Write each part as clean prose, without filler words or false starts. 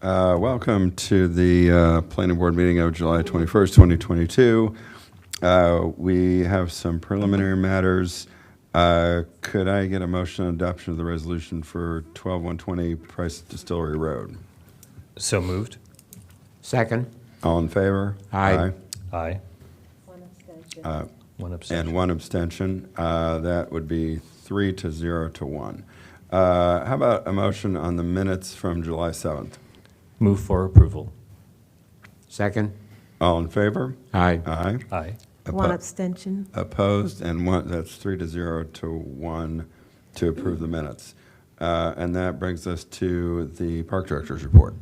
Welcome to the Planning Board meeting of July 21st, 2022. We have some preliminary matters. Could I get a motion on adoption of the resolution for 12120 Price Distillery Road? So moved. Second. All in favor? Aye. Aye. One abstention. One abstention. And one abstention. That would be 3-0 to 1. How about a motion on the minutes from July 7th? Move for approval. Second. All in favor? Aye. Aye. Aye. One abstention. Opposed, and one, that's 3-0 to 1 to approve the minutes. And that brings us to the Park Director's report.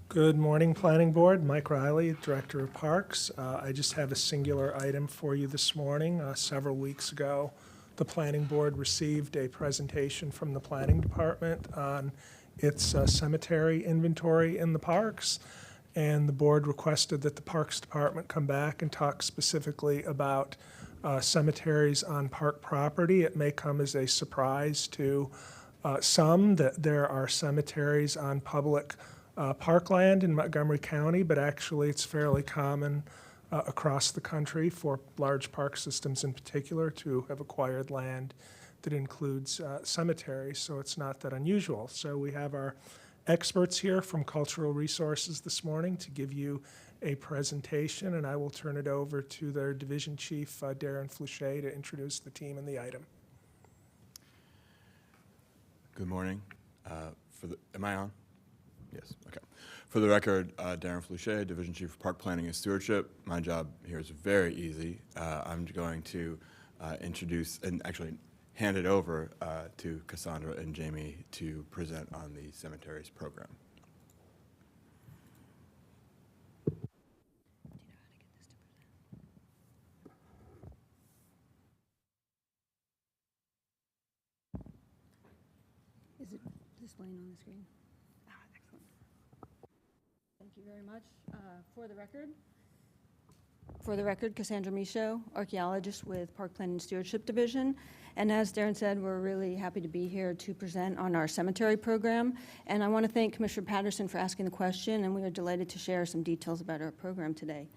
Good morning, Planning Board. Mike Riley, Director of Parks. I just have a singular item for you this morning. Several weeks ago, the Planning Board received a presentation from the Planning Department on its cemetery inventory in the parks, and the board requested that the Parks Department come back and talk specifically about cemeteries on park property. It may come as a surprise to some that there are cemeteries on public parkland in Montgomery County, but actually it's fairly common across the country for large park systems in particular to have acquired land that includes cemeteries, so it's not that unusual. So we have our experts here from Cultural Resources this morning to give you a presentation, and I will turn it over to their Division Chief, Darren Flouchet, to introduce the team and the item. Good morning. Am I on? Yes, okay. For the record, Darren Flouchet, Division Chief of Park Planning and Stewardship. My job here is very easy. I'm going to introduce and actually hand it over to Cassandra and Jamie to present on the cemeteries program. Is it displaying on the screen? Excellent. Thank you very much. For the record, Cassandra Michaud, archaeologist with Park Planning and Stewardship Division. And as Darren said, we're really happy to be here to present on our cemetery program. And I want to thank Commissioner Patterson for asking the question, and we are delighted to share some details about our program today.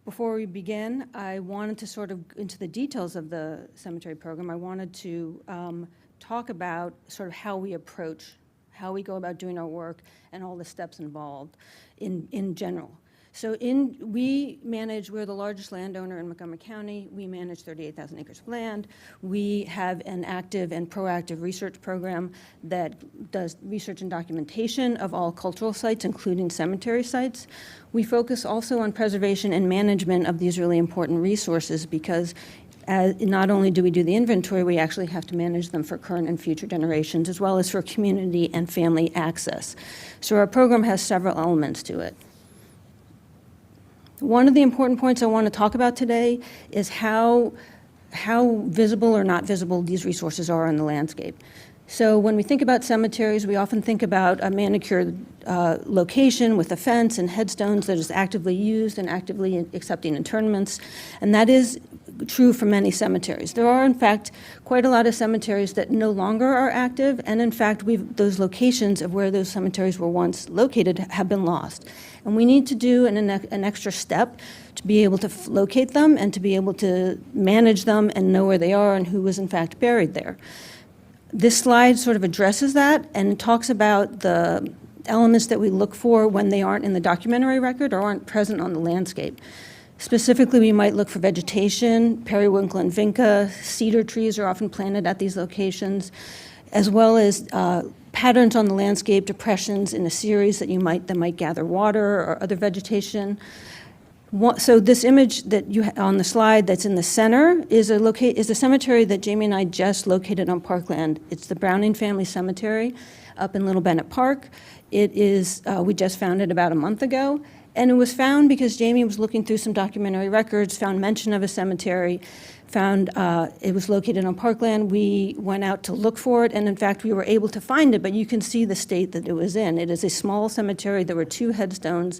Before we begin, I wanted to sort of into the details of the cemetery program. I wanted to talk about sort of how we approach, how we go about doing our work, and all the steps involved in general. So we're the largest landowner in Montgomery County. We manage 38,000 acres of land. We have an active and proactive research program that does research and documentation of all cultural sites, including cemetery sites. We focus also on preservation and management of these really important resources because not only do we do the inventory, we actually have to manage them for current and future generations, as well as for community and family access. So our program has several elements to it. One of the important points I want to talk about today is how visible or not visible these resources are on the landscape. So when we think about cemeteries, we often think about a manicured location with a fence and headstones that is actively used and actively accepting internments, and that is true for many cemeteries. There are, in fact, quite a lot of cemeteries that no longer are active, and in fact, those locations of where those cemeteries were once located have been lost. And we need to do an extra step to be able to locate them and to be able to manage them and know where they are and who was in fact buried there. This slide sort of addresses that and talks about the elements that we look for when they aren't in the documentary record or aren't present on the landscape. Specifically, we might look for vegetation. Periwinkle and vinca, cedar trees are often planted at these locations, as well as patterns on the landscape, depressions in a series that might gather water or other vegetation. So this image that you on the slide that's in the center is a cemetery that Jamie and I just located on parkland. It's the Browning Family Cemetery up in Little Bennett Park. It is we just found it about a month ago, and it was found because Jamie was looking through some documentary records, found mention of a cemetery, found it was located on parkland. We went out to look for it, and in fact, we were able to find it, but you can see the state that it was in. It is a small cemetery. There were 2 headstones,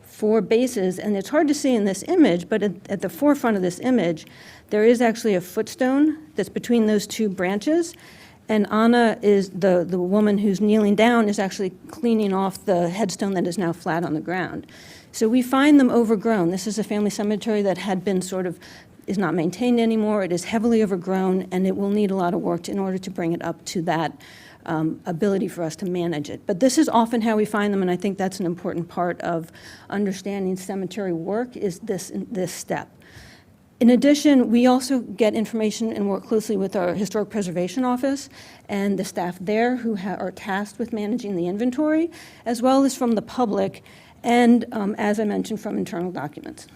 4 bases, and it's hard to see in this image, but at the forefront of this image, there is actually a footstone that's between those 2 branches, And Anna is the woman who's kneeling down is actually cleaning off the headstone that is now flat on the ground. So we find them overgrown. This is a family cemetery that had been is not maintained anymore. It is heavily overgrown, and it will need a lot of work in order to bring it up to that ability for us to manage it. But this is often how we find them, and I think that's an important part of understanding cemetery work is this step. In addition, we also get information and work closely with our Historic Preservation Office and the staff there who are tasked with managing the inventory, as well as from the public, and as I mentioned, from internal documents.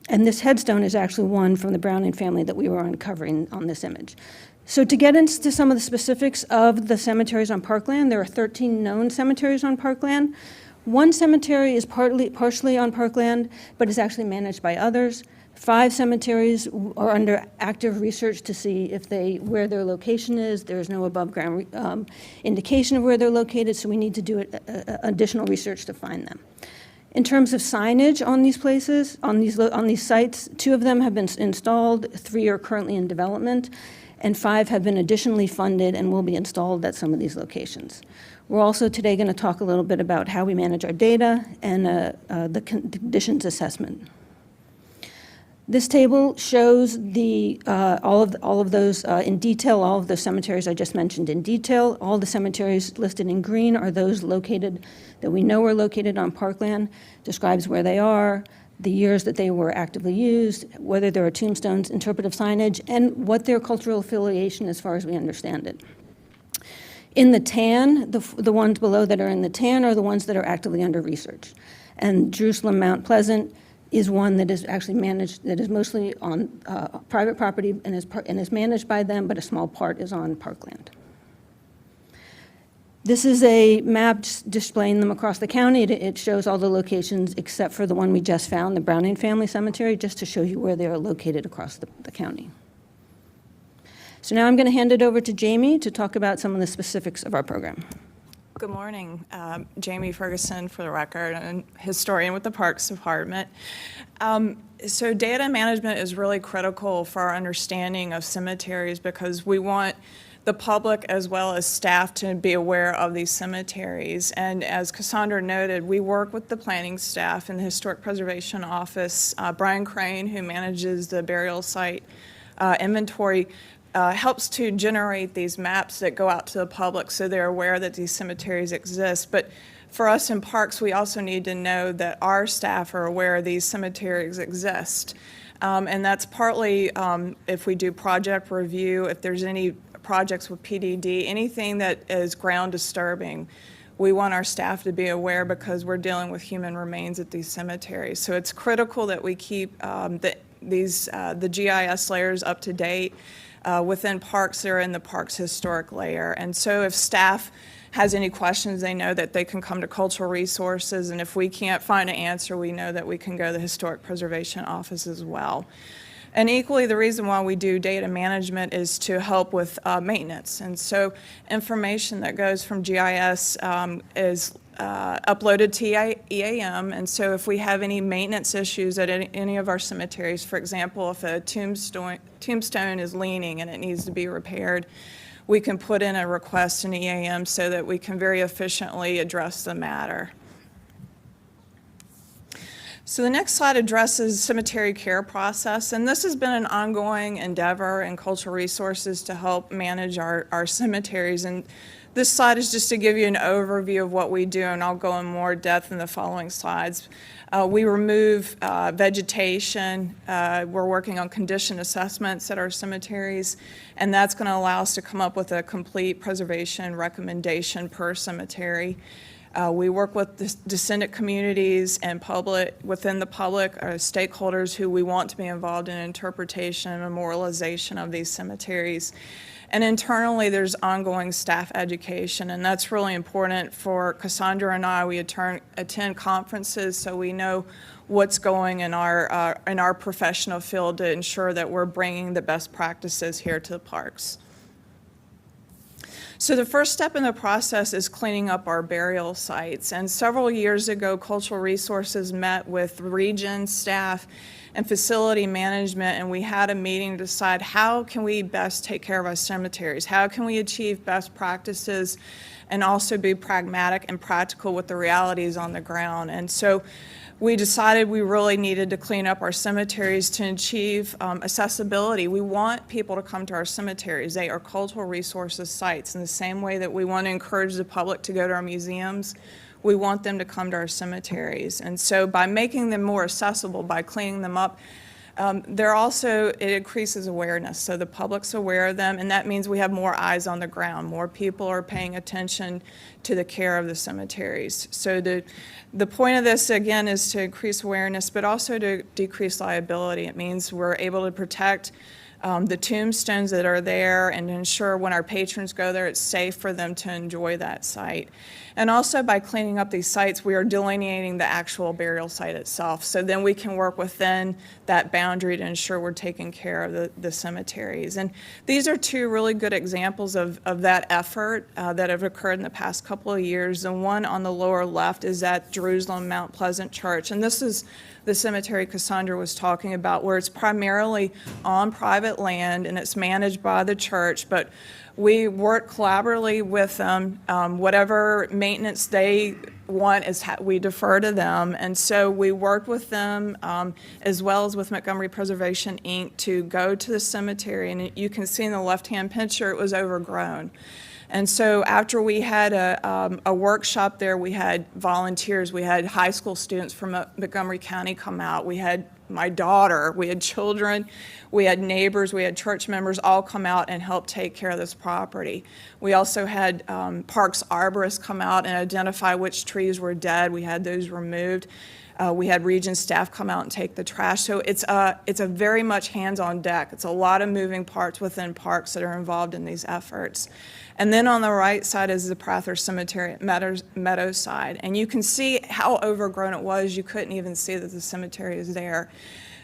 And this headstone is actually one from the Browning family that we were uncovering on this image. So to get into some of the specifics of the cemeteries on Parkland, there are 13 known cemeteries on Parkland. One cemetery is partially on Parkland, but is actually managed by others. 5 cemeteries are under active research to see where their location is. There is no above-ground indication of where they're located, so we need to do additional research to find them. In terms of signage on these places, on these sites, 2 of them have been installed, 3 are currently in development, and 5 have been additionally funded and will be installed at some of these locations. We're also today going to talk a little bit about how we manage our data and the conditions assessment. This table shows all of those in detail, all of the cemeteries I just mentioned in detail. All the cemeteries listed in green are those located that we know are located on Parkland, describes where they are, the years that they were actively used, whether there are tombstones, interpretive signage, and what their cultural affiliation as far as we understand it. In the tan, the ones below that are in the tan are the ones that are actively under research. And Jerusalem Mount Pleasant is one that is actually managed, that is mostly on private property and is managed by them, but a small part is on Parkland. This is a map displaying them across the county. It shows all the locations except for the one we just found, the Browning Family Cemetery, just to show you where they are located across the county. So now I'm going to hand it over to Jamie to talk about some of the specifics of our program. Good morning. Jamie Ferguson, for the record, and historian with the Parks Department. So data management is really critical for our understanding of cemeteries because we want the public as well as staff to be aware of these cemeteries. And as Cassandra noted, we work with the planning staff in the Historic Preservation Office. Brian Crane, who manages the burial site inventory, helps to generate these maps that go out to the public so they're aware that these cemeteries exist. But for us in parks, we also need to know that our staff are aware these cemeteries exist. And that's partly if we do project review, if there's any projects with PDD, anything that is ground disturbing, we want our staff to be aware because we're dealing with human remains at these cemeteries. So it's critical that we keep the GIS layers up to date. Within parks, they're in the parks historic layer. And so if staff has any questions, they know that they can come to cultural resources. And if we can't find an answer, we know that we can go to the Historic Preservation Office as well. And equally, the reason why we do data management is to help with maintenance. And so information that goes from GIS is uploaded to EAM, and so if we have any maintenance issues at any of our cemeteries, for example, if a tombstone is leaning and it needs to be repaired, we can put in a request in EAM so that we can very efficiently address the matter. So the next slide addresses cemetery care process, and this has been an ongoing endeavor in cultural resources to help manage our cemeteries. And this slide is just to give you an overview of what we do, and I'll go in more depth in the following slides. We remove vegetation. We're working on condition assessments at our cemeteries, and that's going to allow us to come up with a complete preservation recommendation per cemetery. We work with the descendant communities and within the public stakeholders who we want to be involved in interpretation and memorialization of these cemeteries. And internally, there's ongoing staff education, and that's really important for Cassandra and I. We attend conferences, so we know what's going in our professional field to ensure that we're bringing the best practices here to the parks. So the first step in the process is cleaning up our burial sites. And several years ago, Cultural Resources met with region staff and facility management, and we had a meeting to decide how can we best take care of our cemeteries? How can we achieve best practices and also be pragmatic and practical with the realities on the ground? And so we decided we really needed to clean up our cemeteries to achieve accessibility. We want people to come to our cemeteries. They are cultural resources sites. In the same way that we want to encourage the public to go to our museums, we want them to come to our cemeteries. And so by making them more accessible, by cleaning them up, it increases awareness. So the public's aware of them, and that means we have more eyes on the ground. More people are paying attention to the care of the cemeteries. So the point of this, again, is to increase awareness, but also to decrease liability. It means we're able to protect the tombstones that are there and ensure when our patrons go there, it's safe for them to enjoy that site. And also by cleaning up these sites, we are delineating the actual burial site itself. So then we can work within that boundary to ensure we're taking care of the cemeteries. And these are two really good examples of that effort that have occurred in the past couple of years. The one on the lower left is at Jerusalem Mount Pleasant Church. And this is the cemetery Cassandra was talking about, where it's primarily on private land and it's managed by the church, but we work collaboratively with them. Whatever maintenance they want, we defer to them. And so we worked with them as well as with Montgomery Preservation, Inc. to go to the cemetery. And you can see in the left-hand picture, it was overgrown. And so after we had a workshop there, we had volunteers. We had high school students from Montgomery County come out. We had my daughter, we had children, we had neighbors, we had church members all come out and help take care of this property. We also had parks arborists come out and identify which trees were dead. We had those removed. We had region staff come out and take the trash. So it's a very much hands-on deck. It's a lot of moving parts within parks that are involved in these efforts. And then on the right side is the Prather Cemetery Meadows side. And you can see how overgrown it was. You couldn't even see that the cemetery is there.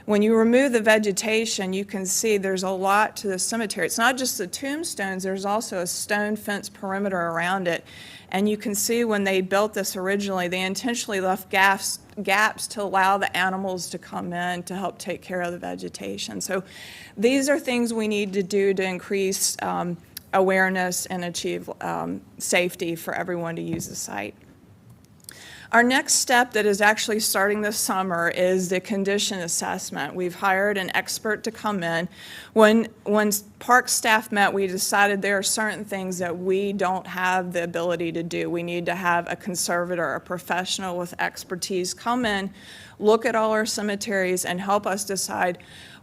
When you remove the vegetation, you can see there's a lot to the cemetery. It's not just the tombstones, there's also a stone fence perimeter around it. And you can see when they built this originally, they intentionally left gaps to allow the animals to come in to help take care of the vegetation. So these are things we need to do to increase awareness and achieve safety for everyone to use the site. Our next step that is actually starting this summer is the condition assessment. We've hired an expert to come in. When park staff met, we decided there are certain things that we don't have the ability to do. We need to have a conservator, a professional with expertise come in, look at all our cemeteries, and help us decide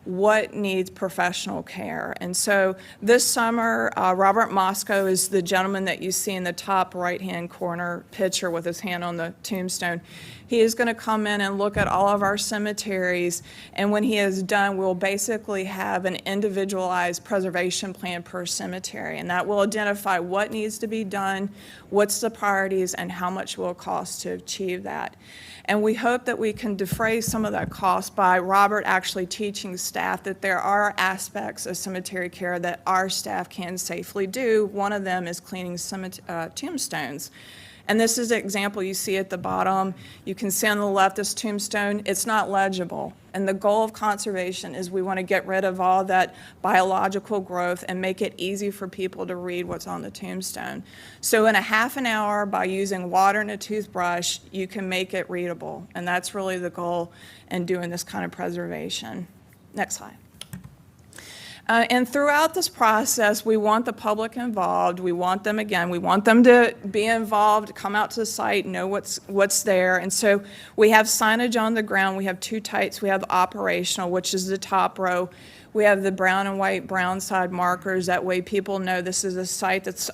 what needs professional care. And so this summer, Robert Moscow is the gentleman that you see in the top right-hand corner picture with his hand on the tombstone. He is going to come in and look at all of our cemeteries, and when he is done, we'll basically have an individualized preservation plan per cemetery, and that will identify what needs to be done, what's the priorities, and how much will it cost to achieve that. And we hope that we can defray some of that cost by Robert actually teaching staff that there are aspects of cemetery care that our staff can safely do. One of them is cleaning tombstones. And this is an example you see at the bottom. You can see on the left this tombstone. It's not legible. And the goal of conservation is we want to get rid of all that biological growth and make it easy for people to read what's on the tombstone. So in a half an hour, by using water and a toothbrush, you can make it readable. And that's really the goal in doing this kind of preservation. Next slide. And throughout this process, we want the public involved. We want them to be involved, come out to the site, know what's there. And so we have signage on the ground. We have two types. We have operational, which is the top row. We have the brown and white brown side markers. That way people know this is a site that's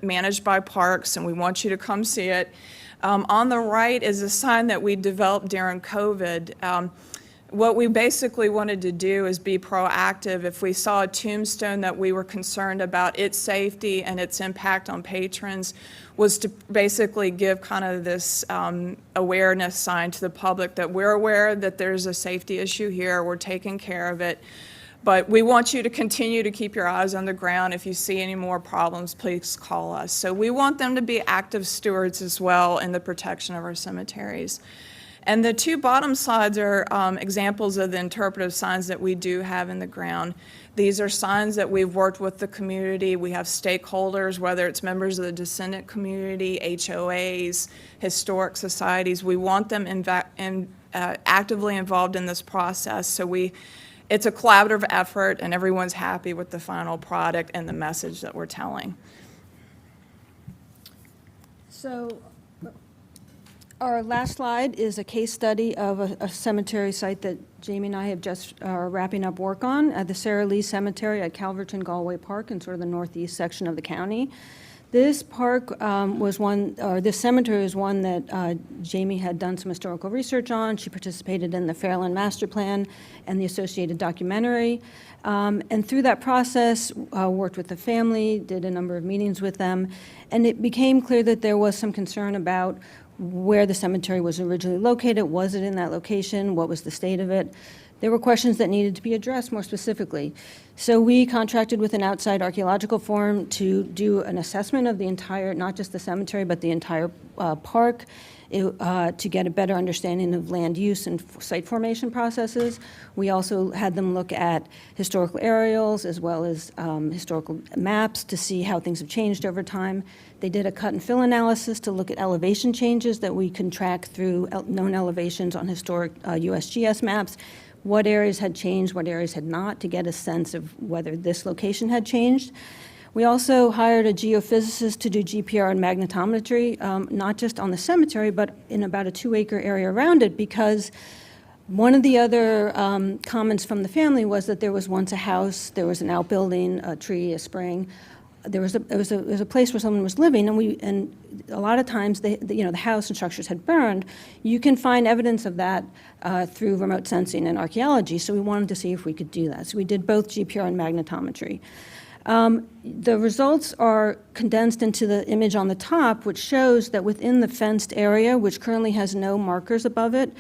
managed by parks, and we want you to come see it. On the right is a sign that we developed during COVID. What we basically wanted to do is be proactive. If we saw a tombstone that we were concerned about its safety and its impact on patrons, was to basically give kind of this awareness sign to the public that we're aware that there's a safety issue here, we're taking care of it. But we want you to continue to keep your eyes on the ground. If you see any more problems, please call us. So we want them to be active stewards as well in the protection of our cemeteries. And the two bottom slides are examples of the interpretive signs that we do have in the ground. These are signs that we've worked with the community. We have stakeholders, whether it's members of the descendant community, HOAs, historic societies. We want them actively involved in this process. So it's a collaborative effort, and everyone's happy with the final product and the message that we're telling. So our last slide is a case study of a cemetery site that Jamie and I have just wrapping up work on at the Sarah Lee Cemetery at Calverton Galway Park in sort of the northeast section of the county. This park this cemetery is one that Jamie had done some historical research on. She participated in the Fairland Master Plan and the associated documentary. And through that process, worked with the family, did a number of meetings with them, and it became clear that there was some concern about where the cemetery was originally located. Was it in that location? What was the state of it? There were questions that needed to be addressed more specifically. So we contracted with an outside archaeological firm to do an assessment of the entire, not just the cemetery, but the entire park, to get a better understanding of land use and site formation processes. We also had them look at historical aerials as well as historical maps to see how things have changed over time. They did a cut and fill analysis to look at elevation changes that we can track through known elevations on historic USGS maps, what areas had changed, what areas had not, to get a sense of whether this location had changed. We also hired a geophysicist to do GPR and magnetometry, not just on the cemetery, but in about a 2-acre area around it, because one of the other comments from the family was that there was once a house, there was an outbuilding, a tree, a spring. There was a place where someone was living, and a lot of times the house and structures had burned. You can find evidence of that through remote sensing and archaeology. So we wanted to see if we could do that. So we did both GPR and magnetometry. The results are condensed into the image on the top, which shows that within the fenced area, which currently has no markers above it,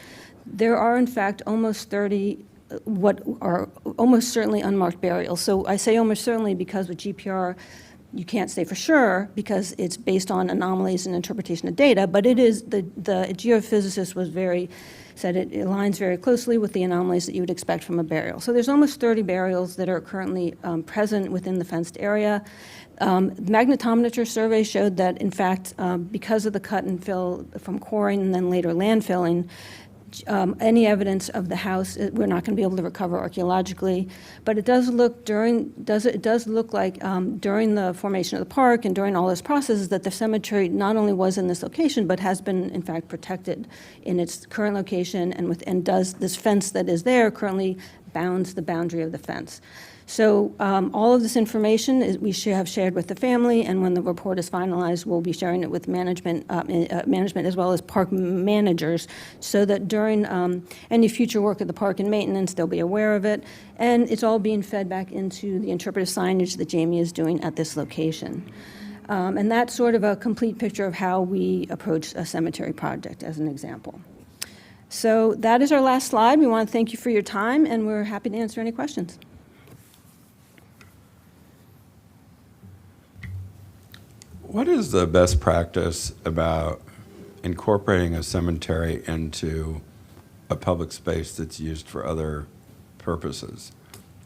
there are in fact almost 30 what are almost certainly unmarked burials. So I say almost certainly because with GPR, you can't say for sure because it's based on anomalies and interpretation of data, but it is, the geophysicist said it aligns very closely with the anomalies that you would expect from a burial. So there's almost 30 burials that are currently present within the fenced area. Magnetometer survey showed that, in fact, because of the cut and fill from quarrying and then later landfilling, any evidence of the house, we're not going to be able to recover archaeologically, but it does look like during the formation of the park and during all those processes that the cemetery not only was in this location, but has been in fact protected in its current location, and does this fence that is there currently bounds the boundary of the fence. So all of this information we have shared with the family, and when the report is finalized, we'll be sharing it with management as well as park managers, so that during any future work at the park and maintenance, they'll be aware of it. And it's all being fed back into the interpretive signage that Jamie is doing at this location. And that's sort of a complete picture of how we approach a cemetery project, as an example. So that is our last slide. We want to thank you for your time, and we're happy to answer any questions. What is the best practice about incorporating a cemetery into a public space that's used for other purposes?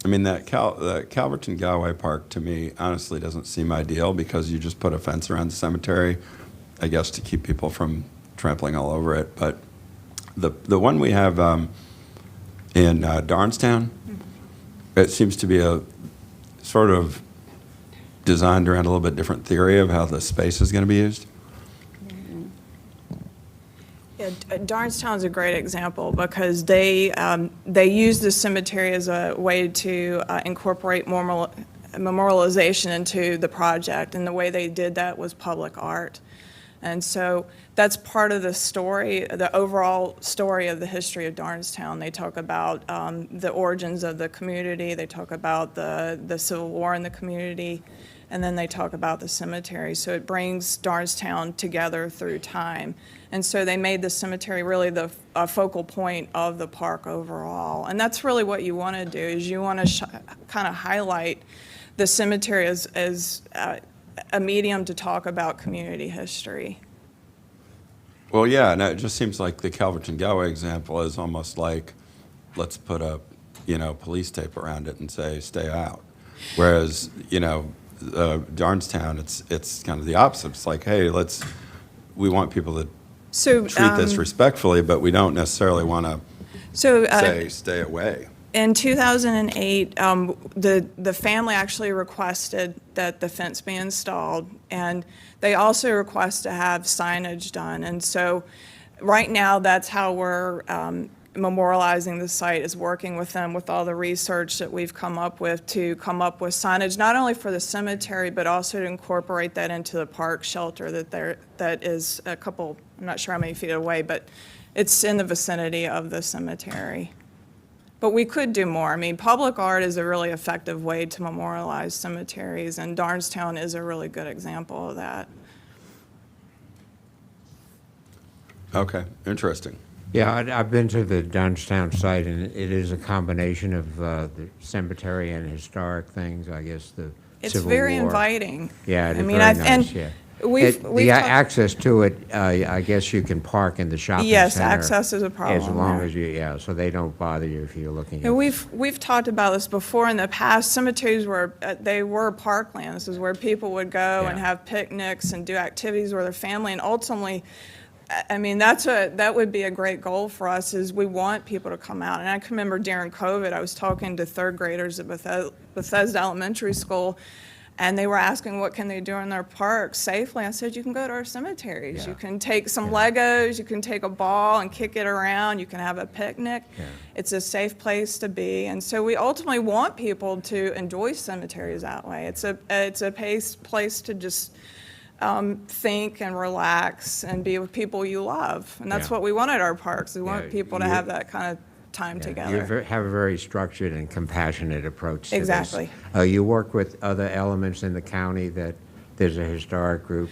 I mean, that Calverton Galway Park, to me, honestly doesn't seem ideal because you just put a fence around the cemetery, I guess, to keep people from trampling all over it. But the one we have in Darnestown, it seems to be a sort of designed around a little bit different theory of how the space is going to be used. Yeah, Darnestown is a great example because they use the cemetery as a way to incorporate memorialization into the project, and the way they did that was public art. And so that's part of the story, the overall story of the history of Darnestown. They talk about the origins of the community. They talk about the Civil War in the community. and then they talk about the cemetery. So it brings Darnestown together through time. And so they made the cemetery really the focal point of the park overall. And that's really what you want to do, is you want to kind of highlight the cemetery as a medium to talk about community history. Well, yeah, and it just seems like the Calverton Galway example is almost like, let's put a, police tape around it and say, stay out. Whereas, Darnestown, it's kind of the opposite. It's like, hey, we want people to So, treat this respectfully, but we don't necessarily want to say, stay away. in 2008, the family actually requested that the fence be installed, and they also request to have signage done. And so right now, that's how we're memorializing the site, is working with them with all the research that we've come up with to come up with signage, not only for the cemetery, but also to incorporate that into the park shelter that is a couple, I'm not sure how many feet away, but it's in the vicinity of the cemetery. But we could do more. I mean, public art is a really effective way to memorialize cemeteries, and Darnestown is a really good example of that. Okay, interesting. Yeah, I've been to the Darnestown site, and it is a combination of the cemetery and historic things, I guess, the It's Civil very War. inviting. Yeah, it's I mean, very nice, and yeah. we've The talked- access to it, I guess you can park in the shopping center. Yes, access is a problem As long there. as you, so they don't bother you if you're looking at. And we've talked about this before in the past. Cemeteries were parklands. This is where people would go and Yeah. have picnics and do activities with their family. And ultimately, I mean, that would be a great goal for us, is we want people to come out. And I can remember during COVID, I was talking to third graders at Bethesda Elementary School, and they were asking what can they do in their parks safely. I said, you can go to our cemeteries. Yeah. You can take some Legos, you can take a ball and kick it around, you can have a picnic. Yeah. It's a safe place to be. And so we ultimately want people to enjoy cemeteries that way. It's a place to just think and relax and be with people you love. And that's Yeah. what we want at our parks. We Yeah, want people to you- have that kind of time Yeah, together. have a very structured and compassionate approach to this. Exactly. You work with other elements in the county that there's a historic group.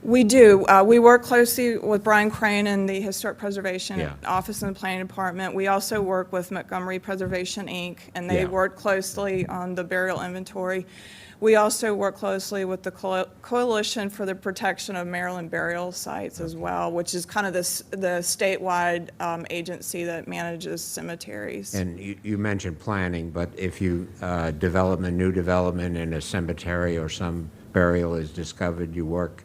We do. We work closely with Brian Crane and the Historic Preservation Yeah. Office in the Planning Department. We also work with Montgomery Preservation, Inc., and they Yeah. work closely on the burial inventory. We also work closely with the Coalition for the Protection of Maryland Burial Sites as well, which is kind of the statewide agency that manages cemeteries. And you mentioned planning, but if new development in a cemetery or some burial is discovered, you work.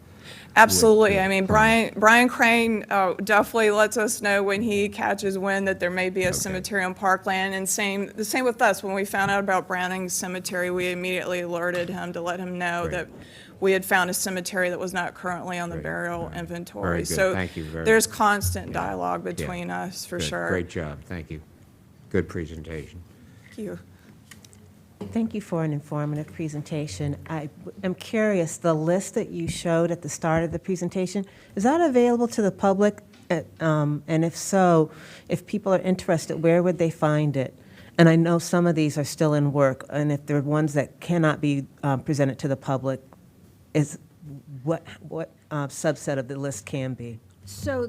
Absolutely. the I mean, plan. Brian Crane definitely lets us know when he catches wind that there may be a cemetery on parkland, and the same with us. When we found out about Browning's cemetery, we immediately alerted him to let him know Great. that we had found a cemetery that was not currently on the Great. burial inventory. Very good. So Thank you very there's much. constant dialogue between Yeah. us, for Good. sure. Great job, thank you. Good presentation. Thank you. Thank you for an informative presentation. I am curious, the list that you showed at the start of the presentation, is that available to the public? And if so, if people are interested, where would they find it? And I know some of these are still in work, and if there are ones that cannot be presented to the public, is what subset of the list can be? So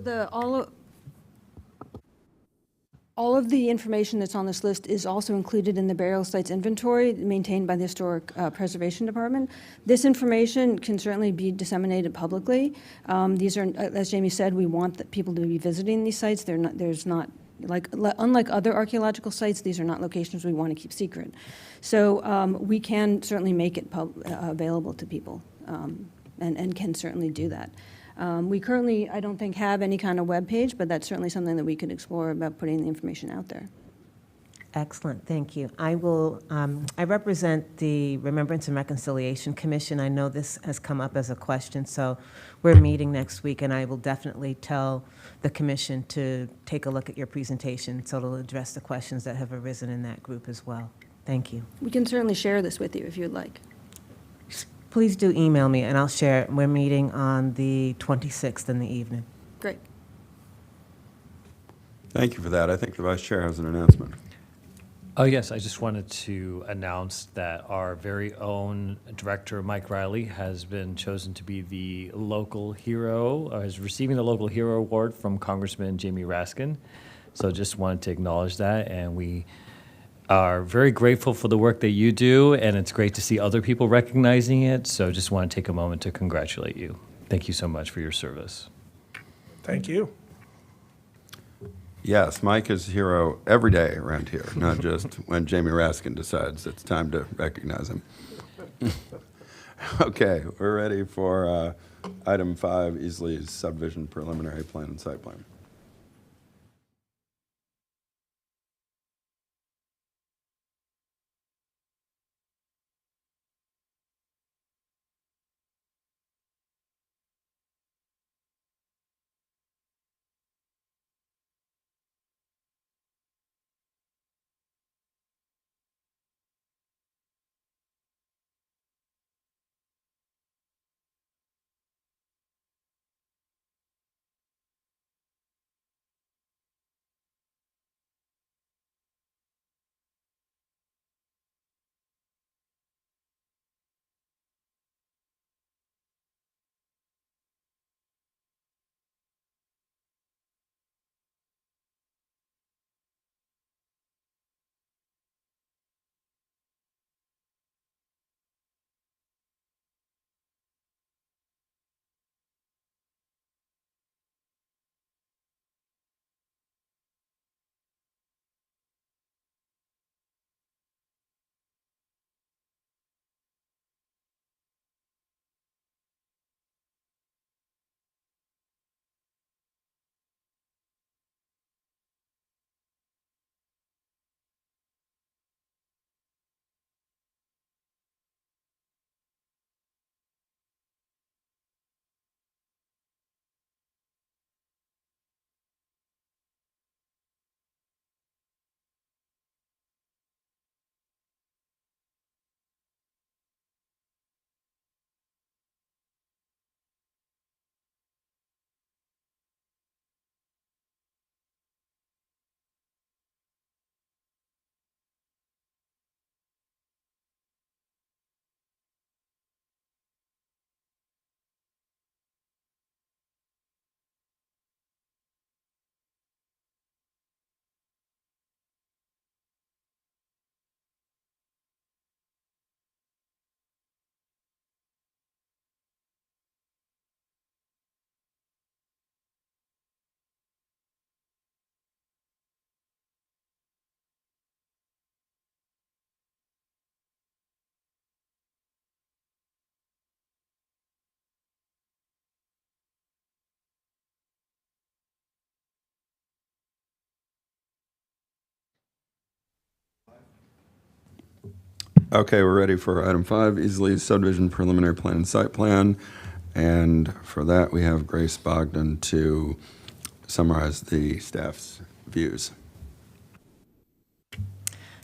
all of the information that's on this list is also included in the burial sites inventory maintained by the Historic Preservation Department. This information can certainly be disseminated publicly. These are, as Jamie said, we want people to be visiting these sites. Unlike other archaeological sites, these are not locations we want to keep secret. So we can certainly make it available to people, and can certainly do that. We currently, I don't think, have any kind of web page, but that's certainly something that we could explore about putting the information out there. Excellent, thank you. I represent the Remembrance and Reconciliation Commission. I know this has come up as a question, so we're meeting next week, and I will definitely tell the commission to take a look at your presentation, so it'll address the questions that have arisen in that group as well. Thank you. We can certainly share this with you if you'd like. Please do email me, and I'll share it. We're meeting on the 26th in the evening. Great. Thank you for that. I think the vice chair has an announcement. Oh, yes, I just wanted to announce that our very own director, Mike Riley, has been chosen to be the local hero, is receiving the local hero award from Congressman Jamie Raskin. So just wanted to acknowledge that, and we are very grateful for the work that you do, and it's great to see other people recognizing it. So just want to take a moment to congratulate you. Thank you so much for your service. Thank you. Yes, Mike is a hero every day around here, not just when Jamie Raskin decides it's time to recognize him. Okay, we're ready for item 5, Easley's subdivision preliminary plan and site plan. Okay, we're ready for item 5, Easley's subdivision preliminary plan and site plan. And for that, we have Grace Bogdan to summarize the staff's views.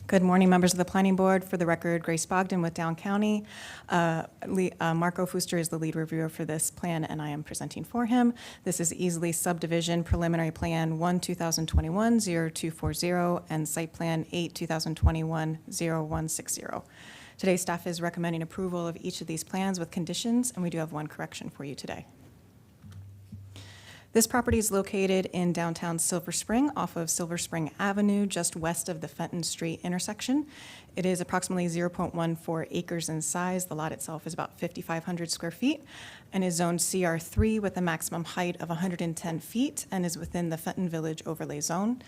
Good morning, members of the Planning Board. For the record, Grace Bogdan with Down County. Marco Fuster is the lead reviewer for this plan, and I am presenting for him. This is Easley Subdivision Preliminary Plan 1-2021-0240 and Site Plan 8-2021-0160. Today, staff is recommending approval of each of these plans with conditions, and we do have one correction for you today. This property is located in downtown Silver Spring off of Silver Spring Avenue, just west of the Fenton Street intersection. It is approximately 0.14 acres in size. The lot itself is about 5,500 square feet and is zoned CR3 with a maximum height of 110 feet and is within the Fenton Village Overlay Zone.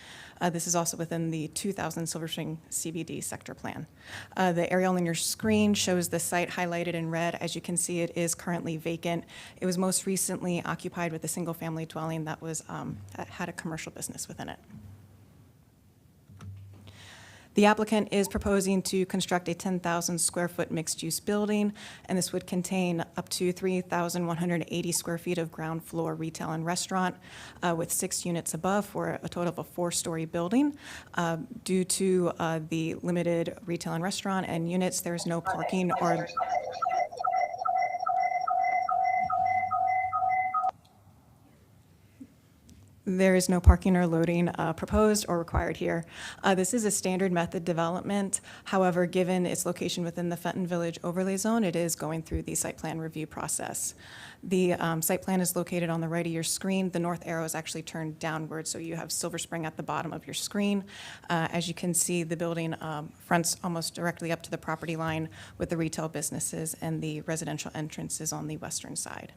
This is also within the 2000 Silver Spring CBD sector plan. The aerial on your screen shows the site highlighted in red. As you can see, it is currently vacant. It was most recently occupied with a single-family dwelling that was that had a commercial business within it. The applicant is proposing to construct a 10,000 square foot mixed-use building, and this would contain up to 3,180 square feet of ground floor retail and restaurant with 6 units above for a total of a 4-story building. Due to the limited retail and restaurant and units, there's no parking or There is no parking or loading proposed or required here. This is a standard method development. However, given its location within the Fenton Village overlay zone, it is going through the site plan review process. The site plan is located on the right of your screen. The north arrow is actually turned downward, so you have Silver Spring at the bottom of your screen. As you can see, the building fronts almost directly up to the property line with the retail businesses, and the residential entrance is on the western side.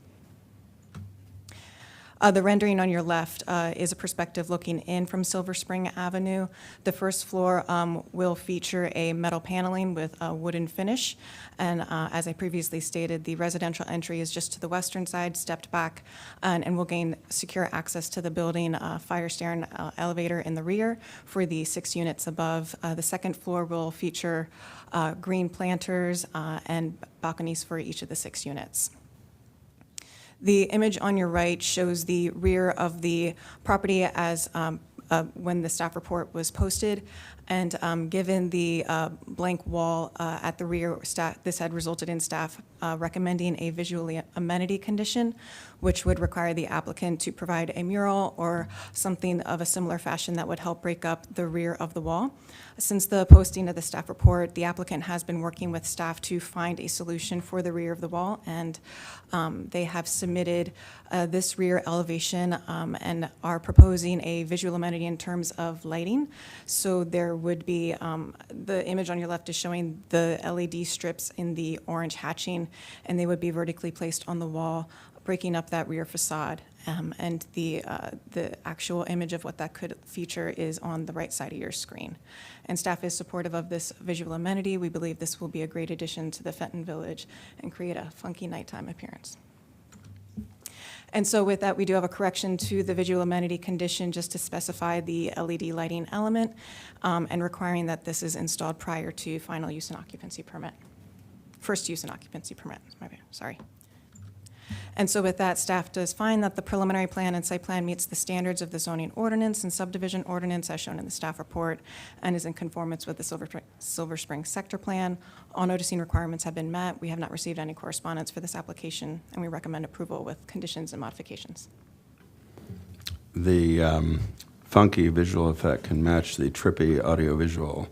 The rendering on your left is a perspective looking in from Silver Spring Avenue. The first floor will feature a metal paneling with a wooden finish. And as I previously stated, the residential entry is just to the western side, stepped back, and will gain secure access to the building, fire stair and elevator in the rear for the 6 units above. The second floor will feature green planters and balconies for each of the 6 units. The image on your right shows the rear of the property as when the staff report was posted. And given the blank wall at the rear, this had resulted in staff recommending a visual amenity condition, which would require the applicant to provide a mural or something of a similar fashion that would help break up the rear of the wall. Since the posting of the staff report, the applicant has been working with staff to find a solution for the rear of the wall, and they have submitted this rear elevation and are proposing a visual amenity in terms of lighting. So there would be, the image on your left is showing the LED strips in the orange hatching, and they would be vertically placed on the wall, breaking up that rear facade. And the actual image of what that could feature is on the right side of your screen. And staff is supportive of this visual amenity. We believe this will be a great addition to the Fenton Village and create a funky nighttime appearance. And so with that, we do have a correction to the visual amenity condition just to specify the LED lighting element and requiring that this is installed prior to final use and occupancy permit. First use and occupancy permit, sorry. And so with that, staff does find that the preliminary plan and site plan meets the standards of the zoning ordinance and subdivision ordinance as shown in the staff report and is in conformance with the Silver Spring sector plan. All noticing requirements have been met. We have not received any correspondence for this application, and we recommend approval with conditions and modifications. The funky visual effect can match the trippy audiovisual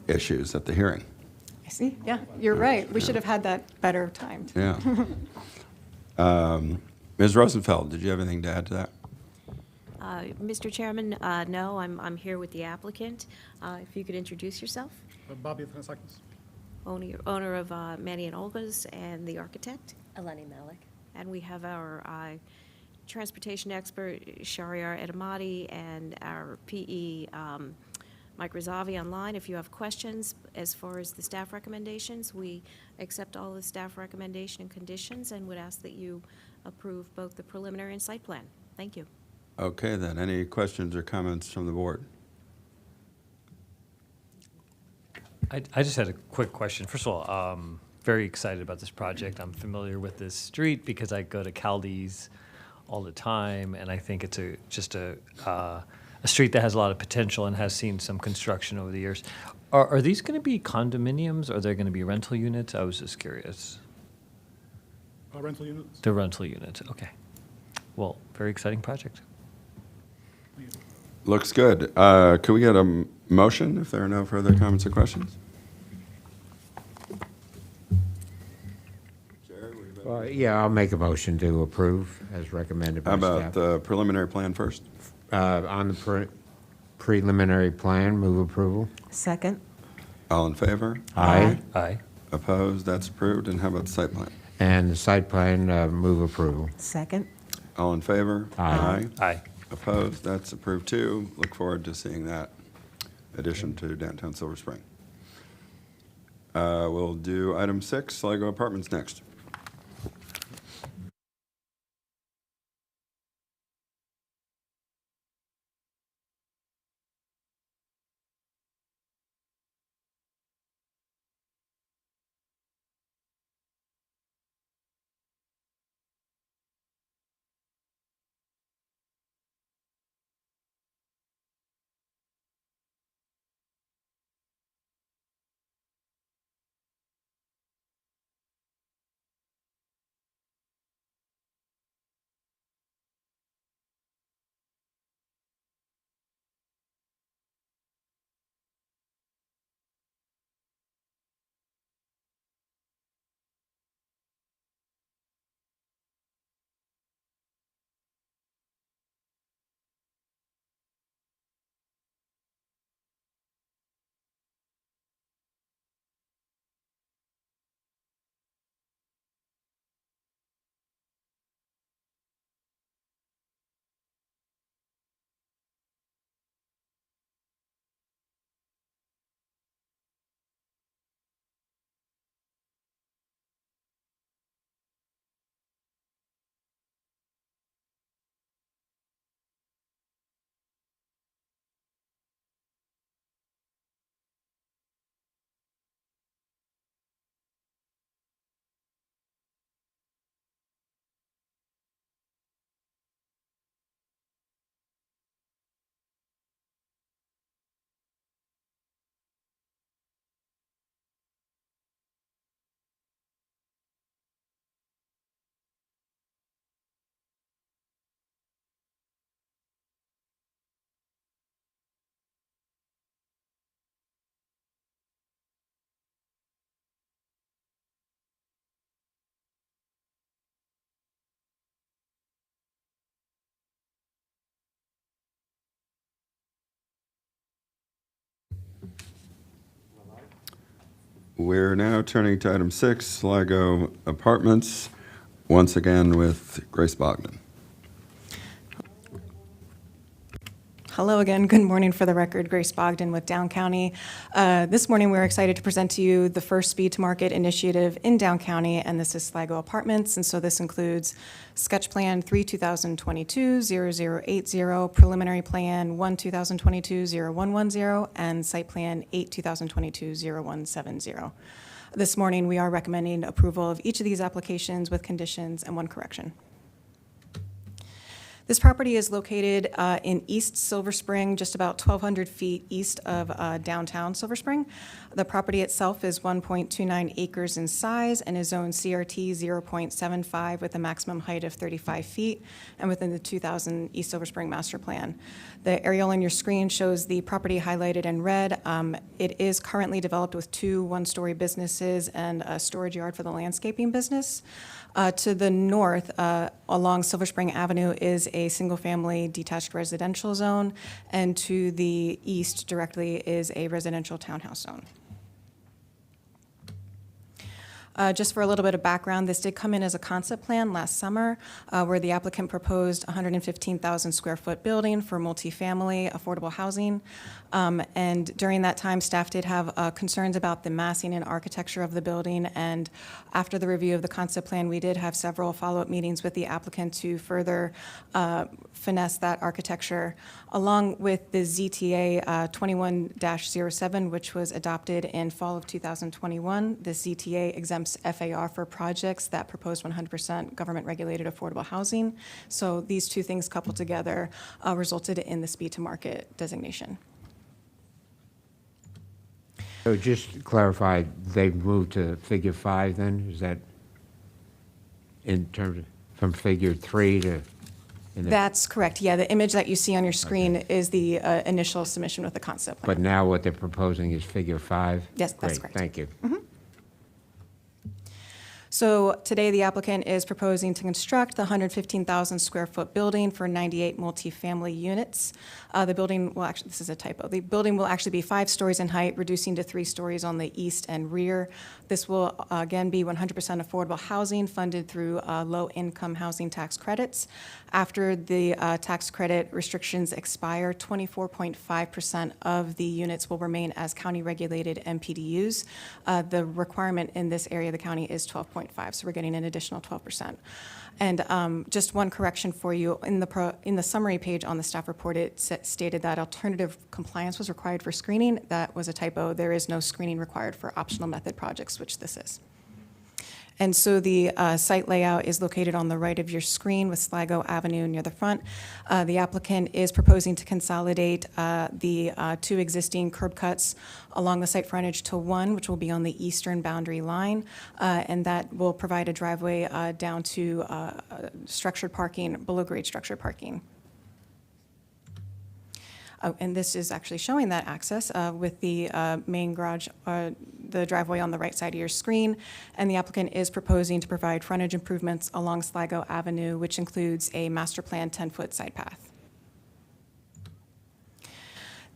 issues at the hearing. I see, yeah, you're right. We should have had that better timed. Yeah. Ms. Rosenfeld, did you have anything to add to that? Mr. Chairman, no, I'm here with the applicant. If you could introduce yourself. Bobby Athanassakis. Owner of Manny and Olga's and the architect. Eleni Malik. And we have our transportation expert, Shahryar Edamati, and our PE, Mike Rizzavi online. If you have questions as far as the staff recommendations, we accept all the staff recommendation and conditions and would ask that you approve both the preliminary and site plan. Thank you. Okay, then. Any questions or comments from the board? I just had a quick question. First of all, very excited about this project. I'm familiar with this street because I go to Caldi's all the time, and I think it's just a street that has a lot of potential and has seen some construction over the years. Are these going to be condominiums or are they going to be rental units? I was just curious. Rental units. The rental units, okay. Well, very exciting project. Looks good. Could we get a motion if there are no further comments or questions? Well, yeah, I'll make a motion to approve as recommended by How staff. about the preliminary plan first? On the preliminary plan, move approval. Second. All in favor? Aye. Aye. Opposed? That's approved. And how about the site plan? And the site plan, move approval. Second. All in favor? Aye. Aye. Opposed? That's approved too. Look forward to seeing that addition to downtown Silver Spring. We'll do item 6, Lego Apartments next. We're now turning to item 6, Sligo Apartments, once again with Grace Bogdan. Hello again. Good morning. For the record, Grace Bogdan with Down County. This morning, we're excited to present to you the first Speed to Market initiative in Down County, and this is Sligo Apartments. And so this includes Sketch Plan 3/2022-0080, Preliminary Plan 1/2022-0110, and Site Plan 8/2022-0170. This morning, we are recommending approval of each of these applications with conditions and one correction. This property is located in East Silver Spring, just about 1,200 feet east of downtown Silver Spring. The property itself is 1.29 acres in size and is zoned CRT 0.75 with a maximum height of 35 feet and within the 2000 East Silver Spring Master Plan. The aerial on your screen shows the property highlighted in red. It is currently developed with 2 one-story businesses and a storage yard for the landscaping business. To the north, along Silver Spring Avenue, is a single-family detached residential zone, and to the east directly is a residential townhouse zone. Just for a little bit of background, this did come in as a concept plan last summer, where the applicant proposed 115,000 square foot building for multifamily affordable housing. And during that time, staff did have concerns about the massing and architecture of the building. And after the review of the concept plan, we did have several follow-up meetings with the applicant to further finesse that architecture, along with the ZTA 21-07, which was adopted in fall of 2021. The ZTA exempts FAR for projects that propose 100% government-regulated affordable housing. So these two things coupled together resulted in the speed to market designation. So just to clarify, they've moved to figure 5 then? Is that in terms of from figure 3 to? That's correct. Yeah, the image that you see on your screen is the initial submission with the concept plan. But now what they're proposing is figure 5? Yes, that's Great, correct. thank you. So today, the applicant is proposing to construct the 115,000 square foot building for 98 multifamily units. The building will actually, this is a typo, the building will actually be 5 stories in height, reducing to 3 stories on the east and rear. This will again be 100% affordable housing funded through low-income housing tax credits. After the tax credit restrictions expire, 24.5% of the units will remain as county-regulated MPDUs. The requirement in this area of the county is 12.5, so we're getting an additional 12%. And just one correction for you, in the summary page on the staff report, it stated that alternative compliance was required for screening. That was a typo. There is no screening required for optional method projects, which this is. And so the site layout is located on the right of your screen with Sligo Avenue near the front. The applicant is proposing to consolidate the 2 existing curb cuts along the site frontage to 1, which will be on the eastern boundary line, and that will provide a driveway down to structured parking, below-grade structured parking. Oh, and this is actually showing that access with the main garage, the driveway on the right side of your screen. And the applicant is proposing to provide frontage improvements along Sligo Avenue, which includes a master plan 10-foot side path.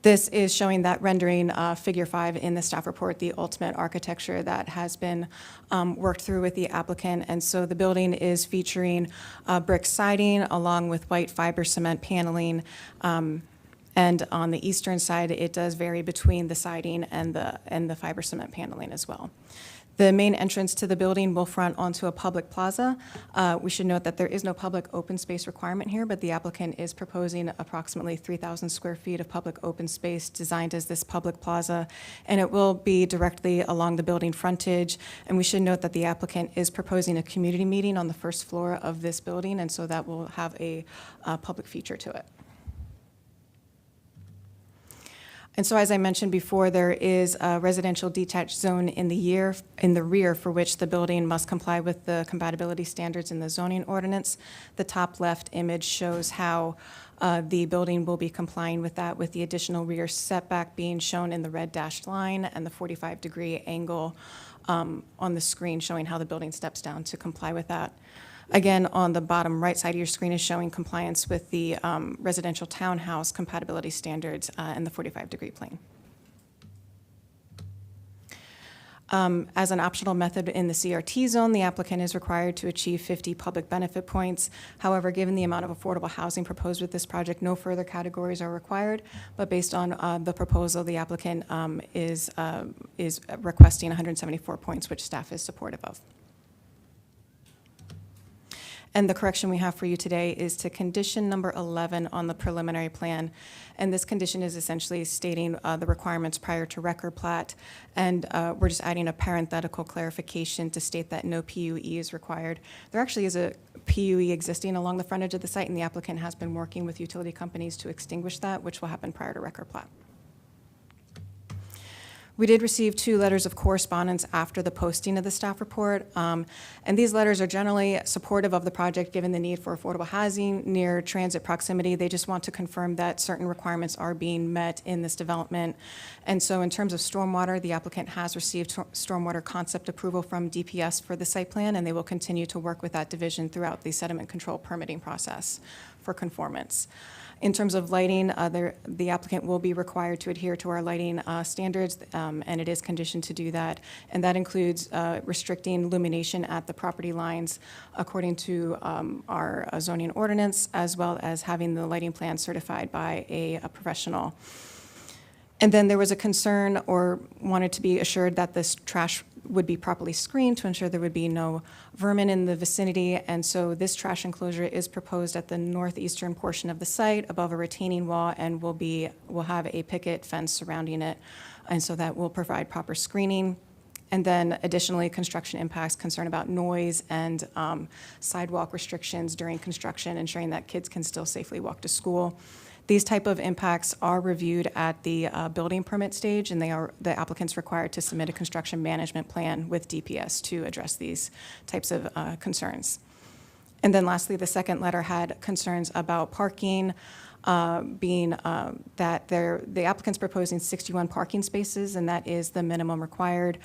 This is showing that rendering figure 5 in the staff report, the ultimate architecture that has been worked through with the applicant. And so the building is featuring brick siding along with white fiber cement paneling. And on the eastern side, it does vary between the siding and the fiber cement paneling as well. The main entrance to the building will front onto a public plaza. We should note that there is no public open space requirement here, but the applicant is proposing approximately 3,000 square feet of public open space designed as this public plaza, and it will be directly along the building frontage. And we should note that the applicant is proposing a community meeting on the first floor of this building, and so that will have a public feature to it. And so, as I mentioned before, there is a residential detached zone in the rear for which the building must comply with the compatibility standards in the zoning ordinance. The top left image shows how the building will be complying with that, with the additional rear setback being shown in the red dashed line and the 45-degree angle on the screen showing how the building steps down to comply with that. Again, on the bottom right side of your screen is showing compliance with the residential townhouse compatibility standards and the 45-degree plane. As an optional method in the CRT zone, the applicant is required to achieve 50 public benefit points. However, given the amount of affordable housing proposed with this project, no further categories are required. But based on the proposal, the applicant is requesting 174 points, which staff is supportive of. And the correction we have for you today is to condition number 11 on the preliminary plan. And this condition is essentially stating the requirements prior to record plat. And we're just adding a parenthetical clarification to state that no PUE is required. There actually is a PUE existing along the frontage of the site, and the applicant has been working with utility companies to extinguish that, which will happen prior to record plat. We did receive 2 letters of correspondence after the posting of the staff report, and these letters are generally supportive of the project given the need for affordable housing near transit proximity. They just want to confirm that certain requirements are being met in this development. And so in terms of stormwater, the applicant has received stormwater concept approval from DPS for the site plan, and they will continue to work with that division throughout the sediment control permitting process for conformance. In terms of lighting, the applicant will be required to adhere to our lighting standards, and it is conditioned to do that. And that includes restricting illumination at the property lines according to our zoning ordinance, as well as having the lighting plan certified by a professional. And then there was a concern or wanted to be assured that this trash would be properly screened to ensure there would be no vermin in the vicinity. And so this trash enclosure is proposed at the northeastern portion of the site above a retaining wall, and will have a picket fence surrounding it. And so that will provide proper screening. And then additionally, construction impacts, concern about noise and sidewalk restrictions during construction, ensuring that kids can still safely walk to school. These type of impacts are reviewed at the building permit stage, and the applicant's required to submit a construction management plan with DPS to address these types of concerns. And then lastly, the second letter had concerns about parking, being that the applicant's proposing 61 parking spaces, and that is the minimum required.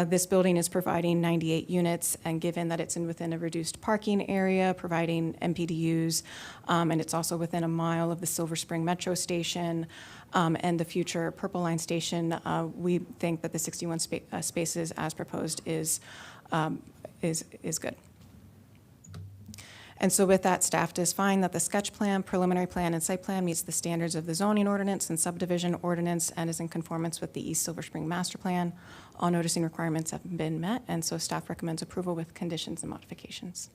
This building is providing 98 units, and given that it's within a reduced parking area, providing MPDUs, and it's also within a mile of the Silver Spring Metro Station and the future Purple Line Station, we think that the 61 spaces as proposed is good. And so with that, staff does find that the sketch plan, preliminary plan, and site plan meets the standards of the zoning ordinance and subdivision ordinance and is in conformance with the East Silver Spring master plan. All noticing requirements have been met, and so staff recommends approval with conditions and modifications.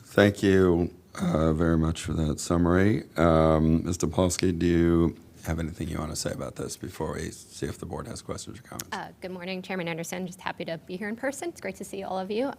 Thank you very much for that summary. Mr. Polsky, do you have anything you want to say about this before we see if the board has questions or comments? Good morning, Chairman Anderson. Just happy to be here in person. It's great to see all of you.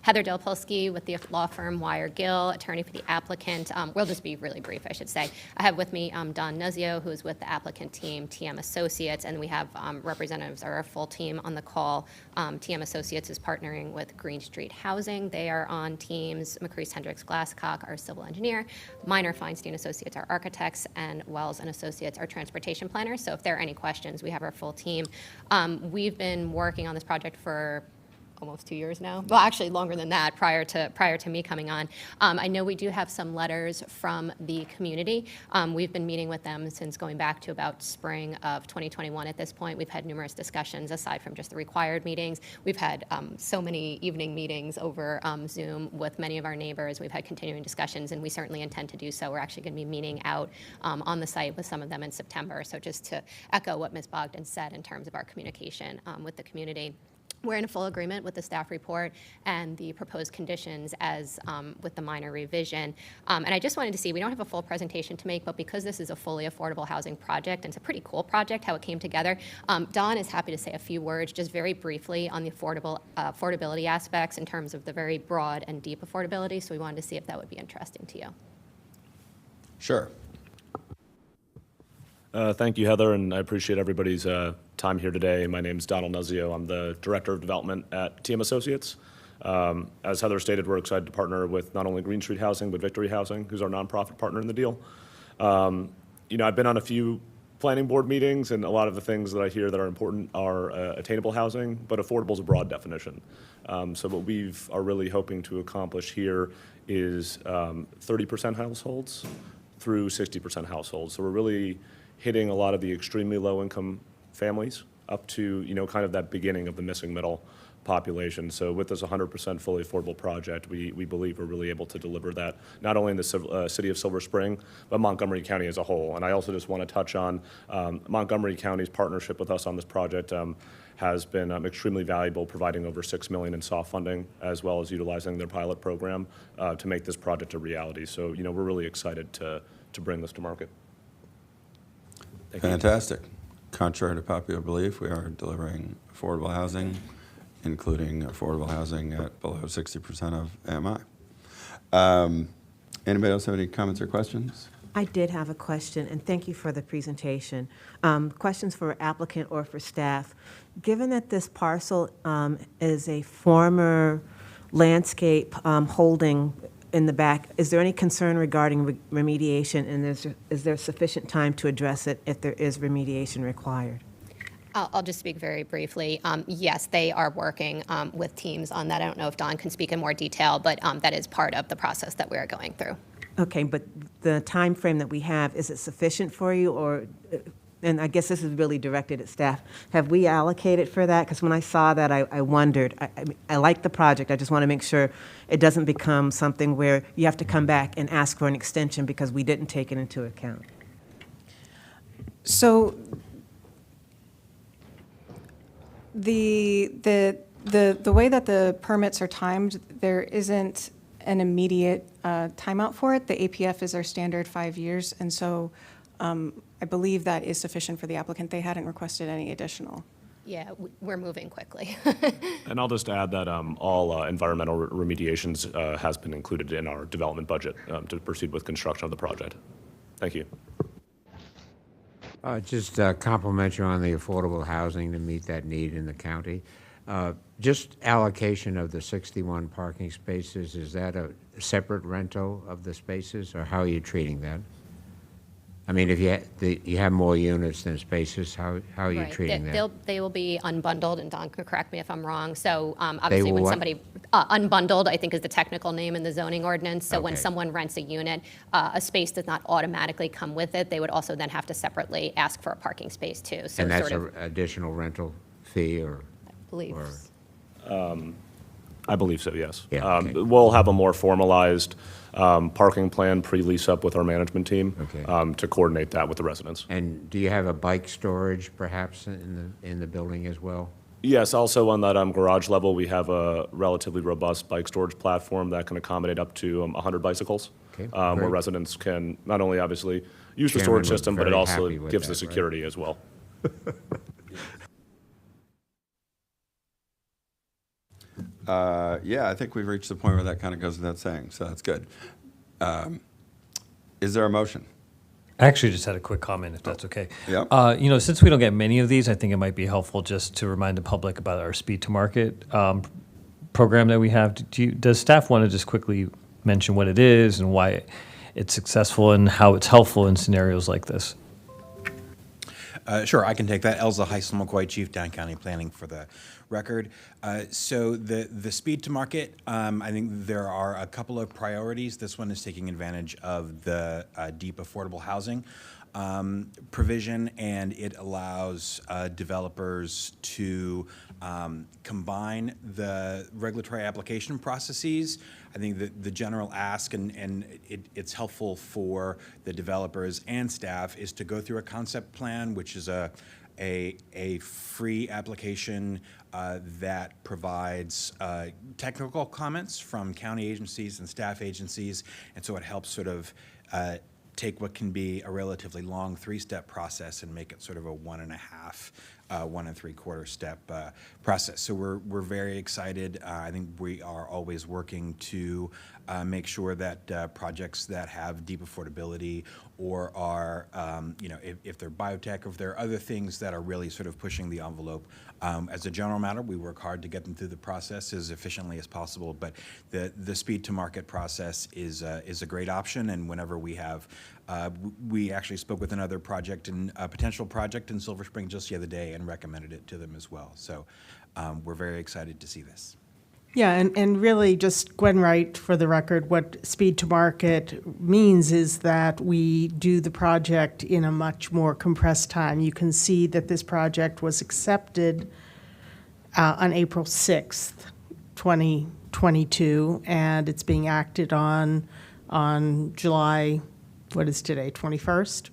Heather Del-Polsky with the law firm Wire Gill, attorney for the applicant. We'll just be really brief, I should say. I have with me Don Nuzio, who is with the applicant team, TM Associates, and we have representatives of our full team on the call. TM Associates is partnering with Green Street Housing. They are on teams. McCrease Hendricks Glasscock, our civil engineer. Minor Feinstein Associates, our architects, and Wells and Associates, our transportation planners. So if there are any questions, we have our full team. We've been working on this project for almost 2 years now. Well, actually longer than that, prior to me coming on. I know we do have some letters from the community. We've been meeting with them since going back to about spring of 2021 at this point. We've had numerous discussions aside from just the required meetings. We've had so many evening meetings over Zoom with many of our neighbors. We've had continuing discussions, and we certainly intend to do so. We're actually going to be meeting out on the site with some of them in September. So just to echo what Ms. Bogdan said in terms of our communication with the community. We're in full agreement with the staff report and the proposed conditions as with the minor revision. And I just wanted to see, we don't have a full presentation to make, but because this is a fully affordable housing project, and it's a pretty cool project, how it came together, Don is happy to say a few words just very briefly on the affordability aspects in terms of the very broad and deep affordability. So we wanted to see if that would be interesting to you. Sure. Thank you, Heather, and I appreciate everybody's time here today. My name is Donald Nuzio. I'm the Director of Development at TM Associates. As Heather stated, we're excited to partner with not only Green Street Housing, but Victory Housing, who's our nonprofit partner in the deal. I've been on a few planning board meetings, and a lot of the things that I hear that are important are attainable housing, but affordable is a broad definition. So what we are really hoping to accomplish here is 30% households through 60% households. So we're really hitting a lot of the extremely low-income families up to, kind of that beginning of the missing middle population. So with this 100% fully affordable project, we believe we're really able to deliver that, not only in the city of Silver Spring, but Montgomery County as a whole. And I also just want to touch on Montgomery County's partnership with us on this project has been extremely valuable, providing over $6 million in soft funding, as well as utilizing their pilot program to make this project a reality. So, we're really excited to bring this to market. Thank you. Fantastic. Contrary to popular belief, we are delivering affordable housing, including affordable housing at below 60% of AMI. Anybody else have any comments or questions? I did have a question, and thank you for the presentation. Questions for applicant or for staff. Given that this parcel is a former landscape holding in the back, is there any concern regarding remediation, and is there sufficient time to address it if there is remediation required? I'll just speak very briefly. Yes, they are working with teams on that. I don't know if Don can speak in more detail, but that is part of the process that we're going through. Okay, but the time frame that we have, is it sufficient for you, or, and I guess this is really directed at staff, have we allocated for that? Because when I saw that, I wondered. I like the project. I just want to make sure it doesn't become something where you have to come back and ask for an extension because we didn't take it into account. So the way that the permits are timed, there isn't an immediate timeout for it. The APF is our standard 5 years, and so I believe that is sufficient for the applicant. They hadn't requested any additional. Yeah, we're moving quickly. And I'll just add that all environmental remediations has been included in our development budget to proceed with construction of the project. Thank you. Just compliment you on the affordable housing to meet that need in the county. Just allocation of the 61 parking spaces, is that a separate rental of the spaces, or how are you treating that? I mean, if you have more units than spaces, how are you treating that? They will be unbundled, and Don could correct me if I'm wrong. So obviously will when what? somebody, unbundled, I think is the technical name in the zoning ordinance. So when Okay. someone rents a unit, a space does not automatically come with it. They would also then have to separately ask for a parking space too. So And that's sort an of, additional rental fee, or? I believe. or- I believe so, yes. Yeah, okay. We'll have a more formalized parking plan pre-lease up with our management team Okay. to coordinate that with the residents. And do you have a bike storage perhaps in the building as well? Yes, also on that garage level, we have a relatively robust bike storage platform that can accommodate up to 100 bicycles, Okay, where great. residents can not only obviously use the Chairman storage was system, but it very also happy with gives the that, right? security as well. Yeah, I think we've reached the point where that kind of goes without saying, so that's good. Is there a motion? I actually just had a quick comment, if that's okay. Yeah. Since we don't get many of these, I think it might be helpful just to remind the public about our speed to market program that we have. Does staff want to just quickly mention what it is and why it's successful and how it's helpful in scenarios like this? Sure, I can take that. Elza Heisel McCoy, Chief Down County Planning for the record. So the speed to market, I think there are a couple of priorities. This one is taking advantage of the deep affordable housing provision, and it allows developers to combine the regulatory application processes. I think that the general ask, and it's helpful for the developers and staff, is to go through a concept plan, which is a free application that provides technical comments from county agencies and staff agencies, and so it helps sort of take what can be a relatively long 3-step process and make it sort of a 1.5, 1 3/4 step process. So we're very excited. I think we are always working to make sure that projects that have deep affordability or are, if they're biotech, or if there are other things that are really sort of pushing the envelope. As a general matter, we work hard to get them through the process as efficiently as possible, but the speed to market process is a great option, and whenever we have, we actually spoke with another project, a potential project in Silver Spring just the other day, and recommended it to them as well. So we're very excited to see this. Yeah, and really, just Gwen Wright, for the record, what speed to market means is that we do the project in a much more compressed time. You can see that this project was accepted on April 6th, 2022, and it's being acted on July, what is today, 21st?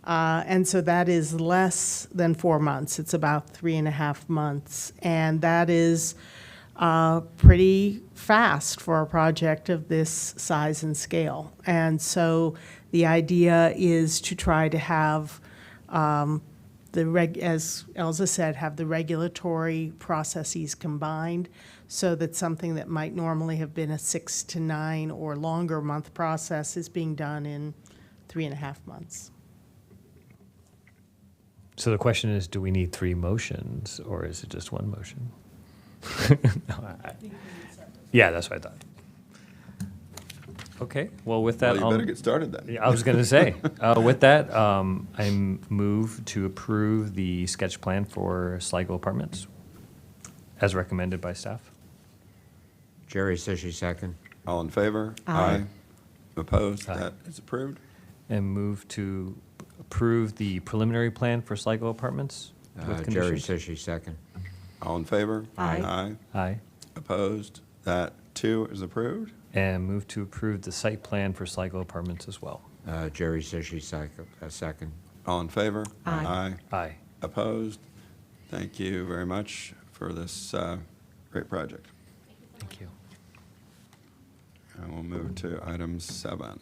And so that is less than 4 months. It's about 3.5 months. And that is pretty fast for a project of this size and scale. And so the idea is to try to have, as Elza said, have the regulatory processes combined so that something that might normally have been a 6 to 9 or longer month process is being done in 3.5 months. So the question is, do we need 3 motions, or is it just 1 motion? No, yeah, that's what I thought. Okay, well, with that, Well, you better get started then. Yeah, I was going to say, with that, I move to approve the sketch plan for Sligo Apartments as recommended by staff. Jerry Sushi, second. All in favor? Aye. Opposed? Aye. That is approved. And move to approve the preliminary plan for Sligo Apartments with Jerry conditions. Sushi, second. All in favor? Aye. Aye. Aye. Opposed? That too is approved. And move to approve the site plan for Sligo Apartments as well. Jerry Sushi, second. All in favor? Aye. Aye. Opposed? Thank you very much for this great project. Thank you. And we'll move to item 7.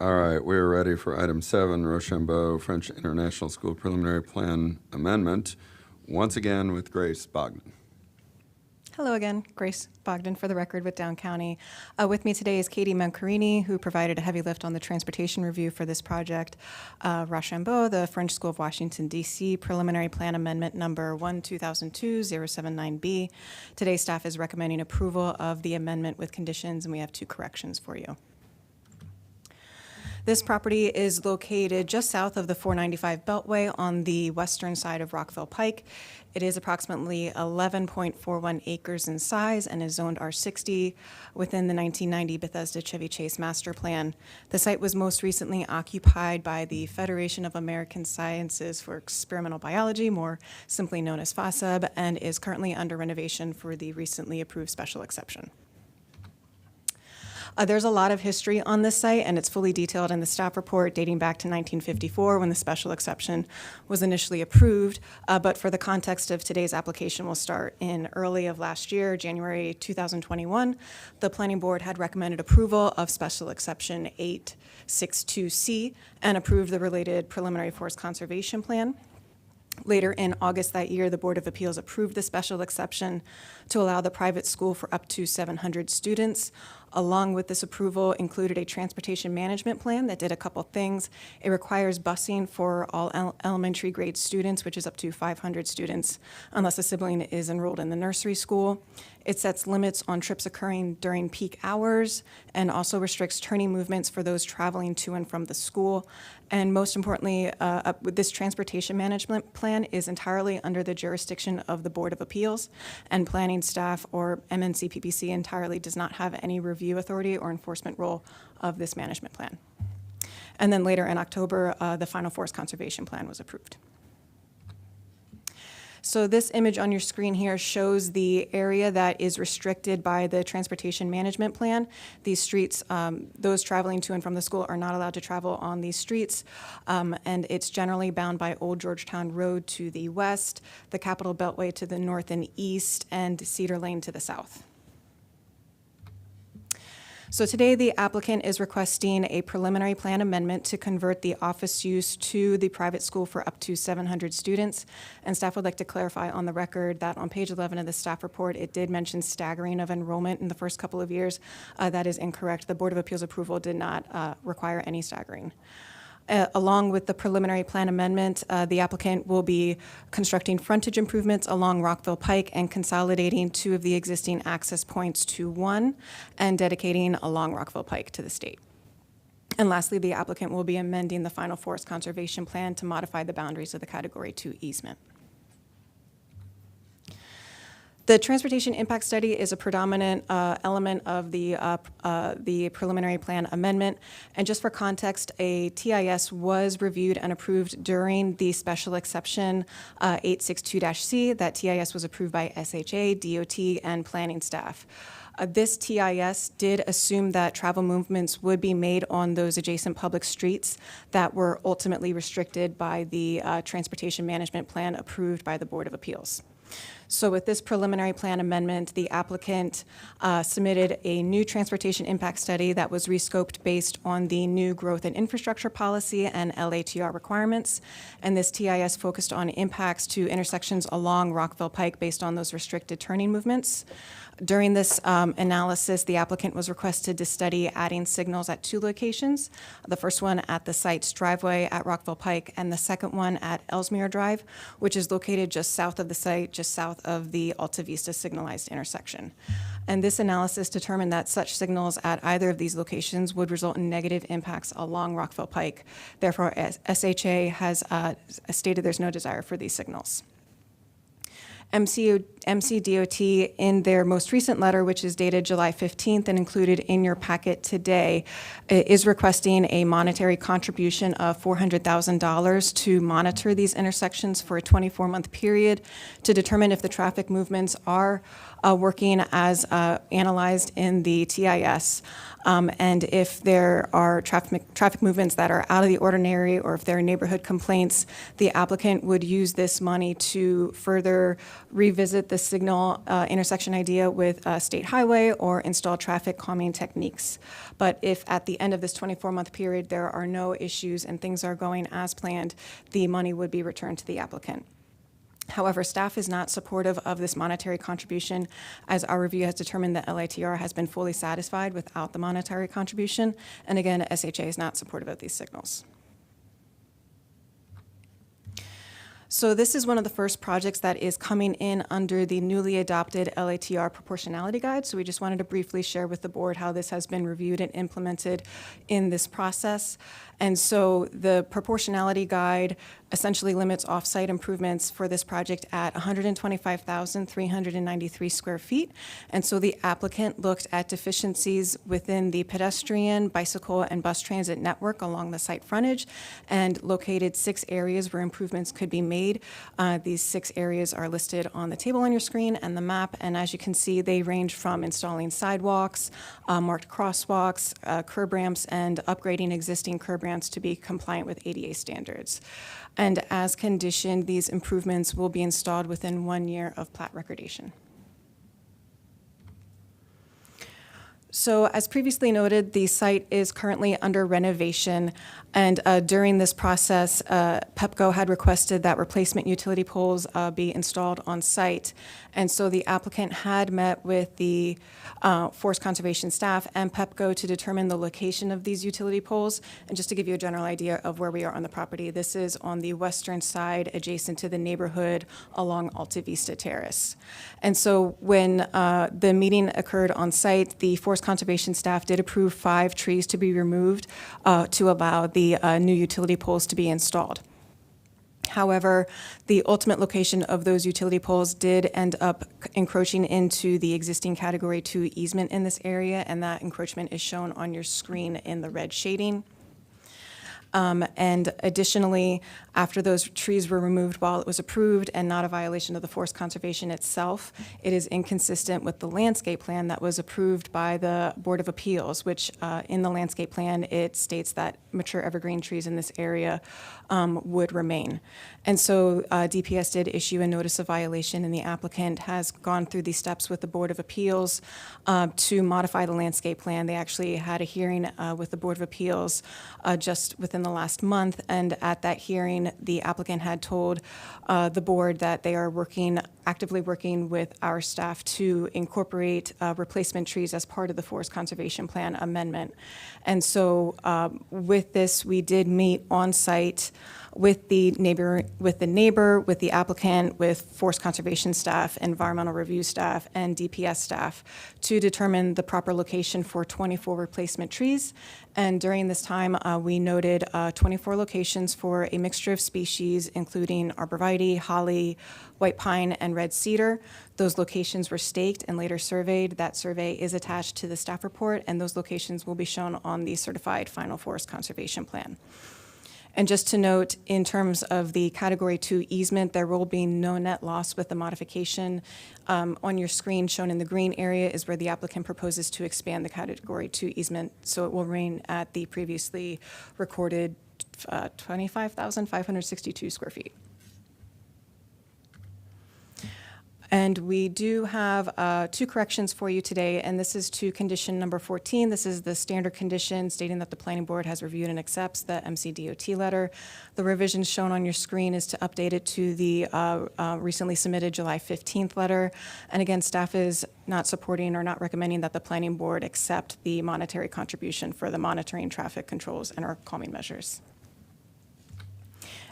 All right, we're ready for item 7, Rochambeau French International School Preliminary Plan Amendment, once again with Grace Bogdan. Hello again, Grace Bogdan for the record with Down County. With me today is Katie Montgomery, who provided a heavy lift on the transportation review for this project. Rochambeau, the French School of Washington, D.C., Preliminary Plan Amendment number 1-2002-079B. Today, staff is recommending approval of the amendment with conditions, and we have 2 corrections for you. This property is located just south of the 495 Beltway on the western side of Rockville Pike. It is approximately 11.41 acres in size and is zoned R60 within the 1990 Bethesda Chevy Chase Master Plan. The site was most recently occupied by the Federation of American Sciences for Experimental Biology, more simply known as FOSSEB, and is currently under renovation for the recently approved special exception. There's a lot of history on this site, and it's fully detailed in the staff report dating back to 1954 when the special exception was initially approved. But for the context of today's application, we'll start in early of last year, January 2021. The Planning Board had recommended approval of special exception 862C and approved the related preliminary forest conservation plan. Later in August that year, the Board of Appeals approved the special exception to allow the private school for up to 700 students. Along with this approval included a transportation management plan that did a couple things. It requires busing for all elementary grade students, which is up to 500 students, unless a sibling is enrolled in the nursery school. It sets limits on trips occurring during peak hours and also restricts turning movements for those traveling to and from the school. And most importantly, this transportation management plan is entirely under the jurisdiction of the Board of Appeals, and planning staff or MNCPPC entirely does not have any review authority or enforcement role of this management plan. And then later in October, the final forest conservation plan was approved. So this image on your screen here shows the area that is restricted by the transportation management plan. These streets, those traveling to and from the school are not allowed to travel on these streets, and it's generally bound by Old Georgetown Road to the west, the Capitol Beltway to the north and east, and Cedar Lane to the south. So today, the applicant is requesting a preliminary plan amendment to convert the office use to the private school for up to 700 students. And staff would like to clarify on the record that on page 11 of the staff report, it did mention staggering of enrollment in the first couple of years. That is incorrect. The Board of Appeals approval did not require any staggering. Along with the preliminary plan amendment, the applicant will be constructing frontage improvements along Rockville Pike and consolidating 2 of the existing access points to 1 and dedicating along Rockville Pike to the state. And lastly, the applicant will be amending the final forest conservation plan to modify the boundaries of the Category 2 easement. The transportation impact study is a predominant element of the preliminary plan amendment. And just for context, a TIS was reviewed and approved during the special exception 862-C. That TIS was approved by SHA, DOT, and planning staff. This TIS did assume that travel movements would be made on those adjacent public streets that were ultimately restricted by the transportation management plan approved by the Board of Appeals. So with this preliminary plan amendment, the applicant submitted a new transportation impact study that was rescoped based on the new growth and infrastructure policy and LATR requirements. And this TIS focused on impacts to intersections along Rockville Pike based on those restricted turning movements. During this analysis, the applicant was requested to study adding signals at 2 locations. The first one at the site's driveway at Rockville Pike, and the second one at Ellesmere Drive, which is located just south of the site, just south of the Alta Vista signalized intersection. And this analysis determined that such signals at either of these locations would result in negative impacts along Rockville Pike. Therefore, SHA has stated there's no desire for these signals. MCDOT, in their most recent letter, which is dated July 15th and included in your packet today, is requesting a monetary contribution of $400,000 to monitor these intersections for a 24-month period to determine if the traffic movements are working as analyzed in the TIS. And if there are traffic movements that are out of the ordinary, or if there are neighborhood complaints, the applicant would use this money to further revisit the signal intersection idea with State Highway or install traffic calming techniques. But if at the end of this 24-month period there are no issues and things are going as planned, the money would be returned to the applicant. However, staff is not supportive of this monetary contribution, as our review has determined that LITR has been fully satisfied without the monetary contribution. And again, SHA is not supportive of these signals. So this is one of the first projects that is coming in under the newly adopted LATR proportionality guide. So we just wanted to briefly share with the board how this has been reviewed and implemented in this process. And so the proportionality guide essentially limits off-site improvements for this project at 125,393 square feet. And so the applicant looked at deficiencies within the pedestrian, bicycle, and bus transit network along the site frontage and located 6 areas where improvements could be made. These 6 areas are listed on the table on your screen and the map. And as you can see, they range from installing sidewalks, marked crosswalks, curb ramps, and upgrading existing curb ramps to be compliant with ADA standards. And as conditioned, these improvements will be installed within 1 year of plat recordation. So as previously noted, the site is currently under renovation, and during this process, PEPCO had requested that replacement utility poles be installed on site. And so the applicant had met with the Forest Conservation staff and PEPCO to determine the location of these utility poles. And just to give you a general idea of where we are on the property, this is on the western side adjacent to the neighborhood along Alta Vista Terrace. And so when the meeting occurred on site, the Forest Conservation staff did approve 5 trees to be removed to allow the new utility poles to be installed. However, the ultimate location of those utility poles did end up encroaching into the existing Category 2 easement in this area, and that encroachment is shown on your screen in the red shading. And additionally, after those trees were removed while it was approved and not a violation of the Forest Conservation itself, it is inconsistent with the landscape plan that was approved by the Board of Appeals, which in the landscape plan, it states that mature evergreen trees in this area would remain. And so DPS did issue a notice of violation, and the applicant has gone through these steps with the Board of Appeals to modify the landscape plan. They actually had a hearing with the Board of Appeals just within the last month, and at that hearing, the applicant had told the board that they are actively working with our staff to incorporate replacement trees as part of the Forest Conservation Plan amendment. And so with this, we did meet on site with the neighbor, with the applicant, with Forest Conservation staff, environmental review staff, and DPS staff to determine the proper location for 24 replacement trees. And during this time, we noted 24 locations for a mixture of species, including arborvitae, holly, white pine, and red cedar. Those locations were staked and later surveyed. That survey is attached to the staff report, and those locations will be shown on the certified final Forest Conservation Plan. And just to note, in terms of the Category 2 easement, there will be no net loss with the modification. On your screen, shown in the green area, is where the applicant proposes to expand the Category 2 easement, so it will remain at the previously recorded 25,562 square feet. And we do have 2 corrections for you today, and this is to condition number 14. This is the standard condition stating that the planning board has reviewed and accepts the MCDOT letter. The revision shown on your screen is to update it to the recently submitted July 15th letter. And again, staff is not supporting or not recommending that the planning board accept the monetary contribution for the monitoring, traffic controls, and our calming measures.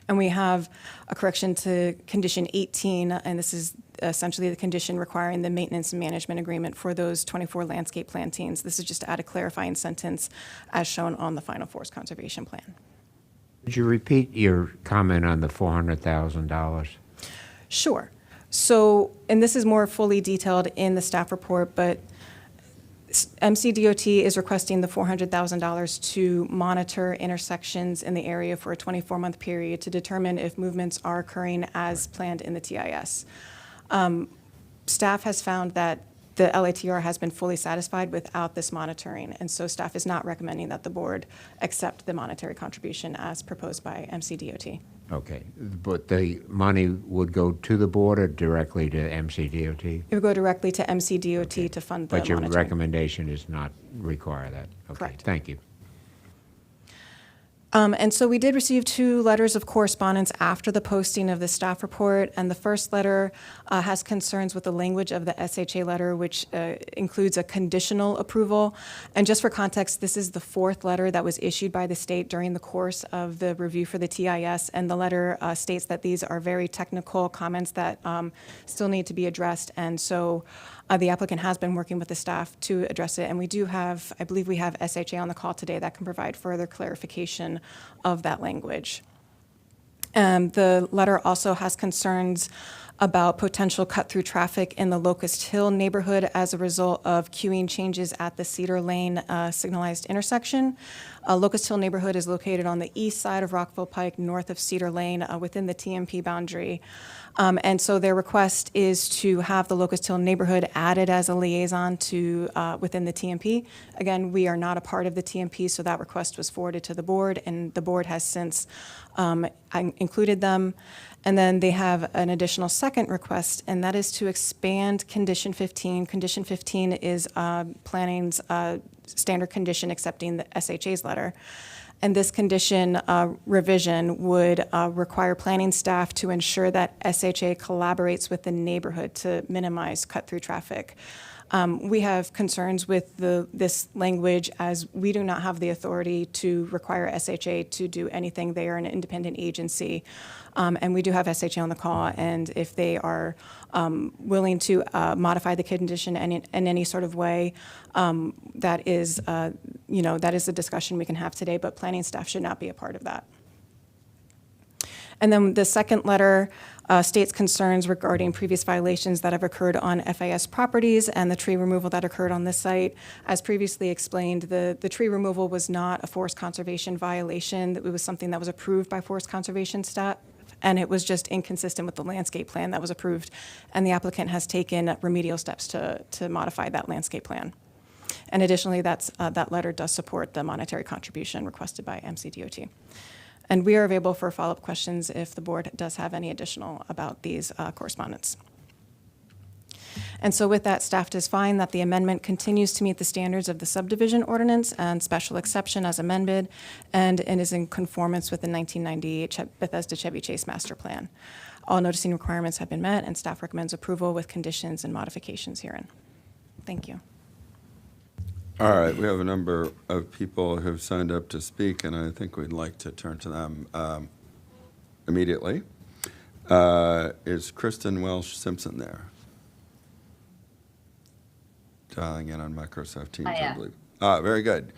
And we have a correction to condition 18, and this is essentially the condition requiring the maintenance and management agreement for those 24 landscape plantings. This is just to add a clarifying sentence as shown on the final Forest Conservation Plan. Would you repeat your comment on the $400,000? Sure. So, and this is more fully detailed in the staff report, but MCDOT is requesting the $400,000 to monitor intersections in the area for a 24-month period to determine if movements are occurring as planned in the TIS. Staff has found that the LATR has been fully satisfied without this monitoring, and so staff is not recommending that the board accept the monetary contribution as proposed by MCDOT. Okay, but the money would go to the board or directly to MCDOT? It would go directly to MCDOT to fund the But your monitoring. recommendation is not require that? Okay, Correct. thank you. And so we did receive 2 letters of correspondence after the posting of the staff report, and the first letter has concerns with the language of the SHA letter, which includes a conditional approval. And just for context, this is the 4th letter that was issued by the state during the course of the review for the TIS, and the letter states that these are very technical comments that still need to be addressed, and so the applicant has been working with the staff to address it, and we do have, I believe we have SHA on the call today that can provide further clarification of that language. The letter also has concerns about potential cut-through traffic in the Locust Hill neighborhood as a result of queuing changes at the Cedar Lane signalized intersection. Locust Hill neighborhood is located on the east side of Rockville Pike, north of Cedar Lane, within the TMP boundary. And so their request is to have the Locust Hill neighborhood added as a liaison to within the TMP. Again, we are not a part of the TMP, so that request was forwarded to the board, and the board has since included them. And then they have an additional second request, and that is to expand Condition 15. Condition 15 is planning's standard condition accepting the SHA's letter. And this condition revision would require planning staff to ensure that SHA collaborates with the neighborhood to minimize cut-through traffic. We have concerns with this language, as we do not have the authority to require SHA to do anything. They are an independent agency. And we do have SHA on the call, and if they are willing to modify the condition in any sort of way, that is, that is a discussion we can have today, but planning staff should not be a part of that. And then the second letter states concerns regarding previous violations that have occurred on FIS properties and the tree removal that occurred on this site. As previously explained, the tree removal was not a forest conservation violation. It was something that was approved by forest conservation staff, and it was just inconsistent with the landscape plan that was approved, and the applicant has taken remedial steps to modify that landscape plan. And additionally, that letter does support the monetary contribution requested by MCDOT. And we are available for follow-up questions if the board does have any additional about these correspondence. And so with that, staff does find that the amendment continues to meet the standards of the subdivision ordinance and special exception as amended, and is in conformance with the 1998 Bethesda Chevy Chase master plan. All noticing requirements have been met, and staff recommends approval with conditions and modifications herein. Thank you. All right, we have a number of people who've signed up to speak, and I think we'd like to turn to them immediately. Is Kristen Welsh-Simpson there? Dialing in on Microsoft Teams, I believe. Very good.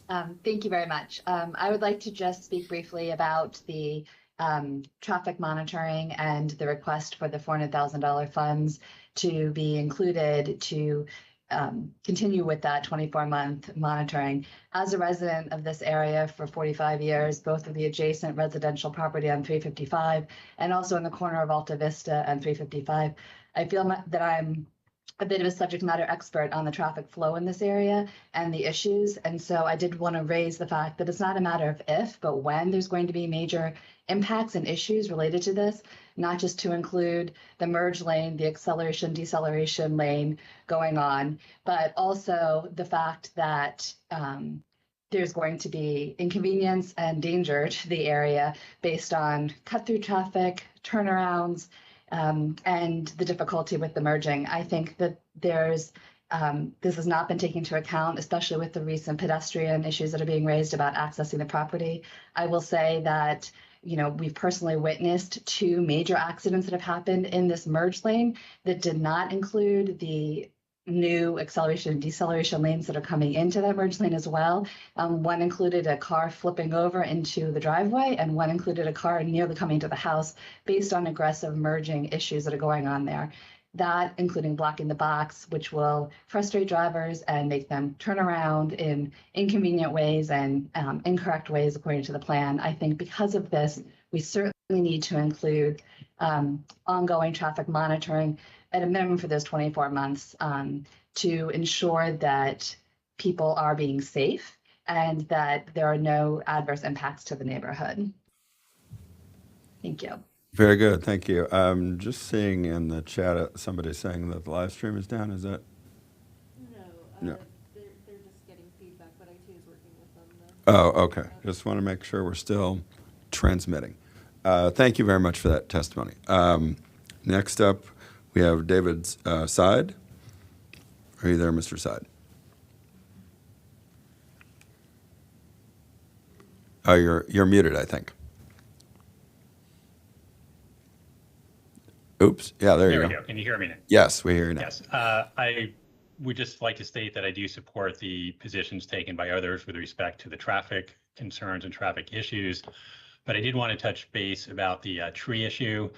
Thank you very much. I would like to just speak briefly about the traffic monitoring and the request for the $400,000 funds to be included to continue with that 24-month monitoring. As a resident of this area for 45 years, both of the adjacent residential property on 355 and also in the corner of Alta Vista and 355, I feel that I'm a bit of a subject matter expert on the traffic flow in this area and the issues. And so I did want to raise the fact that it's not a matter of if, but when there's going to be major impacts and issues related to this, not just to include the merge lane, the acceleration, deceleration lane going on, but also the fact that there's going to be inconvenience and danger to the area based on cut-through traffic, turnarounds, and the difficulty with the merging. I think that this has not been taken into account, especially with the recent pedestrian issues that are being raised about accessing the property. I will say that we've personally witnessed 2 major accidents that have happened in this merge lane that did not include the new acceleration and deceleration lanes that are coming into that merge lane as well. One included a car flipping over into the driveway, and one included a car nearly coming to the house based on aggressive merging issues that are going on there. That, including blocking the box, which will frustrate drivers and make them turn around in inconvenient ways and incorrect ways according to the plan. I think because of this, we certainly we need to include ongoing traffic monitoring at a minimum for those 24 months to ensure that people are being safe and that there are no adverse impacts to the neighborhood. Thank you. Very good, thank you. Just seeing in the chat, somebody saying that the live stream is down, is that? No. They're just getting feedback, but IT is working with them. Oh, okay. Just want to make sure we're still transmitting. Thank you very much for that testimony. Next up, we have David Side. Are you there, Mr. Side? Oh, you're muted, I think. Oops. Yeah, there you go. Can you hear me now? Yes, we hear you now. Yes. I would just like to state that I do support the positions taken by others with respect to the traffic concerns and traffic issues. But I did want to touch base about the tree issue.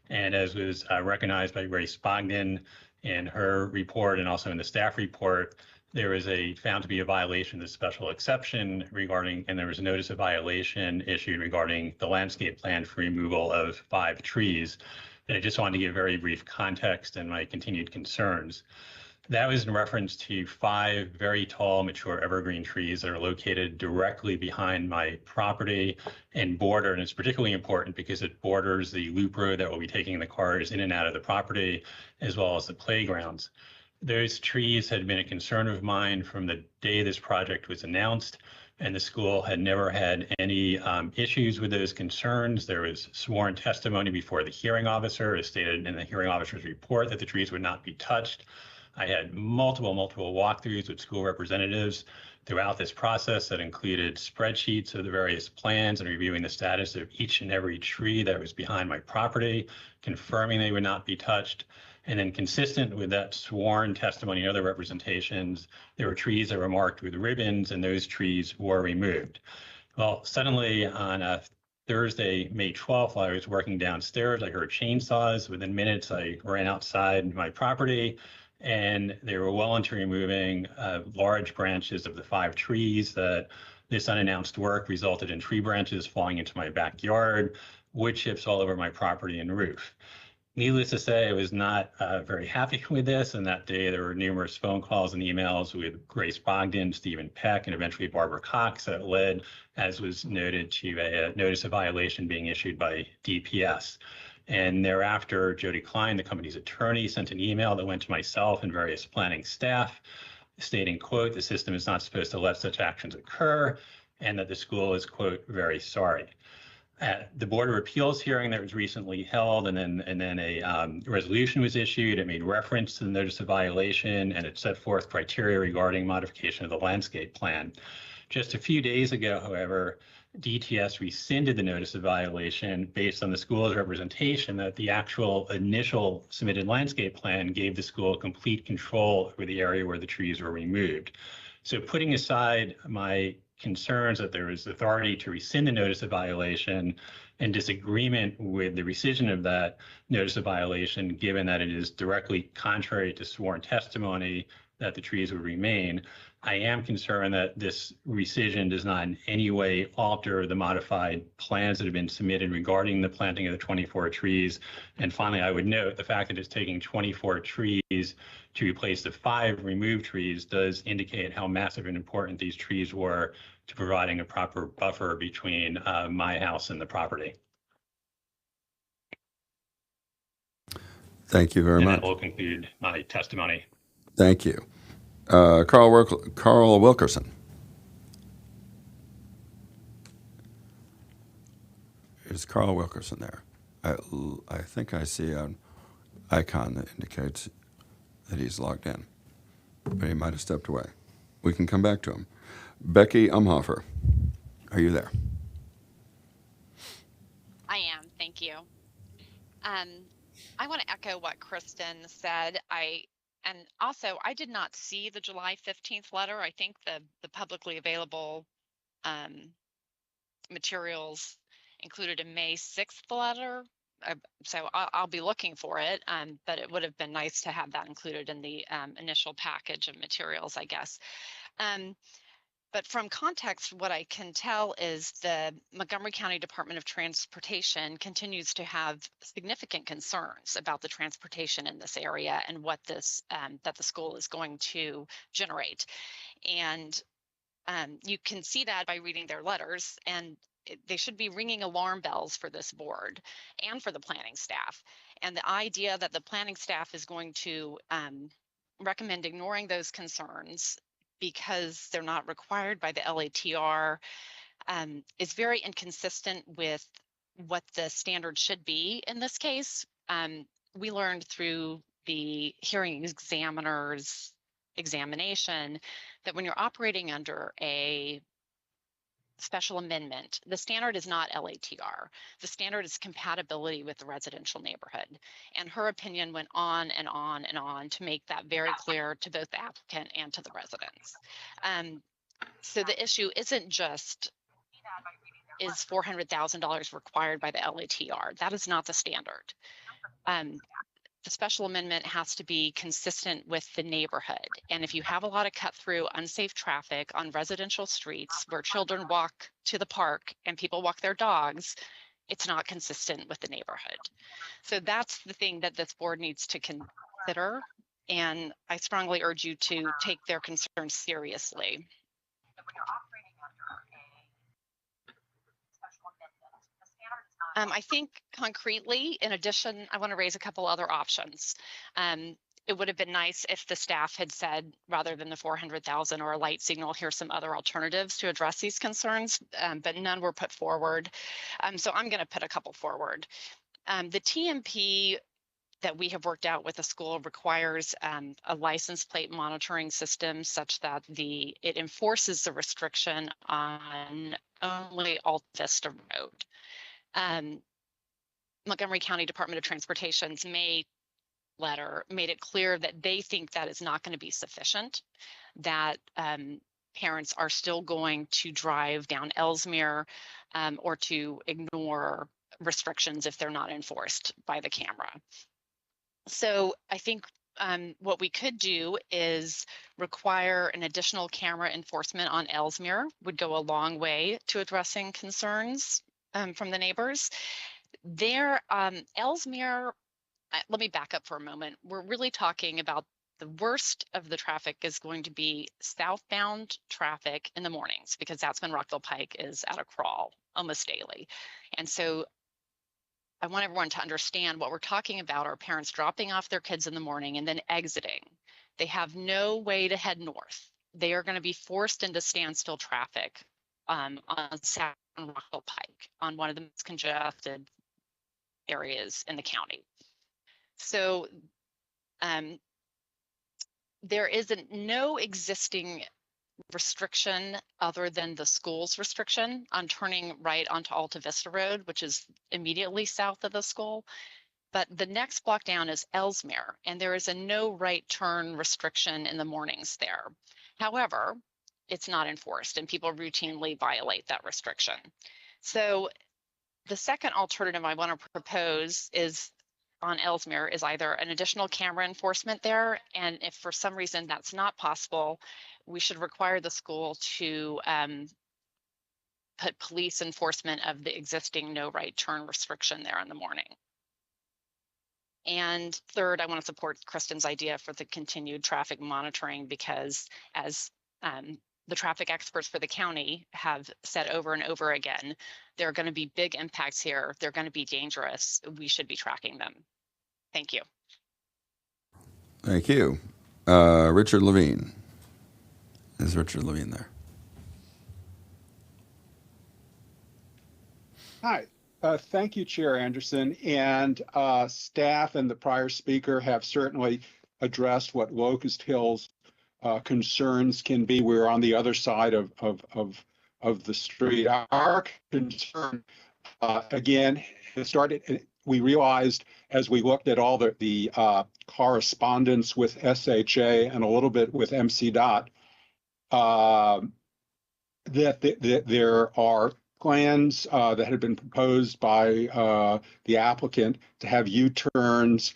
And as was recognized by Grace Bogdan in her report and also in the staff report, there was found to be a violation of the special exception regarding, and there was a notice of violation issued regarding the landscape plan for removal of 5 trees. And I just wanted to give very brief context and my continued concerns. That was in reference to 5 very tall, mature evergreen trees that are located directly behind my property and border. And it's particularly important because it borders the loop road that will be taking the cars in and out of the property, as well as the playgrounds. Those trees had been a concern of mine from the day this project was announced, and the school had never had any issues with those concerns. There was sworn testimony before the hearing officer, as stated in the hearing officer's report, that the trees would not be touched. I had multiple walkthroughs with school representatives throughout this process that included spreadsheets of the various plans and reviewing the status of each and every tree that was behind my property, confirming they would not be touched. And then consistent with that sworn testimony and other representations, there were trees that were marked with ribbons, and those trees were removed. Well, suddenly on Thursday, May 12th, while I was working downstairs, I heard chainsaws. Within minutes, I ran outside my property, and they were well into removing large branches of the 5 trees. That this unannounced work resulted in tree branches falling into my backyard, wood chips all over my property and roof. Needless to say, I was not very happy with this, and that day there were numerous phone calls and emails with Grace Bogdan, Stephen Peck, and eventually Barbara Cox that led, as was noted, to a notice of violation being issued by DPS. And thereafter, Jody Klein, the company's attorney, sent an email that went to myself and various planning staff stating, quote, "The system is not supposed to let such actions occur," and that the school is, quote, "very sorry." At the Board of Appeals hearing that was recently held, and then a resolution was issued. It made reference to the notice of violation, and it set forth criteria regarding modification of the landscape plan. Just a few days ago, however, DTS rescinded the notice of violation based on the school's representation that the actual initial submitted landscape plan gave the school complete control over the area where the trees were removed. So putting aside my concerns that there is authority to rescind the notice of violation and disagreement with the rescission of that notice of violation, given that it is directly contrary to sworn testimony that the trees would remain, I am concerned that this rescission does not in any way alter the modified plans that have been submitted regarding the planting of the 24 trees. And finally, I would note the fact that it's taking 24 trees to replace the 5 removed trees does indicate how massive and important these trees were to providing a proper buffer between my house and the property. Thank you very much. And that will conclude my testimony. Thank you. Carl Wilkerson. Is Carl Wilkerson there? I think I see an icon that indicates that he's logged in, but he might have stepped away. We can come back to him. Becky Umhofer, are you there? I am, thank you. I want to echo what Kristen said. And also, I did not see the July 15th letter. I think the publicly available materials included a May 6th letter. So I'll be looking for it, but it would have been nice to have that included in the initial package of materials, I guess. But from context, what I can tell is the Montgomery County Department of Transportation continues to have significant concerns about the transportation in this area and what this that the school is going to generate. And you can see that by reading their letters, and they should be ringing alarm bells for this board and for the planning staff. And the idea that the planning staff is going to recommend ignoring those concerns because they're not required by the LATR is very inconsistent with what the standard should be in this case. We learned through the hearing examiner's examination that when you're operating under a special amendment, the standard is not LATR. The standard is compatibility with the residential neighborhood. And her opinion went on and on and on to make that very clear to both the applicant and to the residents. So the issue isn't just, is $400,000 required by the LATR? That is not the standard. The special amendment has to be consistent with the neighborhood. And if you have a lot of cut through unsafe traffic on residential streets where children walk to the park and people walk their dogs, it's not consistent with the neighborhood. So that's the thing that this board needs to consider. And I strongly urge you to take their concerns seriously. I think concretely, in addition, I want to raise a couple other options. It would have been nice if the staff had said, rather than the 400,000 or a light signal, here's some other alternatives to address these concerns, but none were put forward. So I'm going to put a couple forward. The TMP that we have worked out with the school requires a license plate monitoring system such that it enforces the restriction on only Alta Vista Road. Montgomery County Department of Transportation's May letter made it clear that they think that is not going to be sufficient, that parents are still going to drive down Ellesmere or to ignore restrictions if they're not enforced by the camera. So I think what we could do is require an additional camera enforcement on Ellesmere, would go a long way to addressing concerns from the neighbors. There, Ellesmere, let me back up for a moment. We're really talking about the worst of the traffic is going to be southbound traffic in the mornings, because that's when Rockville Pike is at a crawl almost daily. And so I want everyone to understand what we're talking about are parents dropping off their kids in the morning and then exiting. They have no way to head north. They are going to be forced into standstill traffic on South Rockville Pike, on one of the most congested areas in the county. So there is no existing restriction other than the school's restriction on turning right onto Alta Vista Road, which is immediately south of the school. But the next block down is Ellesmere, and there is a no right turn restriction in the mornings there. However, it's not enforced, and people routinely violate that restriction. So the second alternative I want to propose is on Ellesmere is either an additional camera enforcement there, and if for some reason that's not possible, we should require the school to put police enforcement of the existing no right turn restriction there in the morning. And third, I want to support Kristen's idea for the continued traffic monitoring, because as the traffic experts for the county have said over and over again, there are going to be big impacts here. They're going to be dangerous. We should be tracking them. Thank you. Thank you. Richard Levine. Is Richard Levine there? Hi. Thank you, Chair Anderson, and staff and the prior speaker have certainly addressed what Locust Hill's concerns can be. We're on the other side of the street. Our concern, again, it started. We realized as we looked at all the correspondence with SHA and a little bit with MCDOT that there are plans that had been proposed by the applicant to have U-turns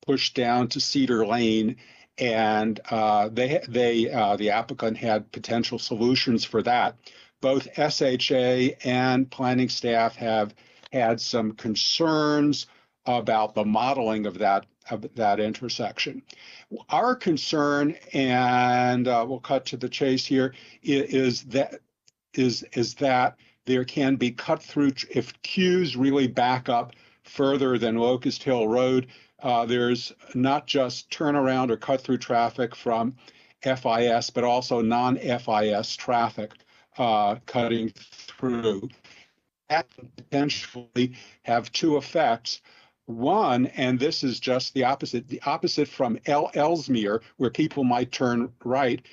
pushed down to Cedar Lane, and the applicant had potential solutions for that. Both SHA and planning staff have had some concerns about the modeling of that intersection. Our concern, and we'll cut to the chase here, is that there can be cut through if queues really back up further than Locust Hill Road. There's not just turnaround or cut through traffic from FIS, but also non-FIS traffic cutting through. That can potentially have two effects. One, and this is just the opposite from Ellesmere, where people might turn right,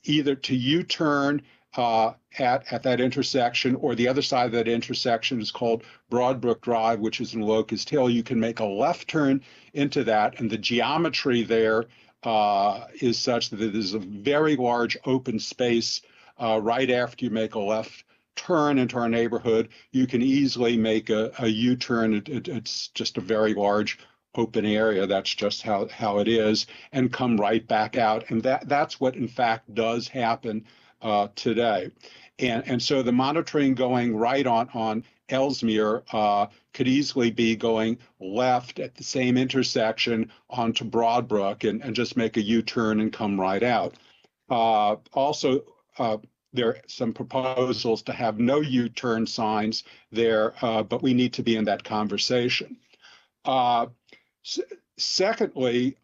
either to U-turn at that intersection, or the other side of that intersection is called Broadbrook Drive, which is in Locust Hill. You can make a left turn into that, and the geometry there is such that there's a very large open space right after you make a left turn into our neighborhood. You can easily make a U-turn. It's just a very large open area. That's just how it is, and come right back out. And that's what in fact does happen today. And so the monitoring going right on Ellesmere could easily be going left at the same intersection onto Broadbrook and just make a U-turn and come right out. Also, there are some proposals to have no U-turn signs there, but we need to be in that conversation. Secondly,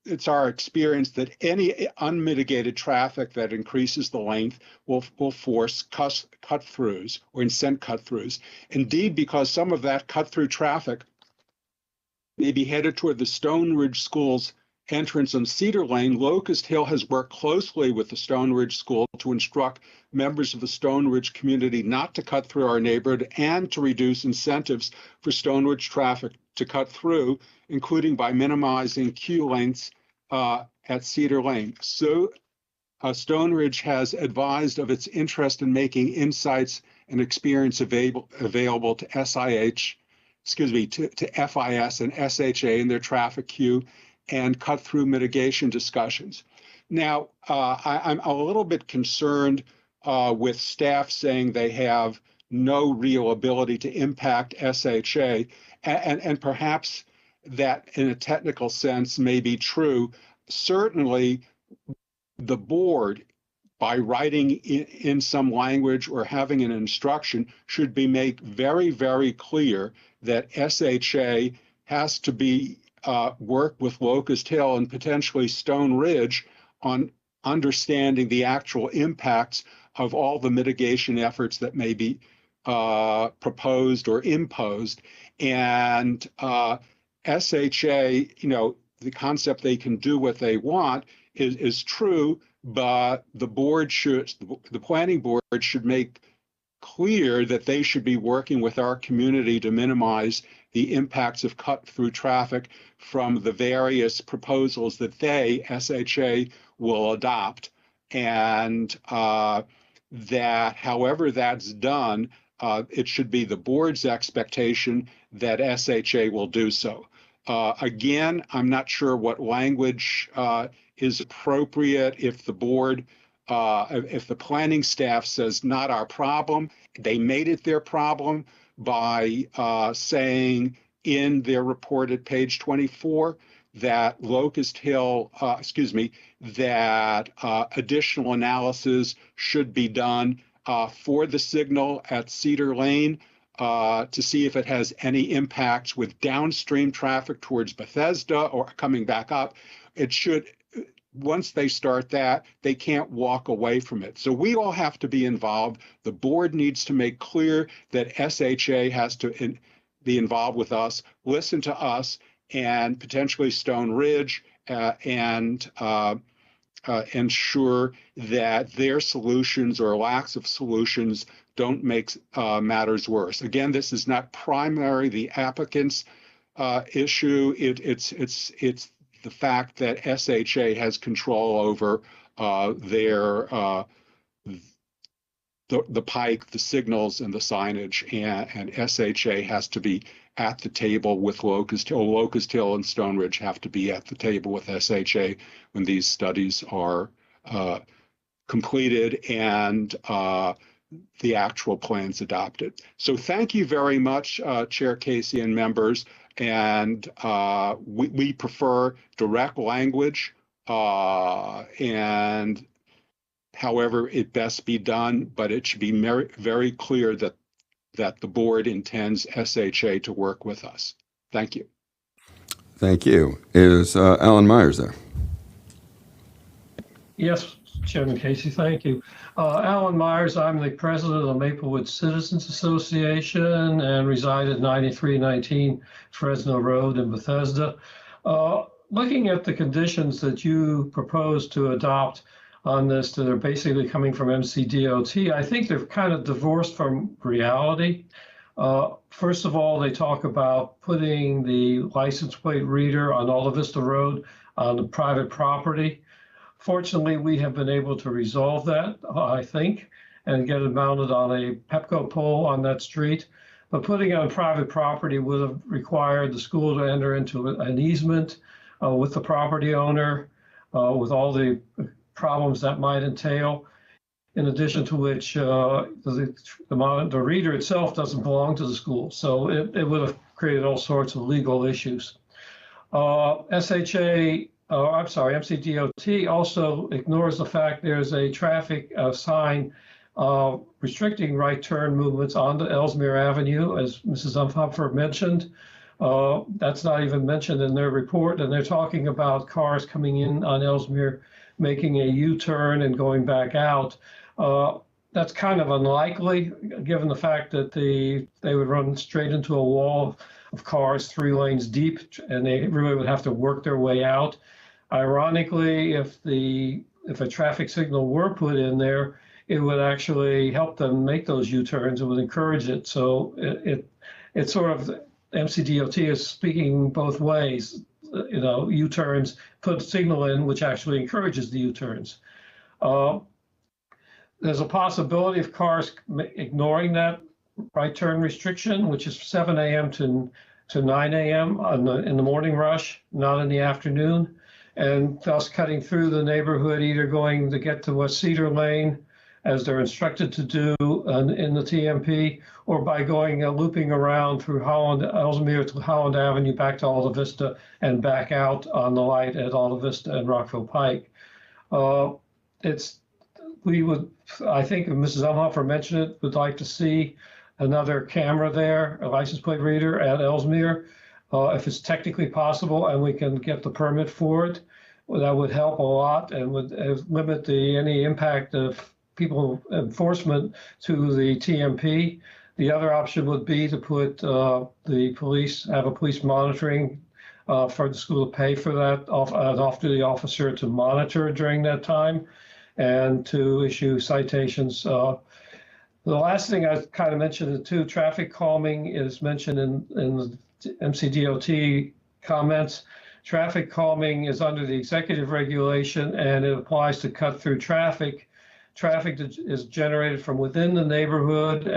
it's our experience that any unmitigated traffic that increases the length will force cut-throughs or incent cut-throughs. Indeed, because some of that cut-through traffic may be headed toward the Stone Ridge School's entrance on Cedar Lane, Locust Hill has worked closely with the Stone Ridge School to instruct members of the Stone Ridge community not to cut through our neighborhood and to reduce incentives for Stone Ridge traffic to cut through, including by minimizing queue lengths at Cedar Lane. So Stone Ridge has advised of its interest in making insights and experience available to to FIS and SHA in their traffic queue and cut-through mitigation discussions. Now, I'm a little bit concerned with staff saying they have no real ability to impact SHA, and perhaps that in a technical sense may be true. Certainly, the board, by writing in some language or having an instruction, should be make very, very clear that SHA has to be work with Locust Hill and potentially Stone Ridge on understanding the actual impacts of all the mitigation efforts that may be proposed or imposed. And SHA, the concept they can do what they want is true, but the planning board should make clear that they should be working with our community to minimize the impacts of cut-through traffic from the various proposals that they, SHA, will adopt. And that however that's done, it should be the board's expectation that SHA will do so. Again, I'm not sure what language is appropriate if the board, if the planning staff says not our problem. They made it their problem by saying in their report at page 24 that Locust Hill, that additional analysis should be done for the signal at Cedar Lane to see if it has any impacts with downstream traffic towards Bethesda or coming back up. It should, once they start that, they can't walk away from it. So we all have to be involved. The board needs to make clear that SHA has to be involved with us, listen to us, and potentially Stone Ridge, and ensure that their solutions or lacks of solutions don't make matters worse. Again, this is not primarily the applicant's issue. It's the fact that SHA has control over the pike, the signals, and the signage, and SHA has to be at the table with Locust Hill and Stone Ridge have to be at the table with SHA when these studies are completed and the actual plans adopted. So thank you very much, Chair Casey and members. And we prefer direct language and however it best be done, but it should be very clear that the board intends SHA to work with us. Thank you. Thank you. Is Alan Myers there? Yes, Chairman Casey, thank you. Alan Myers, I'm the president of the Maplewood Citizens Association and reside at 9319 Fresno Road in Bethesda. Looking at the conditions that you propose to adopt on this that are basically coming from MCDOT, I think they're kind of divorced from reality. First of all, they talk about putting the license plate reader on Alta Vista Road on the private property. Fortunately, we have been able to resolve that, I think, and get it mounted on a Pepco pole on that street. But putting it on private property would have required the school to enter into an easement with the property owner, with all the problems that might entail. In addition to which, the reader itself doesn't belong to the school, so it would have created all sorts of legal issues. MCDOT also ignores the fact there's a traffic sign restricting right turn movements onto Ellesmere Avenue, as Mrs. Umhofer mentioned. That's not even mentioned in their report, and they're talking about cars coming in on Ellesmere, making a U-turn and going back out. That's kind of unlikely, given the fact that they would run straight into a wall of cars 3 lanes deep, and they really would have to work their way out. Ironically, if a traffic signal were put in there, it would actually help them make those U-turns. It would encourage it. So it's sort of, MCDOT is speaking both ways. U-turns, put a signal in, which actually encourages the U-turns. There's a possibility of cars ignoring that right turn restriction, which is 7 a.m. to 9 a.m. in the morning rush, not in the afternoon, and thus cutting through the neighborhood, either going to get to West Cedar Lane, as they're instructed to do in the TMP, or by going looping around through Ellesmere to Holland Avenue back to Alta Vista and back out on the light at Alta Vista and Rockville Pike. I think Mrs. Umhofer mentioned it, would like to see another camera there, a license plate reader at Ellesmere, if it's technically possible and we can get the permit for it. Well, that would help a lot and would limit any impact of people enforcement to the TMP. The other option would be to put have a police monitoring for the school to pay for that, an off-duty officer to monitor during that time and to issue citations. The last thing I kind of mentioned too, traffic calming is mentioned in the MCDOT comments. Traffic calming is under the executive regulation and it applies to cut through traffic. Traffic that is generated from within the neighborhood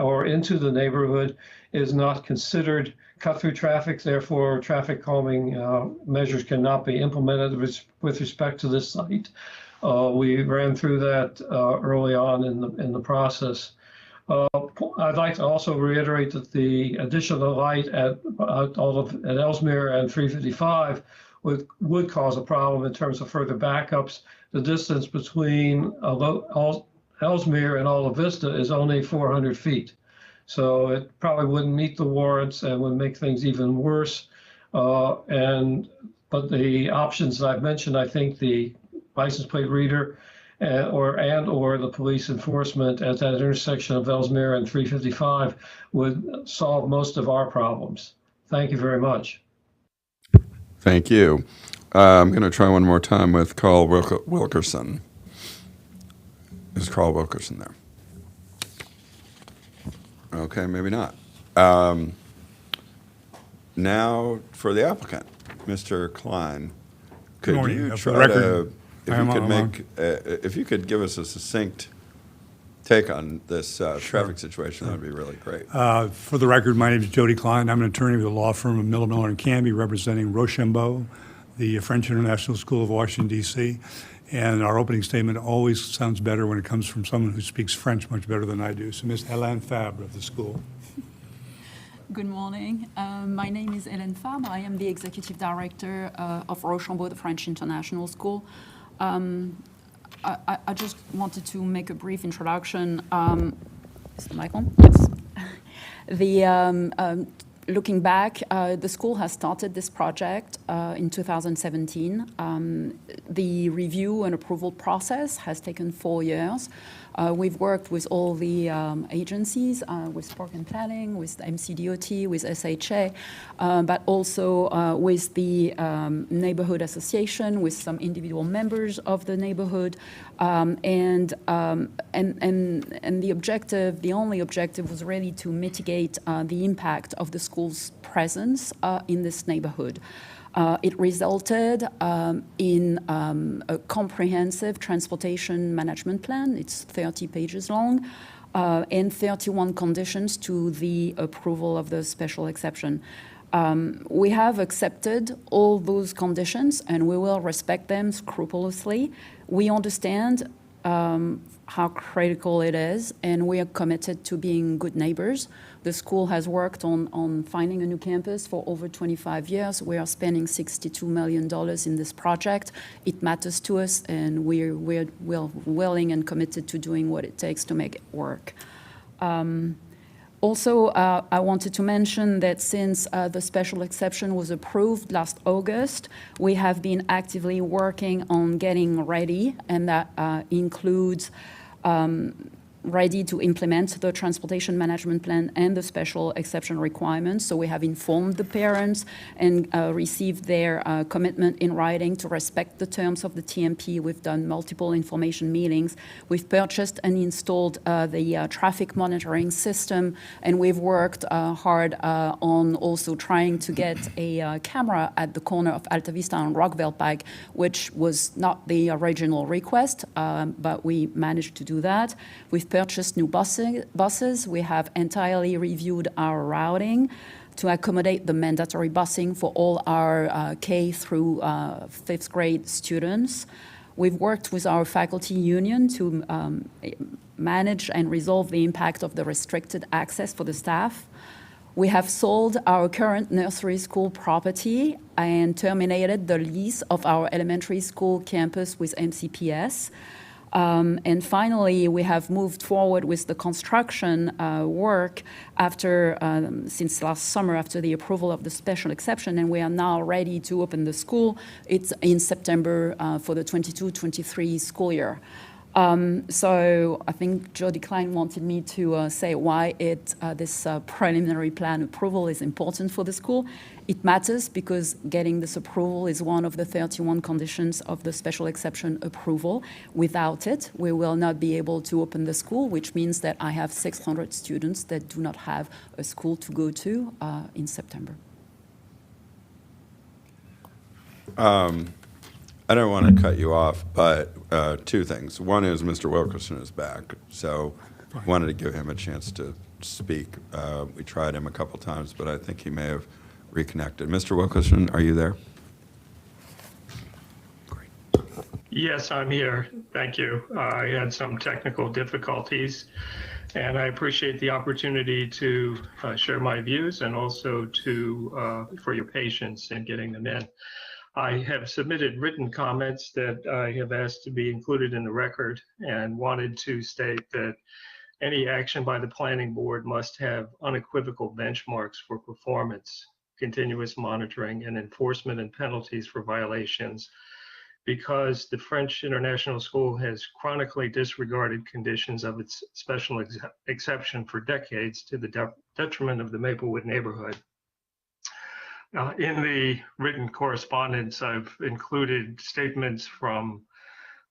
or into the neighborhood is not considered cut through traffic. Therefore, traffic calming measures cannot be implemented with respect to this site. We ran through that early on in the process. I'd like to also reiterate that the addition of the light at Ellesmere and 355 would cause a problem in terms of further backups. The distance between Ellesmere and Alta Vista is only 400 feet. So it probably wouldn't meet the warrants and would make things even worse. But the options that I've mentioned, I think the license plate reader or the police enforcement at that intersection of Ellesmere and 355 would solve most of our problems. Thank you very much. Thank you. I'm going to try one more time with Carl Wilkerson. Is Carl Wilkerson there? Okay, maybe not. Now for the applicant, Mr. Klein. Could you try to, if you could give us a succinct take on this traffic situation, that would be really great. For the record, my name is Jody Klein. I'm an attorney with the law firm of Miller, Miller & Canby, representing Rochambeau, the French International School of Washington, D.C. And our opening statement always sounds better when it comes from someone who speaks French much better than I do. So Ms. Hélène Fabre of the school. Good morning. My name is Hélène Fabre. I am the Executive Director of Rochambeau, the French International School. I just wanted to make a brief introduction. Is the mic on? Yes. Looking back, the school has started this project in 2017. The review and approval process has taken 4 years. We've worked with all the agencies, with Park and Planning, with MCDOT, with SHA, but also with the neighborhood association, with some individual members of the neighborhood, and the objective, the only objective, was really to mitigate the impact of the school's presence in this neighborhood. It resulted in a comprehensive transportation management plan. It's 30 pages long, and 31 conditions to the approval of the special exception. We have accepted all those conditions, and we will respect them scrupulously. We understand how critical it is, and we are committed to being good neighbors. The school has worked on finding a new campus for over 25 years. We are spending $62 million in this project. It matters to us, and we're willing and committed to doing what it takes to make it work. Also, I wanted to mention that since the special exception was approved last August, we have been actively working on getting ready, and that includes ready to implement the transportation management plan and the special exception requirements. So we have informed the parents and received their commitment in writing to respect the terms of the TMP. We've done multiple information meetings. We've purchased and installed the traffic monitoring system, and we've worked hard on also trying to get a camera at the corner of Alta Vista and Rockville Pike, which was not the original request, but we managed to do that. We've purchased new buses. We have entirely reviewed our routing to accommodate the mandatory busing for all our K through 5th grade students. We've worked with our faculty union to manage and resolve the impact of the restricted access for the staff. We have sold our current nursery school property and terminated the lease of our elementary school campus with MCPS. And finally, we have moved forward with the construction work since last summer, after the approval of the special exception, and we are now ready to open the school. It's in September for the 22-23 school year. So I think Jody Klein wanted me to say why this preliminary plan approval is important for the school. It matters because getting this approval is one of the 31 conditions of the special exception approval. Without it, we will not be able to open the school, which means that I have 600 students that do not have a school to go to in September. I don't want to cut you off, but two things. One is Mr. Wilkerson is back, so I wanted to give him a chance to speak. We tried him a couple times, but I think he may have reconnected. Mr. Wilkerson, are you there? Great. Yes, I'm here. Thank you. I had some technical difficulties, and I appreciate the opportunity to share my views and also for your patience in getting them in. I have submitted written comments that I have asked to be included in the record and wanted to state that any action by the planning board must have unequivocal benchmarks for performance, continuous monitoring, and enforcement and penalties for violations, because the French International School has chronically disregarded conditions of its special exception for decades to the detriment of the Maplewood neighborhood. In the written correspondence, I've included statements from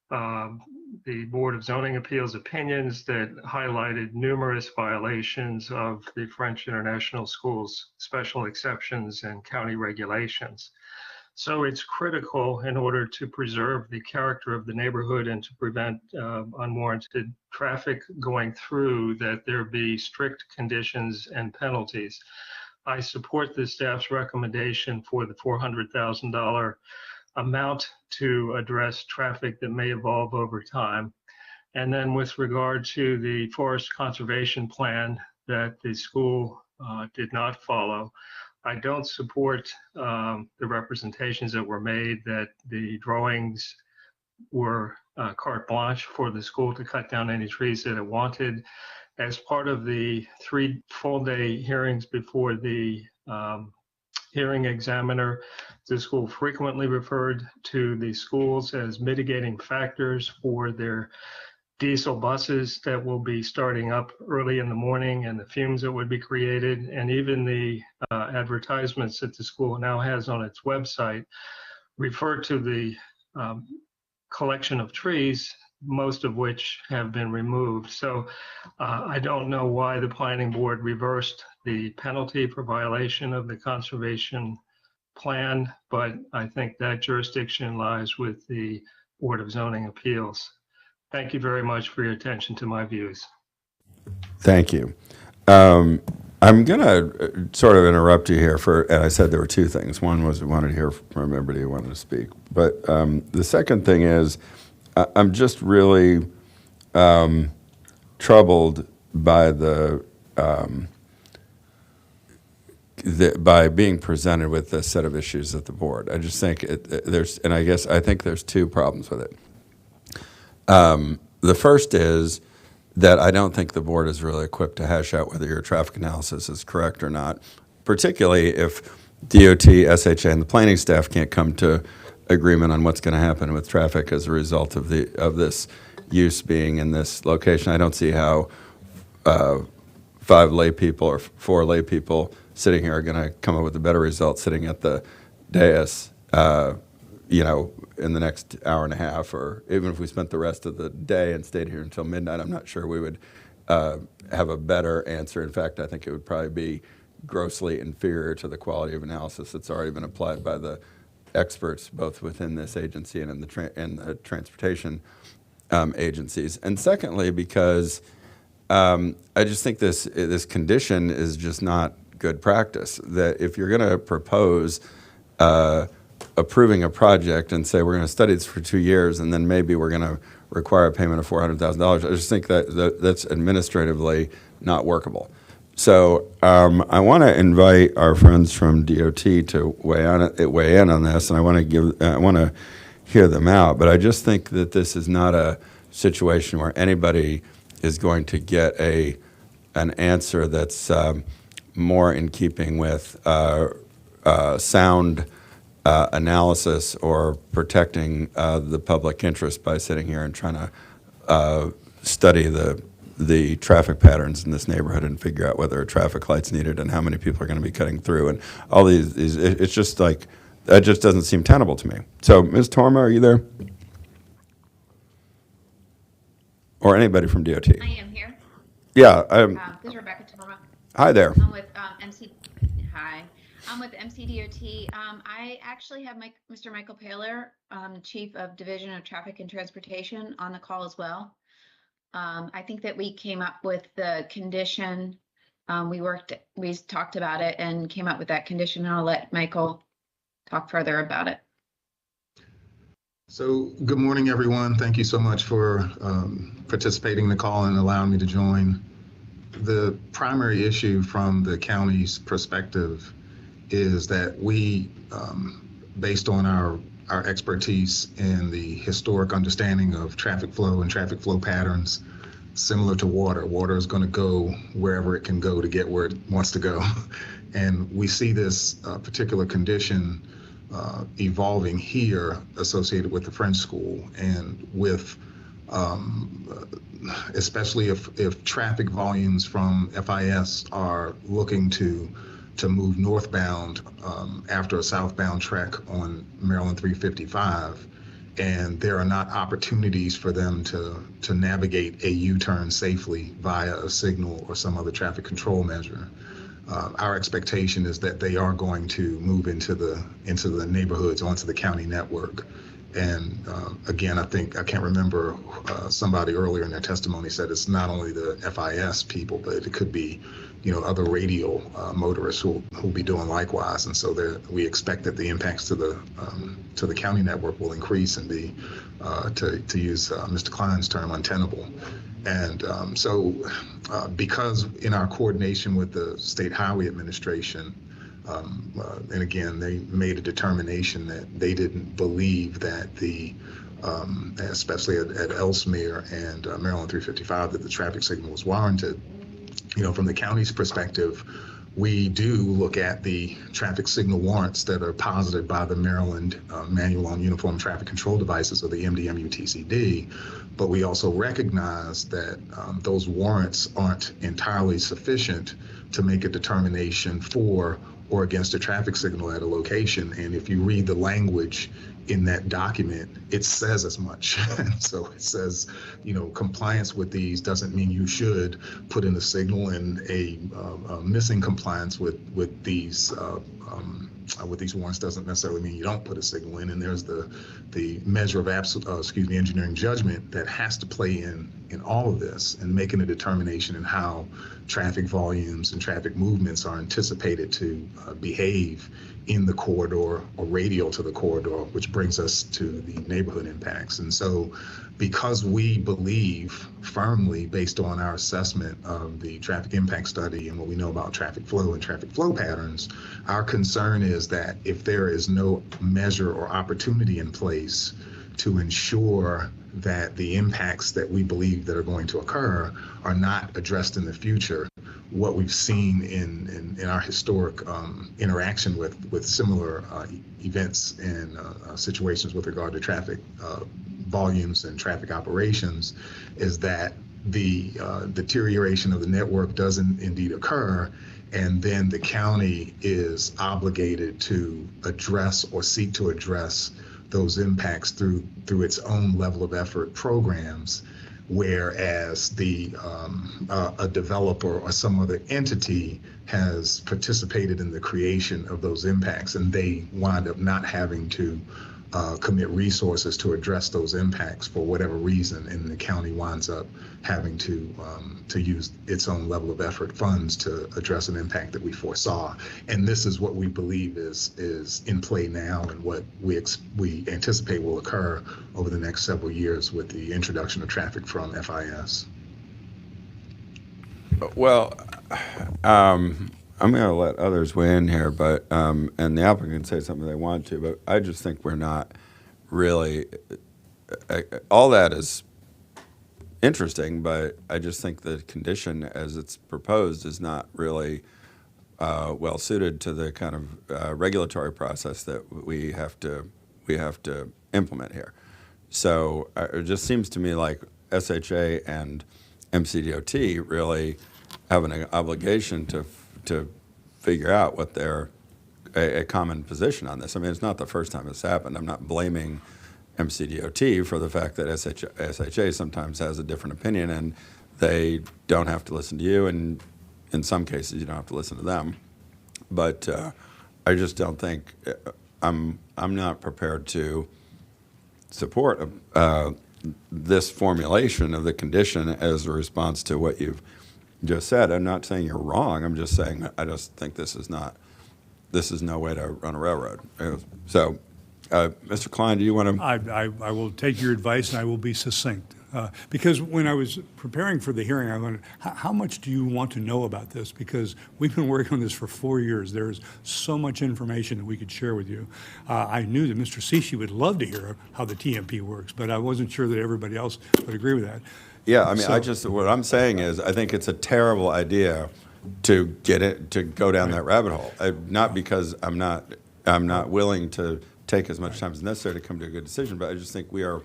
the Board of Zoning Appeals opinions that highlighted numerous violations of the French International School's special exceptions and county regulations. So it's critical in order to preserve the character of the neighborhood and to prevent unwarranted traffic going through, that there be strict conditions and penalties. I support the staff's recommendation for the $400,000 amount to address traffic that may evolve over time. And then with regard to the forest conservation plan that the school did not follow, I don't support the representations that were made that the drawings were carte blanche for the school to cut down any trees that it wanted. As part of the 3 full-day hearings before the hearing examiner, the school frequently referred to the schools as mitigating factors for their diesel buses that will be starting up early in the morning and the fumes that would be created, and even the advertisements that the school now has on its website refer to the collection of trees, most of which have been removed. So I don't know why the planning board reversed the penalty for violation of the conservation plan, but I think that jurisdiction lies with the Board of Zoning Appeals. Thank you very much for your attention to my views. Thank you. I'm going to sort of interrupt you here and I said there were 2 things. One was I wanted to hear from everybody who wanted to speak. But the second thing is I'm just really troubled by by being presented with this set of issues at the board. I just think I think there's 2 problems with it. The first is that I don't think the board is really equipped to hash out whether your traffic analysis is correct or not, particularly if DOT, SHA, and the planning staff can't come to agreement on what's going to happen with traffic as a result of this use being in this location. I don't see how 5 lay people or 4 lay people sitting here are going to come up with a better result sitting at the dais, in the next hour and a half, or even if we spent the rest of the day and stayed here until midnight, I'm not sure we would have a better answer. In fact, I think it would probably be grossly inferior to the quality of analysis that's already been applied by the experts, both within this agency and in the transportation agencies. And secondly, because I just think this condition is just not good practice, that if you're going to propose approving a project and say we're going to study this for 2 years and then maybe we're going to require a payment of $400,000, I just think that's administratively not workable. So I want to invite our friends from DOT to weigh in on this, and I want to hear them out. But I just think that this is not a situation where anybody is going to get an answer that's more in keeping with sound analysis or protecting the public interest by sitting here and trying to study the traffic patterns in this neighborhood and figure out whether a traffic light's needed and how many people are going to be cutting through and all these. It's just like that just doesn't seem tenable to me. So, Ms. Torma, are you there? Or anybody from DOT? I am here. Yeah. This is Rebecca Torma. Hi there. I'm with Hi. I'm with MCDOT. I actually have Mr. Michael Paler, Chief of Division of Traffic and Transportation, on the call as well. I think that we came up with the condition. We talked about it and came up with that condition. And I'll let Michael talk further about it. So good morning, everyone. Thank you so much for participating in the call and allowing me to join. The primary issue from the county's perspective is that we, based on our expertise in the historic understanding of traffic flow and traffic flow patterns, similar to water. Water is going to go wherever it can go to get where it wants to go. And we see this particular condition evolving here associated with the French school and with especially if traffic volumes from FIS are looking to move northbound after a southbound trek on Maryland 355, and there are not opportunities for them to navigate a U-turn safely via a signal or some other traffic control measure. our expectation is that they are going to move into the neighborhoods, onto the county network. And again, I can't remember, somebody earlier in their testimony said it's not only the FIS people, but it could be, other radial motorists who'll be doing likewise. And so we expect that the impacts to the county network will increase and be, to use Mr. Klein's term, untenable. And because in our coordination with the State Highway Administration, and again, they made a determination that they didn't believe that especially at Ellesmere and Maryland 355, that the traffic signal was warranted. From the county's perspective, we do look at the traffic signal warrants that are posited by the Maryland Manual on Uniform Traffic Control Devices, or the MDMUTCD, but we also recognize that those warrants aren't entirely sufficient to make a determination for or against a traffic signal at a location. And if you read the language in that document, it says as much. So it says, compliance with these doesn't mean you should put in a signal, and a missing compliance with these warrants doesn't necessarily mean you don't put a signal in. And there's the measure of engineering judgment that has to play in all of this, and making a determination in how traffic volumes and traffic movements are anticipated to behave in the corridor or radial to the corridor, which brings us to the neighborhood impacts. And so because we believe firmly, based on our assessment of the traffic impact study and what we know about traffic flow and traffic flow patterns, our concern is that if there is no measure or opportunity in place to ensure that the impacts that we believe that are going to occur are not addressed in the future, what we've seen in our historic interaction with similar events and situations with regard to traffic volumes and traffic operations is that the deterioration of the network doesn't indeed occur, and then the county is obligated to address or seek to address those impacts through its own level of effort programs, whereas a developer or some other entity has participated in the creation of those impacts, and they wind up not having to commit resources to address those impacts for whatever reason, and the county winds up having to use its own level of effort funds to address an impact that we foresaw. And this is what we believe is in play now, and what we anticipate will occur over the next several years with the introduction of traffic from FIS. Well, I'm going to let others weigh in here, but and the applicant can say something they want to, but I just think we're not really, all that is interesting, but I just think the condition as it's proposed is not really well suited to the kind of regulatory process that we have to implement here. So it just seems to me like SHA and MCDOT really have an obligation to figure out what their a common position on this. I mean, it's not the first time it's happened. I'm not blaming MCDOT for the fact that SHA sometimes has a different opinion, and they don't have to listen to you, and in some cases you don't have to listen to them. But I just don't think I'm not prepared to support this formulation of the condition as a response to what you've just said. I'm not saying you're wrong. I'm just saying I just think this is no way to run a railroad. So, Mr. Klein, do you want to? I will take your advice, and I will be succinct. Because when I was preparing for the hearing, I wondered, how much do you want to know about this? Because we've been working on this for 4 years. There's so much information that we could share with you. I knew that Mr. Sisi would love to hear how the TMP works, but I wasn't sure that everybody else would agree with that. Yeah, I mean, what I'm saying is I think it's a terrible idea to go down that rabbit hole. Not because I'm not willing to take as much time as necessary to come to a good decision, but I just think we are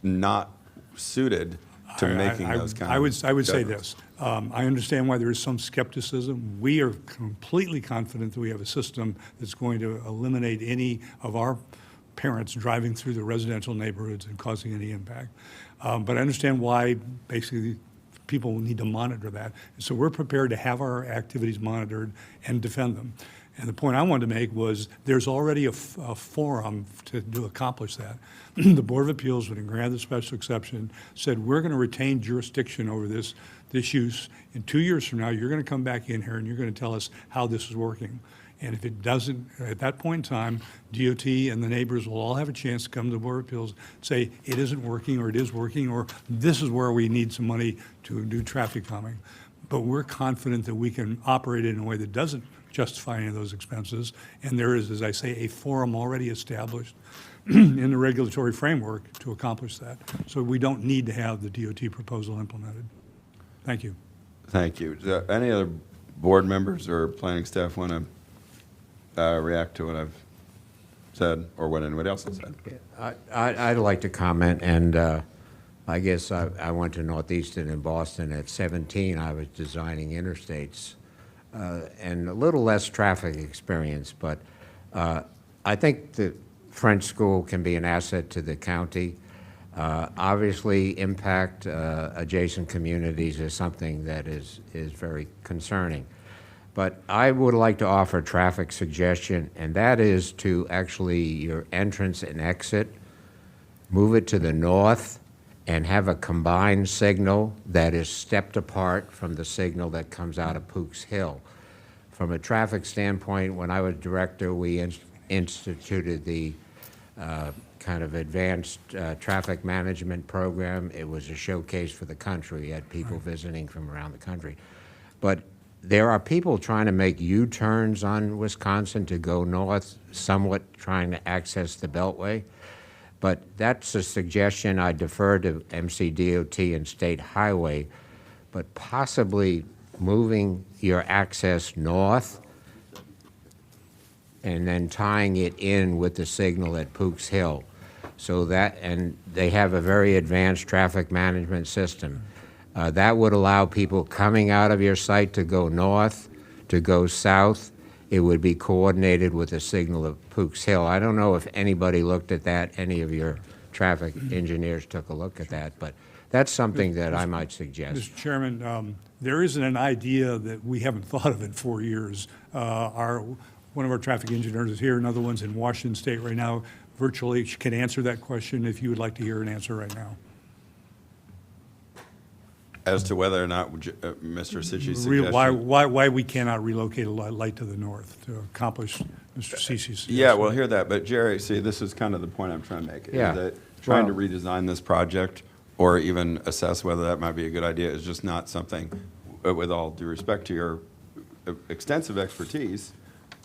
not suited to making those kind of I would say this. I understand why there is some skepticism. We are completely confident that we have a system that's going to eliminate any of our parents driving through the residential neighborhoods and causing any impact. But I understand why basically people will need to monitor that. So we're prepared to have our activities monitored and defend them. And the point I wanted to make was there's already a forum to accomplish that. The Board of Appeals, when it granted the special exception, said we're going to retain jurisdiction over this use. In 2 years from now, you're going to come back in here and you're going to tell us how this is working. And if it doesn't, at that point in time, DOT and the neighbors will all have a chance to come to the Board of Appeals, say it isn't working, or it is working, or this is where we need some money to do traffic calming. But we're confident that we can operate it in a way that doesn't justify any of those expenses. And there is, as I say, a forum already established in the regulatory framework to accomplish that. So we don't need to have the DOT proposal implemented. Thank you. Thank you. Any other board members or planning staff want to react to what I've said or what anybody else has said? I'd like to comment, and I guess I went to Northeastern in Boston at 17. I was designing interstates and a little less traffic experience, but I think the French school can be an asset to the county. Obviously, impact adjacent communities is something that is very concerning. But I would like to offer a traffic suggestion, and that is to actually your entrance and exit, move it to the north and have a combined signal that is stepped apart from the signal that comes out of Pook's Hill. From a traffic standpoint, when I was director, we instituted the kind of advanced traffic management program. It was a showcase for the country. We had people visiting from around the country. But there are people trying to make U-turns on Wisconsin to go north, somewhat trying to access the Beltway. But that's a suggestion. I defer to MCDOT and State Highway, but possibly moving your access north and then tying it in with the signal at Pook's Hill. So that, and they have a very advanced traffic management system. That would allow people coming out of your site to go north, to go south. It would be coordinated with the signal of Pook's Hill. I don't know if anybody looked at that, any of your traffic engineers took a look at that, but that's something that I might suggest. Mr. Chairman, there isn't an idea that we haven't thought of in 4 years. One of our traffic engineers is here, another one's in Washington State right now, virtually can answer that question if you would like to hear an answer right now. As to whether or not Mr. Sici's suggestion. Why we cannot relocate a light to the north to accomplish Mr. Sici's suggestion. Yeah, we'll hear that. But Jerry, see, this is kind of the point I'm trying to make. Yeah. Is that trying to redesign this project or even assess whether that might be a good idea is just not something, with all due respect to your extensive expertise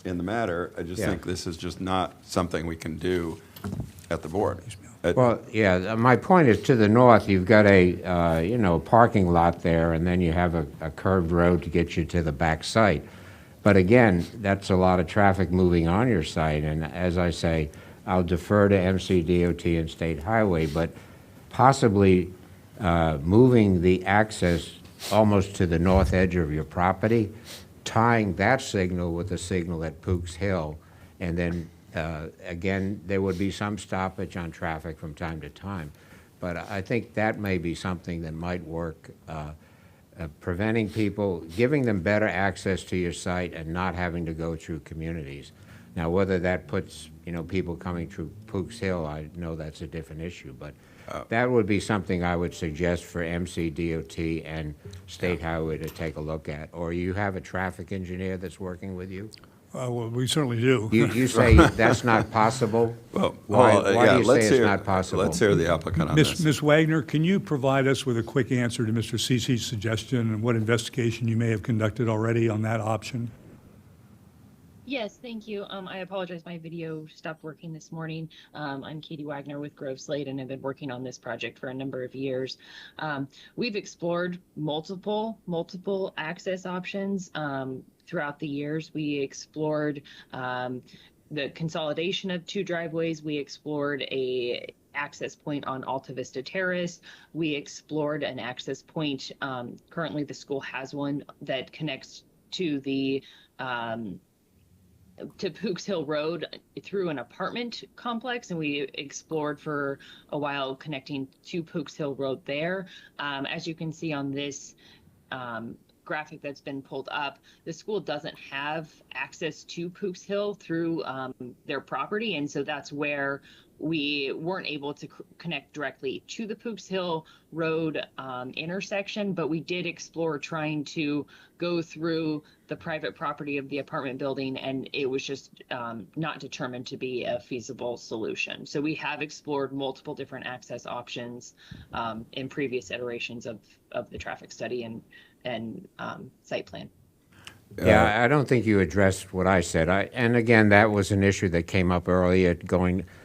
in the matter, I just think this is just not something we can do at the board. Well, yeah, my point is to the north, you've got a, parking lot there, and then you have a curved road to get you to the back site. But again, that's a lot of traffic moving on your site, and as I say, I'll defer to MCDOT and State Highway, but possibly moving the access almost to the north edge of your property, tying that signal with the signal at Pook's Hill, and then again, there would be some stoppage on traffic from time to time, but I think that may be something that might work, preventing people, giving them better access to your site and not having to go through communities. Now, whether that puts, people coming through Pook's Hill, I know that's a different issue, but that would be something I would suggest for MCDOT and State Highway to take a look at. Or you have a traffic engineer that's working with you? Well, we certainly do. You say that's not possible? Well, why do you say let's it's not possible? Let's hear the applicant on this. Ms. Wagner, can you provide us with a quick answer to Mr. Sici's suggestion and what investigation you may have conducted already on that option? Yes, thank you. I apologize, my video stopped working this morning. I'm Katie Wagner with Grove Slate, and I've been working on this project for a number of years. We've explored multiple access options throughout the years. We explored the consolidation of two driveways. We explored a access point on Alta Vista Terrace. We explored an access point. Currently, the school has one that connects to the to Pooks Hill Road through an apartment complex, and we explored for a while connecting to Pooks Hill Road there. As you can see on this graphic that's been pulled up, the school doesn't have access to Pooks Hill through their property, and so that's where we weren't able to connect directly to the Pooks Hill Road intersection, but we did explore trying to go through the private property of the apartment building, and it was just not determined to be a feasible solution. So we have explored multiple different access options in previous iterations of the traffic study and site plan. Yeah, I don't think you addressed what I said. And again, that was an issue that came up earlier,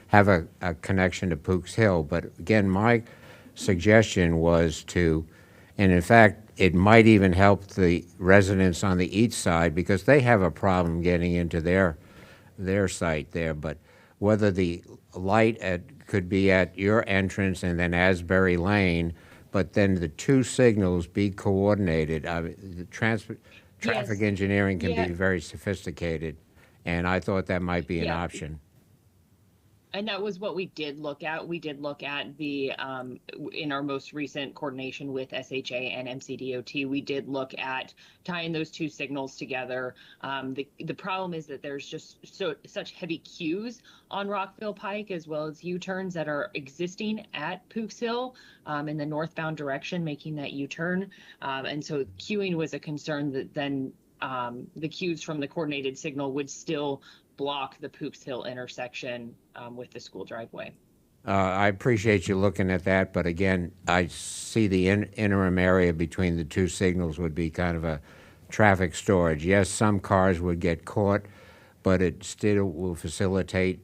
have a connection to Pooks Hill. But again, my suggestion was to, and in fact, it might even help the residents on the east side because they have a problem getting into their site there. But whether the light could be at your entrance and then Asbury Lane, but then the two signals be coordinated. The traffic engineering can be very sophisticated, and I thought that might be an option. And that was what we did look at. We did look at the, in our most recent coordination with SHA and MCDOT, we did look at tying those two signals together. The problem is that there's just such heavy queues on Rockville Pike, as well as U-turns that are existing at Pooks Hill in the northbound direction, making that U-turn. And so queuing was a concern that then the queues from the coordinated signal would still block the Pooks Hill intersection with the school driveway. I appreciate you looking at that, but again, I see the interim area between the two signals would be kind of a traffic storage. Yes, some cars would get caught, but it still will facilitate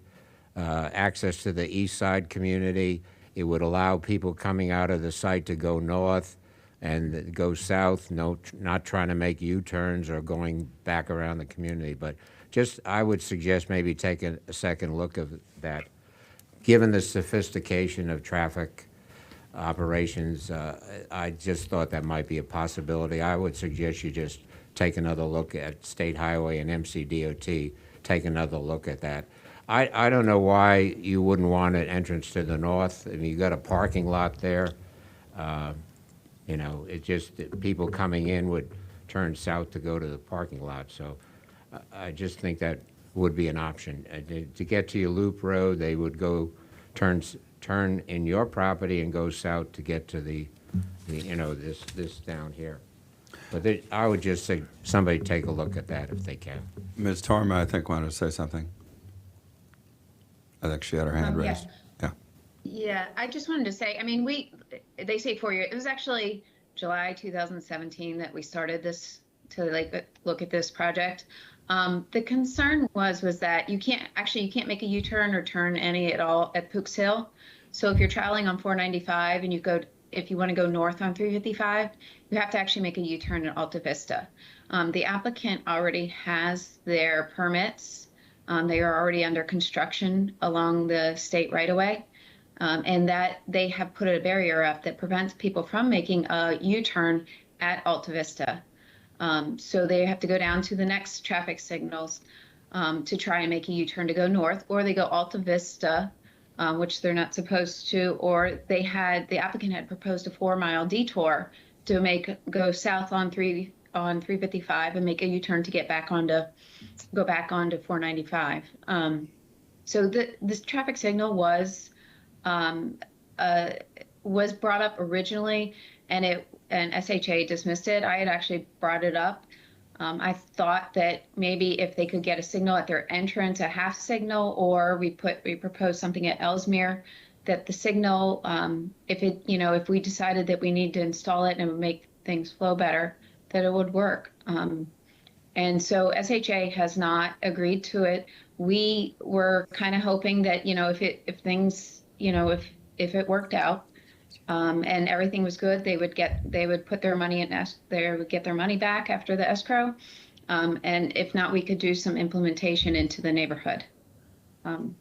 access to the east side community. It would allow people coming out of the site to go north and go south, not trying to make U-turns or going back around the community. But I would suggest maybe taking a second look of that. Given the sophistication of traffic operations, I just thought that might be a possibility. I would suggest you just take another look at State Highway and MCDOT, take another look at that. I don't know why you wouldn't want an entrance to the north. I mean, you got a parking lot there. You know, it just, people coming in would turn south to go to the parking lot. So I just think that would be an option. To get to your loop road, they would go turn in your property and go south to get to the you know, this down here. But I would just say somebody take a look at that if they can. Ms. Torma, I think, wanted to say something. I think she had her hand raised. Yeah. Yeah, I just wanted to say, I mean, they say 4 years. It was actually July 2017 that we started this to look at this project. The concern was that you can't make a U-turn or turn any at all at Pooks Hill. So if you're traveling on 495 and if you want to go north on 355, you have to actually make a U-turn at Alta Vista. The applicant already has their permits. They are already under construction along the state right-of-way, and that they have put a barrier up that prevents people from making a U-turn at Alta Vista. So they have to go down to the next traffic signals to try and make a U-turn to go north, or they go Alta Vista, which they're not supposed to, or the applicant had proposed a 4-mile detour to go south on 355 and make a U-turn to go back onto 495. So this traffic signal was brought up originally, and SHA dismissed it. I had actually brought it up. I thought that maybe if they could get a signal at their entrance, a half signal, or we proposed something at Ellesmere, that the signal, if we decided that we need to install it and it would make things flow better, that it would work. And so SHA has not agreed to it. We were kind of hoping that, if it worked out, and everything was good, they would put their money they would get their money back after the escrow. And if not, we could do some implementation into the neighborhood. So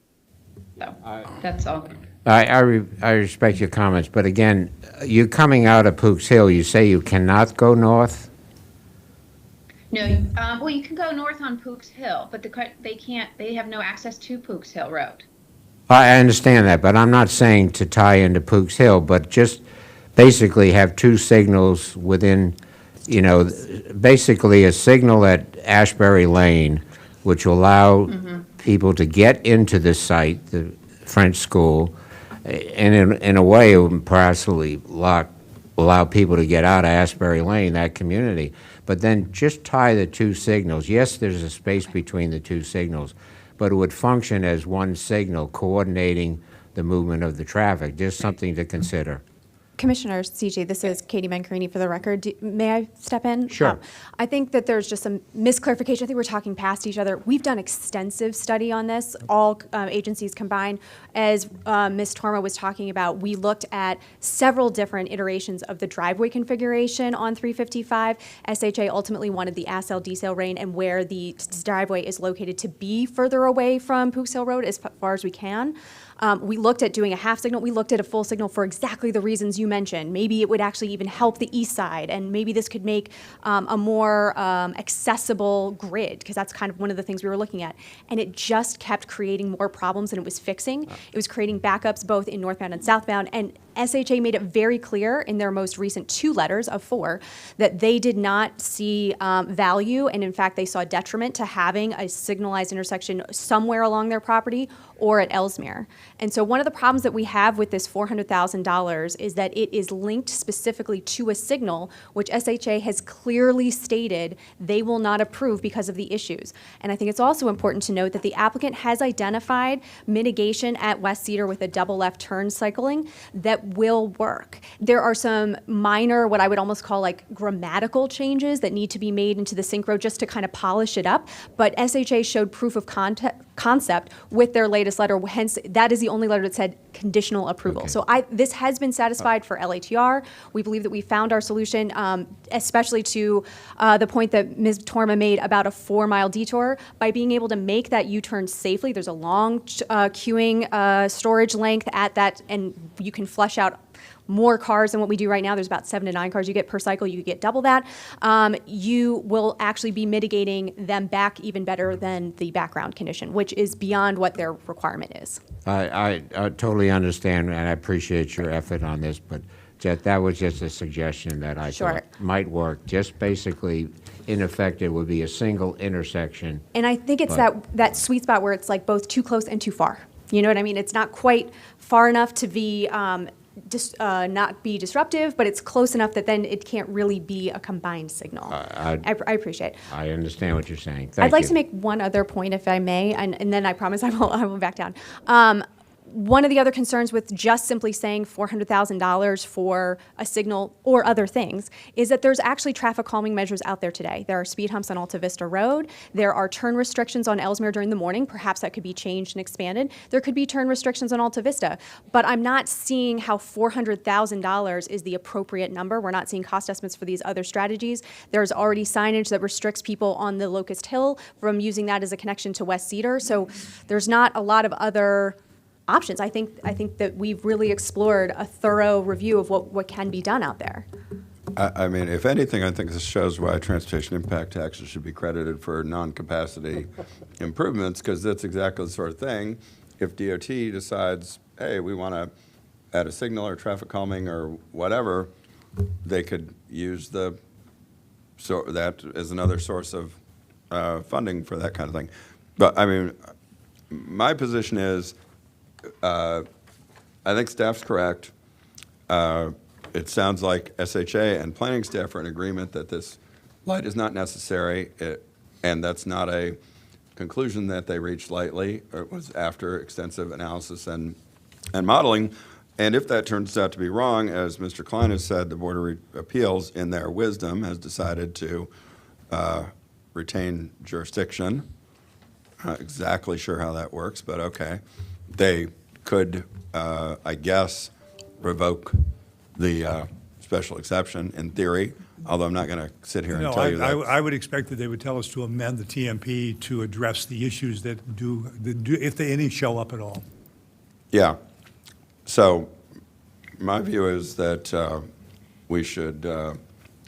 that's all. I respect your comments, but again, you coming out of Pooks Hill, you say you cannot go north? No, well, you can go north on Pook's Hill, but they have no access to Pook's Hill Road. I understand that, but I'm not saying to tie into Pook's Hill, but just basically have two signals within, you know, basically a signal at Ashbury Lane, which will allow people to get into the site, the French school, and in a way, it would possibly allow people to get out of Ashbury Lane, that community. But then just tie the two signals. Yes, there's a space between the two signals, but it would function as one signal coordinating the movement of the traffic. Just something to consider. Commissioner CJ, this is Katie Mancarini for the record. May I step in? Sure. I think that there's just some misclarification. I think we're talking past each other. We've done extensive study on this, all agencies combined. As Ms. Torma was talking about, we looked at several different iterations of the driveway configuration on 355. SHA ultimately wanted the ASL-DSL lane and where the driveway is located to be further away from Pook's Hill Road as far as we can. We looked at doing a half signal. We looked at a full signal for exactly the reasons you mentioned. Maybe it would actually even help the east side, and maybe this could make a more accessible grid, because that's kind of one of the things we were looking at. And it just kept creating more problems than it was fixing. It was creating backups both in northbound and southbound, and SHA made it very clear in their most recent 2 letters of 4 that they did not see value, and in fact, they saw detriment to having a signalized intersection somewhere along their property or at Ellesmere. And so one of the problems that we have with this $400,000 is that it is linked specifically to a signal, which SHA has clearly stated they will not approve because of the issues. And I think it's also important to note that the applicant has identified mitigation at West Cedar with a double left turn cycling that will work. There are some minor, what I would almost call like grammatical changes that need to be made into the synchro just to kind of polish it up. But SHA showed proof of concept with their latest letter. Hence, that is the only letter that said conditional approval. Okay. So this has been satisfied for LATR. We believe that we found our solution, especially to the point that Ms. Torma made about a 4-mile detour. By being able to make that U-turn safely, there's a long queuing storage length at that, and you can flush out more cars than what we do right now. There's about 7 to 9 cars you get per cycle. You get double that. You will actually be mitigating them back even better than the background condition, which is beyond what their requirement is. I totally understand, and I appreciate your effort on this, but that was just a suggestion that I Sure. thought might work. Just basically, in effect, it would be a single intersection. And I think it's that sweet spot where it's like both too close and too far. You know what I mean? It's not quite far enough to be not be disruptive, but it's close enough that then it can't really be a combined signal. I appreciate it. I understand what you're saying. I'd like you. to make one other point, if I may, and then I promise I will back down. One of the other concerns with just simply saying $400,000 for a signal or other things is that there's actually traffic calming measures out there today. There are speed humps on Alta Vista Road. There are turn restrictions on Ellesmere during the morning. Perhaps that could be changed and expanded. There could be turn restrictions on Alta Vista. But I'm not seeing how $400,000 is the appropriate number. We're not seeing cost estimates for these other strategies. There's already signage that restricts people on the Locust Hill from using that as a connection to West Cedar. So there's not a lot of other options. I think that we've really explored a thorough review of what can be done out there. I mean, if anything, I think this shows why transportation impact taxes should be credited for non-capacity improvements, because that's exactly the sort of thing. If DOT decides, hey, we want to add a signal or traffic calming or whatever, they could use that as another source of funding for that kind of thing. But I mean, my position is, I think staff's correct. It sounds like SHA and planning staff are in agreement that this light is not necessary, and that's not a conclusion that they reached lightly. It was after extensive analysis and modeling. And if that turns out to be wrong, as Mr. Klein has said, the Board of Appeals, in their wisdom, has decided to retain jurisdiction. Not exactly sure how that works, but okay. They could, I guess, revoke the special exception in theory, although I'm not going to sit here and tell you that. I would expect that they would tell us to amend the TMP to address the issues that do if any show up at all. Yeah. So my view is that we should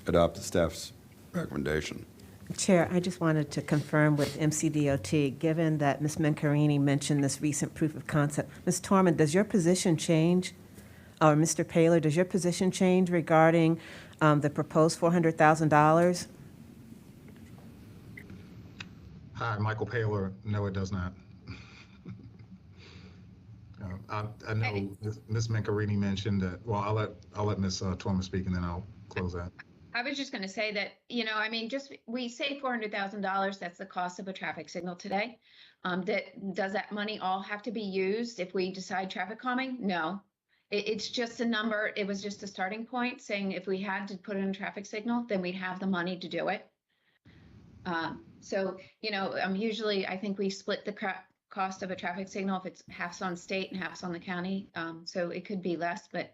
adopt the staff's recommendation. Chair, I just wanted to confirm with MCDOT, given that Ms. Mencarini mentioned this recent proof of concept. Ms. Torman, does your position change, or Mr. Paler, does your position change regarding the proposed $400,000? Hi, Michael Paler. No, it does not. I know Ms. Mencarini mentioned that. Well, I'll let Ms. Torma speak, and then I'll close that. I was just going to say that, I mean, we say $400,000, that's the cost of a traffic signal today. Does that money all have to be used if we decide traffic calming? No. It's just a number. It was just a starting point saying if we had to put in a traffic signal, then we'd have the money to do it. So, usually I think we split the cost of a traffic signal if it's half's on state and half's on the county. So it could be less, but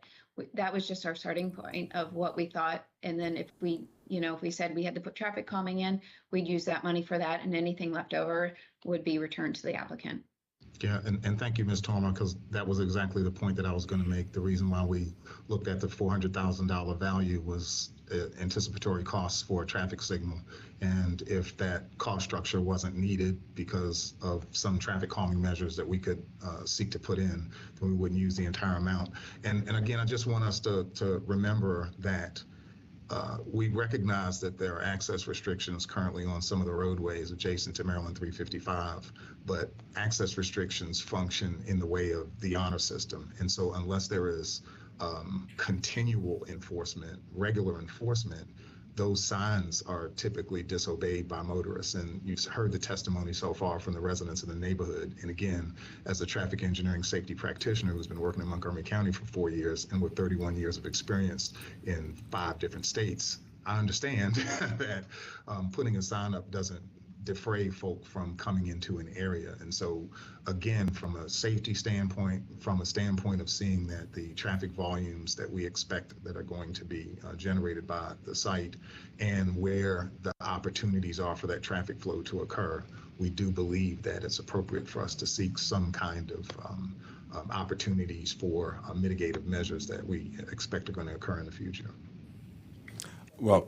that was just our starting point of what we thought. And then if we said we had to put traffic calming in, we'd use that money for that, and anything left over would be returned to the applicant. Yeah, and thank you, Ms. Torma, because that was exactly the point that I was going to make. The reason why we looked at the $400,000 value was anticipatory costs for a traffic signal. And if that cost structure wasn't needed because of some traffic calming measures that we could seek to put in, then we wouldn't use the entire amount. And again, I just want us to remember that we recognize that there are access restrictions currently on some of the roadways adjacent to Maryland 355, but access restrictions function in the way of the honor system. And so unless there is continual enforcement, regular enforcement, those signs are typically disobeyed by motorists. And you've heard the testimony so far from the residents of the neighborhood. And again, as a traffic engineering safety practitioner who's been working in Montgomery County for 4 years and with 31 years of experience in 5 different states, I understand that putting a sign up doesn't defray folk from coming into an area. And so again, from a safety standpoint, from a standpoint of seeing that the traffic volumes that we expect that are going to be generated by the site and where the opportunities are for that traffic flow to occur, we do believe that it's appropriate for us to seek some kind of opportunities for mitigative measures that we expect are going to occur in the future. Well,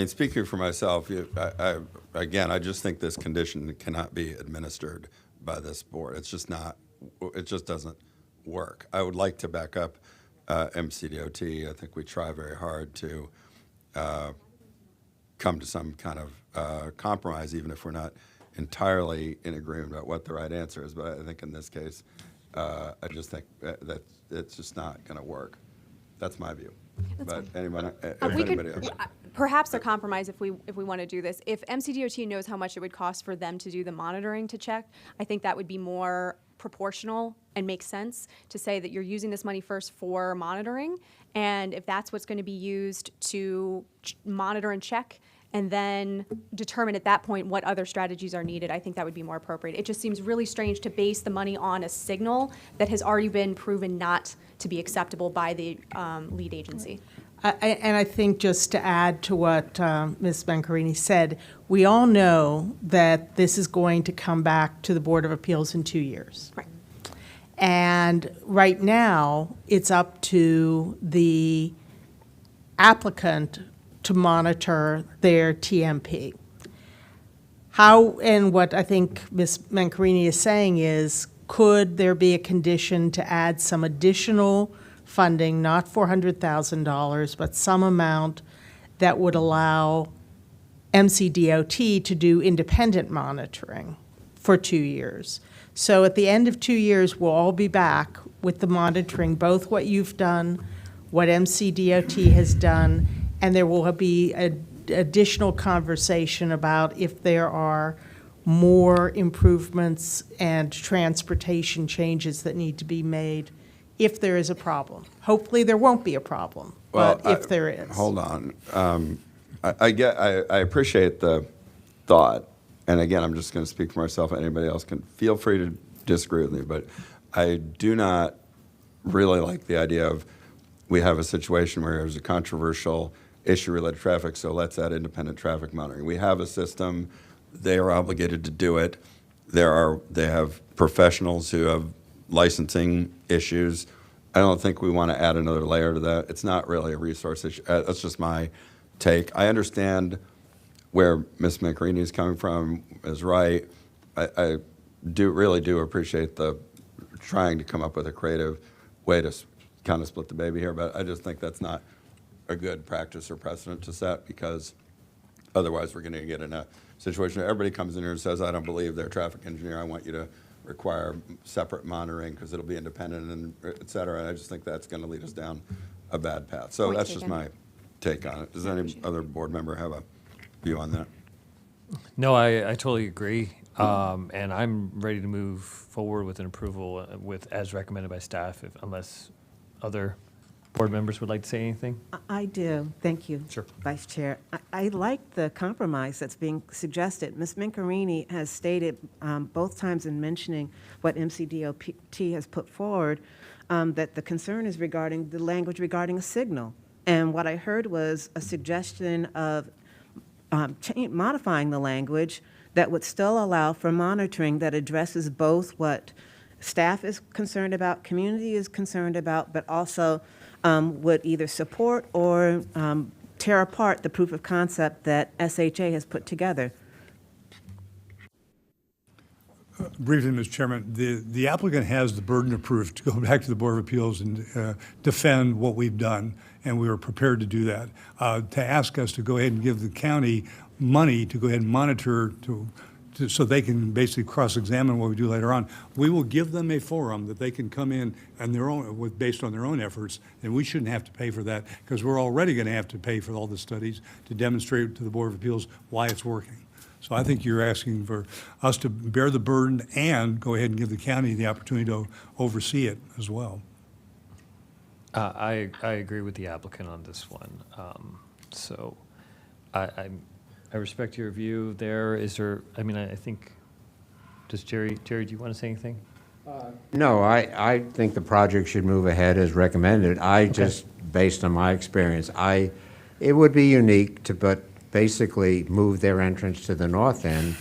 speaking for myself, I just think this condition cannot be administered by this board. It's just not, it just doesn't work. I would like to back up MCDOT. I think we try very hard to come to some kind of compromise, even if we're not entirely in agreement about what the right answer is. But I think in this case, I just think that it's just not going to work. That's my view. But anybody else? Perhaps a compromise if we want to do this. If MCDOT knows how much it would cost for them to do the monitoring to check, I think that would be more proportional and make sense to say that you're using this money first for monitoring, and if that's what's going to be used to monitor and check, and then determine at that point what other strategies are needed, I think that would be more appropriate. It just seems really strange to base the money on a signal that has already been proven not to be acceptable by the lead agency. And I think just to add to what Ms. Bencarini said, we all know that this is going to come back to the Board of Appeals in 2 years. Right. And right now, it's up to the applicant to monitor their TMP. How, and what I think Ms. Mencarini is saying is, could there be a condition to add some additional funding, not $400,000, but some amount that would allow MCDOT to do independent monitoring for 2 years? So at the end of 2 years, we'll all be back with the monitoring, both what you've done, what MCDOT has done, and there will be an additional conversation about if there are more improvements and transportation changes that need to be made if there is a problem. Hopefully there won't be a problem, but if there is. Hold on. I appreciate the thought. And again, I'm just going to speak for myself. Anybody else can feel free to disagree with me, but I do not really like the idea of we have a situation where there's a controversial issue related to traffic, so let's add independent traffic monitoring. We have a system. They are obligated to do it. They have professionals who have licensing issues. I don't think we want to add another layer to that. It's not really a resource issue. That's just my take. I understand where Ms. Macarini is coming from is right. I really do appreciate the trying to come up with a creative way to kind of split the baby here, but I just think that's not a good practice or precedent to set, because otherwise we're going to get in a situation where everybody comes in here and says, I don't believe they're a traffic engineer. I want you to require separate monitoring because it'll be independent and et cetera. And I just think that's going to lead us down a bad path. So Point that's just taken. my take on it. Does any other board member have a view on that? No, I totally agree. And I'm ready to move forward with an approval with, as recommended by staff, unless other board members would like to say anything. I do. Thank you, Sure. Vice Chair. I like the compromise that's being suggested. Ms. Mincarini has stated both times in mentioning what MCDOT has put forward, that the concern is regarding the language regarding a signal. And what I heard was a suggestion of modifying the language that would still allow for monitoring that addresses both what staff is concerned about, community is concerned about, but also would either support or tear apart the proof of concept that SHA has put together. Briefly, Mr. Chairman, the applicant has the burden of proof to go back to the Board of Appeals and defend what we've done, and we are prepared to do that. To ask us to go ahead and give the county money to go ahead and monitor so they can basically cross-examine what we do later on, we will give them a forum that they can come in and based on their own efforts, and we shouldn't have to pay for that because we're already going to have to pay for all the studies to demonstrate to the Board of Appeals why it's working. So I think you're asking for us to bear the burden and go ahead and give the county the opportunity to oversee it as well. I agree with the applicant on this one. So I respect your view there. Is there, I mean, I think, does Jerry, do you want to say anything? No, I think the project should move ahead as recommended. Just, based on my experience, it would be unique to basically move their entrance to the north end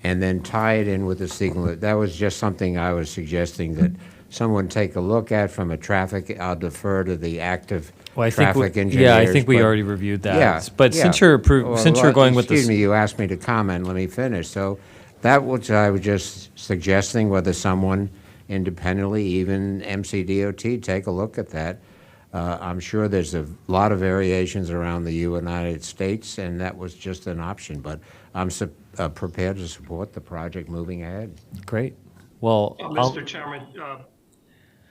and then tie it in with the signal. That was just something I was suggesting that someone take a look at from a traffic. I'll defer to the active traffic engineers. Yeah, I think we already reviewed that. Yeah, But yeah. since you're going with this. Excuse me, you asked me to comment, let me finish. So that was, I was just suggesting whether someone independently, even MCDOT, take a look at that. I'm sure there's a lot of variations around the United States, and that was just an option. But I'm prepared to support the project moving ahead. Great. Well, Mr. Chairman,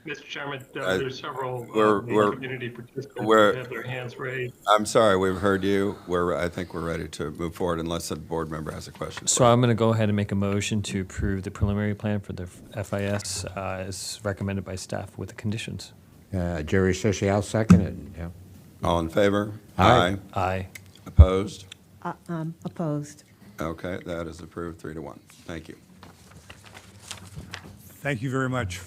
there's several community participants that have their hands raised. I'm sorry, we've heard you. I think we're ready to move forward unless a board member has a question. So I'm going to go ahead and make a motion to approve the preliminary plan for the FIS as recommended by staff with the conditions. Jerry Shishy, I'll second it. Yeah. All in favor? Aye. Aye. Opposed? Opposed. Okay, that is approved 3-1. Thank you. Thank you very much.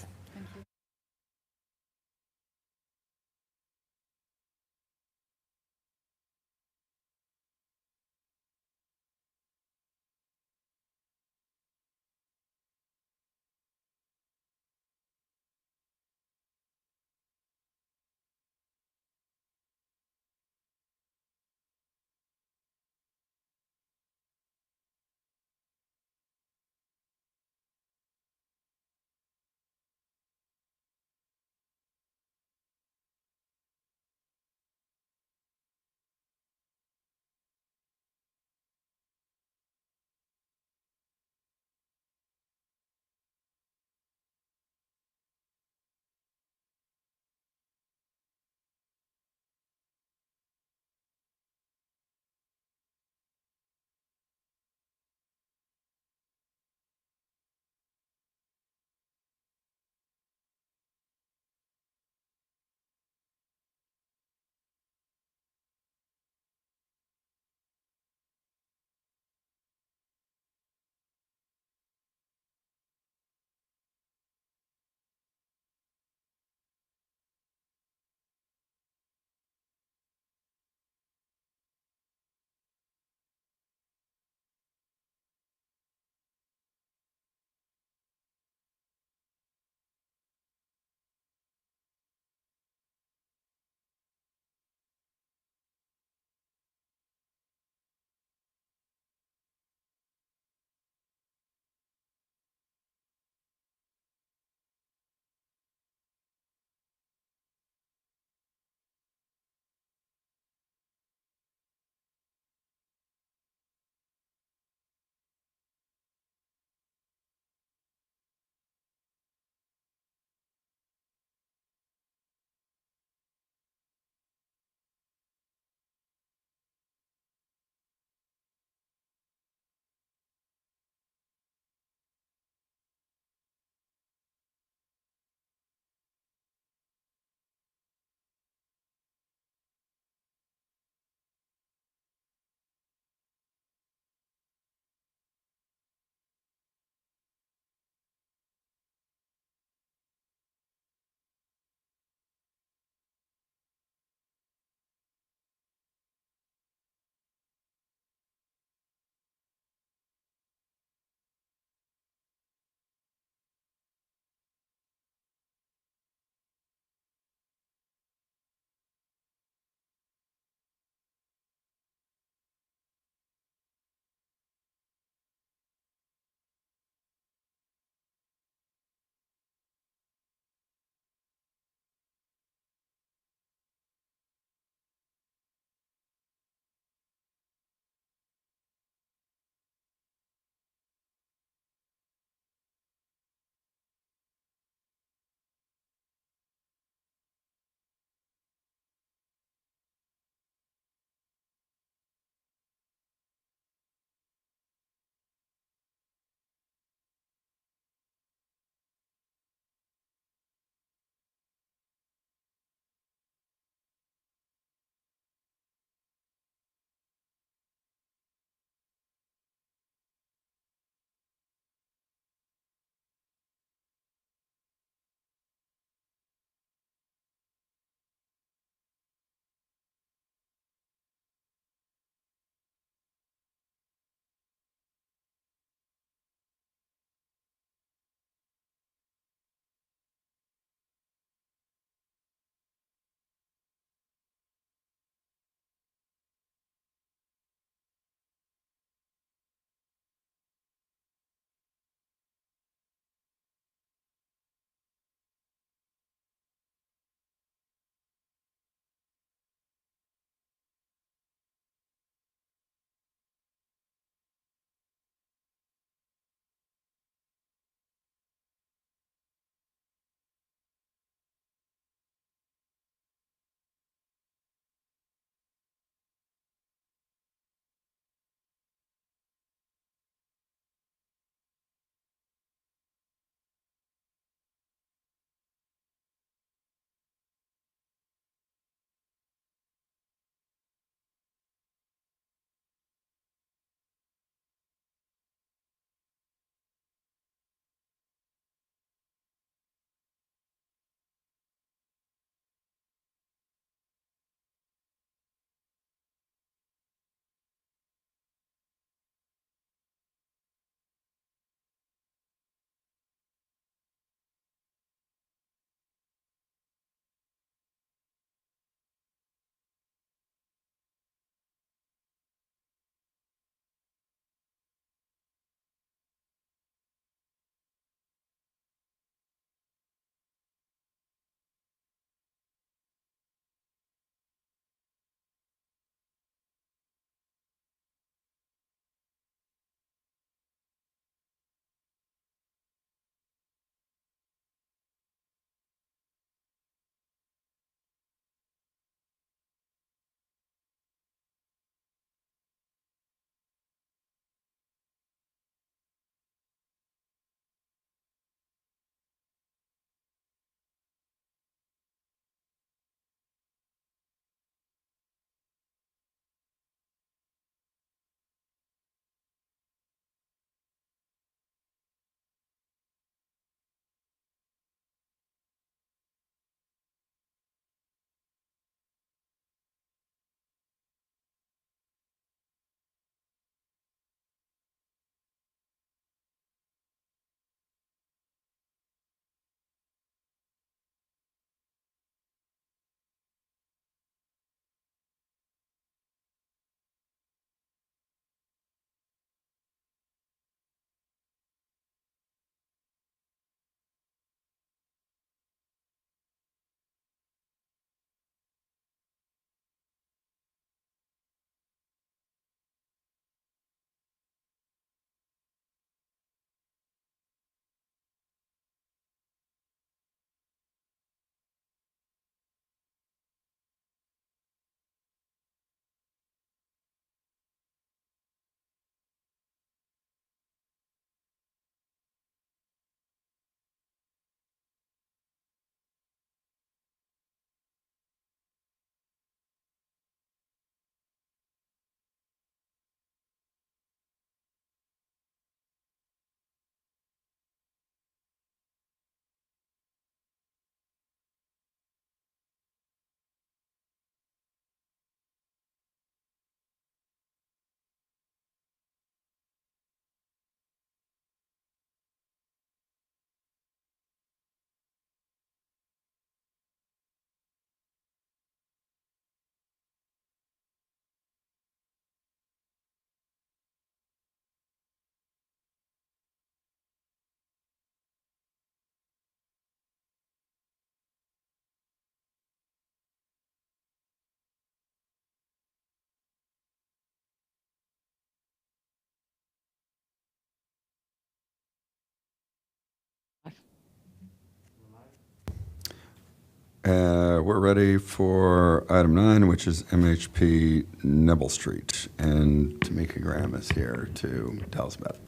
We're ready for item 9, which is MHP Neville Street. And Tamika Graham is here to tell us about it.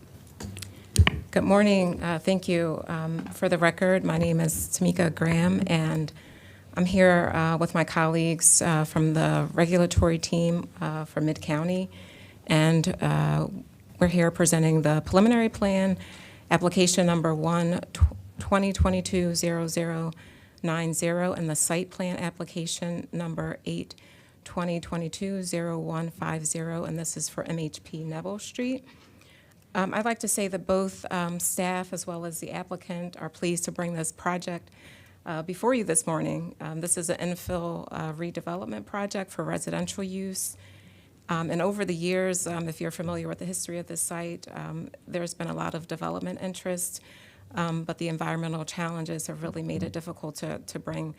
Good morning. Thank you. For the record, my name is Tamika Graham, and I'm here with my colleagues from the regulatory team for Mid-County. And we're here presenting the preliminary plan, application number 1-2022-0090, and the site plan application number 8-2022-0150, and this is for MHP Neville Street. I'd like to say that both staff as well as the applicant are pleased to bring this project before you this morning. This is an infill redevelopment project for residential use. And over the years, if you're familiar with the history of this site, there's been a lot of development interest, but the environmental challenges have really made it difficult to bring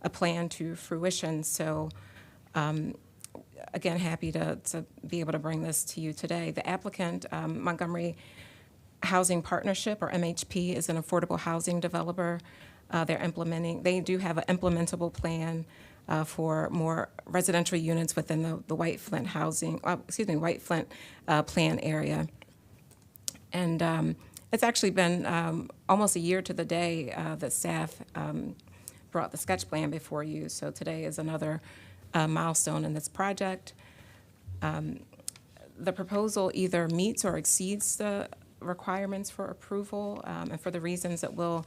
a plan to fruition. So again, happy to be able to bring this to you today. The applicant, Montgomery Housing Partnership, or MHP, is an affordable housing developer. They do have an implementable plan for more residential units within the White Flint White Flint plan area. And it's actually been almost a year to the day that staff brought the sketch plan before you. So today is another milestone in this project. The proposal either meets or exceeds the requirements for approval, and for the reasons that we'll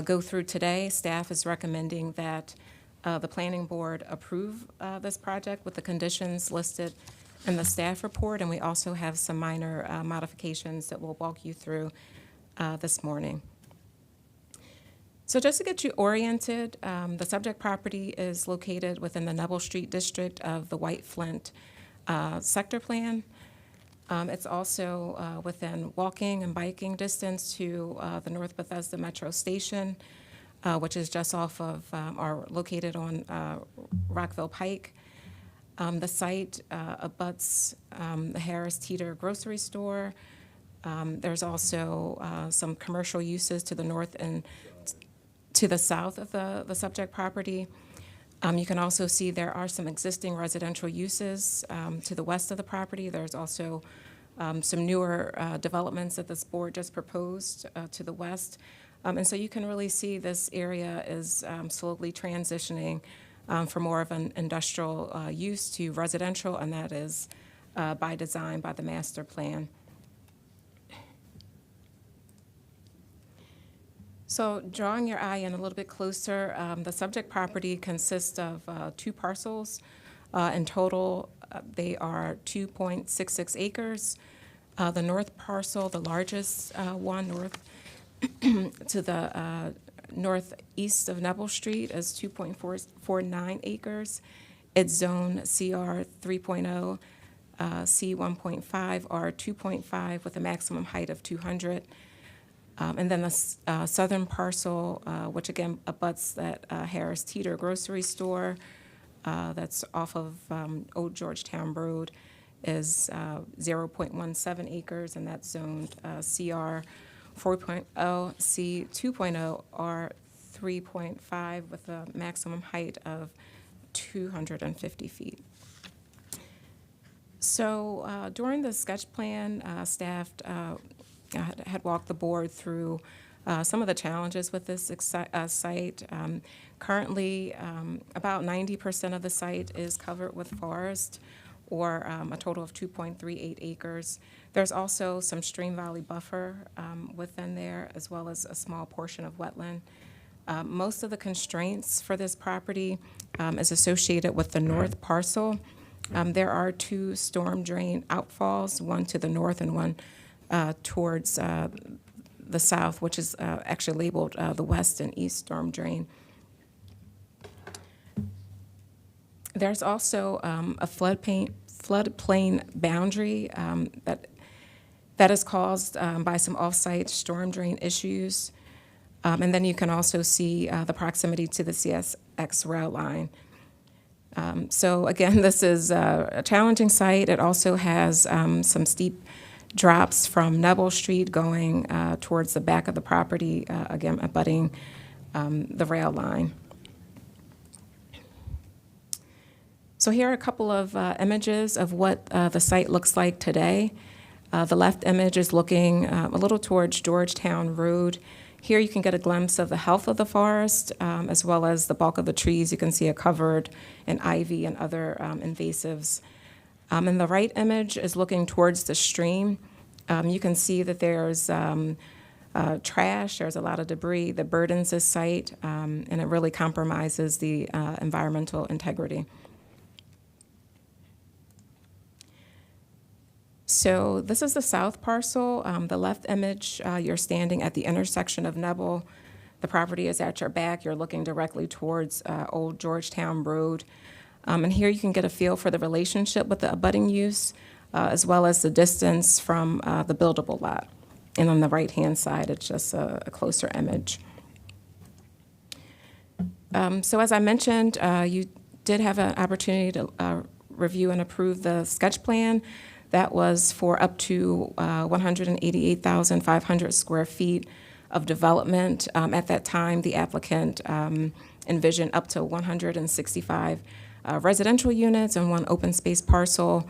go through today, staff is recommending that the planning board approve this project with the conditions listed in the staff report, and we also have some minor modifications that we'll walk you through this morning. So just to get you oriented, the subject property is located within the Neville Street district of the White Flint sector plan. It's also within walking and biking distance to the North Bethesda Metro Station, which is just off of, or located on Rockville Pike. The site abuts the Harris Teeter grocery store. There's also some commercial uses to the north and to the south of the subject property. You can also see there are some existing residential uses to the west of the property. There's also some newer developments that this board just proposed to the west. And so you can really see this area is slowly transitioning from more of an industrial use to residential, and that is by design by the master plan. So drawing your eye in a little bit closer, the subject property consists of 2 parcels. In total, they are 2.66 acres. The north parcel, the largest one north to the northeast of Neville Street, is 2.49 acres. It's zone CR 3.0, C 1.5, R 2.5 with a maximum height of 200. And then the southern parcel, which again abuts that Harris Teeter grocery store that's off of Old Georgetown Road, is 0.17 acres, and that's zoned CR 4.0, C 2.0, R 3.5 with a maximum height of 250 feet. So during the sketch plan, staff had walked the board through some of the challenges with this site. Currently, about 90% of the site is covered with forest, or a total of 2.38 acres. There's also some stream valley buffer within there, as well as a small portion of wetland. Most of the constraints for this property is associated with the north parcel. There are 2 storm drain outfalls, one to the north and one towards the south, which is actually labeled the west and east storm drain. There's also a floodplain boundary that is caused by some off-site storm drain issues. And then you can also see the proximity to the CSX rail line. So again, this is a challenging site. It also has some steep drops from Neville Street going towards the back of the property, again abutting the rail line. So here are a couple of images of what the site looks like today. The left image is looking a little towards Georgetown Road. Here you can get a glimpse of the health of the forest, as well as the bulk of the trees. You can see are covered in ivy and other invasives. And the right image is looking towards the stream. You can see that there's trash, there's a lot of debris that burdens this site, and it really compromises the environmental integrity. So this is the south parcel. The left image, you're standing at the intersection of Nebel. The property is at your back. You're looking directly towards Old Georgetown Road. And here you can get a feel for the relationship with the abutting use, as well as the distance from the buildable lot. And on the right-hand side, it's just a closer image. So as I mentioned, you did have an opportunity to review and approve the sketch plan. That was for up to 188,500 square feet of development. At that time, the applicant envisioned up to 165 residential units and one open space parcel.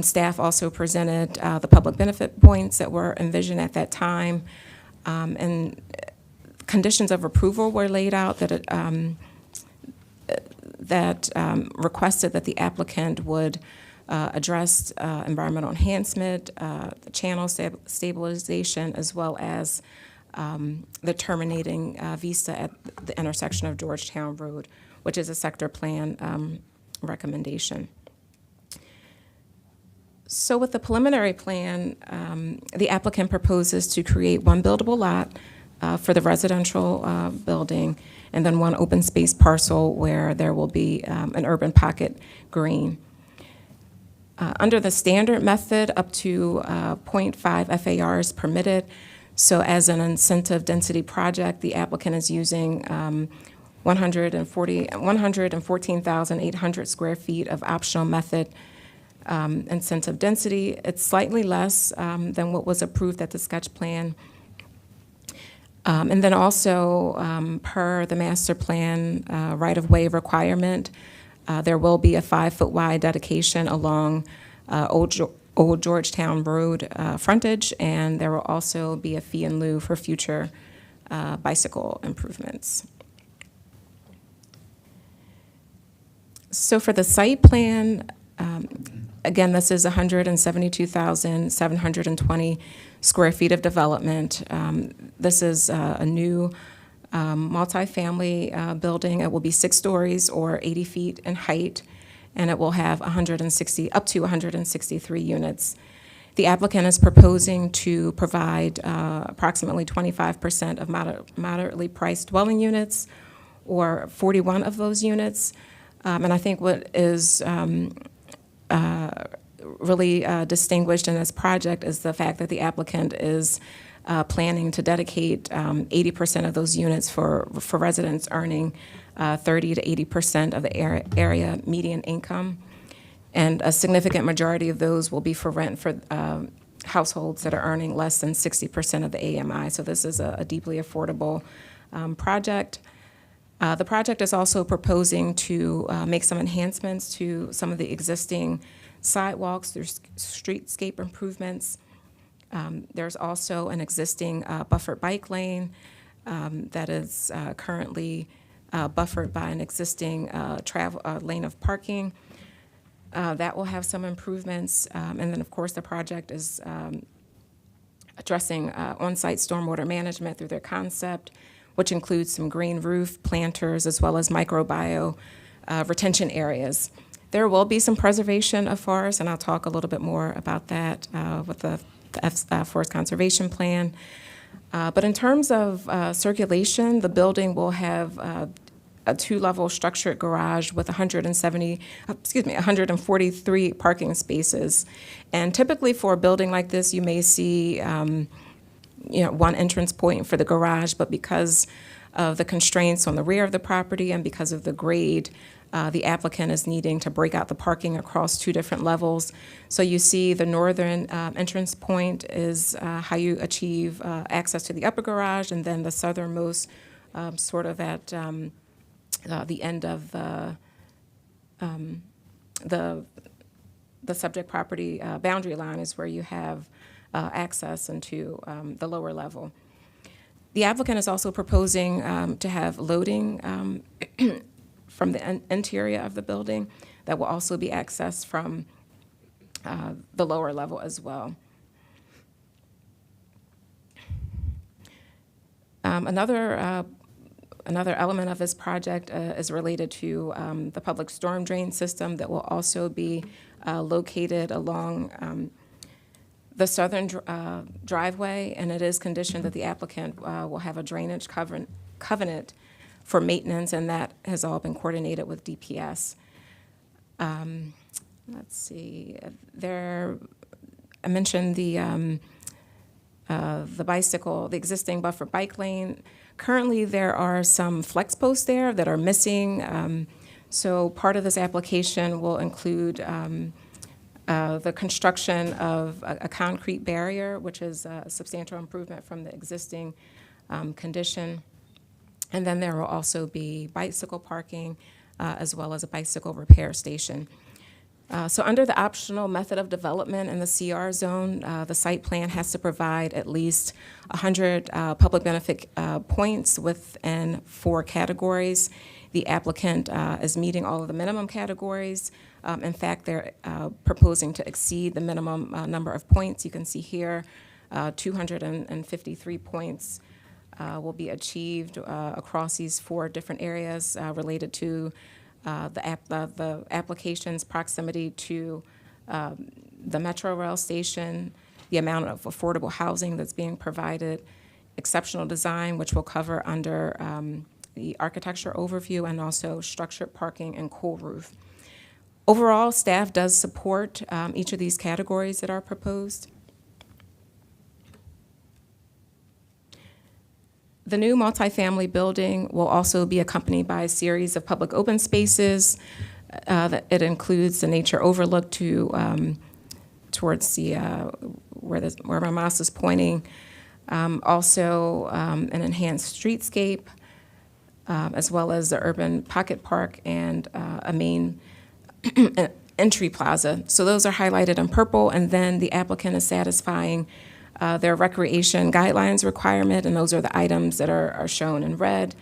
Staff also presented the public benefit points that were envisioned at that time. And conditions of approval were laid out that requested that the applicant would address environmental enhancement, the channel stabilization, as well as the terminating vista at the intersection of Georgetown Road, which is a sector plan recommendation. So with the preliminary plan, the applicant proposes to create one buildable lot for the residential building, and then one open space parcel where there will be an urban pocket green. Under the standard method, up to 0.5 FAR is permitted. So as an incentive density project, the applicant is using 114,800 square feet of optional method incentive density. It's slightly less than what was approved at the sketch plan. And then also, per the master plan right-of-way requirement, there will be a 5-foot wide dedication along Old Georgetown Road frontage, and there will also be a fee in lieu for future bicycle improvements. So for the site plan, again, this is 172,720 square feet of development. This is a new multifamily building. It will be 6 stories or 80 feet in height, and it will have up to 163 units. The applicant is proposing to provide approximately 25% of moderately priced dwelling units, or 41 of those units. And I think what is really distinguished in this project is the fact that the applicant is planning to dedicate 80% of those units for residents earning 30 to 80% of the area median income. And a significant majority of those will be for rent for households that are earning less than 60% of the AMI. So this is a deeply affordable project. The project is also proposing to make some enhancements to some of the existing sidewalks through streetscape improvements. There's also an existing buffered bike lane that is currently buffered by an existing lane of parking. That will have some improvements. And then, of course, the project is addressing on-site stormwater management through their concept, which includes some green roof planters as well as microbiome retention areas. There will be some preservation of forests, and I'll talk a little bit more about that with the Forest Conservation Plan. But in terms of circulation, the building will have a 2-level structured garage with 143 parking spaces. And typically for a building like this, you may see one entrance point for the garage, but because of the constraints on the rear of the property and because of the grade, the applicant is needing to break out the parking across 2 different levels. So you see the northern entrance point is how you achieve access to the upper garage, and then the southernmost sort of at the end of the the subject property boundary line is where you have access into the lower level. The applicant is also proposing to have loading from the interior of the building that will also be accessed from the lower level as well. Another element of this project is related to the public storm drain system that will also be located along the southern driveway, and it is conditioned that the applicant will have a drainage covenant for maintenance, and that has all been coordinated with DPS. Let's see, I mentioned the bicycle, the existing buffer bike lane. Currently, there are some flex posts there that are missing. So part of this application will include the construction of a concrete barrier, which is a substantial improvement from the existing condition. And then there will also be bicycle parking as well as a bicycle repair station. So under the optional method of development in the CR zone, the site plan has to provide at least 100 public benefit points within 4 categories. The applicant is meeting all of the minimum categories. In fact, they're proposing to exceed the minimum number of points. You can see here 253 points will be achieved across these 4 different areas related to the application's proximity to the Metro Rail station, the amount of affordable housing that's being provided, exceptional design, which will cover under the architecture overview, and also structured parking and cool roof. Overall, staff does support each of these categories that are proposed. The new multifamily building will also be accompanied by a series of public open spaces. It includes the nature overlook towards the where my mouse is pointing. Also, an enhanced streetscape, as well as the urban pocket park and a main entry plaza. So those are highlighted in purple, and then the applicant is satisfying their recreation guidelines requirement, and those are the items that are shown in red.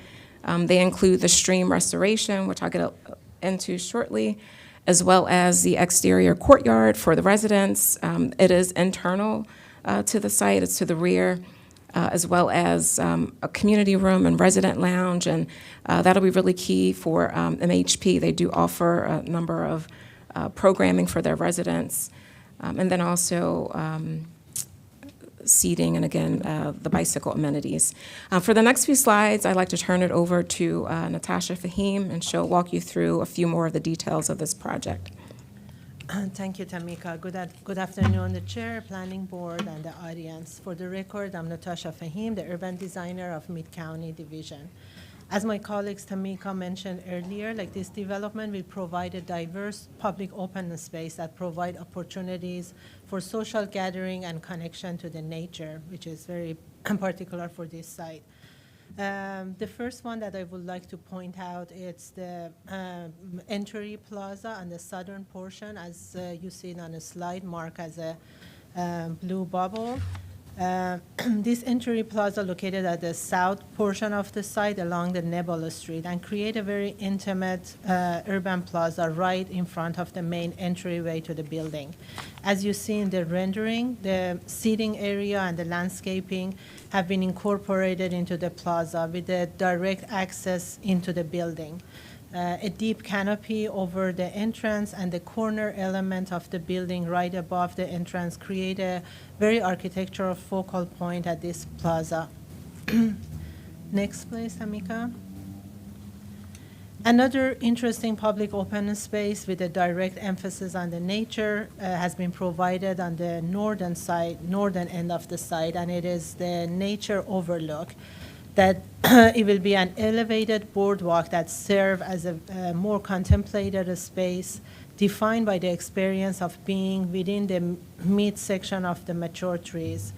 They include the stream restoration, which I'll get into shortly, as well as the exterior courtyard for the residents. It is internal to the site, it's to the rear, as well as a community room and resident lounge, and that'll be really key for MHP. They do offer a number of programming for their residents, and then also seating, and again, the bicycle amenities. For the next few slides, I'd like to turn it over to Natasha Fahim, and she'll walk you through a few more of the details of this project. Thank you, Tamika. Good afternoon, the Chair, Planning Board, and the audience. For the record, I'm Natasha Fahim, the Urban Designer of Mid-County Division. As my colleagues Tamika mentioned earlier, like this development will provide a diverse public open space that provide opportunities for social gathering and connection to the nature, which is very particular for this site. The first one that I would like to point out, it's the entry plaza on the southern portion, as you see it on the slide, marked as a blue bubble. This entry plaza located at the south portion of the site along the Nebel Street, and create a very intimate urban plaza right in front of the main entryway to the building. As you see in the rendering, the seating area and the landscaping have been incorporated into the plaza with a direct access into the building. A deep canopy over the entrance and the corner element of the building right above the entrance create a very architectural focal point at this plaza. Next, please, Tamika. Another interesting public open space with a direct emphasis on the nature has been provided on the northern end of the site, and it is the nature overlook. That it will be an elevated boardwalk that serve as a more contemplated space defined by the experience of being within the midsection of the mature trees.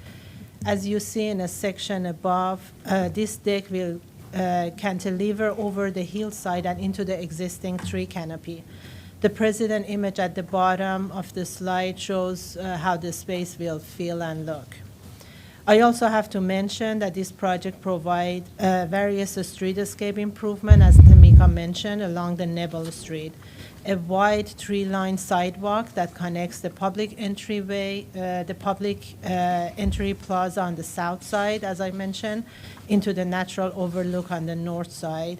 As you see in a section above, this deck will cantilever over the hillside and into the existing tree canopy. The president image at the bottom of the slide shows how the space will feel and look. I also have to mention that this project provides various streetscape improvement, as Tamika mentioned, along the Nebel Street. A wide tree-lined sidewalk that connects the public entryway, the public entry plaza on the south side, as I mentioned, into the natural overlook on the north side,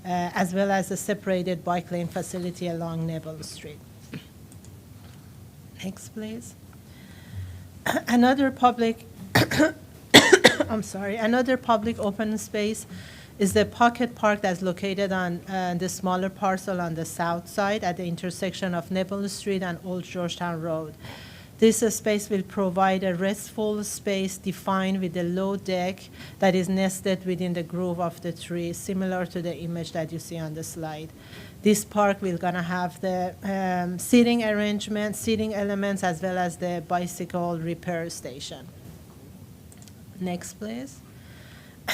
as well as a separated bike lane facility along Nebel Street. Next, please. Another public another public open space is the Pocket Park that's located on the smaller parcel on the south side at the intersection of Nebel Street and Old Georgetown Road. This space will provide a restful space defined with a low deck that is nested within the groove of the tree, similar to the image that you see on the slide. This park will gonna have the seating arrangement, seating elements, as well as the bicycle repair station. Next, please.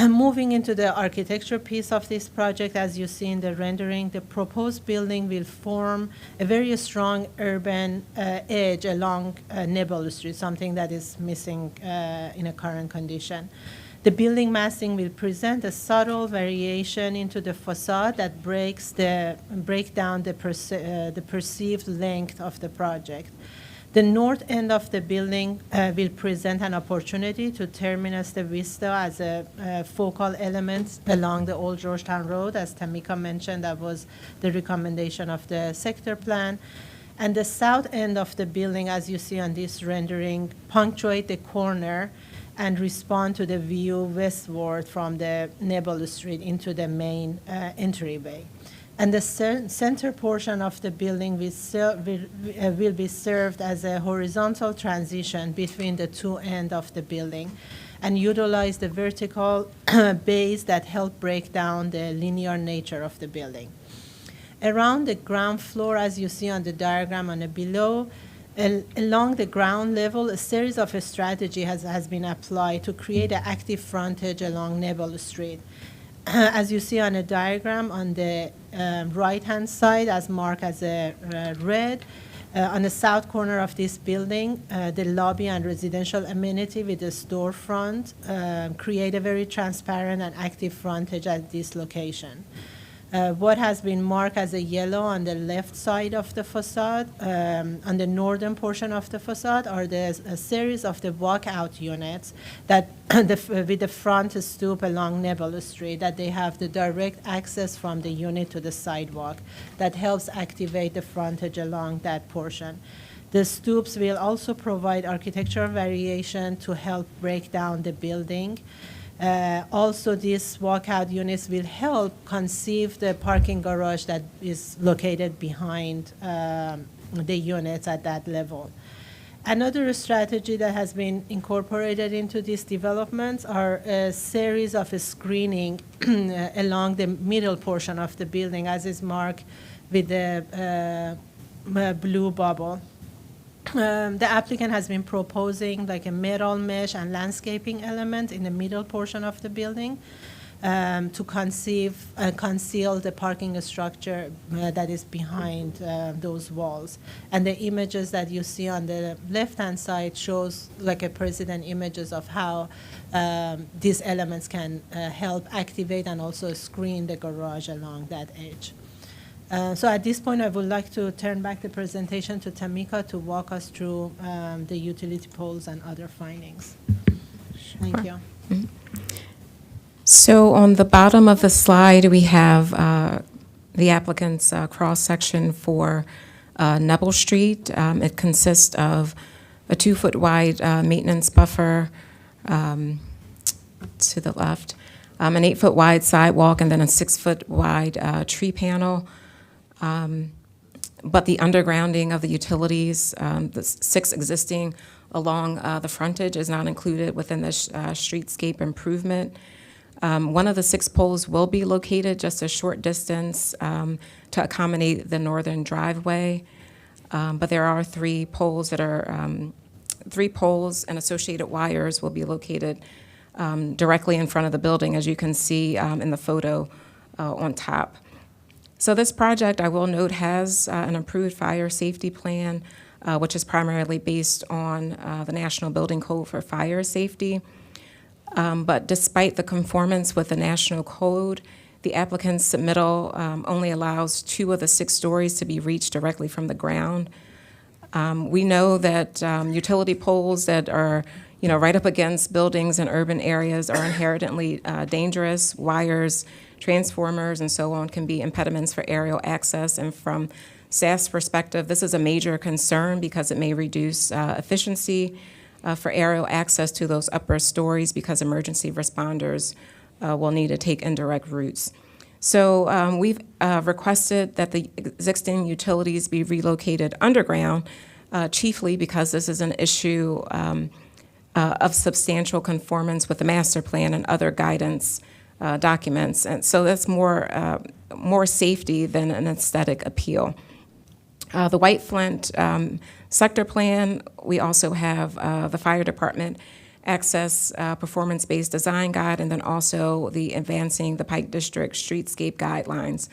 Moving into the architecture piece of this project, as you see in the rendering, the proposed building will form a very strong urban edge along Nebel Street, something that is missing in a current condition. The building massing will present a subtle variation into the facade that break down the perceived length of the project. The north end of the building will present an opportunity to terminus the vista as a focal element along the Old Georgetown Road. As Tamika mentioned, that was the recommendation of the sector plan. And the south end of the building, as you see on this rendering, punctuate the corner and respond to the view westward from the Nebel Street into the main entryway. And the center portion of the building will be served as a horizontal transition between the two ends of the building and utilize the vertical bays that help break down the linear nature of the building. Around the ground floor, as you see on the diagram on the below, along the ground level, a series of strategy has been applied to create an active frontage along Nebel Street. As you see on a diagram on the right-hand side, as marked as a red, on the south corner of this building, the lobby and residential amenity with the storefront create a very transparent and active frontage at this location. What has been marked as a yellow on the left side of the facade, on the northern portion of the facade, are a series of the walkout units that with the front stoop along Nebel Street, that they have the direct access from the unit to the sidewalk that helps activate the frontage along that portion. The stoops will also provide architectural variation to help break down the building. Also, these walkout units will help conceive the parking garage that is located behind the units at that level. Another strategy that has been incorporated into these developments are a series of screening along the middle portion of the building, as is marked with the blue bubble. The applicant has been proposing like a metal mesh and landscaping element in the middle portion of the building to conceal the parking structure that is behind those walls. And the images that you see on the left-hand side shows like a precedent images of how these elements can help activate and also screen the garage along that edge. So at this point, I would like to turn back the presentation to Tamika to walk us through the utility poles and other findings. Thank you. Mm-hmm. So on the bottom of the slide, we have the applicant's cross-section for Nebel Street. It consists of a 2-foot wide maintenance buffer to the left, an 8-foot wide sidewalk, and then a 6-foot wide tree panel. But the undergrounding of the utilities, the 6 existing along the frontage, is not included within the streetscape improvement. One of the 6 poles will be located just a short distance to accommodate the northern driveway. But there are 3 poles that are 3 poles and associated wires will be located directly in front of the building, as you can see in the photo on top. So this project, I will note, has an approved fire safety plan, which is primarily based on the National Building Code for fire safety. But despite the conformance with the national code, the applicant's submittal only allows 2 of the 6 stories to be reached directly from the ground. We know that utility poles that are, right up against buildings in urban areas are inherently dangerous. Wires, transformers, and so on can be impediments for aerial access. And from staff's perspective, this is a major concern because it may reduce efficiency for aerial access to those upper stories because emergency responders will need to take indirect routes. So we've requested that the existing utilities be relocated underground, chiefly because this is an issue of substantial conformance with the master plan and other guidance documents. And so that's more safety than an aesthetic appeal. The White Flint sector plan, we also have the fire department access performance-based design guide, and then also the advancing the Pike District streetscape guidelines.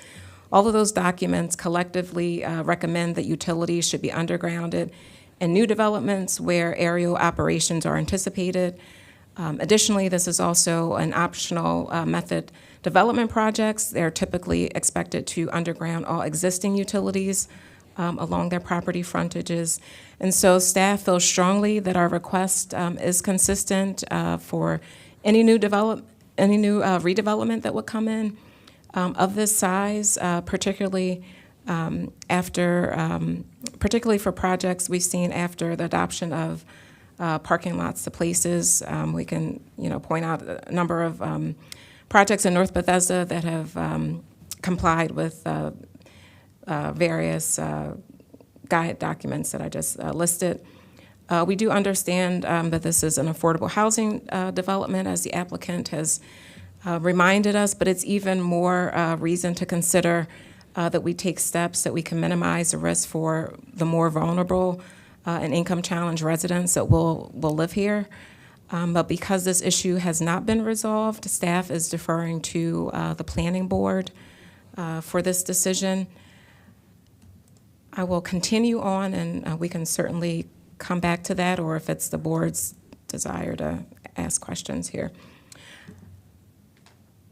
All of those documents collectively recommend that utilities should be undergrounded in new developments where aerial operations are anticipated. Additionally, this is also an optional method. Development projects, they're typically expected to underground all existing utilities along their property frontages. And so staff feels strongly that our request is consistent for any new redevelopment that would come in of this size, particularly particularly for projects we've seen after the adoption of parking lots to places. We can, point out a number of projects in North Bethesda that have complied with various guide documents that I just listed. We do understand that this is an affordable housing development, as the applicant has reminded us, but it's even more reason to consider that we take steps that we can minimize the risk for the more vulnerable and income-challenged residents that will live here. But because this issue has not been resolved, staff is deferring to the planning board for this decision. I will continue on, and we can certainly come back to that, or if it's the board's desire to ask questions here.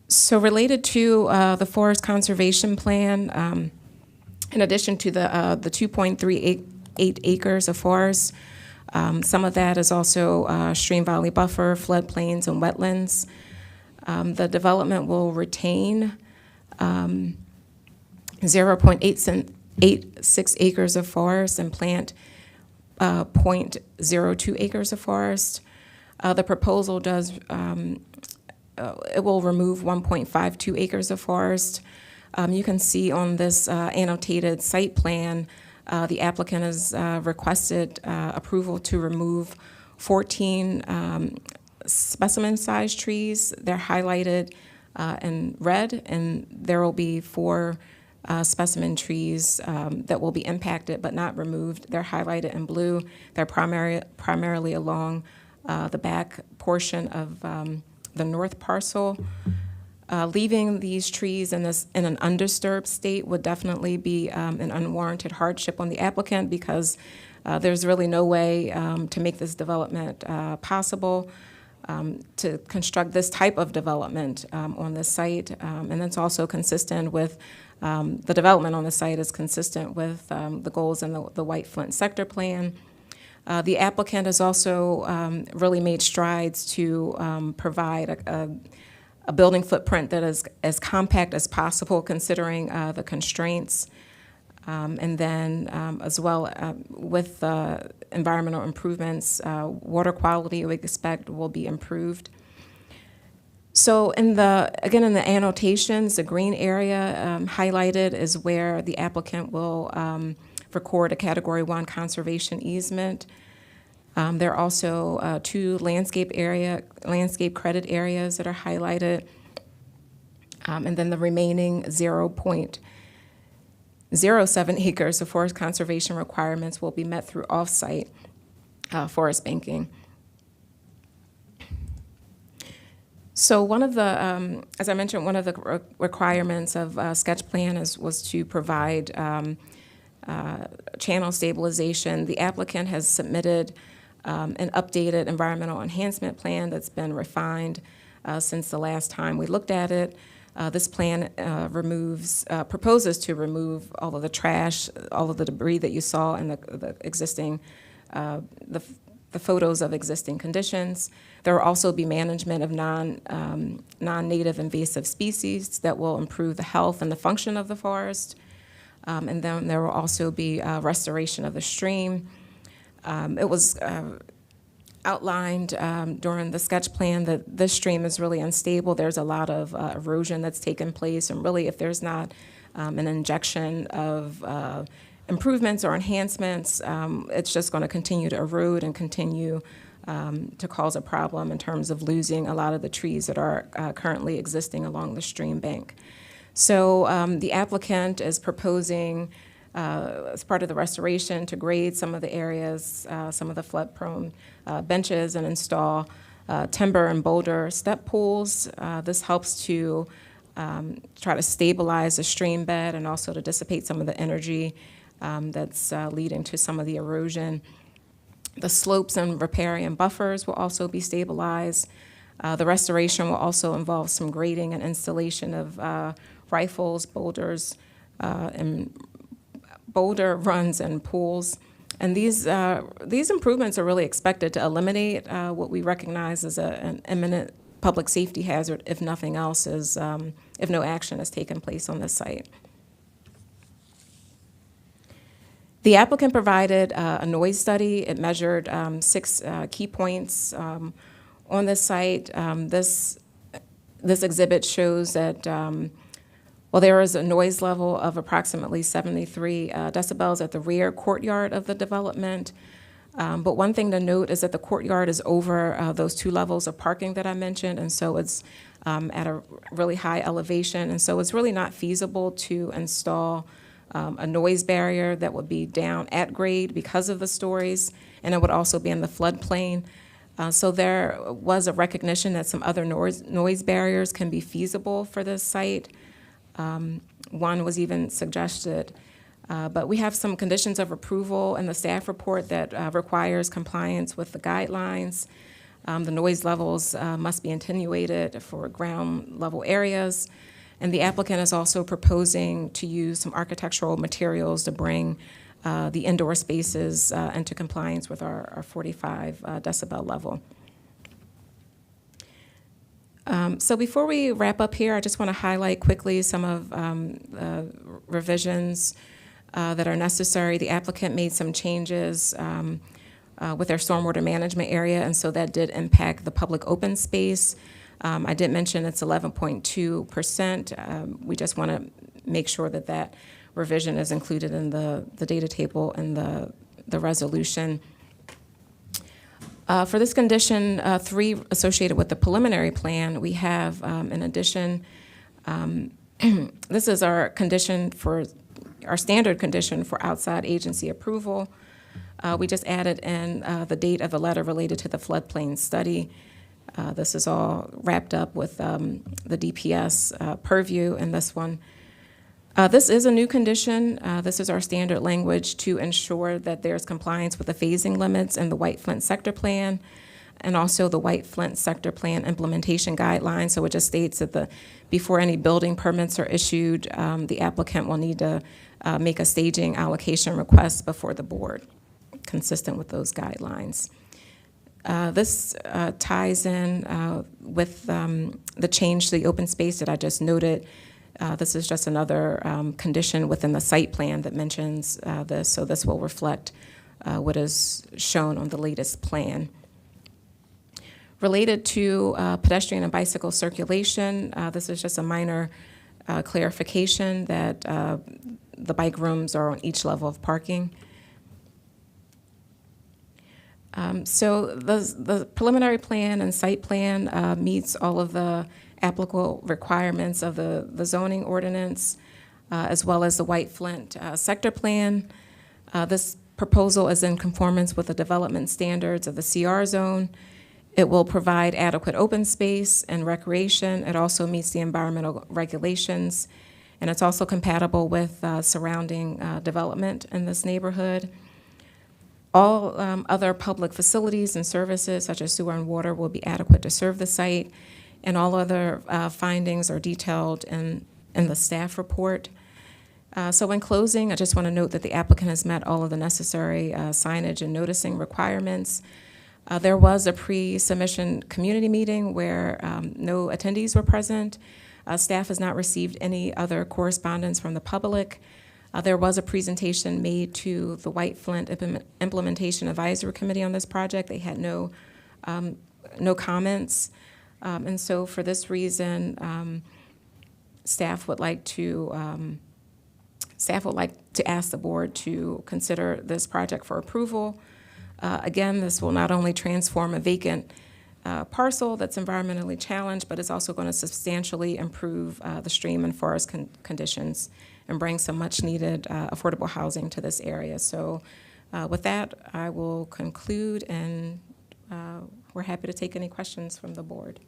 So related to the Forest Conservation Plan, in addition to the 2.38 acres of forest, some of that is also stream valley buffer, floodplains, and wetlands. The development will retain 0.86 acres of forest and plant 0.02 acres of forest. The proposal does, it will remove 1.52 acres of forest. You can see on this annotated site plan, the applicant has requested approval to remove 14 specimen-sized trees. They're highlighted in red, and there will be 4 specimen trees that will be impacted but not removed. They're highlighted in blue. They're primarily along the back portion of the north parcel. Leaving these trees in an undisturbed state would definitely be an unwarranted hardship on the applicant because there's really no way to make this development possible, to construct this type of development on this site. And that's also consistent with the development on the site is consistent with the goals in the White Flint sector plan. The applicant has also really made strides to provide a building footprint that is as compact as possible considering the constraints. And then as well with environmental improvements, water quality we expect will be improved. So in the annotations, the green area highlighted is where the applicant will record a Category 1 conservation easement. There are also 2 landscape credit areas that are highlighted. And then the remaining 0.07 acres of forest conservation requirements will be met through off-site forest banking. So one of the, as I mentioned, one of the requirements of sketch plan was to provide channel stabilization. The applicant has submitted an updated environmental enhancement plan that's been refined since the last time we looked at it. This plan proposes to remove all of the trash, all of the debris that you saw in the existing, the photos of existing conditions. There will also be management of non-native invasive species that will improve the health and the function of the forest. And then there will also be restoration of the stream. It was outlined during the sketch plan that this stream is really unstable. There's a lot of erosion that's taken place, and really if there's not an injection of improvements or enhancements, it's just going to continue to erode and continue to cause a problem in terms of losing a lot of the trees that are currently existing along the stream bank. So the applicant is proposing, as part of the restoration, to grade some of the areas, some of the flood-prone benches, and install timber and boulder step pools. This helps to try to stabilize the stream bed and also to dissipate some of the energy that's leading to some of the erosion. The slopes and riparian buffers will also be stabilized. The restoration will also involve some grading and installation of rifles, boulders, and boulder runs and pools. And these improvements are really expected to eliminate what we recognize as an imminent public safety hazard, if nothing else is, if no action has taken place on this site. The applicant provided a noise study. It measured 6 key points on this site. This exhibit shows that well, there is a noise level of approximately 73 decibels at the rear courtyard of the development. But one thing to note is that the courtyard is over those 2 levels of parking that I mentioned, and so it's at a really high elevation, and so it's really not feasible to install a noise barrier that would be down at grade because of the stories, and it would also be in the floodplain. So there was a recognition that some other noise barriers can be feasible for this site. One was even suggested. But we have some conditions of approval in the staff report that requires compliance with the guidelines. The noise levels must be attenuated for ground level areas. And the applicant is also proposing to use some architectural materials to bring the indoor spaces into compliance with our 45 decibel level. So before we wrap up here, I just want to highlight quickly some of the revisions that are necessary. The applicant made some changes with their stormwater management area, and so that did impact the public open space. I did mention it's 11.2%. We just want to make sure that that revision is included in the data table and the resolution. For this condition 3 associated with the preliminary plan, we have in addition, this is our condition for, our standard condition for outside agency approval. We just added in the date of the letter related to the floodplain study. This is all wrapped up with the DPS purview in this one. This is a new condition. This is our standard language to ensure that there's compliance with the phasing limits in the White Flint Sector Plan and also the White Flint Sector Plan implementation guidelines. So it just states that before any building permits are issued, the applicant will need to make a staging allocation request before the board, consistent with those guidelines. This ties in with the change to the open space that I just noted. This is just another condition within the site plan that mentions this, so this will reflect what is shown on the latest plan. Related to pedestrian and bicycle circulation, this is just a minor clarification that the bike rooms are on each level of parking. So the preliminary plan and site plan meets all of the applicable requirements of the zoning ordinance, as well as the White Flint sector plan. This proposal is in conformance with the development standards of the CR zone, It will provide adequate open space and recreation. It also meets the environmental regulations, and it's also compatible with surrounding development in this neighborhood. All other public facilities and services, such as sewer and water, will be adequate to serve the site, and all other findings are detailed in the staff report. So in closing, I just want to note that the applicant has met all of the necessary signage and noticing requirements. There was a pre-submission community meeting where no attendees were present. Staff has not received any other correspondence from the public. There was a presentation made to the White Flint Implementation Advisory Committee on this project. They had no comments. And so for this reason, staff would like to ask the board to consider this project for approval. Again, this will not only transform a vacant parcel that's environmentally challenged, but it's also going to substantially improve the stream and forest conditions and bring some much-needed affordable housing to this area. So with that, I will conclude, and we're happy to take any questions from the board.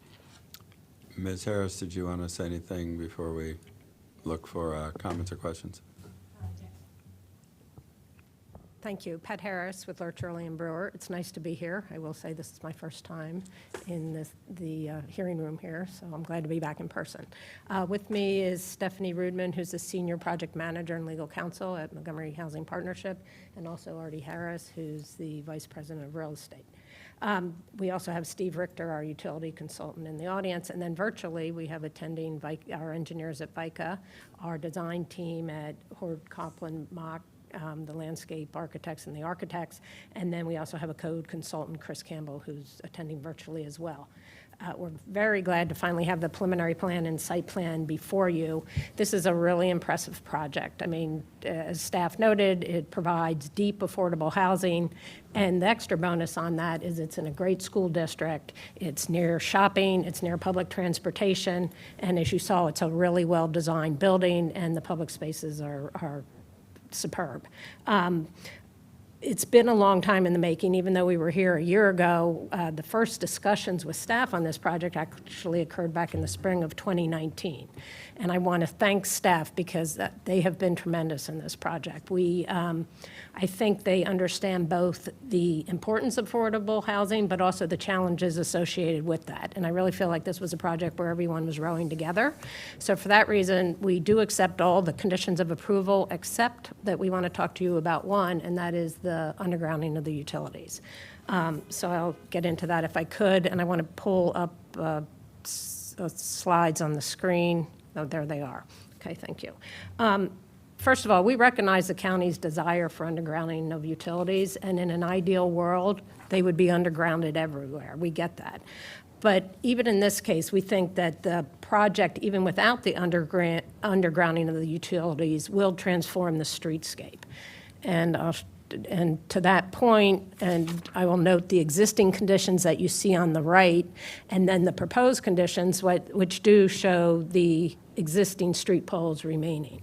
Ms. Harris, did you want to say anything before we look for comments or questions? Thank you. Pat Harris with Lurch, Early and Brewer. It's nice to be here. I will say this is my first time in the hearing room here, so I'm glad to be back in person. With me is Stephanie Rudman, who's the Senior Project Manager and Legal Counsel at Montgomery Housing Partnership, and also Artie Harris, who's the Vice President of Real Estate. We also have Steve Richter, our utility consultant, in the audience, and then virtually we have attending our engineers at VICA, our design team at Hord Copland Mock, the landscape architects and the architects, and then we also have a code consultant, Chris Campbell, who's attending virtually as well. We're very glad to finally have the preliminary plan and site plan before you. This is a really impressive project. I mean, as staff noted, it provides deep, affordable housing, and the extra bonus on that is it's in a great school district. It's near shopping, it's near public transportation, and as you saw, it's a really well-designed building, and the public spaces are superb. It's been a long time in the making, even though we were here a year ago. The first discussions with staff on this project actually occurred back in the spring of 2019. And I want to thank staff because they have been tremendous in this project. I think they understand both the importance of affordable housing, but also the challenges associated with that. And I really feel like this was a project where everyone was rowing together. So for that reason, we do accept all the conditions of approval, except that we want to talk to you about one, and that is the undergrounding of the utilities. So I'll get into that if I could, and I want to pull up slides on the screen. Oh, there they are. Okay, thank you. First of all, we recognize the county's desire for undergrounding of utilities, and in an ideal world, they would be undergrounded everywhere. We get that. But even in this case, we think that the project, even without the undergrounding of the utilities, will transform the streetscape. And to that point, and I will note the existing conditions that you see on the right, and then the proposed conditions, which do show the existing street poles remaining.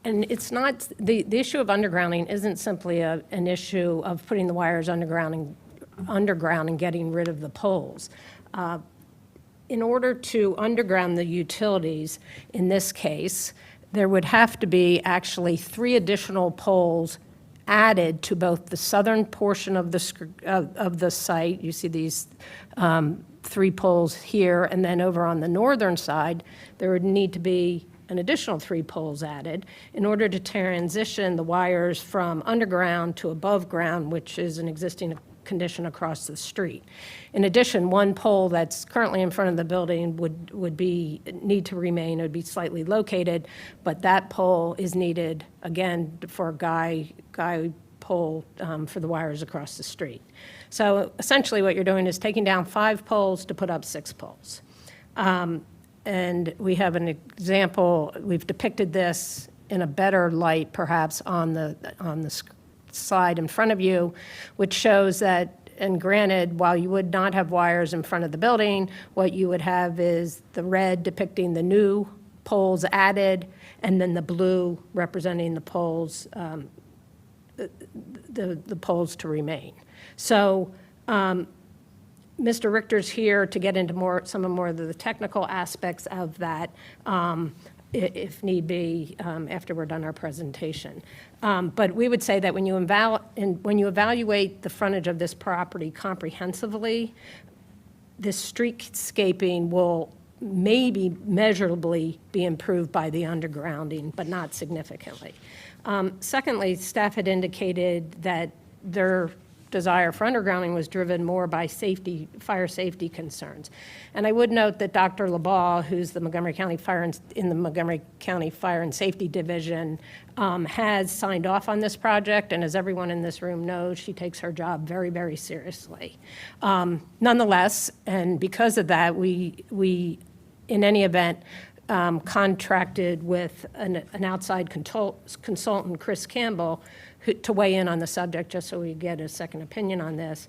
And it's not, the issue of undergrounding isn't simply an issue of putting the wires underground and getting rid of the poles. In order to underground the utilities, in this case, there would have to be actually 3 additional poles added to both the southern portion of the site. You see these 3 poles here, and then over on the northern side, there would need to be an additional 3 poles added in order to transition the wires from underground to above ground, which is an existing condition across the street. In addition, 1 pole that's currently in front of the building would need to remain. It would be slightly located, but that pole is needed again for a guy pole for the wires across the street. So essentially, what you're doing is taking down 5 poles to put up 6 poles. And we have an example. We've depicted this in a better light, perhaps, on the slide in front of you, which shows that, and granted, while you would not have wires in front of the building, what you would have is the red depicting the new poles added, and then the blue representing the poles, the poles to remain. So Mr. Richter's here to get into some more of the technical aspects of that, if need be, after we're done our presentation. But we would say that when you evaluate the frontage of this property comprehensively, this streetscaping will maybe measurably be improved by the undergrounding, but not significantly. Secondly, staff had indicated that their desire for undergrounding was driven more by fire safety concerns. And I would note that Dr. LeBaugh, who's the Montgomery County in the Montgomery County Fire and Safety Division, has signed off on this project, and as everyone in this room knows, she takes her job very, very seriously. Nonetheless, and because of that, we in any event, contracted with an outside consultant, Chris Campbell, to weigh in on the subject, just so we get a second opinion on this.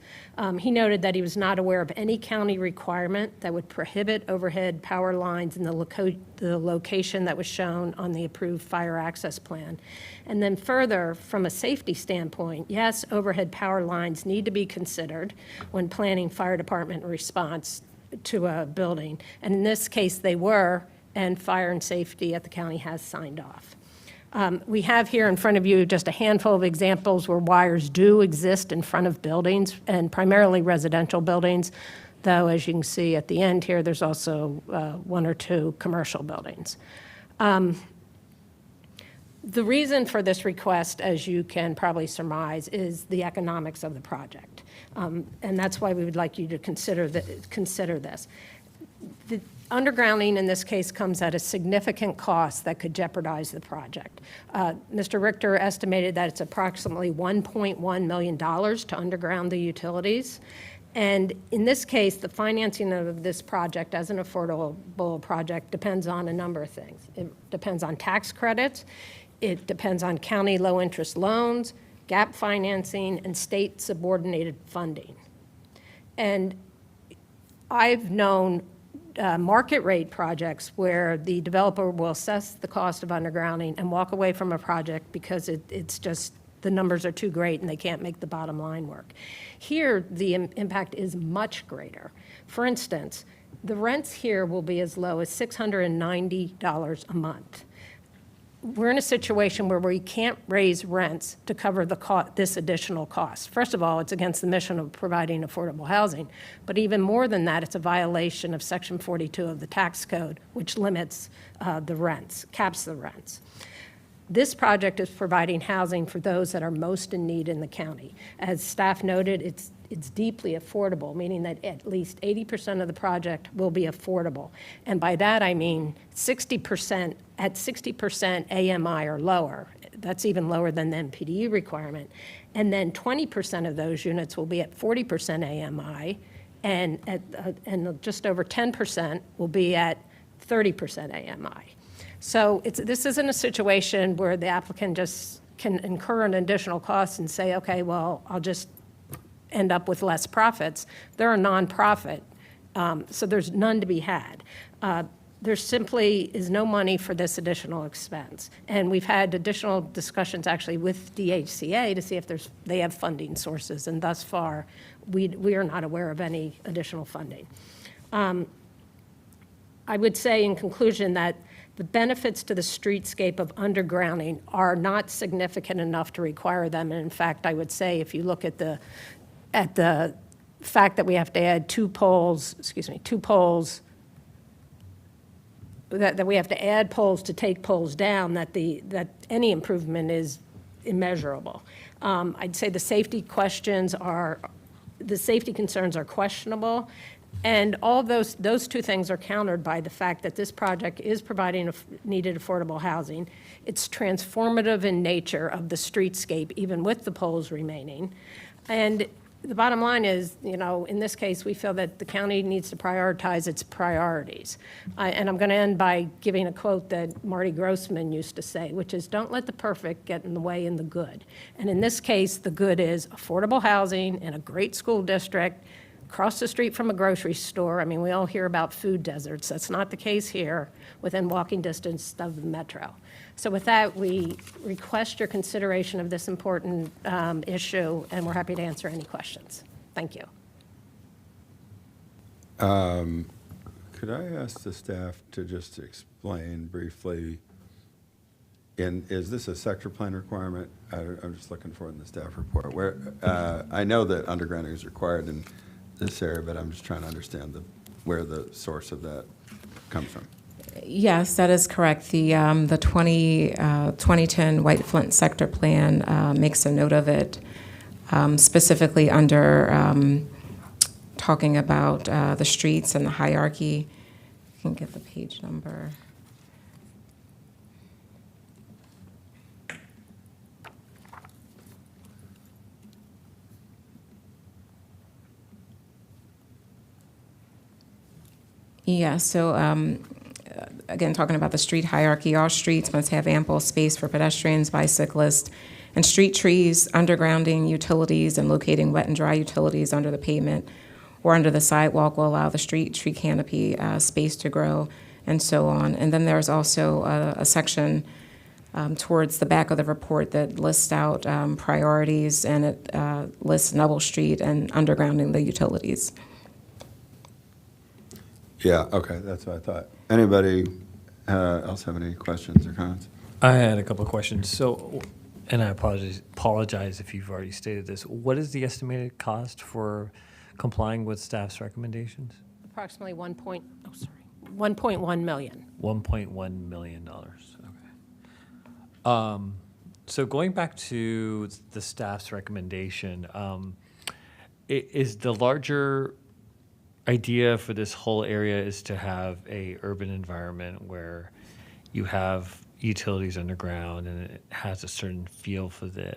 He noted that he was not aware of any county requirement that would prohibit overhead power lines in the location that was shown on the approved fire access plan. And then further, from a safety standpoint, yes, overhead power lines need to be considered when planning fire department response to a building. And in this case, they were, and fire and safety at the county has signed off. We have here in front of you just a handful of examples where wires do exist in front of buildings, and primarily residential buildings, though as you can see at the end here, there's also one or two commercial buildings. The reason for this request, as you can probably surmise, is the economics of the project. And that's why we would like you to consider this. The undergrounding in this case comes at a significant cost that could jeopardize the project. Mr. Richter estimated that it's approximately $1.1 million to underground the utilities. And in this case, the financing of this project as an affordable project depends on a number of things. It depends on tax credits, it depends on county low-interest loans, gap financing, and state subordinated funding. And I've known market rate projects where the developer will assess the cost of undergrounding and walk away from a project because it's just the numbers are too great and they can't make the bottom line work. Here, the impact is much greater. For instance, the rents here will be as low as $690 a month. We're in a situation where we can't raise rents to cover this additional cost. First of all, it's against the mission of providing affordable housing, but even more than that, it's a violation of Section 42 of the tax code, which limits the rents, caps the rents. This project is providing housing for those that are most in need in the county. As staff noted, it's deeply affordable, meaning that at least 80% of the project will be affordable. And by that, I mean 60%, at 60% AMI or lower. That's even lower than the NPDE requirement. And then 20% of those units will be at 40% AMI, and just over 10% will be at 30% AMI. So this isn't a situation where the applicant just can incur an additional cost and say, okay, well, I'll just end up with less profits. They're a nonprofit, so there's none to be had. There simply is no money for this additional expense. And we've had additional discussions actually with DHCA to see if they have funding sources, and thus far, we are not aware of any additional funding. I would say in conclusion that the benefits to the streetscape of undergrounding are not significant enough to require them. And in fact, I would say if you look at the fact that we have to add two poles, that we have to add poles to take poles down, that any improvement is immeasurable. I'd say the safety concerns are questionable. And all those two things are countered by the fact that this project is providing needed affordable housing. It's transformative in nature of the streetscape, even with the poles remaining. And the bottom line is, in this case, we feel that the county needs to prioritize its priorities. And I'm going to end by giving a quote that Marty Grossman used to say, which is, don't let the perfect get in the way in the good. And in this case, the good is affordable housing in a great school district, across the street from a grocery store. I mean, we all hear about food deserts. That's not the case here, within walking distance of the metro. So with that, we request your consideration of this important issue, and we're happy to answer any questions. Thank you. Could I ask the staff to just explain briefly, is this a sector plan requirement? I'm just looking for it in the staff report. Where I know that undergrounding is required in this area, but I'm just trying to understand where the source of that comes from. Yes, that is correct. The 2010 White Flint Sector Plan makes a note of it, specifically under talking about the streets and the hierarchy. I can get the page number. Yeah, so again, talking about the street hierarchy, all streets must have ample space for pedestrians, bicyclists, and street trees, undergrounding utilities, and locating wet and dry utilities under the pavement or under the sidewalk will allow the street tree canopy space to grow, and so on. And then there's also a section towards the back of the report that lists out priorities, and it lists Noble Street and undergrounding the utilities. Yeah, okay, that's what I thought. Anybody else have any questions or comments? I had a couple of questions. So, and I apologize if you've already stated this. What is the estimated cost for complying with staff's recommendations? Approximately 1.1 million. $1.1 million. Okay. So going back to the staff's recommendation, is the larger idea for this whole area is to have a urban environment where you have utilities underground and it has a certain feel for the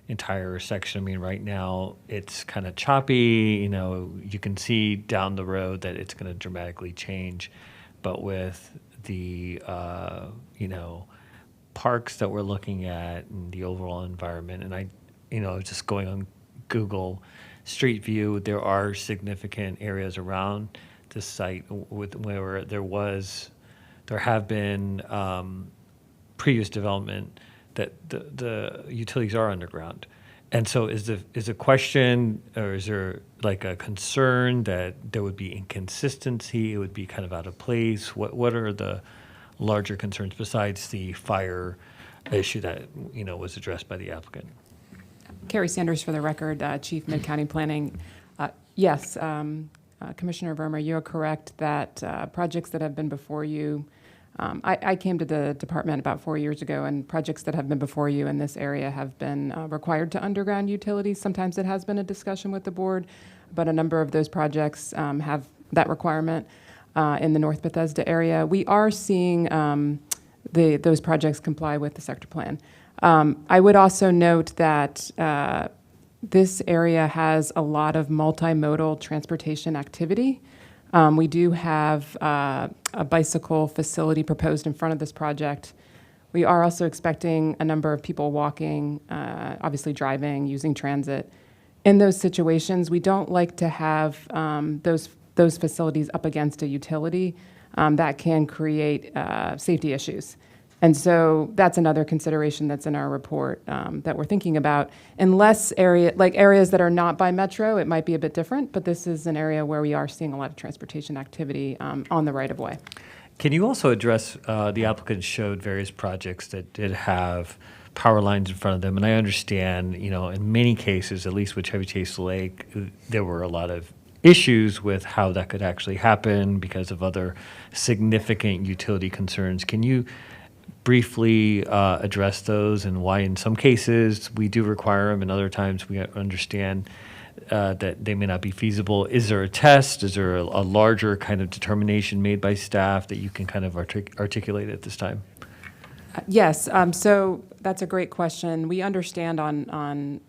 entire section. I mean, right now it's kind of choppy, you know, you can see down the road that it's going to dramatically change, but with the, you know, parks that we're looking at and the overall environment, and I, you know, just going on Google Street View, there are significant areas around the site where there have been previous development that the utilities are underground. And so is a question, or is there like a concern that there would be inconsistency, it would be kind of out of place? What are the larger concerns besides the fire issue that, you know, was addressed by the applicant? Carrie Sanders for the record, Chief Mid-County Planning. Yes, Commissioner Verma, you're correct that projects that have been before you, I came to the department about 4 years ago, and projects that have been before you in this area have been required to underground utilities. Sometimes it has been a discussion with the board, but a number of those projects have that requirement in the North Bethesda area. We are seeing those projects comply with the sector plan. I would also note that this area has a lot of multimodal transportation activity. We do have a bicycle facility proposed in front of this project. We are also expecting a number of people walking, obviously driving, using transit. In those situations, we don't like to have those facilities up against a utility. That can create safety issues. And so that's another consideration that's in our report that we're thinking about. Unless areas that are not by metro, it might be a bit different, but this is an area where we are seeing a lot of transportation activity on the right-of-way. Can you also address, the applicant showed various projects that did have power lines in front of them, and I understand, you know, in many cases, at least with Chevy Chase Lake, there were a lot of issues with how that could actually happen because of other significant utility concerns. Can you briefly address those and why in some cases we do require them and other times we understand that they may not be feasible? Is there a test? Is there a larger kind of determination made by staff that you can kind of articulate at this time? Yes, so that's a great question. We understand on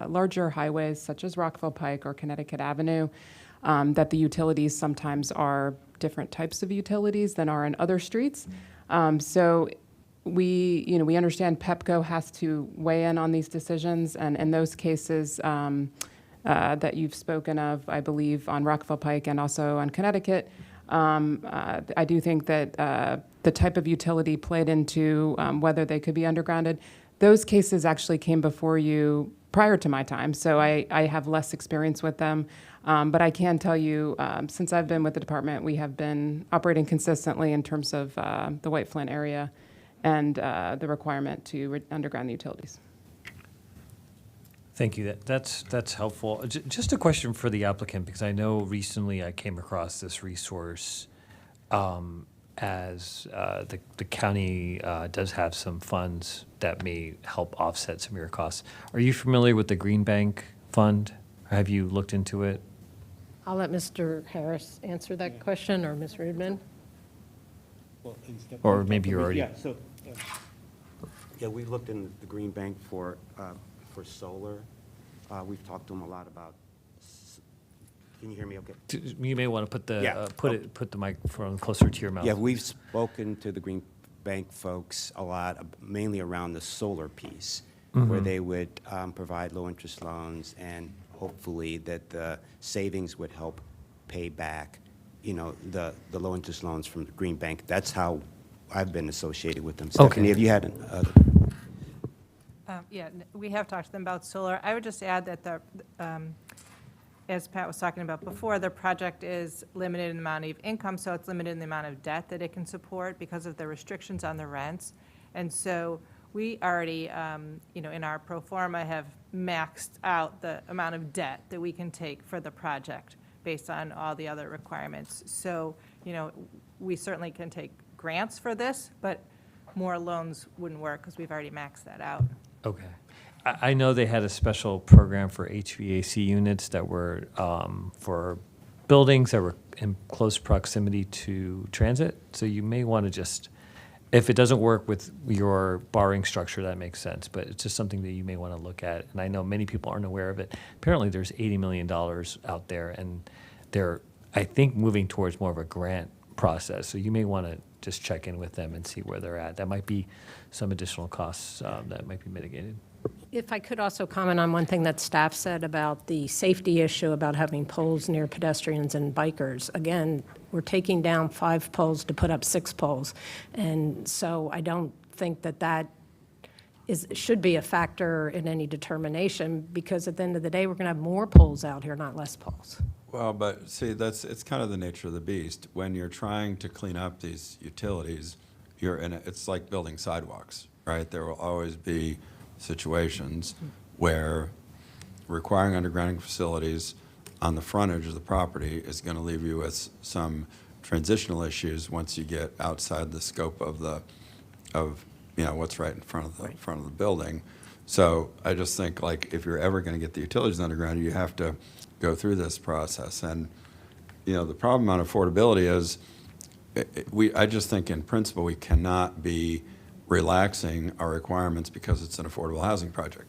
larger highways such as Rockville Pike or Connecticut Avenue that the utilities sometimes are different types of utilities than are in other streets. So we understand PEPCO has to weigh in on these decisions, and in those cases that you've spoken of, I believe on Rockville Pike and also on Connecticut, I do think that the type of utility played into whether they could be undergrounded. Those cases actually came before you prior to my time, so I have less experience with them. But I can tell you, since I've been with the department, we have been operating consistently in terms of the White Flint area and the requirement to underground the utilities. Thank you. That's helpful. Just a question for the applicant, because I know recently I came across this resource as the county does have some funds that may help offset some of your costs. Are you familiar with the Green Bank Fund? Have you looked into it? I'll let Mr. Harris answer that question, or Ms. Rudman. Or maybe you're already. Yeah, we looked in the Green Bank for solar. We've talked to them a lot about. Can you hear me? Okay. You may want to put the Yeah. put the microphone closer to your mouth. Yeah, we've spoken to the Green Bank folks a lot, mainly around the solar piece, where they would provide low-interest loans, and hopefully that the savings would help pay back, the low-interest loans from the Green Bank. That's how I've been associated with them. Stephanie, have you had other? Yeah, we have talked to them about solar. I would just add that as Pat was talking about before, the project is limited in the amount of income, so it's limited in the amount of debt that it can support because of the restrictions on the rents. And so we already, in our pro forma have maxed out the amount of debt that we can take for the project based on all the other requirements. So, we certainly can take grants for this, but more loans wouldn't work because we've already maxed that out. Okay. I know they had a special program for HVAC units that were for buildings that were in close proximity to transit. So you may want to just, if it doesn't work with your borrowing structure, that makes sense. But it's just something that you may want to look at. And I know many people aren't aware of it. Apparently there's $80 million out there, and they're, I think, moving towards more of a grant process. So you may want to just check in with them and see where they're at. That might be some additional costs that might be mitigated. If I could also comment on one thing that staff said about the safety issue about having poles near pedestrians and bikers. Again, we're taking down 5 poles to put up 6 poles. And so I don't think that should be a factor in any determination, because at the end of the day, we're going to have more poles out here, not less poles. Well, but see, it's kind of the nature of the beast. When you're trying to clean up these utilities, it's like building sidewalks, right? There will always be situations where requiring undergrounding facilities on the frontage of the property is going to leave you with some transitional issues once you get outside the scope of what's right in front of the building. So I just think, like, if you're ever going to get the utilities underground, you have to go through this process. And the problem on affordability is I just think in principle we cannot be relaxing our requirements because it's an affordable housing project.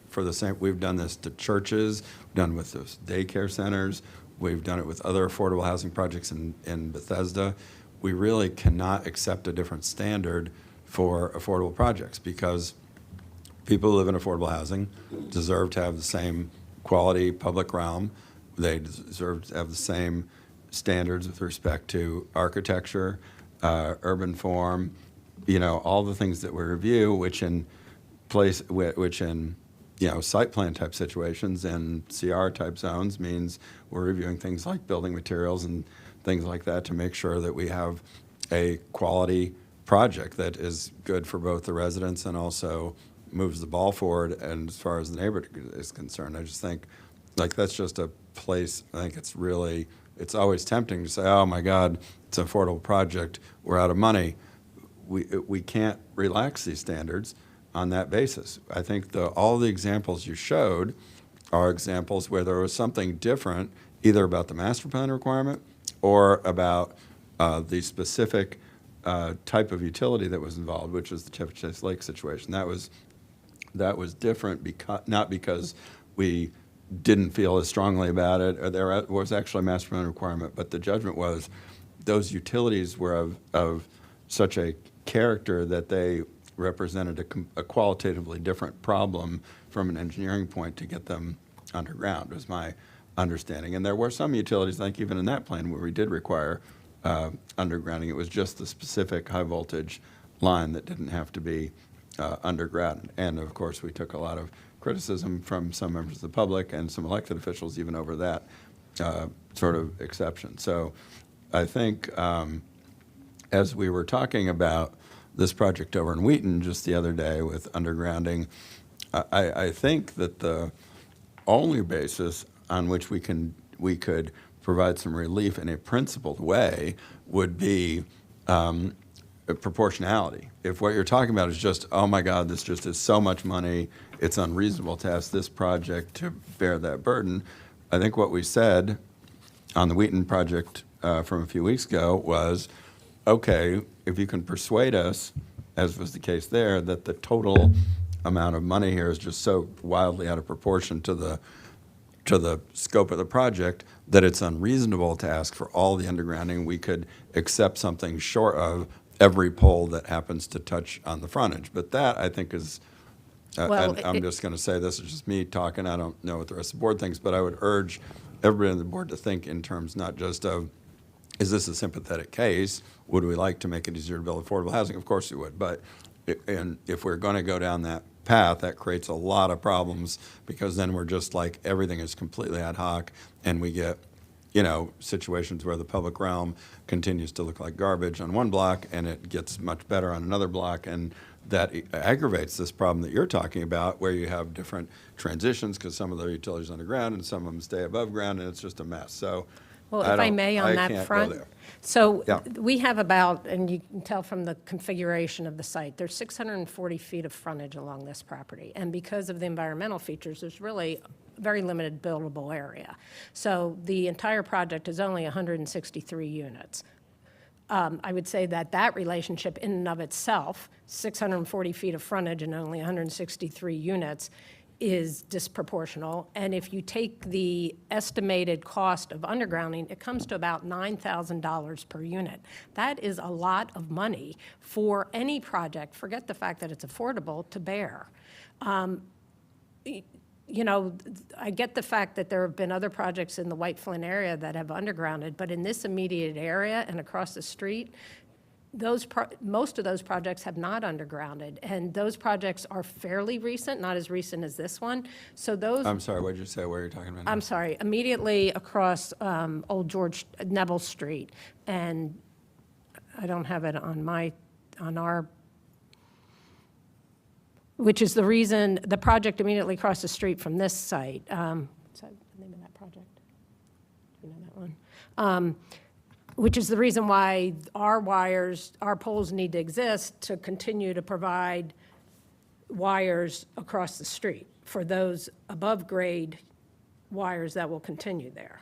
We've done this to churches, we've done with those daycare centers, we've done it with other affordable housing projects in Bethesda. We really cannot accept a different standard for affordable projects, because people who live in affordable housing deserve to have the same quality public realm. They deserve to have the same standards with respect to architecture, urban form, all the things that we review, which in site plan type situations and CR type zones means we're reviewing things like building materials and things like that to make sure that we have a quality project that is good for both the residents and also moves the ball forward. And as far as the neighborhood is concerned, I just think, like, that's just a place, I think it's always tempting to say, oh my God, it's an affordable project, we're out of money. We can't relax these standards on that basis. I think all the examples you showed are examples where there was something different, either about the master plan requirement or about the specific type of utility that was involved, which was the Chevy Lake situation. That was different, not because we didn't feel as strongly about it, or there was actually a master plan requirement, but the judgment was those utilities were of such a character that they represented a qualitatively different problem from an engineering point to get them underground, was my understanding. And there were some utilities, like even in that plan, where we did require undergrounding. It was just the specific high voltage line that didn't have to be underground. And of course, we took a lot of criticism from some members of the public and some elected officials even over that sort of exception. So I think as we were talking about this project over in Wheaton just the other day with undergrounding, I think that the only basis on which we could provide some relief in a principled way would be proportionality. If what you're talking about is just, oh my God, this just is so much money, it's unreasonable to ask this project to bear that burden. I think what we said on the Wheaton project from a few weeks ago was, okay, if you can persuade us, as was the case there, that the total amount of money here is just so wildly out of proportion to the scope of the project that it's unreasonable to ask for all the undergrounding, we could accept something short of every pole that happens to touch on the frontage. But that, I think, is, I'm just going to say, this is just me talking, I don't know what the rest of the board thinks, but I would urge everybody on the board to think in terms not just of, is this a sympathetic case? Would we like to make it easier to build affordable housing? Of course we would, but and if we're going to go down that path, that creates a lot of problems, because then we're just like, everything is completely ad hoc, and we get, you know, situations where the public realm continues to look like garbage on one block and it gets much better on another block, and that aggravates this problem that you're talking about, where you have different transitions because some of the utilities underground and some of them stay above ground, and it's just a mess. So Well, if I may on that front. So Yeah. we have about, and you can tell from the configuration of the site, there's 640 feet of frontage along this property. And because of the environmental features, there's really very limited buildable area. So the entire project is only 163 units. I would say that that relationship in and of itself, 640 feet of frontage and only 163 units, is disproportional. And if you take the estimated cost of undergrounding, it comes to about $9,000 per unit. That is a lot of money for any project, forget the fact that it's affordable, to bear. You know, I get the fact that there have been other projects in the White Flint area that have undergrounded, but in this immediate area and across the street, most of those projects have not undergrounded, and those projects are fairly recent, not as recent as this one. So those. I'm sorry, what did you say? Where are you talking about now? I'm sorry, immediately across Old George Neville Street, and I don't have it on our, which is the reason the project immediately across the street from this site. What's the name of that project? Do you know that one? Which is the reason why our poles need to exist to continue to provide wires across the street for those above grade wires that will continue there.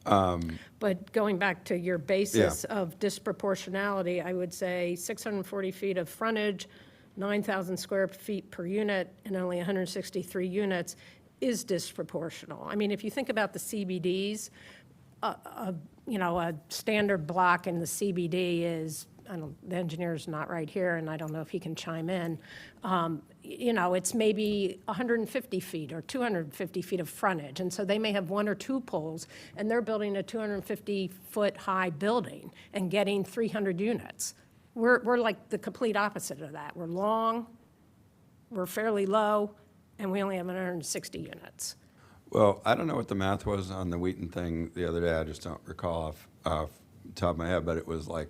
But going back to your basis of disproportionality, I would say 640 feet of frontage, 9,000 square feet per unit, and only 163 units is disproportional. I mean, if you think about the CBDs, you know, a standard block in the CBD is, the engineer's not right here, and I don't know if he can chime in. You know, it's maybe 150 feet or 250 feet of frontage, and so they may have one or two poles, and they're building a 250-foot-high building and getting 300 units. We're like the complete opposite of that. We're long, we're fairly low, and we only have 160 units. Well, I don't know what the math was on the Wheaton thing the other day. I just don't recall off the top of my head, but it was like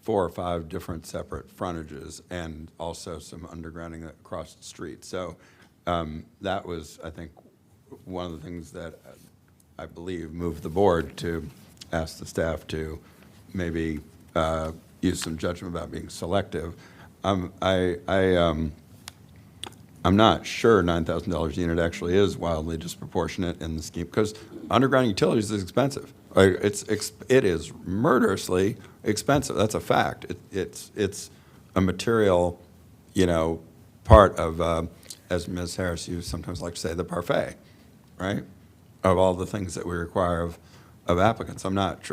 4 or 5 different separate frontages and also some undergrounding across the street. So that was, I think, one of the things that I believe moved the board to ask the staff to maybe use some judgment about being selective. I'm not sure $9,000 a unit actually is wildly disproportionate in the scheme, because underground utilities is expensive. It is murderously expensive. That's a fact. It's a material, you know, part of, as Ms. Harris used sometimes like to say, the parfait, right? Of all the things that we require of applicants. I'm not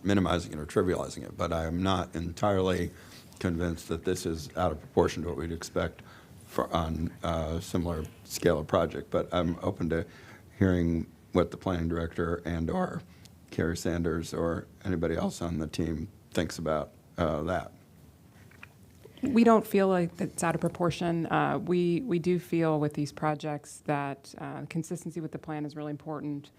minimizing it or trivializing it, but I am not entirely convinced that this is out of proportion to what we'd expect on a similar scale of project. But I'm open to hearing what the planning director and/or Carrie Sanders or anybody else on the team thinks about that. We don't feel like it's out of proportion. We do feel with these projects that consistency with the plan is really important.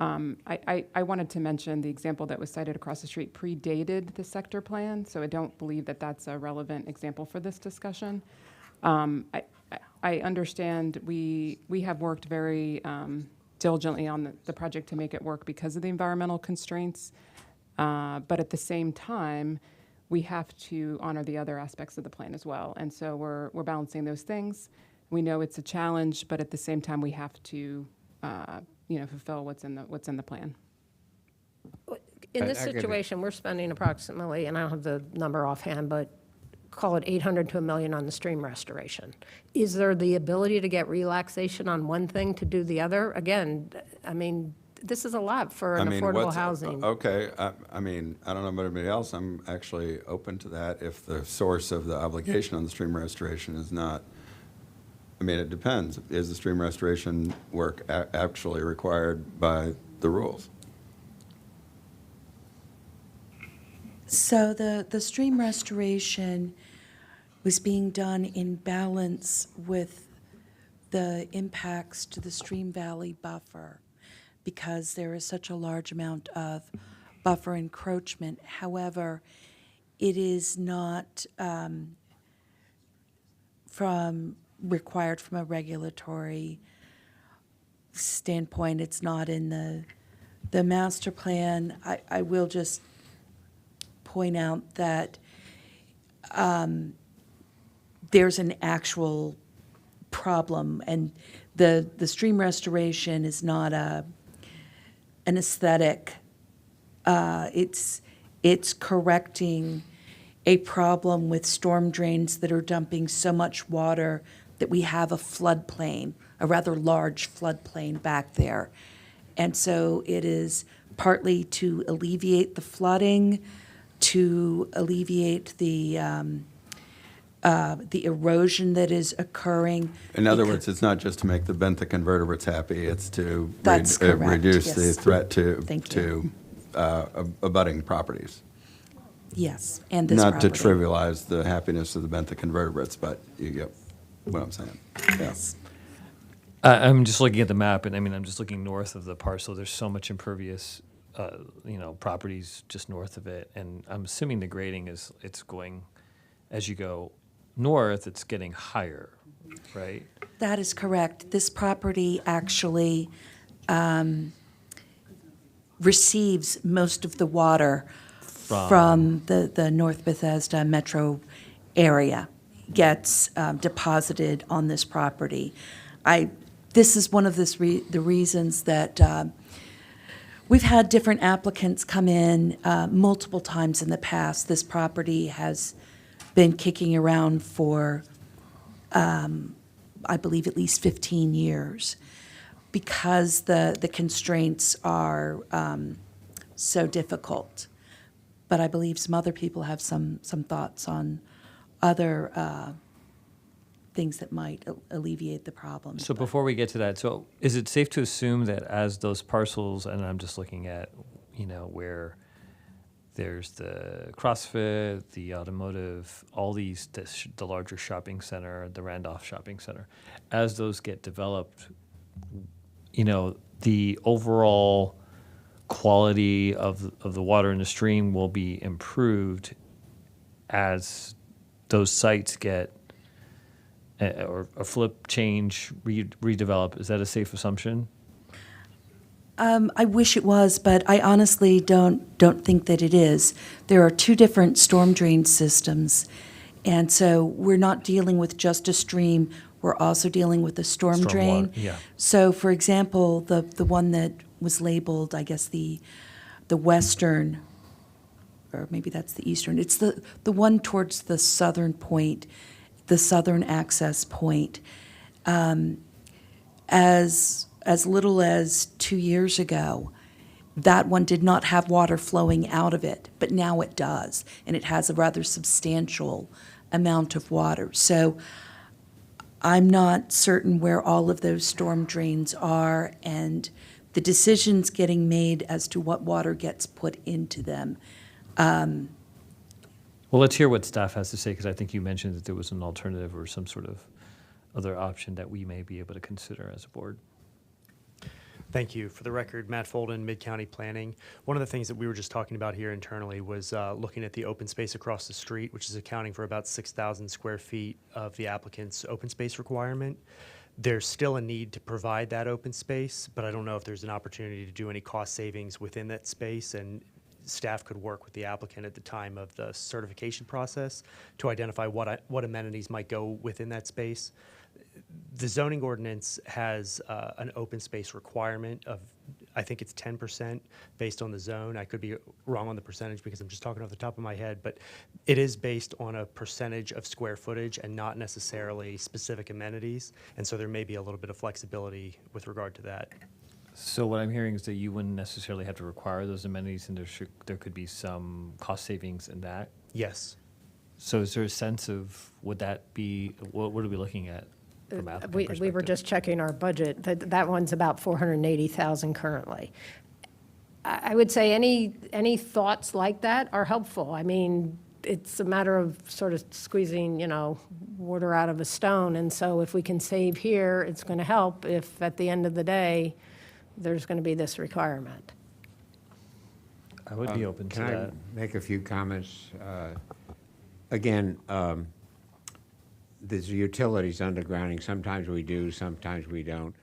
I wanted to mention the example that was cited across the street predated the sector plan, so I don't believe that that's a relevant example for this discussion. I understand we have worked very diligently on the project to make it work because of the environmental constraints, but at the same time, we have to honor the other aspects of the plan as well. And so we're balancing those things. We know it's a challenge, but at the same time, we have to fulfill what's in the plan. In this situation, we're spending approximately, and I don't have the number offhand, but call it 800 to $1 million on the stream restoration. Is there the ability to get relaxation on one thing to do the other? Again, I mean, this is a lot for affordable housing. Okay, I mean, I don't know about anybody else. I'm actually open to that if the source of the obligation on the stream restoration is not, I mean, it depends. Is the stream restoration work actually required by the rules? So the stream restoration was being done in balance with the impacts to the stream valley buffer, because there is such a large amount of buffer encroachment. However, it is not required from a regulatory standpoint. It's not in the master plan. I will just point out that there's an actual problem, and the stream restoration is not an aesthetic. It's correcting a problem with storm drains that are dumping so much water that we have a floodplain, a rather large floodplain back there. And so it is partly to alleviate the flooding, to alleviate the erosion that is occurring. In other words, it's not just to make the benthic invertebrates happy, it's to That's correct, reduce the yes. threat to Thank you. abutting properties. Yes, and this Not to property. trivialize the happiness of the benthic invertebrates, but you get what I'm saying. Yes. I'm just looking at the map, and I mean, I'm just looking north of the parcel. There's so much impervious, properties just north of it, and I'm assuming the grading it's going, as you go north, it's getting higher, right? That is correct. This property actually receives most of the water from the North Bethesda metro area, gets deposited on this property. This is one of the reasons that we've had different applicants come in multiple times in the past. This property has been kicking around for, I believe, at least 15 years because the constraints are so difficult. But I believe some other people have some thoughts on other things that might alleviate the problem. So before we get to that, so is it safe to assume that as those parcels, and I'm just looking at, where there's the CrossFit, the automotive, all these, the larger shopping center, the Randolph Shopping Center, as those get developed, the overall quality of the water in the stream will be improved as those sites get or a flip, change, redevelop. Is that a safe assumption? I wish it was, but I honestly don't think that it is. There are two different storm drain systems, and so we're not dealing with just a stream. We're also dealing with a storm drain. Stormwater, yeah. So, for example, the one that was labeled, I guess, the western, or maybe that's the eastern. It's the one towards the southern point, the southern access point. As little as 2 years ago, that one did not have water flowing out of it, but now it does, and it has a rather substantial amount of water. So I'm not certain where all of those storm drains are, and the decisions getting made as to what water gets put into them Well, let's hear what staff has to say, because I think you mentioned that there was an alternative or some sort of other option that we may be able to consider as a board. Thank you. For the record, Matt Folden, Mid-County Planning. One of the things that we were just talking about here internally was looking at the open space across the street, which is accounting for about 6,000 square feet of the applicant's open space requirement. There's still a need to provide that open space, but I don't know if there's an opportunity to do any cost savings within that space, and staff could work with the applicant at the time of the certification process to identify what amenities might go within that space. The zoning ordinance has an open space requirement of, I think it's 10% based on the zone. I could be wrong on the percentage because I'm just talking off the top of my head, but it is based on a percentage of square footage and not necessarily specific amenities. And so there may be a little bit of flexibility with regard to that. So what I'm hearing is that you wouldn't necessarily have to require those amenities, and there could be some cost savings in that? Yes. So is there a sense of, would that be, what are we looking at from applicant We perspective? were just checking our budget. That one's about 480,000 currently. I would say any thoughts like that are helpful. I mean, it's a matter of sort of squeezing, water out of a stone. And so if we can save here, it's going to help if at the end of the day, there's going to be this requirement. I would be open to Can that. I make a few comments? Again, there's utilities undergrounding. Sometimes we do, sometimes we don't.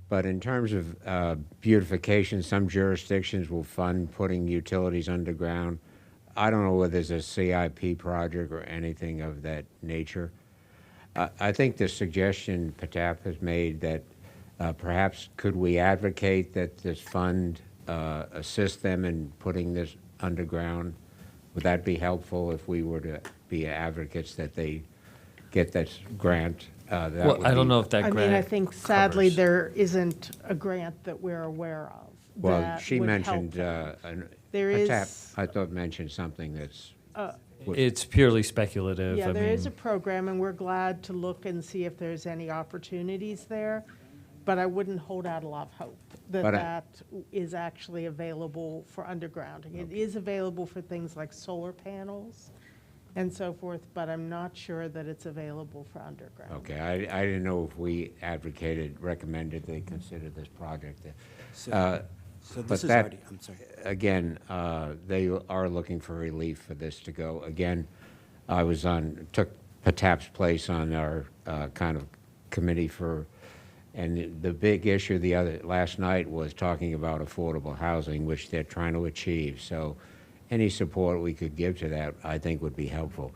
But in terms of beautification, some jurisdictions will fund putting utilities underground. I don't know whether there's a CIP project or anything of that nature. I think the suggestion Patap has made that perhaps could we advocate that this fund assist them in putting this underground? Would that be helpful if we were to be advocates that they get this grant? Well, I don't know if that I grant mean, I think sadly, covers. there isn't a grant that we're aware of. Well, that she would mentioned, help. There Patap, is- I thought mentioned something that's. It's purely speculative. Yeah, I there is mean, a program, and we're glad to look and see if there's any opportunities there. But I wouldn't hold out a lot of hope that But that is actually available for undergrounding. It is available for things like solar panels and so forth, but I'm not sure that it's available for underground. Okay, I didn't know if we recommended they consider this project. So But this is that, already, I'm sorry. again, they are looking for relief for this to go. Again, I took Patap's place on our kind of committee and the big issue last night was talking about affordable housing, which they're trying to achieve. So any support we could give to that, I think, would be helpful.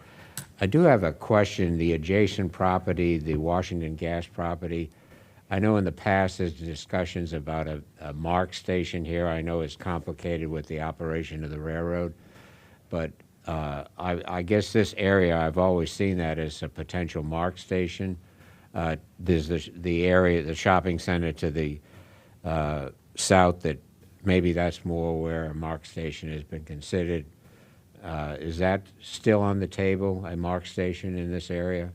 I do have a question. The adjacent property, the Washington Gas property, I know in the past there's discussions about a MARC station here. I know it's complicated with the operation of the railroad, but I guess this area, I've always seen that as a potential MARC station. There's the area, the shopping center to the south, that maybe that's more where a MARC station has been considered. Is that still on the table, a MARC station in this area?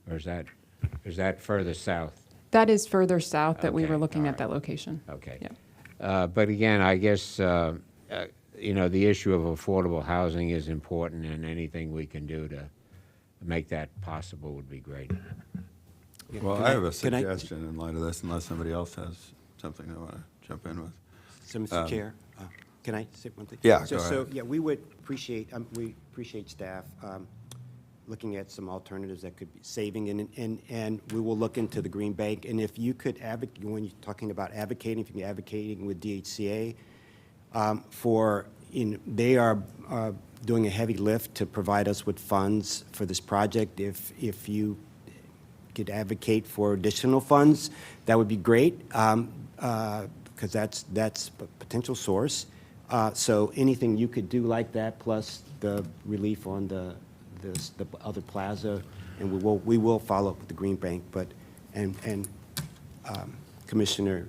Or is that further south? That is further south that we Okay, were looking all at that location. Okay. Yeah. But again, I guess, the issue of affordable housing is important, and anything we can do to make that possible would be great. Well, Can I have a can I- suggestion in light of this, unless somebody else has something they want to jump in with. So, Mr. Chair, can I say one thing? Yeah, So- go So, ahead. yeah, we appreciate staff looking at some alternatives that could be saving, and we will look into the Green Bank. And if you could advocate, when you're talking about advocating, if you can be advocating with DHCA they are doing a heavy lift to provide us with funds for this project. If you could advocate for additional funds, that would be great, because that's a potential source. So anything you could do like that, plus the relief on the other plaza, and we will follow up with the Green Bank. But Commissioner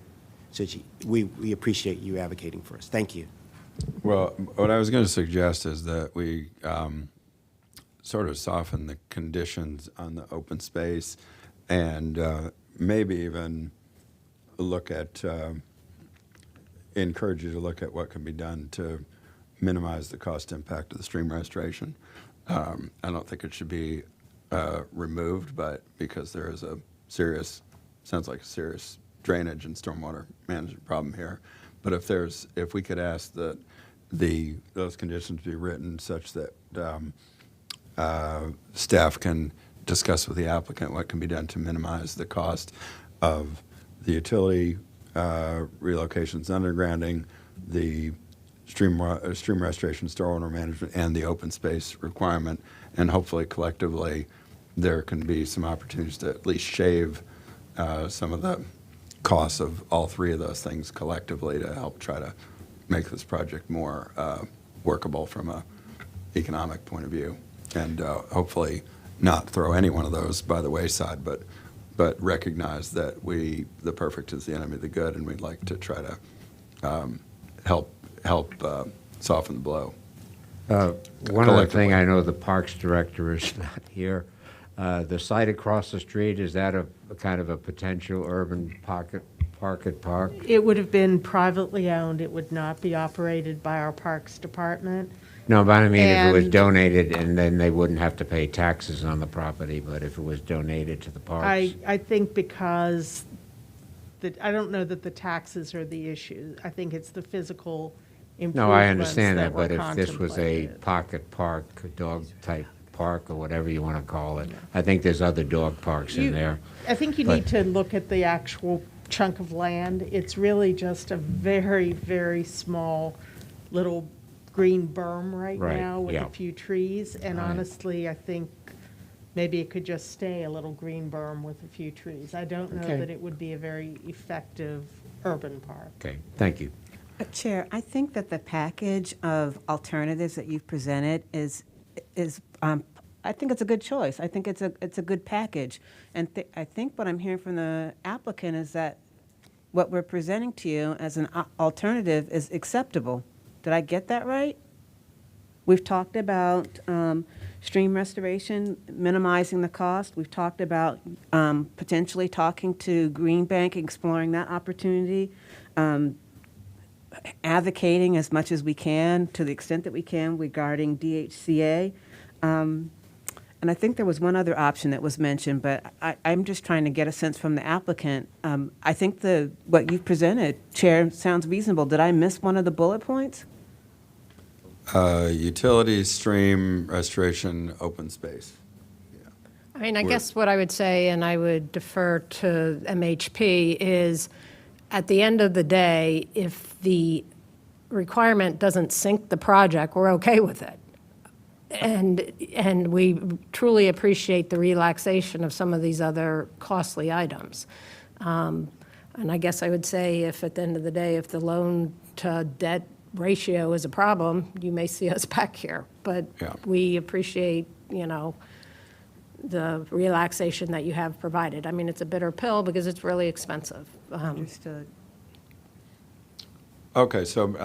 Cici, we appreciate you advocating for us. Thank you. Well, what I was going to suggest is that we sort of soften the conditions on the open space, and maybe even look at, encourage you to look at what can be done to minimize the cost impact of the stream restoration. I don't think it should be removed, but because there is a serious, sounds like a serious drainage and stormwater management problem here. But if we could ask that those conditions be written such that staff can discuss with the applicant what can be done to minimize the cost of the utility relocations, undergrounding, the stream restoration, stormwater management, and the open space requirement, and hopefully collectively there can be some opportunities to at least shave some of the costs of all three of those things collectively to help try to make this project more workable from a economic point of view, and hopefully not throw any one of those by the wayside, but recognize that the perfect is the enemy of the good, and we'd like to try to help soften the blow. One other thing, I know the Parks Director is not here. The site across the street, is that a kind of a potential urban park? It would have been privately owned. It would not be operated by our Parks Department. No, but I mean, if it was And donated, and then they wouldn't have to pay taxes on the property, but if it was donated to the parks? I think because I don't know that the taxes are the issue. I think it's the physical improvements. No, I understand that, were but if this was a contemplated. pocket park, a dog-type park, or whatever you want to call it, I think there's other dog parks in there. I think you but- need to look at the actual chunk of land. It's really just a very, very small little green berm right Right, now with yeah. a few trees. And Right. honestly, I think maybe it could just stay a little green berm with a few trees. I don't know Okay. that it would be a very effective urban park. Okay, thank you. Chair, I think that the package of alternatives that you've presented is I think it's a good choice. I think it's a good package. And I think what I'm hearing from the applicant is that what we're presenting to you as an alternative is acceptable. Did I get that right? We've talked about stream restoration, minimizing the cost. We've talked about potentially talking to Green Bank, exploring that opportunity, advocating as much as we can, to the extent that we can, regarding DHCA. And I think there was one other option that was mentioned, but I'm just trying to get a sense from the applicant. I think what you've presented, Chair, sounds reasonable. Did I miss one of the bullet points? Utilities, stream restoration, open space. I mean, I guess what I would say, and I would defer to MHP, is at the end of the day, if the requirement doesn't sink the project, we're okay with it. And we truly appreciate the relaxation of some of these other costly items. And I guess I would say if at the end of the day, if the loan to debt ratio is a problem, you may see us back here. But we appreciate, the relaxation that you have provided. I mean, it's a bitter pill because it's really expensive. Understood. Okay, so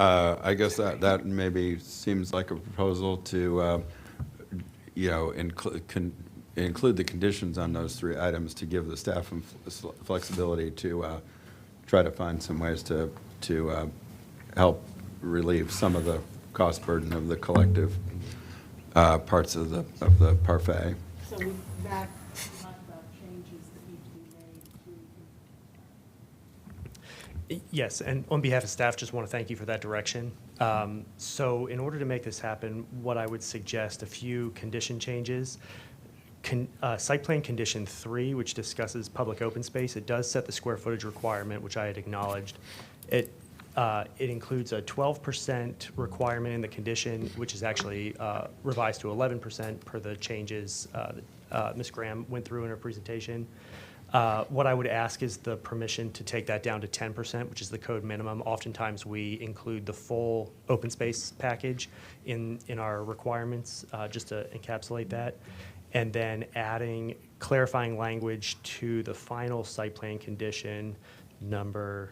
I guess that maybe seems like a proposal to, include the conditions on those three items to give the staff flexibility to try to find some ways to help relieve some of the cost burden of the collective parts of the parfait. So with that, we talked about changes that need to be made to. Yes, and on behalf of staff, just want to thank you for that direction. So in order to make this happen, what I would suggest, a few condition changes. Site plan condition 3, which discusses public open space, it does set the square footage requirement, which I had acknowledged. It includes a 12% requirement in the condition, which is actually revised to 11% per the changes that Ms. Graham went through in her presentation. What I would ask is the permission to take that down to 10%, which is the code minimum. Oftentimes, we include the full open space package in our requirements, just to encapsulate that. And then clarifying language to the final site plan condition number.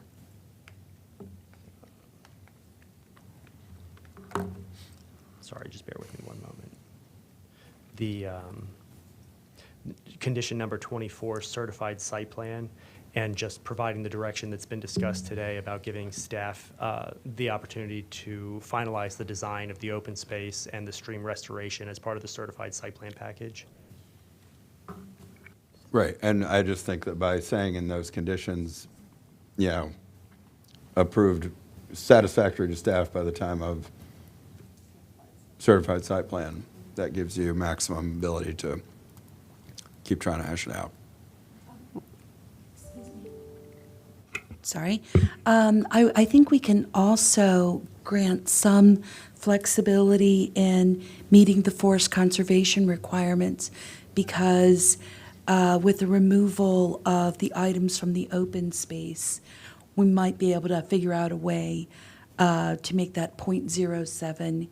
Sorry, just bear with me one moment. The condition number 24, certified site plan, and just providing the direction that's been discussed today about giving staff the opportunity to finalize the design of the open space and the stream restoration as part of the certified site plan package. Right, and I just think that by saying in those conditions, you know, approved, satisfactory to staff by the time of certified site plan, that gives you maximum ability to keep trying to hash it out. Sorry. I think we can also grant some flexibility in meeting the forest conservation requirements because with the removal of the items from the open space, we might be able to figure out a way to make that 0.07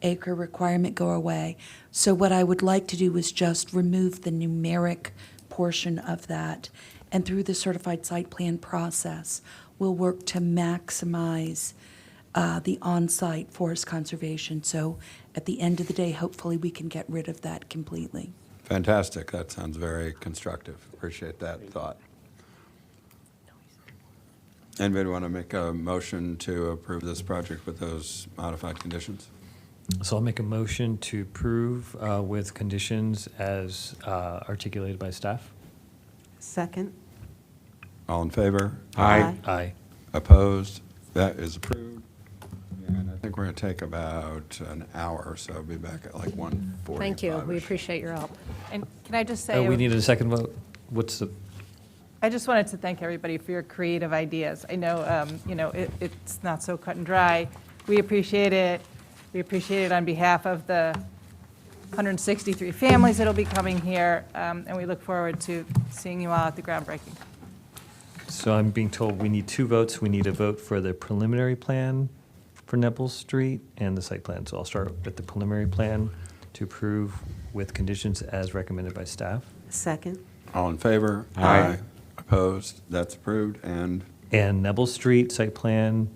acre requirement go away. So what I would like to do is just remove the numeric portion of that. And through the certified site plan process, we'll work to maximize the on-site forest conservation. So at the end of the day, hopefully we can get rid of that completely. Fantastic, that sounds very constructive. Appreciate that thought. Anybody want to make a motion to approve this project with those modified conditions? So I'll make a motion to approve with conditions as articulated by staff. Second. All in favor? Aye. Aye. Opposed? That is approved. And I think we're going to take about an hour, so I'll be back at like 1:45. Thank you. We appreciate your help. And can I just say? We needed a second vote. What's the? I just wanted to thank everybody for your creative ideas. I know, it's not so cut and dry. We appreciate it. We appreciate it on behalf of the 163 families that'll be coming here, and we look forward to seeing you all at the groundbreaking. So I'm being told we need two votes. We need a vote for the preliminary plan for Neville Street and the site plan. So I'll start with the preliminary plan to approve with conditions as recommended by staff. Second. All in favor? Aye. Opposed? That's approved. And Neville Street site plan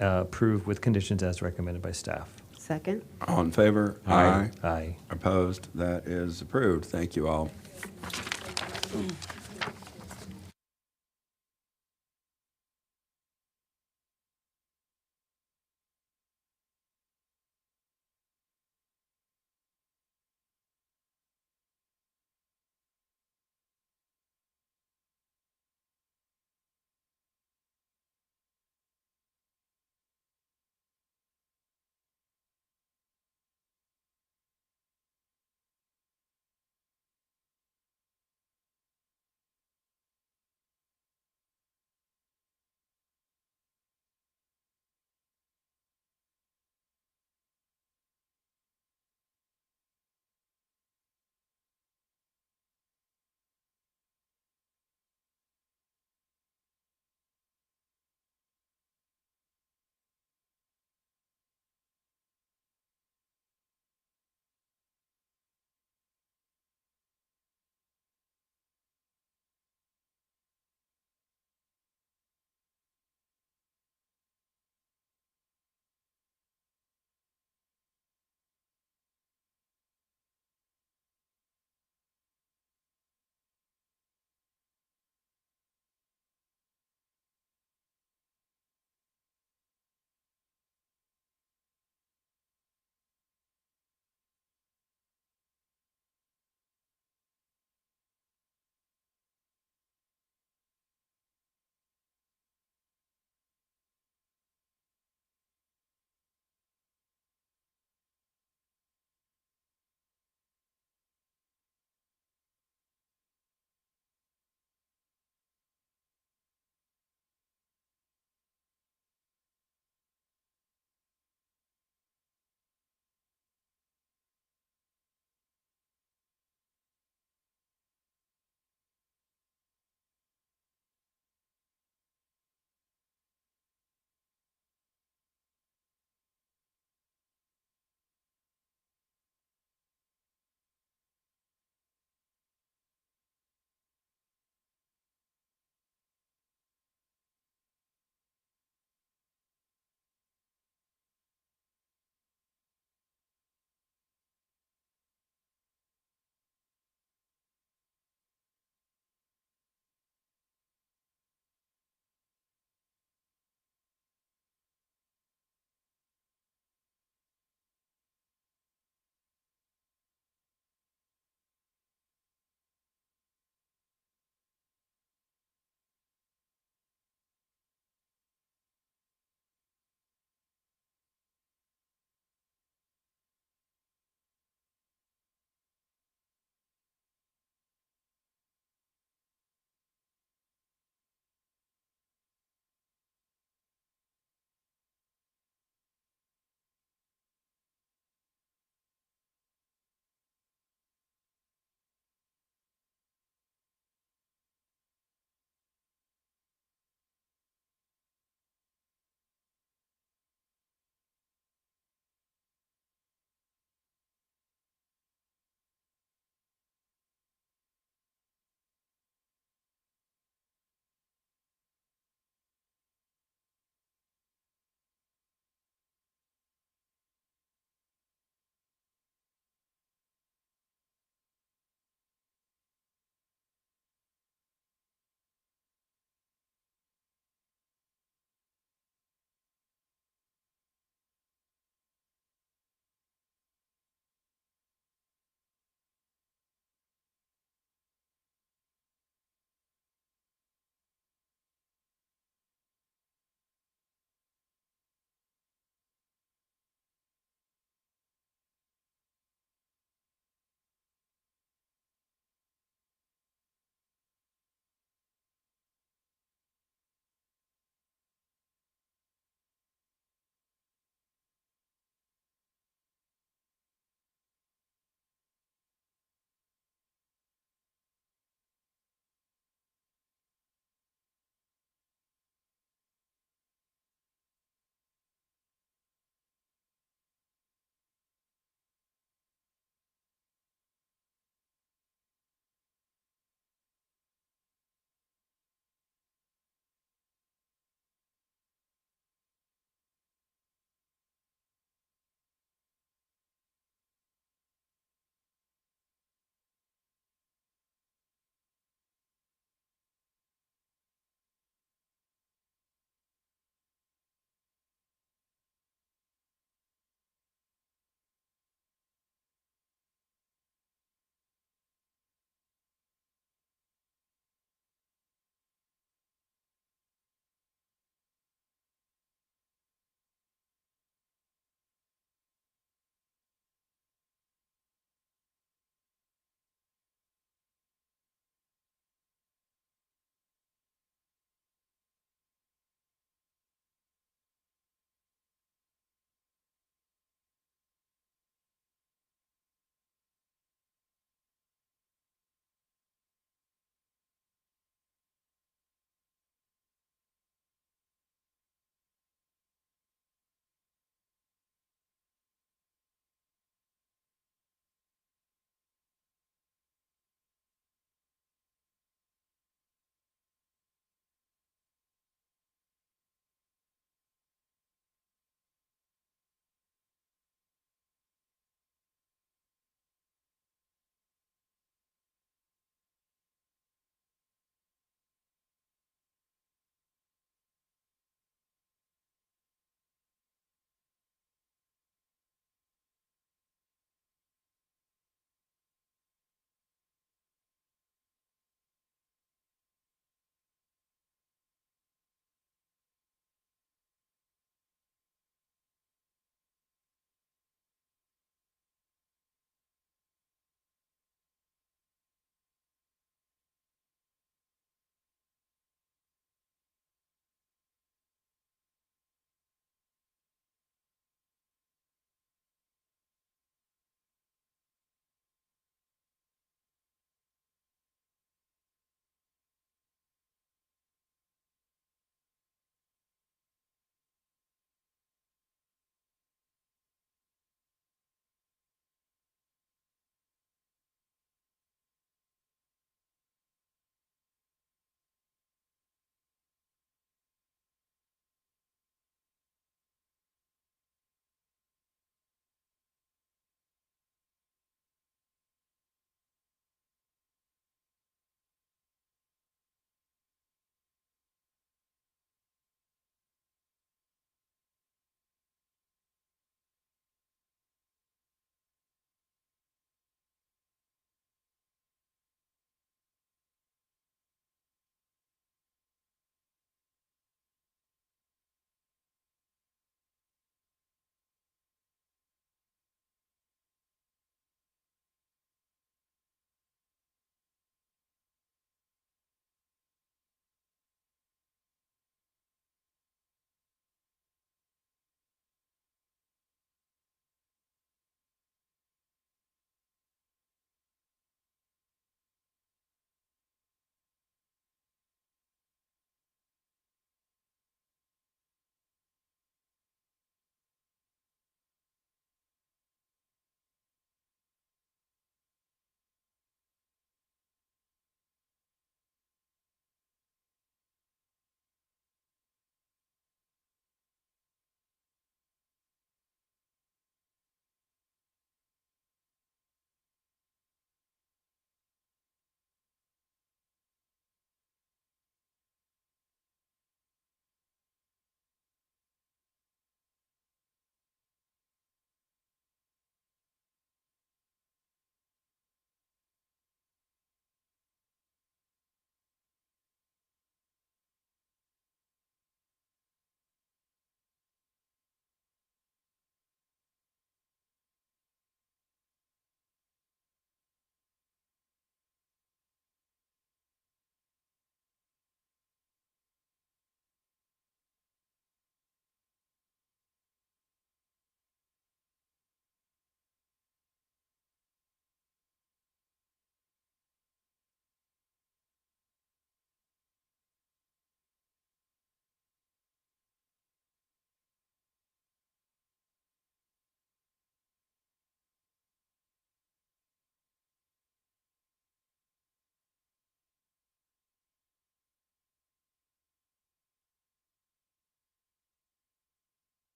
approved with conditions as recommended by staff. Second. all in favor? Aye. Aye. Opposed? That is approved. Thank you all.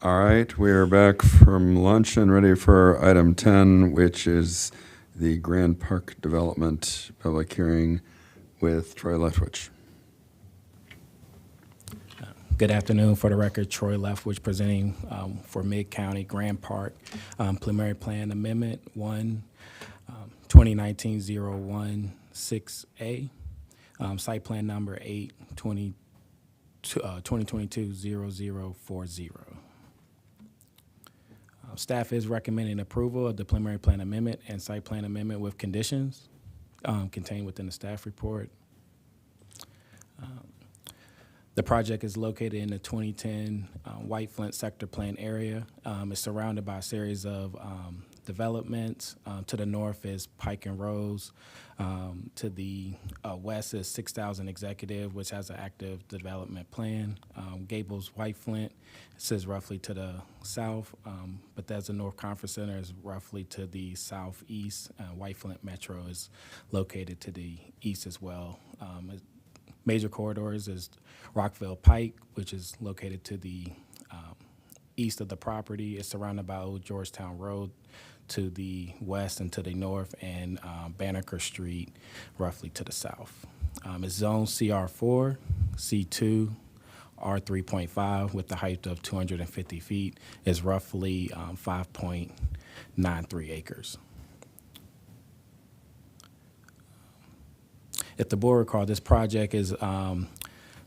All right, we are back from lunch and ready for item 10, which is the Grand Park Development public hearing with Troy Leftwich. Good afternoon. For the record, Troy Leftwich presenting for Mid-County Grand Park Preliminary Plan Amendment 1, 2019-016A, site plan number 2022-0040. Staff is recommending approval of the preliminary plan amendment and site plan amendment with conditions contained within the staff report. The project is located in the 2010 White Flint Sector Plan area. It's surrounded by a series of developments. To the north is Pike and Rose. To the west is 6000 Executive, which has an active development plan. Gables White Flint sits roughly to the south. Bethesda North Conference Center is roughly to the southeast. White Flint Metro is located to the east as well. Major corridors is Rockville Pike, which is located to the east of the property. It's surrounded by Old Georgetown Road to the west and to the north, and Banneker Street roughly to the south. It's zone CR4, C2, R3.5 with the height of 250 feet. Is roughly 5.93 acres. If the board recall, this project is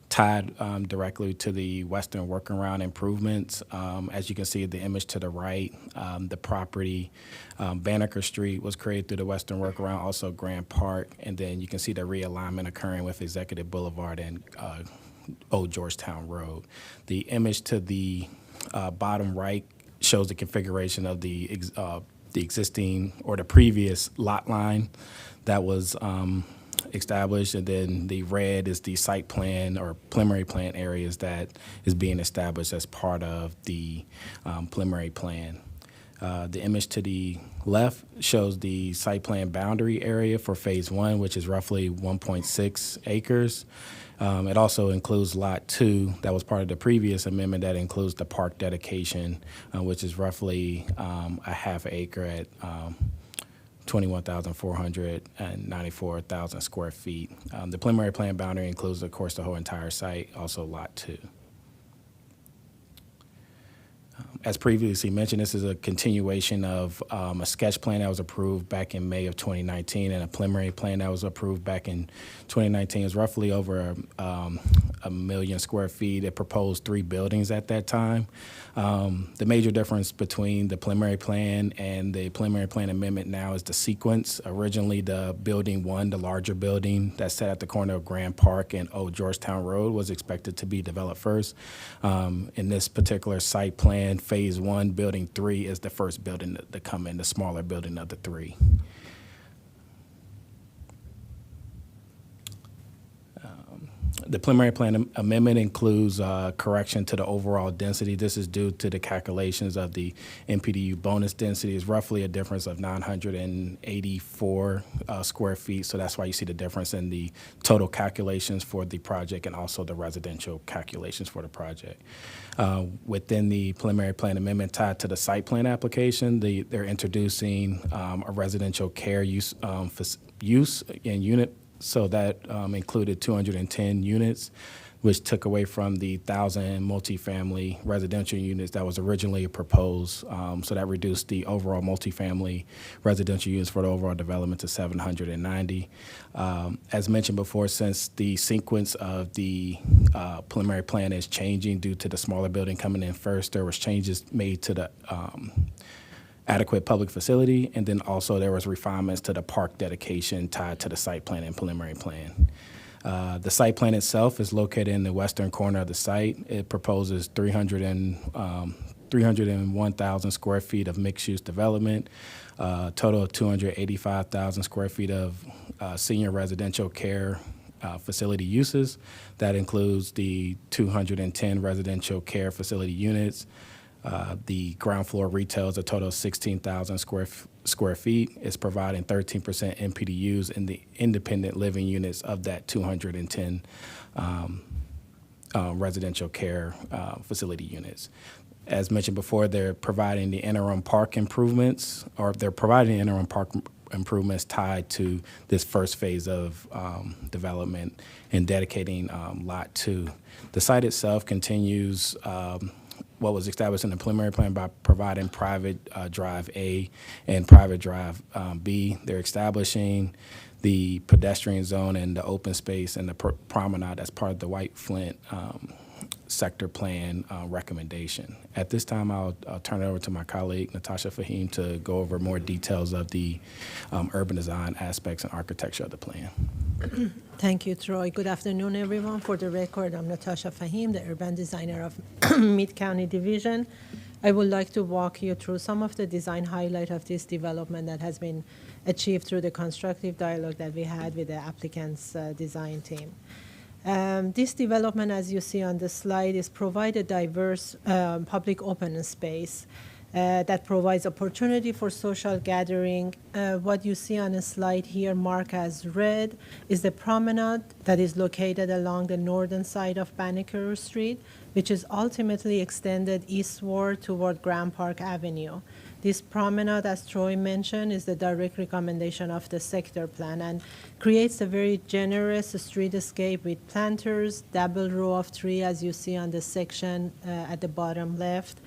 tied directly to the Western Workaround improvements. As you can see the image to the right, the property, Banneker Street was created through the Western Workaround, also Grand Park, and then you can see the realignment occurring with Executive Boulevard and Old Georgetown Road. The image to the bottom right shows the configuration of the existing or the previous lot line that was established, and then the red is the site plan or preliminary plan areas that is being established as part of the preliminary plan. The image to the left shows the site plan boundary area for phase 1, which is roughly 1.6 acres. It also includes lot 2 that was part of the previous amendment that includes the park dedication, which is roughly a half acre at 21,494,000 square feet. The preliminary plan boundary includes, of course, the whole entire site, also lot 2. As previously mentioned, this is a continuation of a sketch plan that was approved back in May of 2019 and a preliminary plan that was approved back in 2019. It's roughly over a million square feet. It proposed 3 buildings at that time. The major difference between the preliminary plan and the preliminary plan amendment now is the sequence. Originally, the building 1, the larger building that sat at the corner of Grand Park and Old Georgetown Road, was expected to be developed first. In this particular site plan, phase 1, building 3 is the first building to come in, the smaller building of the 3. The preliminary plan amendment includes correction to the overall density. This is due to the calculations of the NPDU bonus density. Is roughly a difference of 984 square feet. So that's why you see the difference in the total calculations for the project and also the residential calculations for the project. Within the preliminary plan amendment tied to the site plan application, they're introducing a residential care use and unit. So that included 210 units, which took away from the 1,000 multifamily residential units that was originally proposed. So that reduced the overall multifamily residential units for the overall development to 790. As mentioned before, since the sequence of the preliminary plan is changing due to the smaller building coming in first, there was changes made to the adequate public facility, and then also there was refinements to the park dedication tied to the site plan and preliminary plan. The site plan itself is located in the western corner of the site. It proposes 301,000 square feet of mixed-use development, total of 285,000 square feet of senior residential care facility uses. That includes the 210 residential care facility units. The ground floor retail is a total of 16,000 square feet. It's providing 13% NPDUs in the independent living units of that 210 residential care facility units. As mentioned before, they're providing the interim park improvements, or they're providing interim park improvements tied to this first phase of development and dedicating Lot 2. The site itself continues what was established in the preliminary plan by providing private drive A and private drive B. They're establishing the pedestrian zone and the open space and the promenade as part of the White Flint sector plan recommendation. At this time, I'll turn it over to my colleague, Natasha Fahim, to go over more details of the urban design aspects and architecture of the plan. Thank you, Troy. Good afternoon, everyone. For the record, I'm Natasha Fahim, the urban designer of Mid-County Division. I would like to walk you through some of the design highlight of this development that has been achieved through the constructive dialogue that we had with the applicant's design team. This development, as you see on the slide, is provide a diverse public open space that provides opportunity for social gathering. What you see on the slide here marked as red is the promenade that is located along the northern side of Banneker Street, which is ultimately extended eastward toward Grand Park Avenue. This promenade, as Troy mentioned, is the direct recommendation of the sector plan and creates a very generous streetscape with planters, double row of trees, as you see on the section at the bottom left,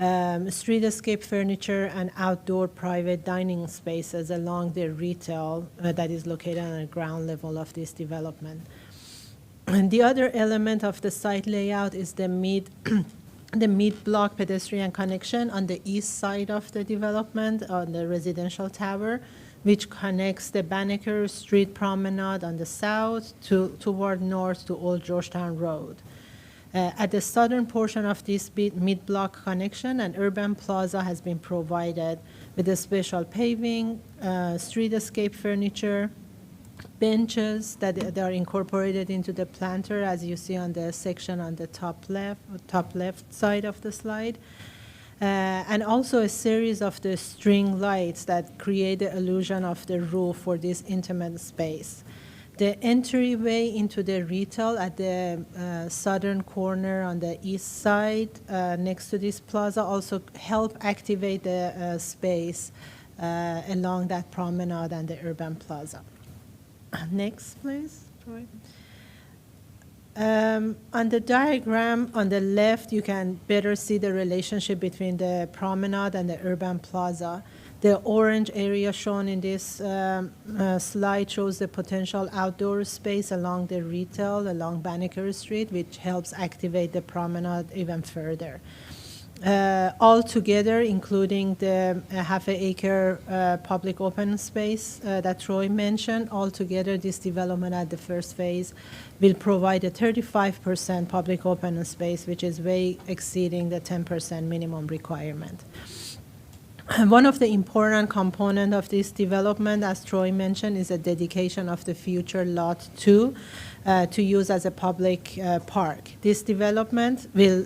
streetscape furniture, and outdoor private dining spaces along the retail that is located on the ground level of this development. And the other element of the site layout is the mid-block pedestrian connection on the east side of the development on the residential tower, which connects the Banneker Street Promenade on the south toward north to Old Georgetown Road. At the southern portion of this mid-block connection, an urban plaza has been provided with a special paving, streetscape furniture, benches that are incorporated into the planter, as you see on the section on the top left side of the slide, and also a series of the string lights that create the illusion of the roof for this intimate space. The entryway into the retail at the southern corner on the east side next to this plaza also help activate the space along that promenade and the urban plaza. Next, please, Troy. On the diagram on the left, you can better see the relationship between the promenade and the urban plaza. The orange area shown in this slide shows the potential outdoor space along the retail, along Banneker Street, which helps activate the promenade even further. All together, including the half-acre public open space that Troy mentioned, altogether this development at the first phase will provide a 35% public open space, which is way exceeding the 10% minimum requirement. One of the important components of this development, as Troy mentioned, is a dedication of the future Lot 2 to use as a public park. This development will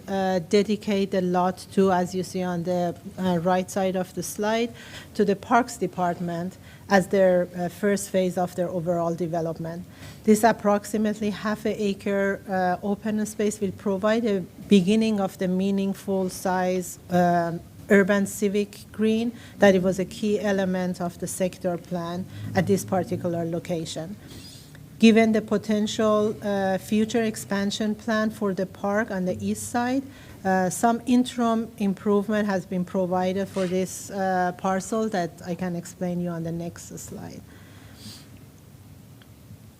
dedicate the Lot 2, as you see on the right side of the slide, to the Parks Department as their first phase of their overall development. This approximately half-acre open space will provide a beginning of the meaningful size urban civic green that it was a key element of the sector plan at this particular location. Given the potential future expansion plan for the park on the east side, some interim improvement has been provided for this parcel that I can explain you on the next slide.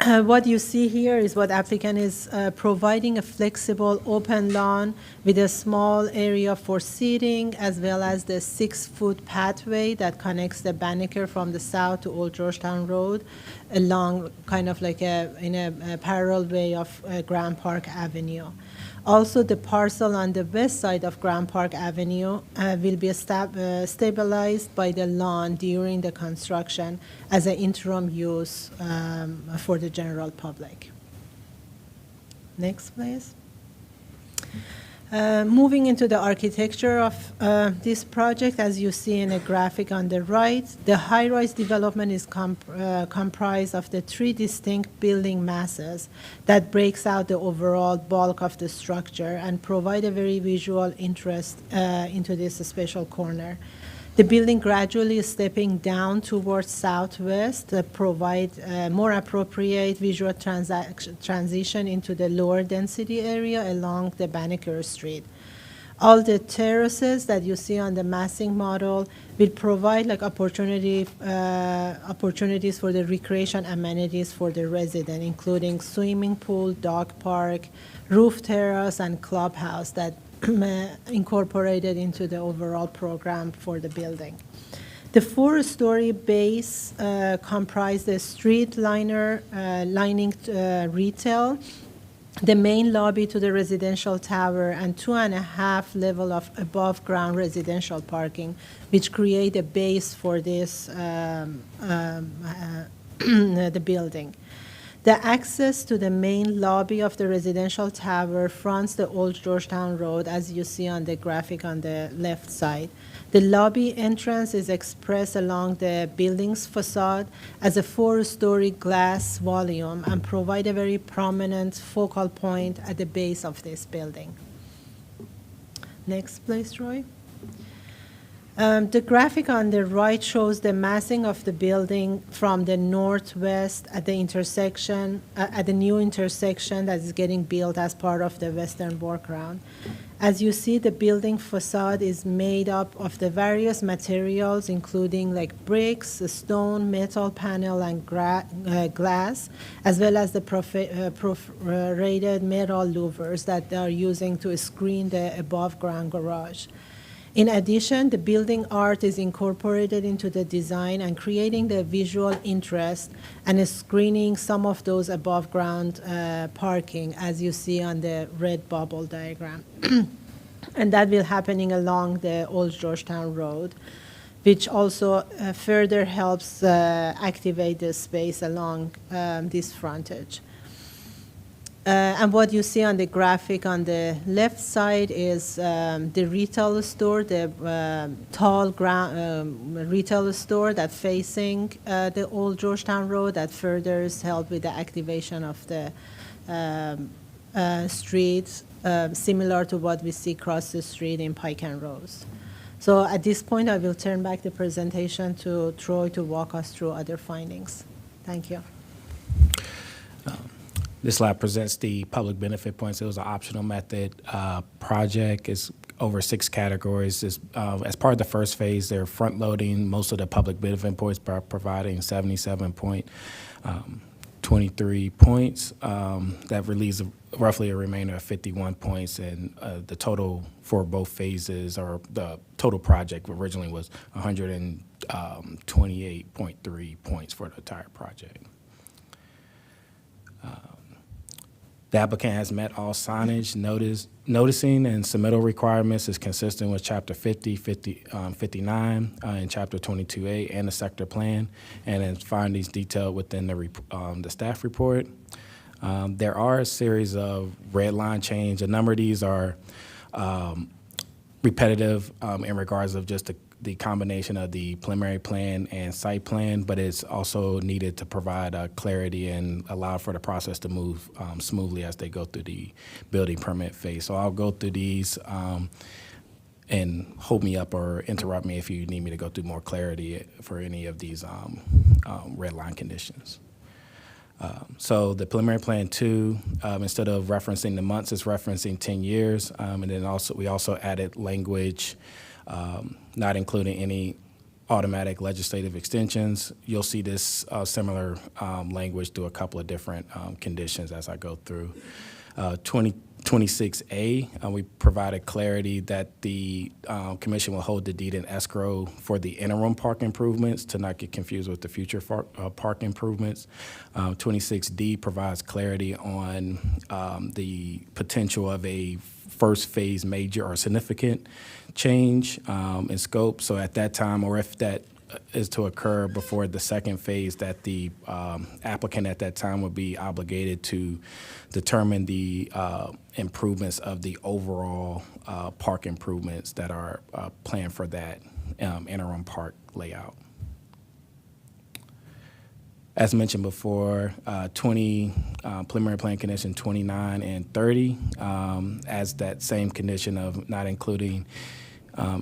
What you see here is what applicant is providing a flexible open lawn with a small area for seating, as well as the 6-foot pathway that connects the Banneker from the south to Old Georgetown Road along kind of like in a parallel way of Grand Park Avenue. Also, the parcel on the west side of Grand Park Avenue will be stabilized by the lawn during the construction as an interim use for the general public. Next, please. Moving into the architecture of this project, as you see in the graphic on the right, the high-rise development is comprised of the three distinct building masses that breaks out the overall bulk of the structure and provide a very visual interest into this special corner. The building gradually is stepping down towards southwest to provide more appropriate visual transition into the lower density area along the Banneker Street. All the terraces that you see on the massing model will provide like opportunities for the recreation amenities for the resident, including swimming pool, dog park, roof terrace, and clubhouse that incorporated into the overall program for the building. The four-story base comprise the street liner lining retail, the main lobby to the residential tower, and 2.5 level of above-ground residential parking, which create a base for this the building. The access to the main lobby of the residential tower fronts the Old Georgetown Road, as you see on the graphic on the left side. The lobby entrance is expressed along the building's facade as a four-story glass volume and provide a very prominent focal point at the base of this building. Next, please, Troy. The graphic on the right shows the massing of the building from the northwest at the intersection, at the new intersection that is getting built as part of the western workaround. As you see, the building facade is made up of the various materials, including like bricks, stone, metal panel, and glass, as well as the perforated metal louvers that they are using to screen the above-ground garage. In addition, the building art is incorporated into the design and creating the visual interest and screening some of those above ground parking, as you see on the red bubble diagram. And that will happening along the Old Georgetown Road, which also further helps activate the space along this frontage. And what you see on the graphic on the left side is the retail store, the tall retail store that facing the Old Georgetown Road that furthers help with the activation of the streets, similar to what we see across the street in Pike and Rose. So at this point, I will turn back the presentation to Troy to walk us through other findings. Thank you. This slide presents the public benefit points. It was an optional method project. It's over 6 categories. As part of the first phase, they're front-loading most of the public benefit points by providing 77.23 points. That relieves roughly a remainder of 51 points, and the total for both phases, or the total project originally was 128.3 points for the entire project. The applicant has met all signage, noticing, and submittal requirements is consistent with Chapter 50, 59, and Chapter 22A, and the sector plan, and then findings detailed within the staff report. There are a series of red line change. A number of these are repetitive in regards of just the combination of the preliminary plan and site plan, but it's also needed to provide clarity and allow for the process to move smoothly as they go through the building permit phase. So I'll go through these and hold me up or interrupt me if you need me to go through more clarity for any of these red line conditions. So the preliminary plan 2, instead of referencing the months, it's referencing 10 years. And then we also added language not including any automatic legislative extensions. You'll see this similar language through a couple of different conditions as I go through. 26A, we provided clarity that the commission will hold the deed in escrow for the interim park improvements to not get confused with the future park improvements. 26D provides clarity on the potential of a first phase major or significant change in scope. So at that time, or if that is to occur before the second phase, that the applicant at that time would be obligated to determine the improvements of the overall park improvements that are planned for that interim park layout. As mentioned before, 20 preliminary plan condition 29 and 30 as that same condition of not including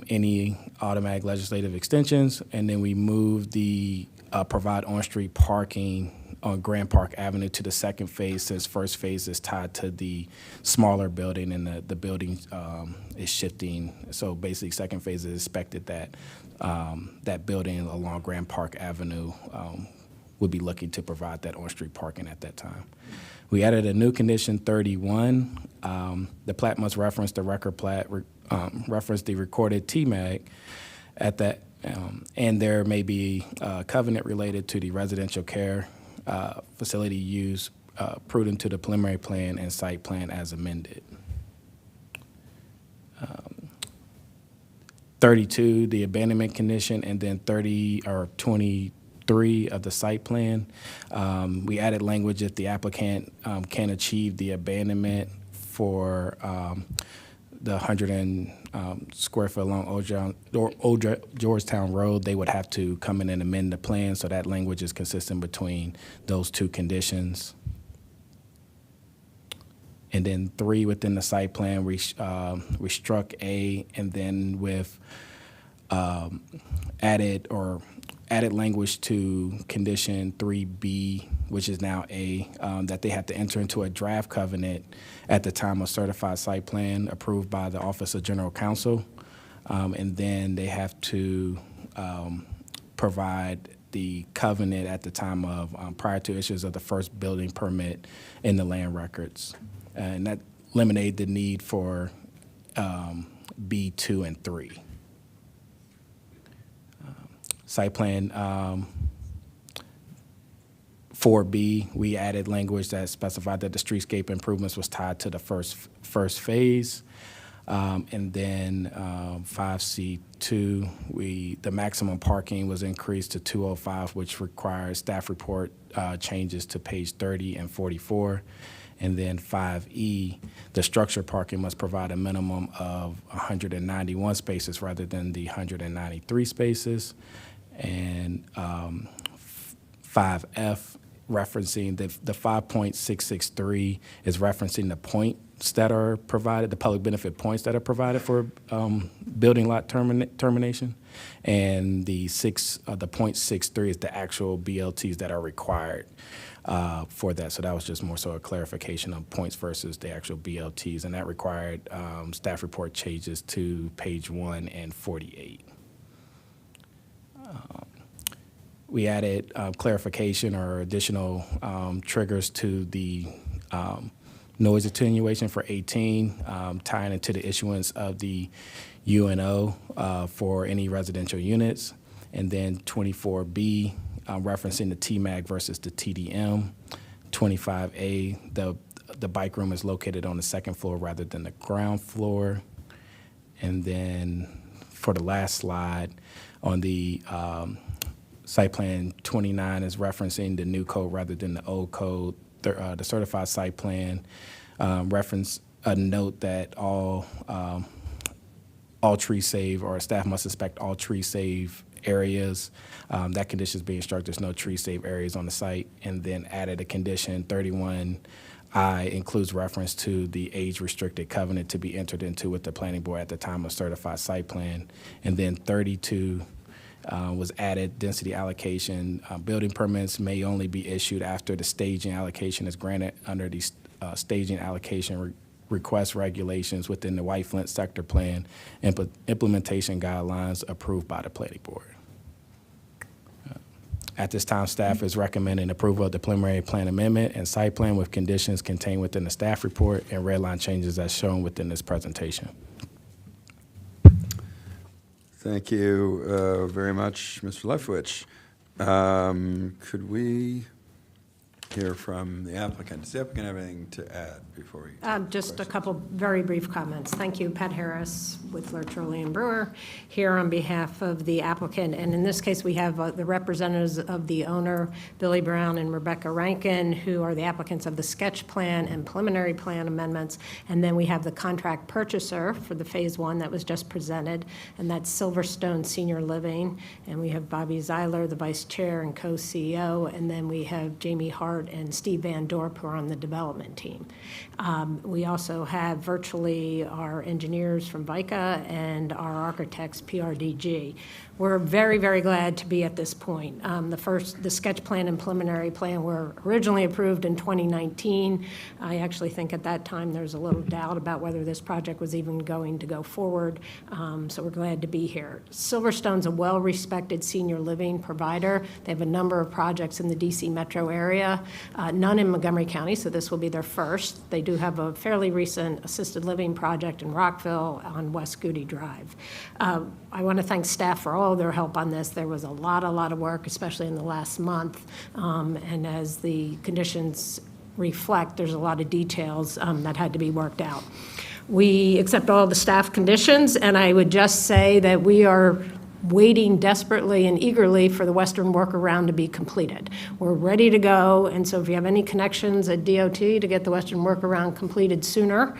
any automatic legislative extensions. And then we moved the provide on-street parking on Grand Park Avenue to the second phase, since first phase is tied to the smaller building and the building is shifting. So basically second phase is expected that that building along Grand Park Avenue would be looking to provide that on-street parking at that time. We added a new condition 31. The plat must reference the record plat, reference the recorded TMAG at that, and there may be a covenant related to the residential care facility use prudent to the preliminary plan and site plan as amended. 32, the abandonment condition, and then 23 of the site plan. We added language if the applicant can achieve the abandonment for the 100 square foot long Old Georgetown Road, they would have to come in and amend the plan, so that language is consistent between those two conditions. And then 3 within the site plan, we struck A, and then with added language to condition 3B, which is now A, that they have to enter into a draft covenant at the time of certified site plan approved by the Office of General Counsel. And then they have to provide the covenant at the time of prior to issuance of the first building permit in the land records. And that eliminated the need for B2 and 3. Site plan 4B, we added language that specified that the streetscape improvements was tied to the first phase. And then 5C2, the maximum parking was increased to 205, which requires staff report changes to page 30 and 44. And then 5E, the structure parking must provide a minimum of 191 spaces rather than the 193 spaces. And 5F, referencing the 5.663 is referencing the points that are provided, the public benefit points that are provided for building lot termination. And the 0.63 is the actual BLTs that are required for that. So that was just more so a clarification of points versus the actual BLTs. And that required staff report changes to page 1 and 48. We added clarification or additional triggers to the noise attenuation for 18, tying into the issuance of the UNO for any residential units. And then 24B, referencing the TMAG versus the TDM. 25A, the bike room is located on the second floor rather than the ground floor. And then for the last slide, on the site plan 29 is referencing the new code rather than the old code. The certified site plan reference a note that all tree save, or staff must inspect all tree save areas. That condition is being struck. There's no tree save areas on the site. And then added a condition 31I includes reference to the age restricted covenant to be entered into with the planning board at the time of certified site plan. And then 32 was added density allocation. Building permits may only be issued after the staging allocation is granted under the staging allocation request regulations within the White Flint sector plan implementation guidelines approved by the planning board. At this time, staff is recommending approval of the preliminary plan amendment and site plan with conditions contained within the staff report and red line changes as shown within this presentation. Thank you very much, Mr. Lefwich. Could we hear from the applicant. Does the applicant have anything to add before we? Just a couple very brief comments. Thank you, Pat Harris with Turley and Brewer, here on behalf of the applicant. And in this case, we have the representatives of the owner, Billy Brown and Rebecca Rankin, who are the applicants of the sketch plan and preliminary plan amendments. And then we have the contract purchaser for the Phase 1 that was just presented, and that's Silverstone Senior Living. And we have Bobby Zeiler, the vice chair and co-CEO, and then we have Jamie Hart and Steve Van Dorp, who are on the development team. We also have virtually our engineers from VICA and our architects, PRDG. We're very, very glad to be at this point. The sketch plan and preliminary plan were originally approved in 2019. I actually think at that time there was a little doubt about whether this project was even going to go forward, so we're glad to be here. Silverstone's a well-respected senior living provider. They have a number of projects in the DC metro area, none in Montgomery County, so this will be their first. They do have a fairly recent assisted living project in Rockville on West Goody Drive. I want to thank staff for all of their help on this. There was a lot of work, especially in the last month, and as the conditions reflect, there's a lot of details that had to be worked out. We accept all the staff conditions, and I would just say that we are waiting desperately and eagerly for the western workaround to be completed. We're ready to go, and so if you have any connections at DOT to get the western workaround completed sooner,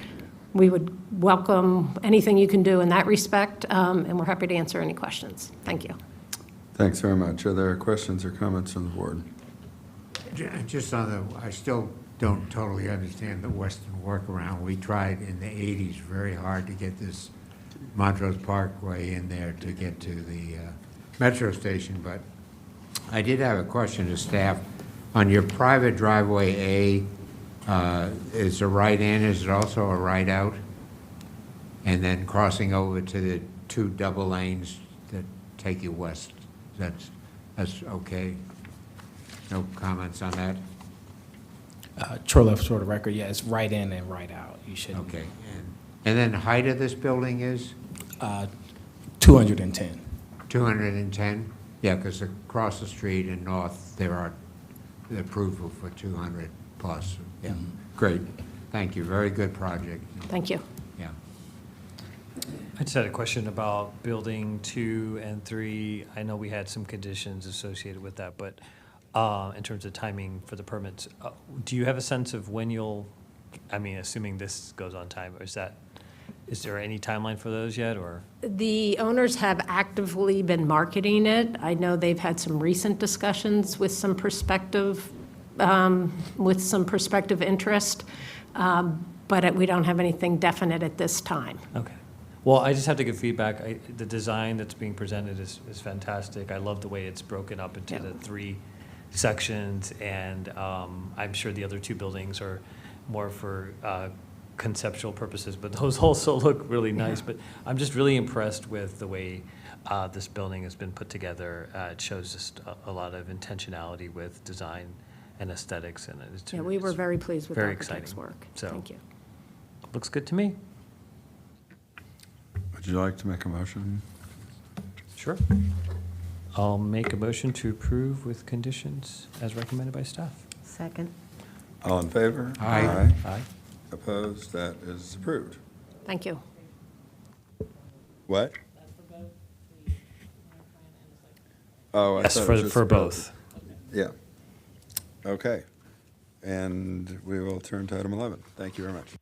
we would welcome anything you can do in that respect, and we're happy to answer any questions. Thank you. Thanks very much. Are there questions or comments from the board? Just on I still don't totally understand the western workaround. We tried in the 80s very hard to get this Montrose Parkway in there to get to the metro station, but I did have a question to staff. On your private driveway A, is a right in, is it also a right out? And then crossing over to the two double lanes that take you west, that's okay? No comments on that? True left for the record, yeah, it's right in and right out. You should. Okay. And then height of this building is? 210. 210? Yeah, because across the street and north, there are the approval for 200 plus. Yeah, great. Thank you. Very good project. Thank you. Yeah. I just had a question about building 2 and 3. I know we had some conditions associated with that, but in terms of timing for the permits, do you have a sense of when you'll, I mean, assuming this goes on time, or is there any timeline for those yet, or? The owners have actively been marketing it. I know they've had some recent discussions with some prospective interest, but we don't have anything definite at this time. Okay. Well, I just have to give feedback. The design that's being presented is fantastic. I love the way it's broken up into the 3 sections, and I'm sure the other 2 buildings are more for conceptual purposes, but those also look really nice. But I'm just really impressed with the way this building has been put together. It shows just a lot of intentionality with design and aesthetics, and it's We were very pleased with the very architect's exciting. work. So, Thank you. looks good to me. Would you like to make a motion? Sure. I'll make a motion to approve with conditions as recommended by staff. Second. All in favor? Aye. Aye. Opposed? That is approved. Thank you. What? Oh, I Yes, thought it for was just both. Yeah. Okay. And we will turn to item 11. Thank you very much.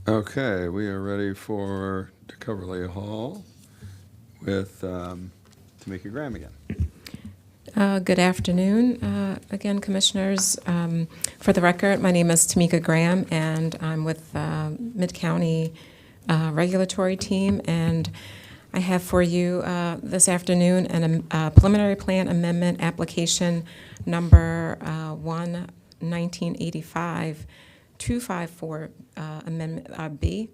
Okay, we are ready for DeCoverly Hall with Tamika Graham again. Good afternoon, again, Commissioners. For the record, my name is Tamika Graham, and I'm with Mid-County Regulatory Team, and I have for you this afternoon a preliminary plan amendment application number 1/1985-254 Amendment B,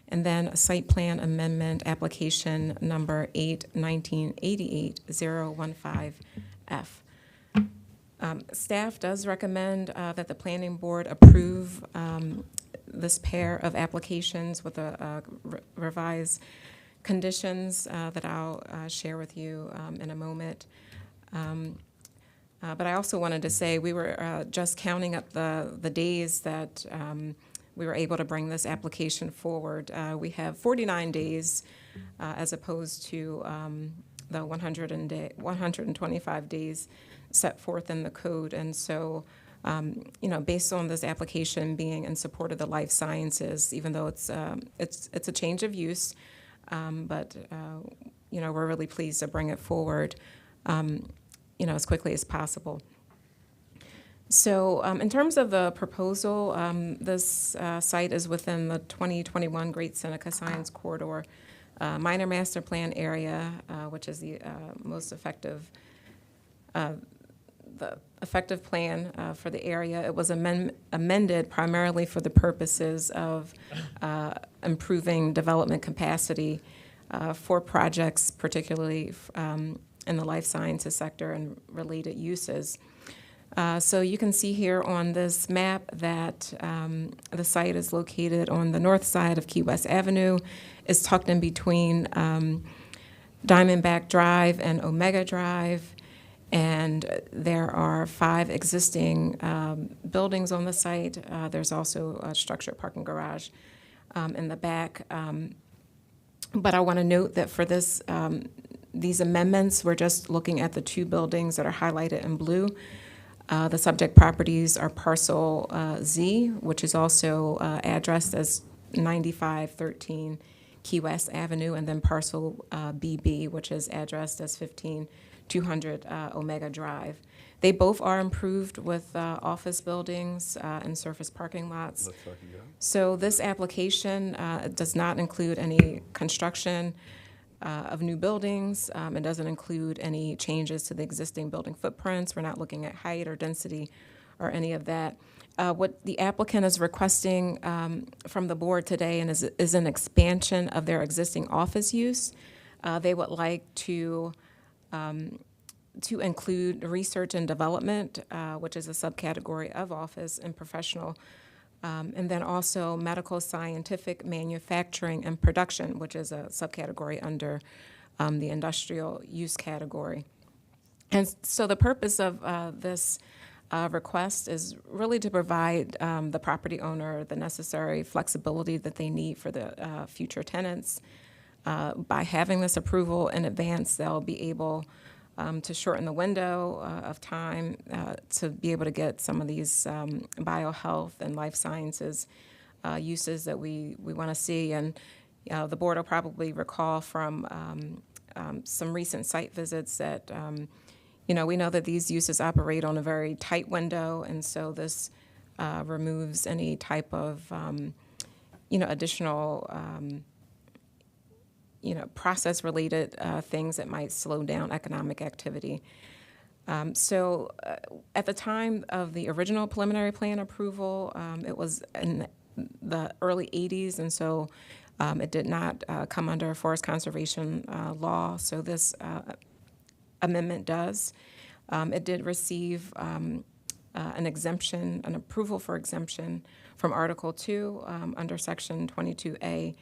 and then a site plan amendment application number 8/1988-015F. Staff does recommend that the Planning Board approve this pair of applications with a revised conditions that I'll share with you in a moment. But I also wanted to say we were just counting up the days that we were able to bring this application forward. We have 49 days as opposed to the 125 days set forth in the code. And so, based on this application being in support of the life sciences, even though it's a change of use, but we're really pleased to bring it forward, as quickly as possible. So in terms of the proposal, this site is within the 2021 Great Seneca Science Corridor minor master plan area, which is the most effective, the effective plan for the area. It was amended primarily for the purposes of improving development capacity for projects, particularly in the life sciences sector and related uses. So you can see here on this map that the site is located on the north side of Key West Avenue. It's tucked in between Diamondback Drive and Omega Drive. And there are 5 existing buildings on the site. There's also a structured parking garage in the back. But I want to note that for this, these amendments, we're just looking at the 2 buildings that are highlighted in blue. The subject properties are parcel Z, which is also addressed as 9513 Key West Avenue, and then parcel BB, which is addressed as 15200 Omega Drive. They both are improved with office buildings and surface parking lots. So this application does not include any construction of new buildings. It doesn't include any changes to the existing building footprints. We're not looking at height or density or any of that. What the applicant is requesting from the board today is an expansion of their existing office use. They would like to include research and development, which is a subcategory of office and professional, and then also medical, scientific, manufacturing, and production, which is a subcategory under the industrial use category. And so the purpose of this request is really to provide the property owner the necessary flexibility that they need for the future tenants. By having this approval in advance, they'll be able to shorten the window of time to be able to get some of these biohealth and life sciences uses that we want to see. And the board will probably recall from some recent site visits that, we know that these uses operate on a very tight window, and so this removes any type of, additional process-related things that might slow down economic activity. So at the time of the original preliminary plan approval, it was in the early 80s, and so it did not come under forest conservation law, so this amendment does. It did receive an exemption, an approval for exemption from Article 2 under Section 22A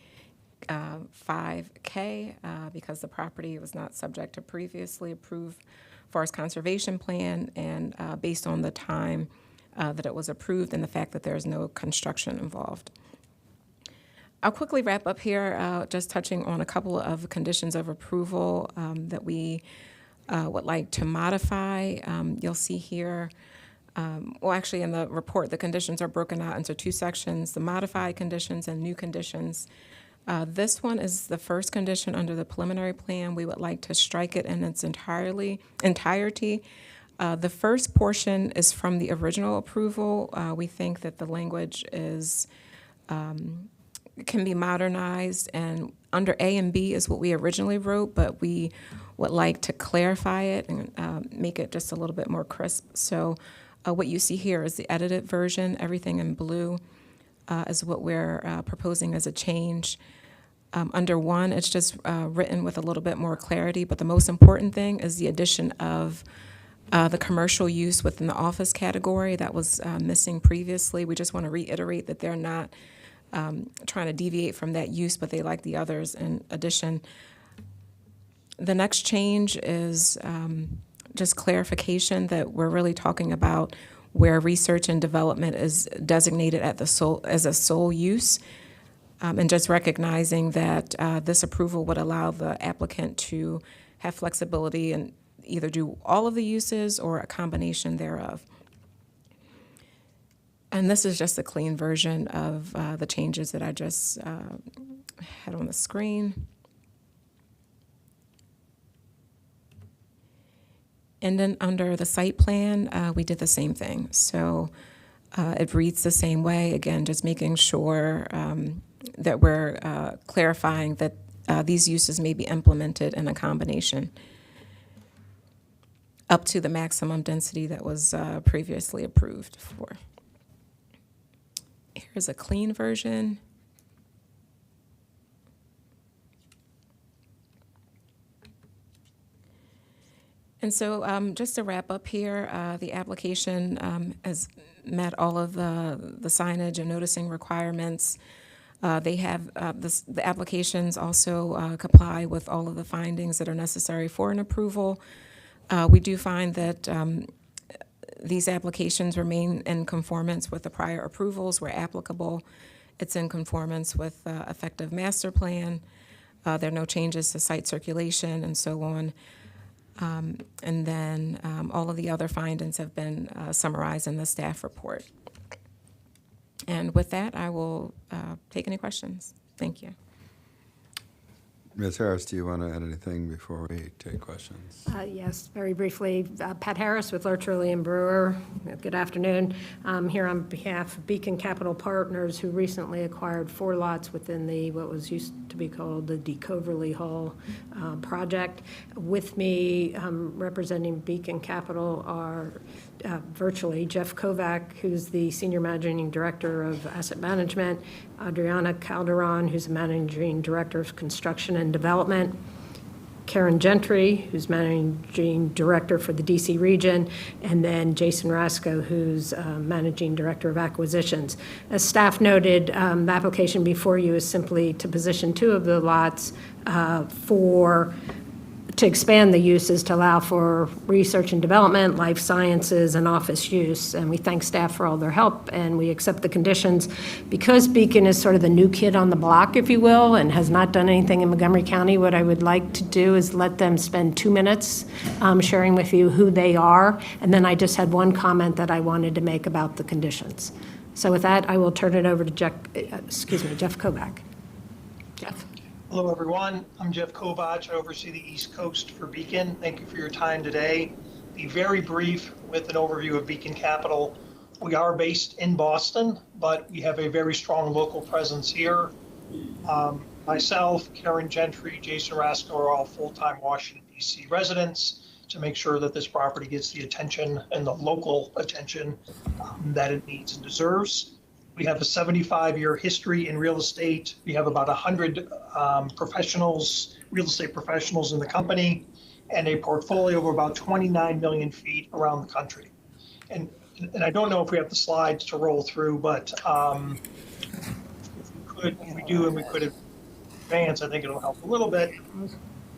5K because the property was not subject to previously approved forest conservation plan, and based on the time that it was approved and the fact that there is no construction involved. I'll quickly wrap up here, just touching on a couple of conditions of approval that we would like to modify. You'll see here well, actually, in the report, the conditions are broken out into two sections, the modified conditions and new conditions. This one is the first condition under the preliminary plan. We would like to strike it in its entirety. The first portion is from the original approval. We think that the language is can be modernized, and under A and B is what we originally wrote, but we would like to clarify it and make it just a little bit more crisp. So what you see here is the edited version. Everything in blue is what we're proposing as a change. Under 1, it's just written with a little bit more clarity, but the most important thing is the addition of the commercial use within the office category that was missing previously. We just want to reiterate that they're not trying to deviate from that use, but they like the others in addition. The next change is just clarification that we're really talking about where research and development is designated as a sole use, and just recognizing that this approval would allow the applicant to have flexibility and either do all of the uses or a combination thereof. And this is just a clean version of the changes that I just had on the screen. And then under the site plan, we did the same thing. So it reads the same way. Again, just making sure that we're clarifying that these uses may be implemented in a combination up to the maximum density that was previously approved for. Here's a clean version. And so just to wrap up here, the application has met all of the signage and noticing requirements. They have, the applications also comply with all of the findings that are necessary for an approval. We do find that these applications remain in conformance with the prior approvals where applicable. It's in conformance with effective master plan. There are no changes to site circulation and so on. And then all of the other findings have been summarized in the staff report. And with that, I will take any questions. Thank you. Ms. Harris, do you want to add anything before we take questions? Yes, very briefly. Pat Harris with Lurch, Early and Brewer. Good afternoon. I'm here on behalf of Beacon Capital Partners, who recently acquired 4 lots within the what was used to be called the DeCoverly Hall project. With me representing Beacon Capital are virtually Jeff Kovac, who's the Senior Managing Director of Asset Management, Adriana Calderon, who's the Managing Director of Construction and Development, Karen Gentry, who's Managing Director for the DC region, and then Jason Rasco, who's Managing Director of Acquisitions. As staff noted, the application before you is simply to position 2 of the lots to expand the uses to allow for research and development, life sciences, and office use. And we thank staff for all their help, and we accept the conditions. Because Beacon is sort of the new kid on the block, if you will, and has not done anything in Montgomery County, what I would like to do is let them spend 2 minutes sharing with you who they are. And then I just had one comment that I wanted to make about the conditions. So with that, I will turn it over to Jeff Kovac. Jeff. Hello, everyone. I'm Jeff Kovach. I oversee the East Coast for Beacon. Thank you for your time today. Be very brief with an overview of Beacon Capital. We are based in Boston, but we have a very strong local presence here. Myself, Karen Gentry, Jason Rasco are all full-time Washington, D.C. residents to make sure that this property gets the attention and the local attention that it needs and deserves. We have a 75-year history in real estate. We have about 100 real estate professionals in the company, and a portfolio of about 29 million feet around the country. And I don't know if we have the slides to roll through, but if we could, we do, and we could advance, I think it'll help a little bit.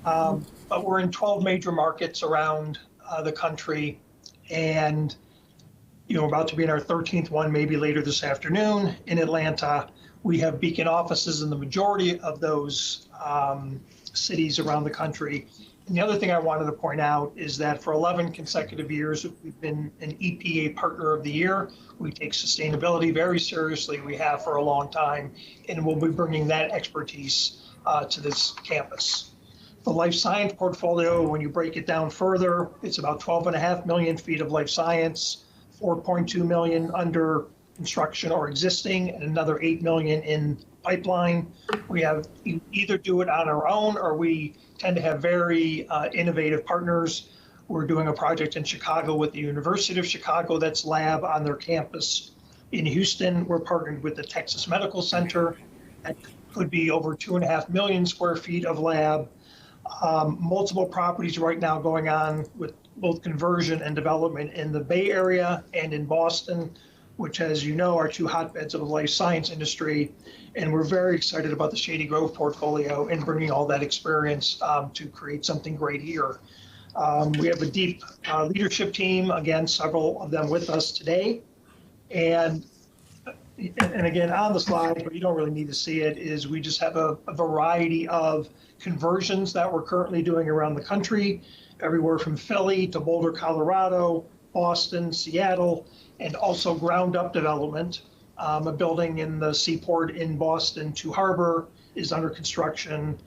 But we're in 12 major markets around the country, and we're about to be in our 13th one, maybe later this afternoon in Atlanta. We have Beacon offices in the majority of those cities around the country. And the other thing I wanted to point out is that for 11 consecutive years, we've been an EPA Partner of the Year. We take sustainability very seriously. We have for a long time, and we'll be bringing that expertise to this campus. The life science portfolio, when you break it down further, it's about 12.5 million feet of life science, 4.2 million under construction or existing, and another 8 million in pipeline. We have either do it on our own, or we tend to have very innovative partners. We're doing a project in Chicago with the University of Chicago that's lab on their campus. In Houston, we're partnered with the Texas Medical Center. That could be over 2.5 million square feet of lab. Multiple properties right now going on with both conversion and development in the Bay Area and in Boston, which, as you know, are two hotbeds of the life science industry. And we're very excited about the Shady Grove portfolio and bringing all that experience to create something great here. We have a deep leadership team, again, several of them with us today. And again, on the slide, but you don't really need to see it, is we just have a variety of conversions that we're currently doing around the country, everywhere from Philly to Boulder, Colorado, Boston, Seattle, and also ground up development. A building in the seaport in Boston to Harbor is under construction.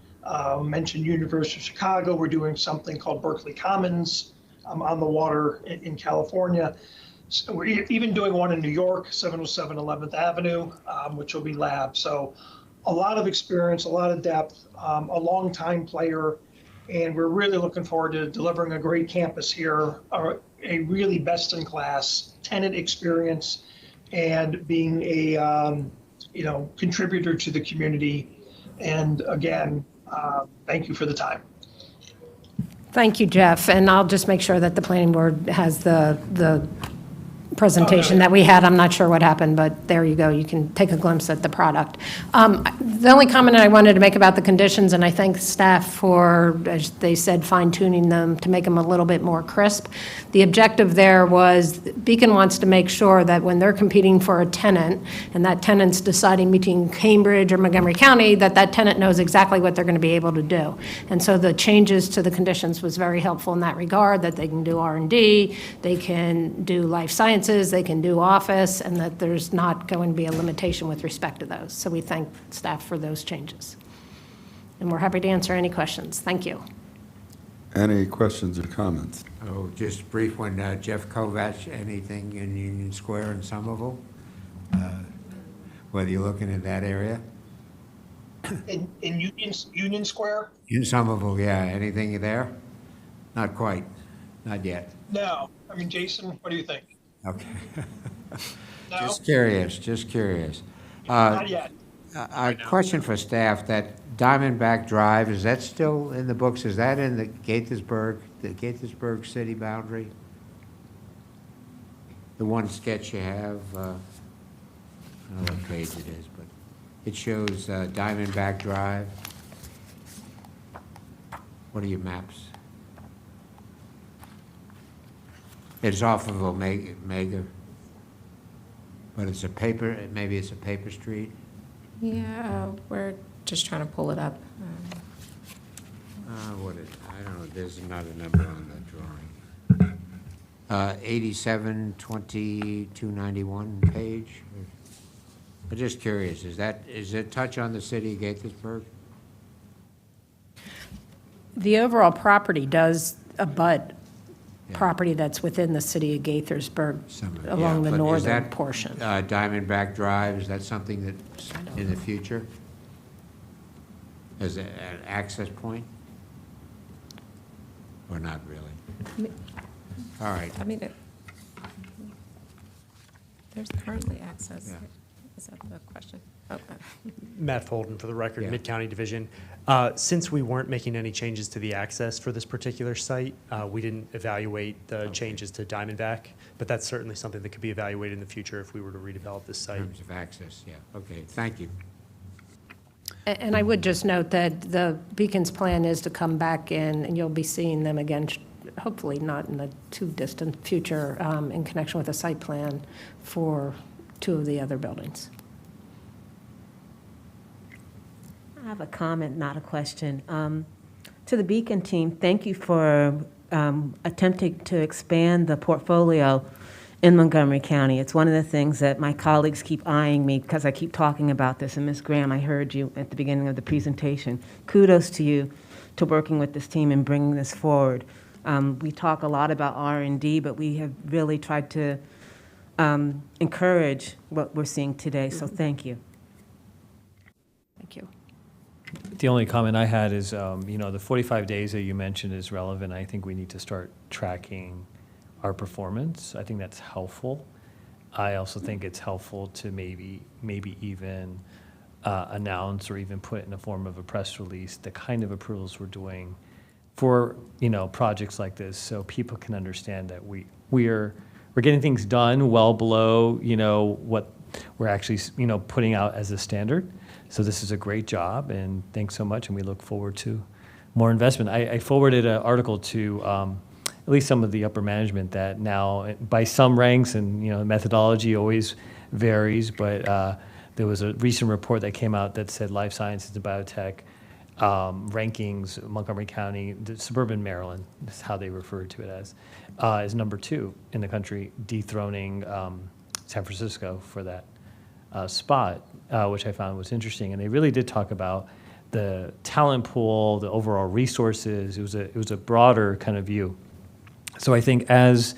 Mentioned University of Chicago, we're doing something called Berkeley Commons on the water in California. So we're even doing one in New York, 707 11th Avenue, which will be lab. So a lot of experience, a lot of depth, a long time player, and we're really looking forward to delivering a great campus here, a really best in class tenant experience, and being a contributor to the community. And again, thank you for the time. Thank you, Jeff. And I'll just make sure that the planning board has the presentation that we had. I'm not sure what happened, but there you go. You can take a glimpse at the product. The only comment I wanted to make about the conditions, and I thank staff for, as they said, fine-tuning them to make them a little bit more crisp. The objective there was Beacon wants to make sure that when they're competing for a tenant, and that tenant's deciding between Cambridge or Montgomery County, that tenant knows exactly what they're going to be able to do. And so the changes to the conditions was very helpful in that regard, that they can do R&D, they can do life sciences, they can do office, and that there's not going to be a limitation with respect to those. So we thank staff for those changes. And we're happy to answer any questions. Thank you. Any questions or comments? Oh, just a brief one. Jeff Kovach, anything in Union Square in Somerville? Whether you're looking at that area? In Union Square? In Somerville, yeah. Anything there? Not quite. Not yet. No. I mean, Jason, what do you think? Okay. No? Just curious. Not yet. A question for staff, that Diamondback Drive, is that still in the books? Is that in the Gaithersburg city boundary? The one sketch you have, I don't know what page it is, but it shows Diamondback Drive. What are your maps? It's off of Omega, but it's a paper, maybe it's a paper street? Yeah, we're just trying to pull it up. I don't know, there's not a number on the drawing. 87, 20, 291 page? I'm just curious, is it touch on the city of Gaithersburg? The overall property does abut property that's within the city of Gaithersburg along the northern portion. Diamondback Drive, is that something that's in the future? As an access point? Or not really? All right. I mean, there's currently access. Yeah. Is that the question? Oh, Matt Folden for the record, Yeah. Mid-County Division. Since we weren't making any changes to the access for this particular site, we didn't evaluate the changes to Diamondback, but that's certainly something that could be evaluated in the future if we were to redevelop this site. In terms of access, yeah. Okay, thank you. And I would just note that the Beacon's plan is to come back in, and you'll be seeing them again, hopefully not in the too distant future, in connection with a site plan for 2 of the other buildings. I have a comment, not a question. To the Beacon team, thank you for attempting to expand the portfolio in Montgomery County. It's one of the things that my colleagues keep eyeing me because I keep talking about this. And Ms. Graham, I heard you at the beginning of the presentation. Kudos to you to working with this team and bringing this forward. We talk a lot about R&D, but we have really tried to encourage what we're seeing today. So thank you. Thank you. The only comment I had is, the 45 days that you mentioned is relevant. I think we need to start tracking our performance. I think that's helpful. I also think it's helpful to maybe even announce or even put in the form of a press release the kind of approvals we're doing for projects like this, so people can understand that we're getting things done well below what we're actually putting out as a standard. So this is a great job, and thanks so much, and we look forward to more investment. I forwarded an article to at least some of the upper management that now, by some ranks, and methodology always varies, but there was a recent report that came out that said life sciences and biotech rankings, Montgomery County, suburban Maryland, is how they refer to it as, is number 2 in the country, dethroning San Francisco for that spot, which I found was interesting. And they really did talk about the talent pool, the overall resources. It was a broader kind of view. So I think as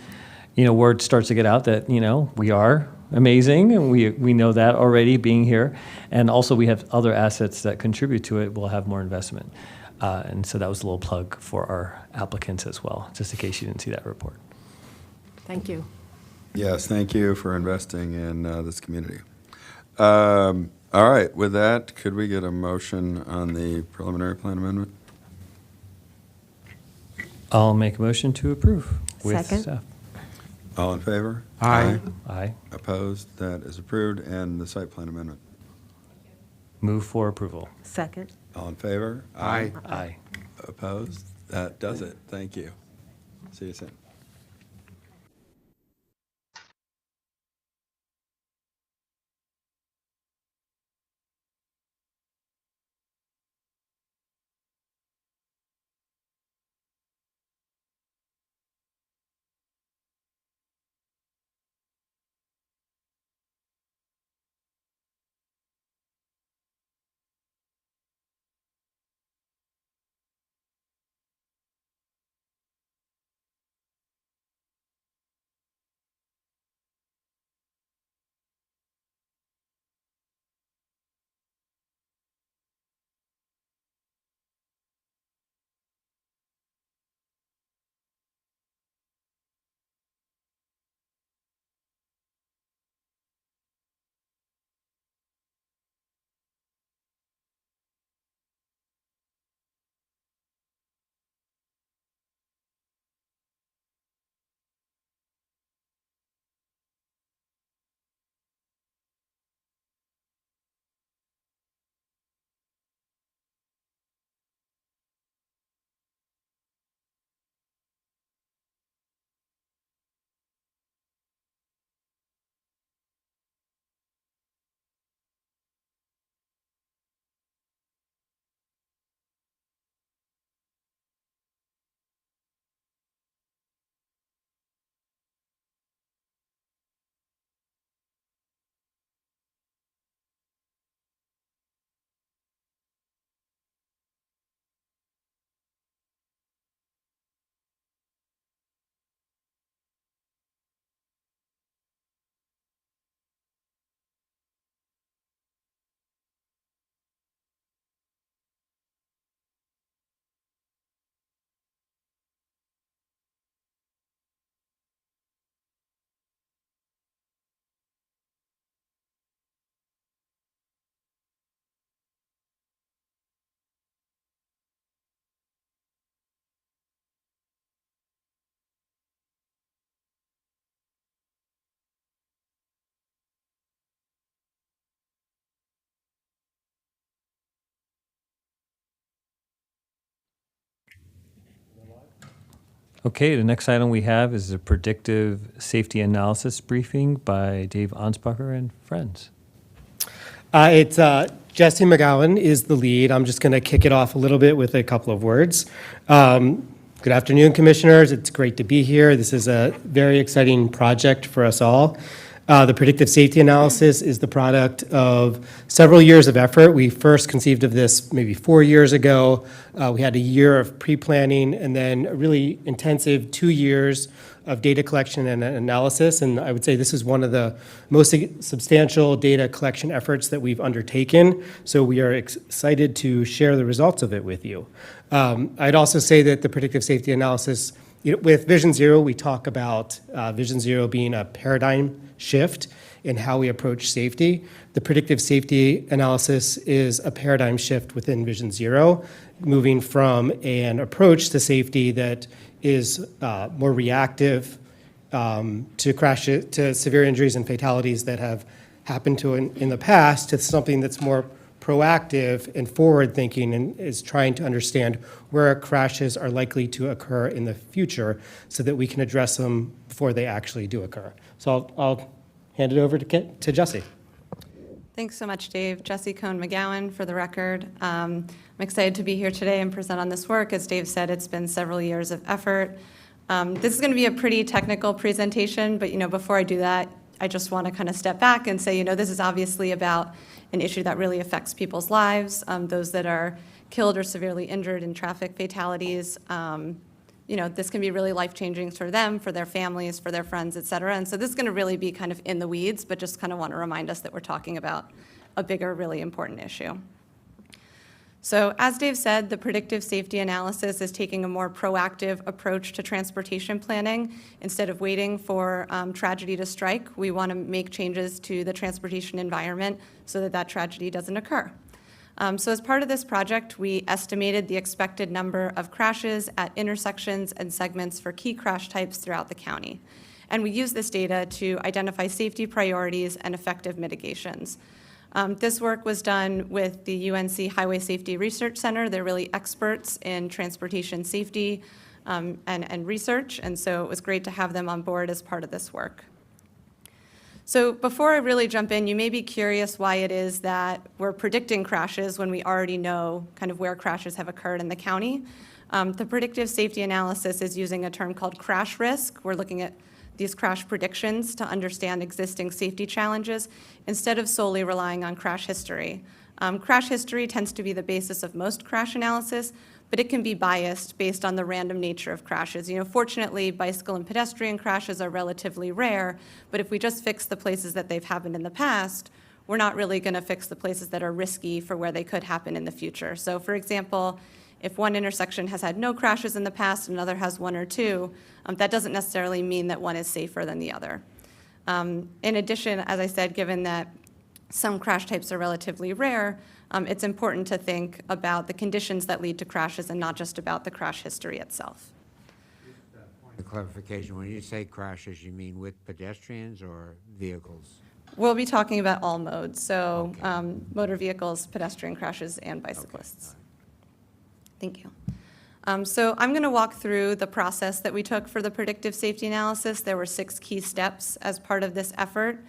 word starts to get out that we are amazing, and we know that already being here, and also we have other assets that contribute to it. We'll have more investment, and so that was a little plug for our applicants as well, just in case you didn't see that report. Thank you. Yes, thank you for investing in this community. All right, with that, could we get a motion on the preliminary plan amendment? I'll make a motion to approve with Second. staff. All in favor? Aye. Aye. Opposed? That is approved. And the site plan amendment? Move for approval. Second. All in favor? Aye. Aye. Opposed? That does it. Thank you. See you soon. Okay, the next item we have is a predictive safety analysis briefing by Dave Ansbacher and friends. It's Jesse McGowan is the lead. I'm just going to kick it off a little bit with a couple of words. Good afternoon, commissioners. It's great to be here. This is a very exciting project for us all. The predictive safety analysis is the product of several years of effort. We first conceived of this maybe 4 years ago. We had a year of pre-planning and then a really intensive 2 years of data collection and analysis. And I would say this is one of the most substantial data collection efforts that we've undertaken. So we are excited to share the results of it with you. I'd also say that the predictive safety analysis, with Vision Zero, we talk about Vision Zero being a paradigm shift in how we approach safety. The predictive safety analysis is a paradigm shift within Vision Zero, moving from an approach to safety that is more reactive to crashes, to severe injuries and fatalities that have happened to in the past, to something that's more proactive and forward-thinking and is trying to understand where crashes are likely to occur in the future so that we can address them before they actually do occur. So I'll hand it over to Jesse. Thanks so much, Dave. Jessie Cohn McGowan, for the record. I'm excited to be here today and present on this work. As Dave said, it's been several years of effort. This is going to be a pretty technical presentation, but before I do that, I just want to kind of step back and say, this is obviously about an issue that really affects people's lives, those that are killed or severely injured in traffic fatalities. This can be really life-changing for them, for their families, for their friends, et cetera. And so this is going to really be kind of in the weeds, but just kind of want to remind us that we're talking about a bigger, really important issue. So as Dave said, the predictive safety analysis is taking a more proactive approach to transportation planning. Instead of waiting for tragedy to strike, we want to make changes to the transportation environment so that that tragedy doesn't occur. So as part of this project, we estimated the expected number of crashes at intersections and segments for key crash types throughout the county. And we used this data to identify safety priorities and effective mitigations. This work was done with the UNC Highway Safety Research Center. They're really experts in transportation safety and research, and so it was great to have them on board as part of this work. So before I really jump in, you may be curious why it is that we're predicting crashes when we already know kind of where crashes have occurred in the county. The predictive safety analysis is using a term called crash risk. We're looking at these crash predictions to understand existing safety challenges instead of solely relying on crash history. Crash history tends to be the basis of most crash analysis, but it can be biased based on the random nature of crashes. Fortunately, bicycle and pedestrian crashes are relatively rare, but if we just fix the places that they've happened in the past, we're not really going to fix the places that are risky for where they could happen in the future. So for example, if one intersection has had no crashes in the past and another has one or two, that doesn't necessarily mean that one is safer than the other. In addition, as I said, given that some crash types are relatively rare, it's important to think about the conditions that lead to crashes and not just about the crash history itself. The clarification, when you say crashes, you mean with pedestrians or vehicles? We'll be talking about all modes, so motor vehicles, pedestrian crashes, and bicyclists. Okay. Thank you. So I'm going to walk through the process that we took for the predictive safety analysis. There were 6 key steps as part of this effort.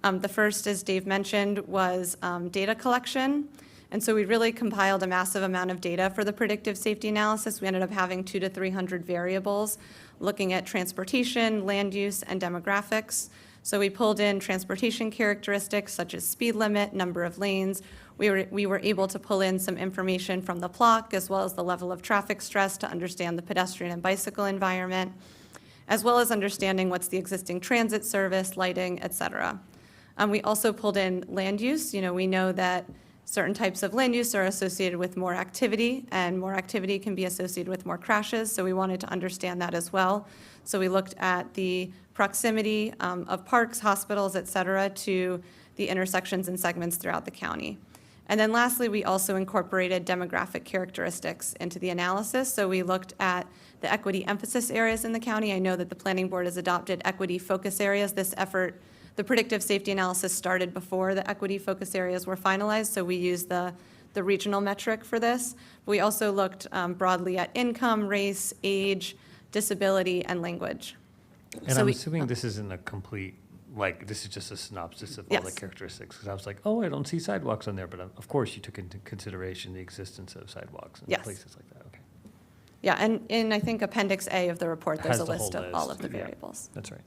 The first, as Dave mentioned, was data collection. And so we really compiled a massive amount of data for the predictive safety analysis. We ended up having 200 to 300 variables looking at transportation, land use, and demographics. So we pulled in transportation characteristics such as speed limit, number of lanes. We were able to pull in some information from the clock as well as the level of traffic stress to understand the pedestrian and bicycle environment, as well as understanding what's the existing transit service, lighting, et cetera. We also pulled in land use. We know that certain types of land use are associated with more activity, and more activity can be associated with more crashes, so we wanted to understand that as well. So we looked at the proximity of parks, hospitals, et cetera, to the intersections and segments throughout the county. And then lastly, we also incorporated demographic characteristics into the analysis. So we looked at the equity emphasis areas in the county. I know that the planning board has adopted equity focus areas. This effort, the predictive safety analysis, started before the equity focus areas were finalized, so we used the regional metric for this. We also looked broadly at income, race, age, disability, and language. And so I'm assuming this isn't a complete like, this is just a synopsis of all the Yes. characteristics, because I was like, oh, I don't see sidewalks on there, but of course you took into consideration the existence of sidewalks in Yes. places like that, okay. Yeah, and in, I think, Appendix A of the report, there's Has a the whole list of all of the list, yeah. variables. That's right.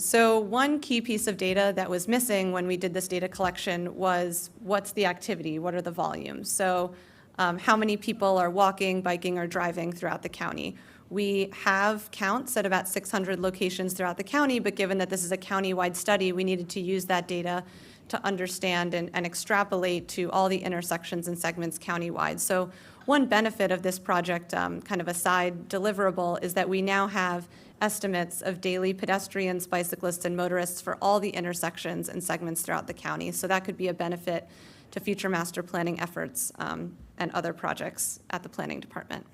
So one key piece of data that was missing when we did this data collection was what's the activity, what are the volumes? So how many people are walking, biking, or driving throughout the county? We have counts at about 600 locations throughout the county, but given that this is a county-wide study, we needed to use that data to understand and extrapolate to all the intersections and segments countywide. So one benefit of this project, kind of a side deliverable, is that we now have estimates of daily pedestrians, bicyclists, and motorists for all the intersections and segments throughout the county. So that could be a benefit to future master planning efforts and other projects at the planning department.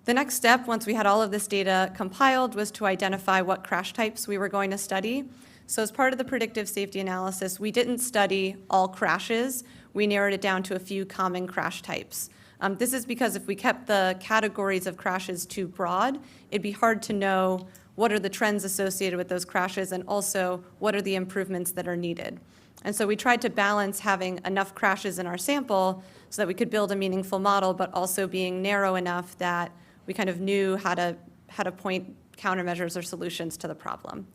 The next step, once we had all of this data compiled, was to identify what crash types we were going to study. So as part of the predictive safety analysis, we didn't study all crashes. We narrowed it down to a few common crash types. This is because if we kept the categories of crashes too broad, it'd be hard to know what are the trends associated with those crashes and also what are the improvements that are needed. And so we tried to balance having enough crashes in our sample so that we could build a meaningful model, but also being narrow enough that we kind of knew how to point countermeasures or solutions to the problem.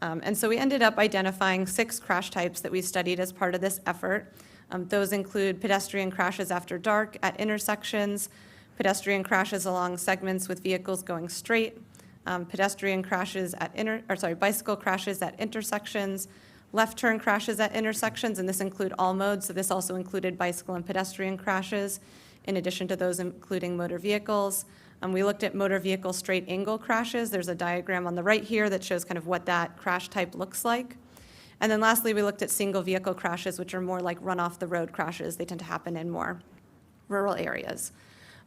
And so we ended up identifying 6 crash types that we studied as part of this effort. Those include pedestrian crashes after dark at intersections, pedestrian crashes along segments with vehicles going straight, pedestrian crashes at bicycle crashes at intersections, left turn crashes at intersections, and this include all modes. So this also included bicycle and pedestrian crashes, in addition to those including motor vehicles. We looked at motor vehicle straight angle crashes. There's a diagram on the right here that shows kind of what that crash type looks like. And then lastly, we looked at single vehicle crashes, which are more like run off the road crashes. They tend to happen in more rural areas.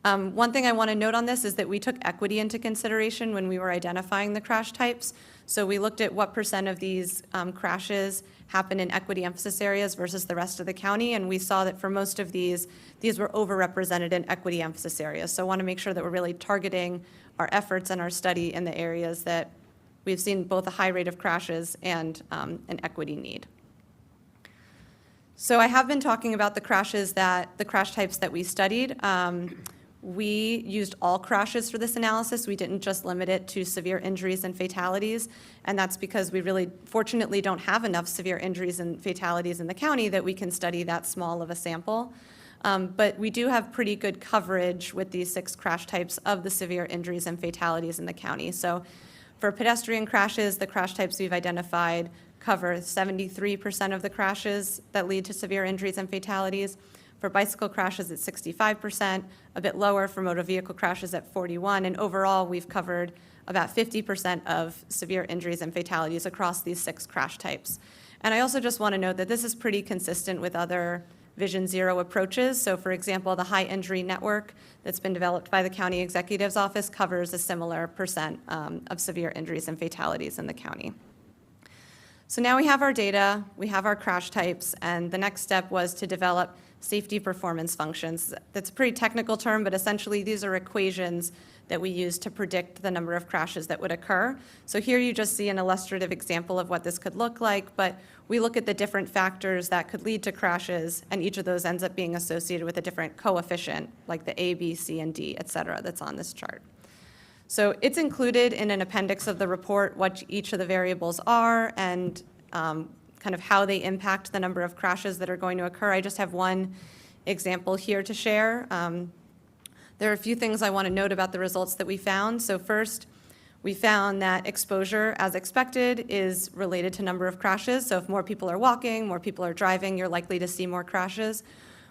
One thing I want to note on this is that we took equity into consideration when we were identifying the crash types. So we looked at what % of these crashes happen in equity emphasis areas versus the rest of the county, and we saw that for most of these were overrepresented in equity emphasis areas. So I want to make sure that we're really targeting our efforts and our study in the areas that we've seen both a high rate of crashes and an equity need. So I have been talking about the crash types that we studied. We used all crashes for this analysis. We didn't just limit it to severe injuries and fatalities, and that's because we really, fortunately, don't have enough severe injuries and fatalities in the county that we can study that small of a sample. But we do have pretty good coverage with these 6 crash types of the severe injuries and fatalities in the county. So for pedestrian crashes, the crash types we've identified cover 73% of the crashes that lead to severe injuries and fatalities. For bicycle crashes, it's 65%, a bit lower for motor vehicle crashes at 41%, and overall, we've covered about 50% of severe injuries and fatalities across these 6 crash types. And I also just want to note that this is pretty consistent with other Vision Zero approaches. So for example, the high injury network that's been developed by the county executive's office covers a similar percent of severe injuries and fatalities in the county. So now we have our data, we have our crash types, and the next step was to develop safety performance functions. That's a pretty technical term, but essentially these are equations that we use to predict the number of crashes that would occur. So here you just see an illustrative example of what this could look like, but we look at the different factors that could lead to crashes, and each of those ends up being associated with a different coefficient, like the A, B, C, and D, et cetera, that's on this chart. So it's included in an appendix of the report what each of the variables are and kind of how they impact the number of crashes that are going to occur. I just have one example here to share. There are a few things I want to note about the results that we found. So first, we found that exposure, as expected, is related to number of crashes. So if more people are walking, more people are driving, you're likely to see more crashes.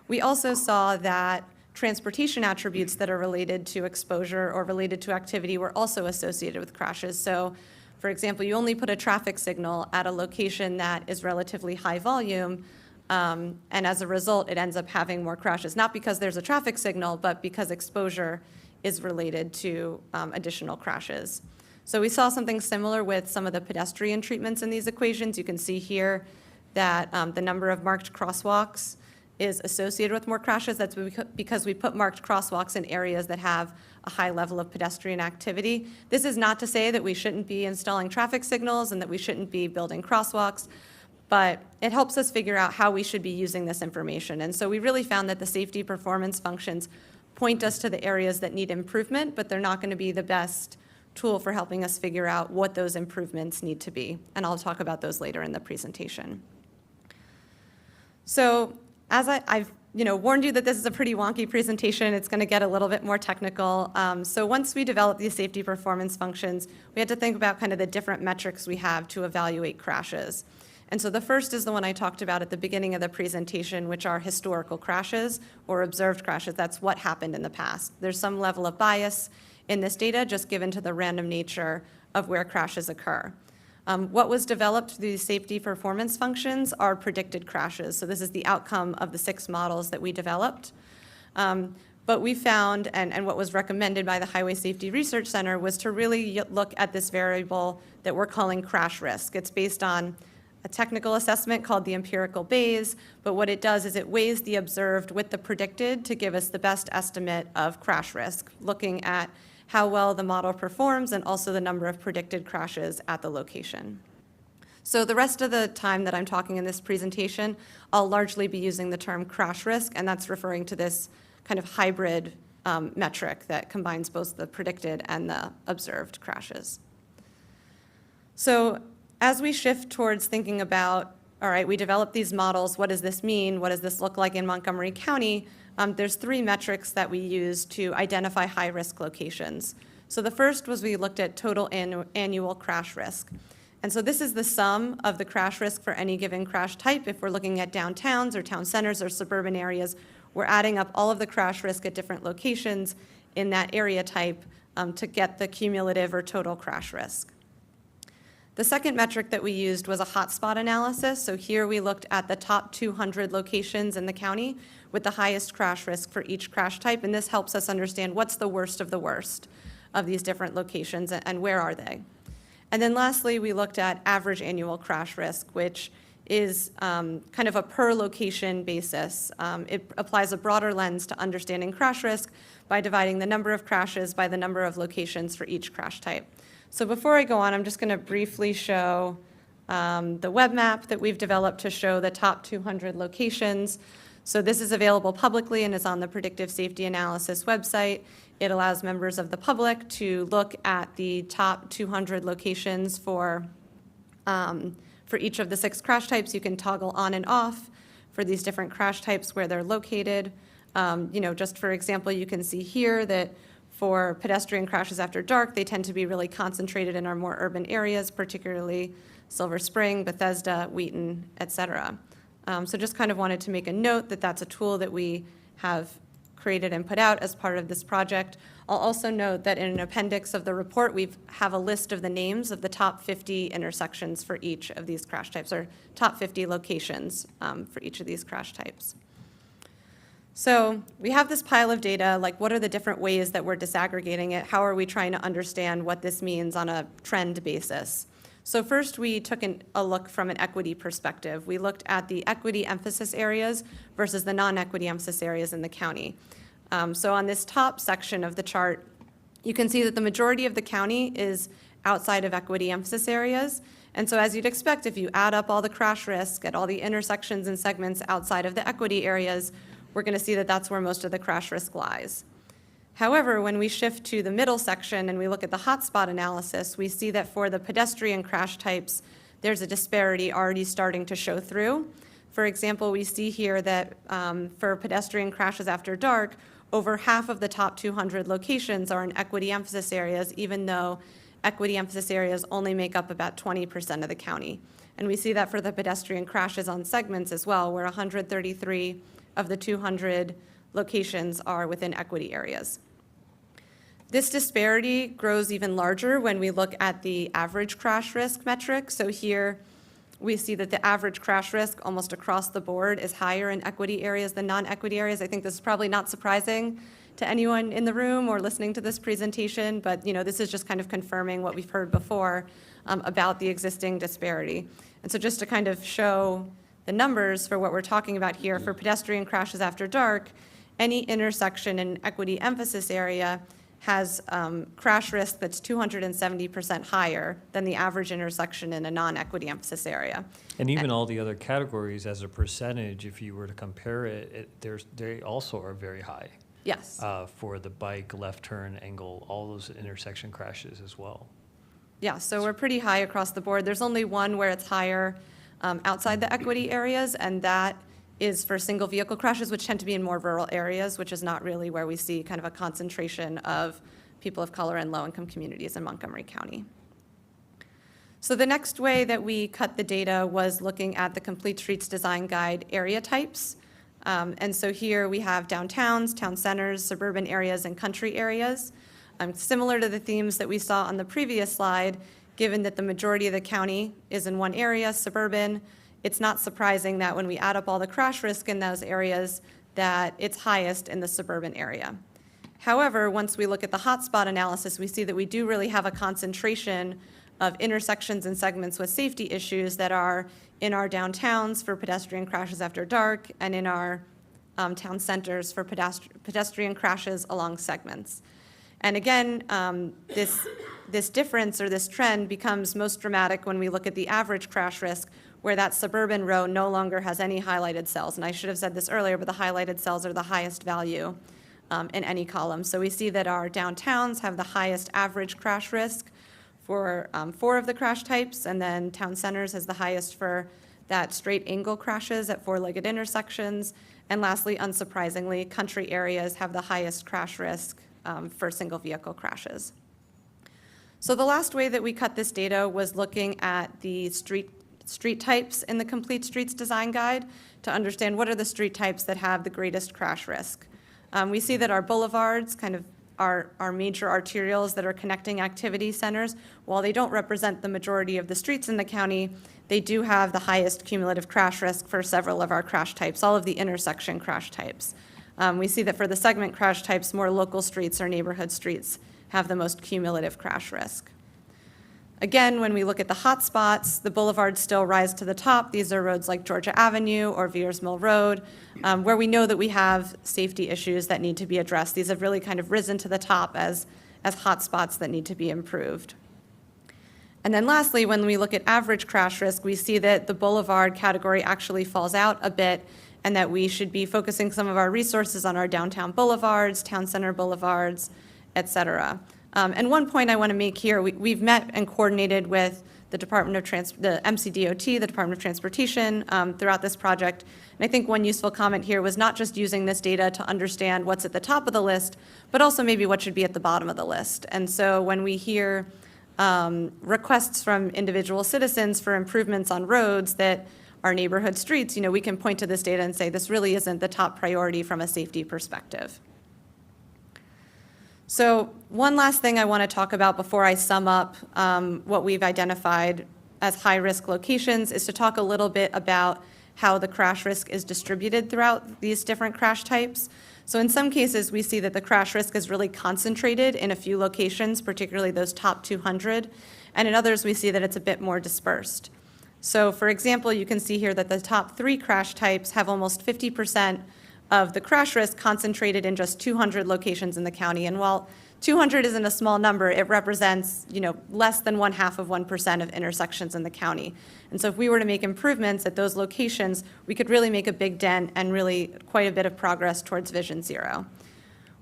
We also saw that transportation attributes that are related to exposure or related to activity were also associated with crashes. So for example, you only put a traffic signal at a location that is relatively high volume, and as a result, it ends up having more crashes, not because there's a traffic signal, but because exposure is related to additional crashes. So we saw something similar with some of the pedestrian treatments in these equations. You can see here that the number of marked crosswalks is associated with more crashes. That's because we put marked crosswalks in areas that have a high level of pedestrian activity. This is not to say that we shouldn't be installing traffic signals and that we shouldn't be building crosswalks, but it helps us figure out how we should be using this information. And so we really found that the safety performance functions point us to the areas that need improvement, but they're not going to be the best tool for helping us figure out what those improvements need to be. And I'll talk about those later in the presentation. So as I've warned you that this is a pretty wonky presentation, it's going to get a little bit more technical. So once we developed these safety performance functions, we had to think about kind of the different metrics we have to evaluate crashes. And so the first is the one I talked about at the beginning of the presentation, which are historical crashes or observed crashes. That's what happened in the past. There's some level of bias in this data just given to the random nature of where crashes occur. What was developed through these safety performance functions are predicted crashes. So this is the outcome of the 6 models that we developed. But we found, and what was recommended by the Highway Safety Research Center, was to really look at this variable that we're calling crash risk. It's based on a technical assessment called the empirical Bayes, but what it does is it weighs the observed with the predicted to give us the best estimate of crash risk, looking at how well the model performs and also the number of predicted crashes at the location. So the rest of the time that I'm talking in this presentation, I'll largely be using the term crash risk, and that's referring to this kind of hybrid metric that combines both the predicted and the observed crashes. So as we shift towards thinking about, all right, we developed these models, what does this mean? What does this look like in Montgomery County? There's 3 metrics that we use to identify high-risk locations. So the first was we looked at total annual crash risk. And so this is the sum of the crash risk for any given crash type. If we're looking at downtowns or town centers or suburban areas, we're adding up all of the crash risk at different locations in that area type to get the cumulative or total crash risk. The second metric that we used was a hotspot analysis. So here we looked at the top 200 locations in the county with the highest crash risk for each crash type, and this helps us understand what's the worst of these different locations and where are they. And then lastly, we looked at average annual crash risk, which is kind of a per location basis. It applies a broader lens to understanding crash risk by dividing the number of crashes by the number of locations for each crash type. So before I go on, I'm just going to briefly show the web map that we've developed to show the top 200 locations. So this is available publicly and is on the Predictive Safety Analysis website. It allows members of the public to look at the top 200 locations for each of the 6 crash types. You can toggle on and off for these different crash types where they're located. Just for example, you can see here that for pedestrian crashes after dark, they tend to be really concentrated in our more urban areas, particularly Silver Spring, Bethesda, Wheaton, et cetera. So just kind of wanted to make a note that that's a tool that we have created and put out as part of this project. I'll also note that in an appendix of the report, we have a list of the names of the top 50 intersections for each of these crash types, or top 50 locations for each of these crash types. So we have this pile of data, like what are the different ways that we're disaggregating it? How are we trying to understand what this means on a trend basis? So first we took a look from an equity perspective. We looked at the equity emphasis areas versus the non-equity emphasis areas in the county. So on this top section of the chart, you can see that the majority of the county is outside of equity emphasis areas. And so as you'd expect, if you add up all the crash risk at all the intersections and segments outside of the equity areas, we're going to see that that's where most of the crash risk lies. However, when we shift to the middle section and we look at the hotspot analysis, we see that for the pedestrian crash types, there's a disparity already starting to show through. For example, we see here that for pedestrian crashes after dark, over half of the top 200 locations are in equity emphasis areas, even though equity emphasis areas only make up about 20% of the county. And we see that for the pedestrian crashes on segments as well, where 133 of the 200 locations are within equity areas. This disparity grows even larger when we look at the average crash risk metric. So here we see that the average crash risk almost across the board is higher in equity areas than non-equity areas. I think this is probably not surprising to anyone in the room or listening to this presentation, but this is just kind of confirming what we've heard before about the existing disparity. And so just to kind of show the numbers for what we're talking about here, for pedestrian crashes after dark, any intersection in equity emphasis area has crash risk that's 270% higher than the average intersection in a non-equity emphasis area. And even all the other categories as a percentage, if you were to compare they also are very high. Yes. For the bike, left turn, angle, all those intersection crashes as well. Yeah, so we're pretty high across the board. There's only one where it's higher outside the equity areas, and that is for single vehicle crashes, which tend to be in more rural areas, which is not really where we see kind of a concentration of people of color and low-income communities in Montgomery County. So the next way that we cut the data was looking at the Complete Streets Design Guide area types. And so here we have downtowns, town centers, suburban areas, and country areas. Similar to the themes that we saw on the previous slide, given that the majority of the county is in one area, suburban, it's not surprising that when we add up all the crash risk in those areas, that it's highest in the suburban area. However, once we look at the hotspot analysis, we see that we do really have a concentration of intersections and segments with safety issues that are in our downtowns for pedestrian crashes after dark and in our town centers for pedestrian crashes along segments. And again, this difference or this trend becomes most dramatic when we look at the average crash risk, where that suburban row no longer has any highlighted cells. And I should have said this earlier, but the highlighted cells are the highest value in any column. So we see that our downtowns have the highest average crash risk for 4 of the crash types, and then town centers has the highest for that straight angle crashes at 4-legged intersections. And lastly, unsurprisingly, country areas have the highest crash risk for single vehicle crashes. So the last way that we cut this data was looking at the street types in the Complete Streets Design Guide to understand what are the street types that have the greatest crash risk. We see that our boulevards, kind of our major arterials that are connecting activity centers, while they don't represent the majority of the streets in the county, they do have the highest cumulative crash risk for several of our crash types, all of the intersection crash types. We see that for the segment crash types, more local streets or neighborhood streets have the most cumulative crash risk. Again, when we look at the hot spots, the boulevards still rise to the top. These are roads like Georgia Avenue or Veers Mill Road, where we know that we have safety issues that need to be addressed. These have really kind of risen to the top as hot spots that need to be improved. And then lastly, when we look at average crash risk, we see that the boulevard category actually falls out a bit, and that we should be focusing some of our resources on our downtown boulevards, town center boulevards, et cetera. And one point I want to make here, we've met and coordinated with the Department of the MCDOT, the Department of Transportation, throughout this project. And I think one useful comment here was not just using this data to understand what's at the top of the list, but also maybe what should be at the bottom of the list. And so when we hear requests from individual citizens for improvements on roads that are neighborhood streets, we can point to this data and say this really isn't the top priority from a safety perspective. So one last thing I want to talk about before I sum up what we've identified as high-risk locations is to talk a little bit about how the crash risk is distributed throughout these different crash types. So in some cases, we see that the crash risk is really concentrated in a few locations, particularly those top 200, and in others, we see that it's a bit more dispersed. So for example, you can see here that the top 3 crash types have almost 50% of the crash risk concentrated in just 200 locations in the county. And while 200 isn't a small number, it represents, less than 0.5% of intersections in the county. And so if we were to make improvements at those locations, we could really make a big dent and really quite a bit of progress towards Vision Zero.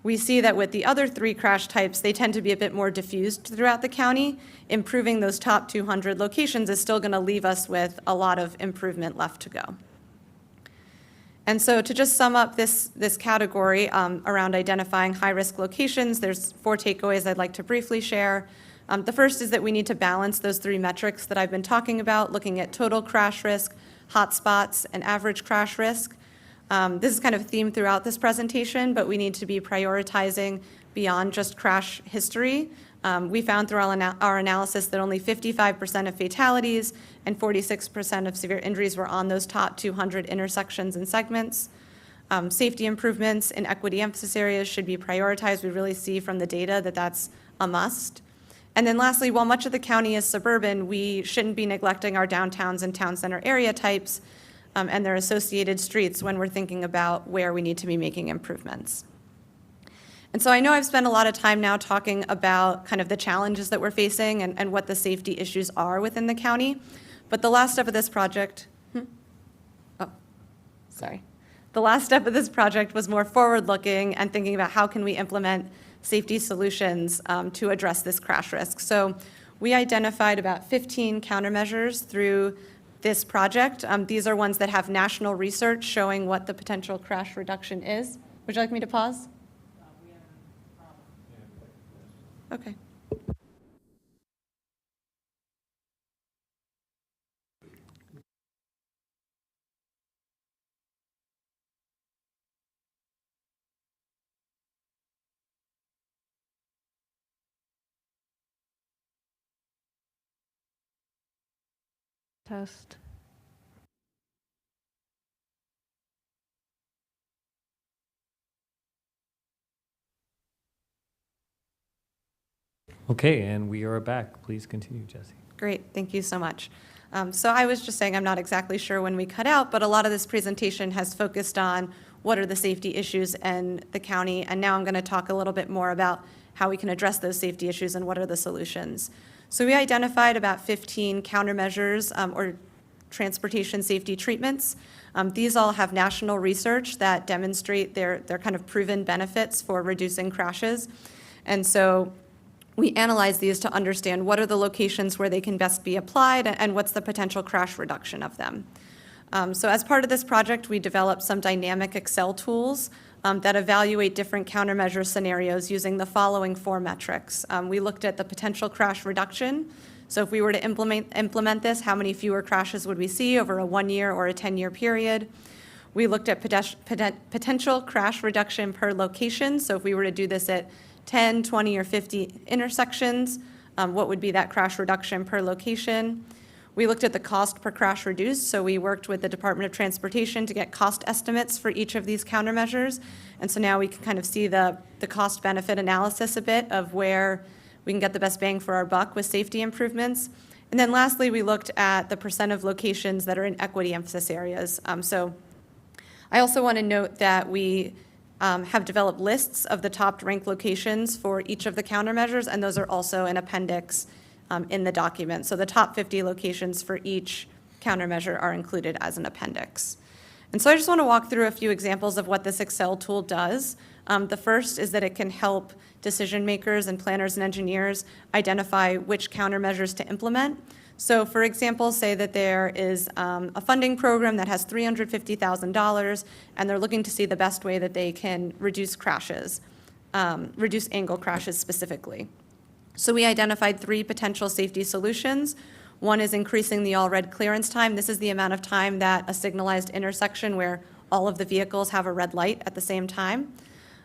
We see that with the other 3 crash types, they tend to be a bit more diffused throughout the county. Improving those top 200 locations is still going to leave us with a lot of improvement left to go. And so to just sum up this category around identifying high-risk locations, there's 4 takeaways I'd like to briefly share. The first is that we need to balance those 3 metrics that I've been talking about, looking at total crash risk, hotspots, and average crash risk. This is kind of a theme throughout this presentation, but we need to be prioritizing beyond just crash history. We found through our analysis that only 55% of fatalities and 46% of severe injuries were on those top 200 intersections and segments. Safety improvements in equity emphasis areas should be prioritized. We really see from the data that that's a must. And then lastly, while much of the county is suburban, we shouldn't be neglecting our downtowns and town center area types and their associated streets when we're thinking about where we need to be making improvements. And so I know I've spent a lot of time now talking about kind of the challenges that we're facing and what the safety issues are within the county. But the last step of this project, The last step of this project was more forward-looking and thinking about how can we implement safety solutions to address this crash risk. So we identified about 15 countermeasures through this project. These are ones that have national research showing what the potential crash reduction is. Would you like me to pause? Okay. Test. Okay, and we are back. Please continue, Jesse. Great, thank you so much. So I was just saying I'm not exactly sure when we cut out, but a lot of this presentation has focused on what are the safety issues in the county, and now I'm going to talk a little bit more about how we can address those safety issues and what are the solutions. So we identified about 15 countermeasures or transportation safety treatments. These all have national research that demonstrate their kind of proven benefits for reducing crashes. And so we analyze these to understand what are the locations where they can best be applied and what's the potential crash reduction of them. So as part of this project, we developed some dynamic Excel tools that evaluate different countermeasure scenarios using the following 4 metrics. We looked at the potential crash reduction. So if we were to implement this, how many fewer crashes would we see over a 1-year or a 10-year period? We looked at potential crash reduction per location. So if we were to do this at 10, 20, or 50 intersections, what would be that crash reduction per location? We looked at the cost per crash reduced, so we worked with the Department of Transportation to get cost estimates for each of these countermeasures. And so now we can kind of see the cost-benefit analysis a bit of where we can get the best bang for our buck with safety improvements. And then lastly, we looked at the percent of locations that are in equity emphasis areas. So I also want to note that we have developed lists of the top-ranked locations for each of the countermeasures, and those are also an appendix in the document. So the top 50 locations for each countermeasure are included as an appendix. And so I just want to walk through a few examples of what this Excel tool does. The first is that it can help decision makers and planners and engineers identify which countermeasures to implement. So for example, say that there is a funding program that has $350,000 and they're looking to see the best way that they can reduce crashes, reduce angle crashes specifically. So we identified 3 potential safety solutions. One is increasing the all-red clearance time. This is the amount of time that a signalized intersection where all of the vehicles have a red light at the same time.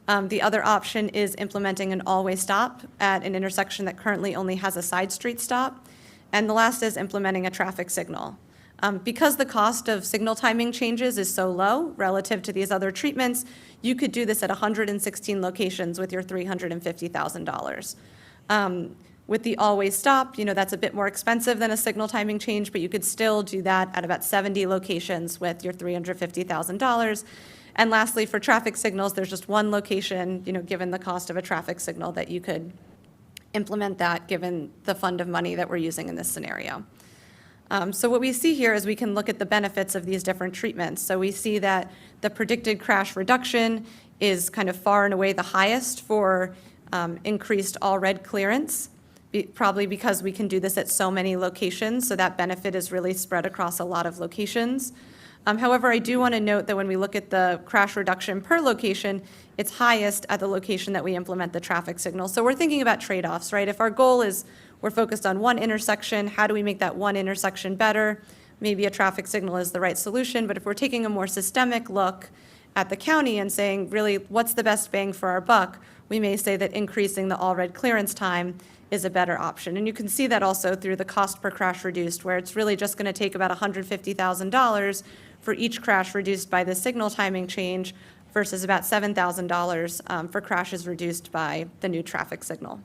The other option is implementing an all-way stop at an intersection that currently only has a side street stop. And the last is implementing a traffic signal. Because the cost of signal timing changes is so low relative to these other treatments, you could do this at 116 locations with your $350,000. With the always stop, that's a bit more expensive than a signal timing change, but you could still do that at about 70 locations with your $350,000. And lastly, for traffic signals, there's just one location, given the cost of a traffic signal, that you could implement that given the fund of money that we're using in this scenario. So what we see here is we can look at the benefits of these different treatments. So we see that the predicted crash reduction is kind of far and away the highest for increased all-red clearance, probably because we can do this at so many locations, so that benefit is really spread across a lot of locations. However, I do want to note that when we look at the crash reduction per location, it's highest at the location that we implement the traffic signal. So we're thinking about trade-offs, right? If our goal is we're focused on one intersection, how do we make that one intersection better? Maybe a traffic signal is the right solution, but if we're taking a more systemic look at the county and saying, really, what's the best bang for our buck, we may say that increasing the all-red clearance time is a better option. And you can see that also through the cost per crash reduced, where it's really just going to take about $150,000 for each crash reduced by the signal timing change versus about $7,000 for crashes reduced by the new traffic signal.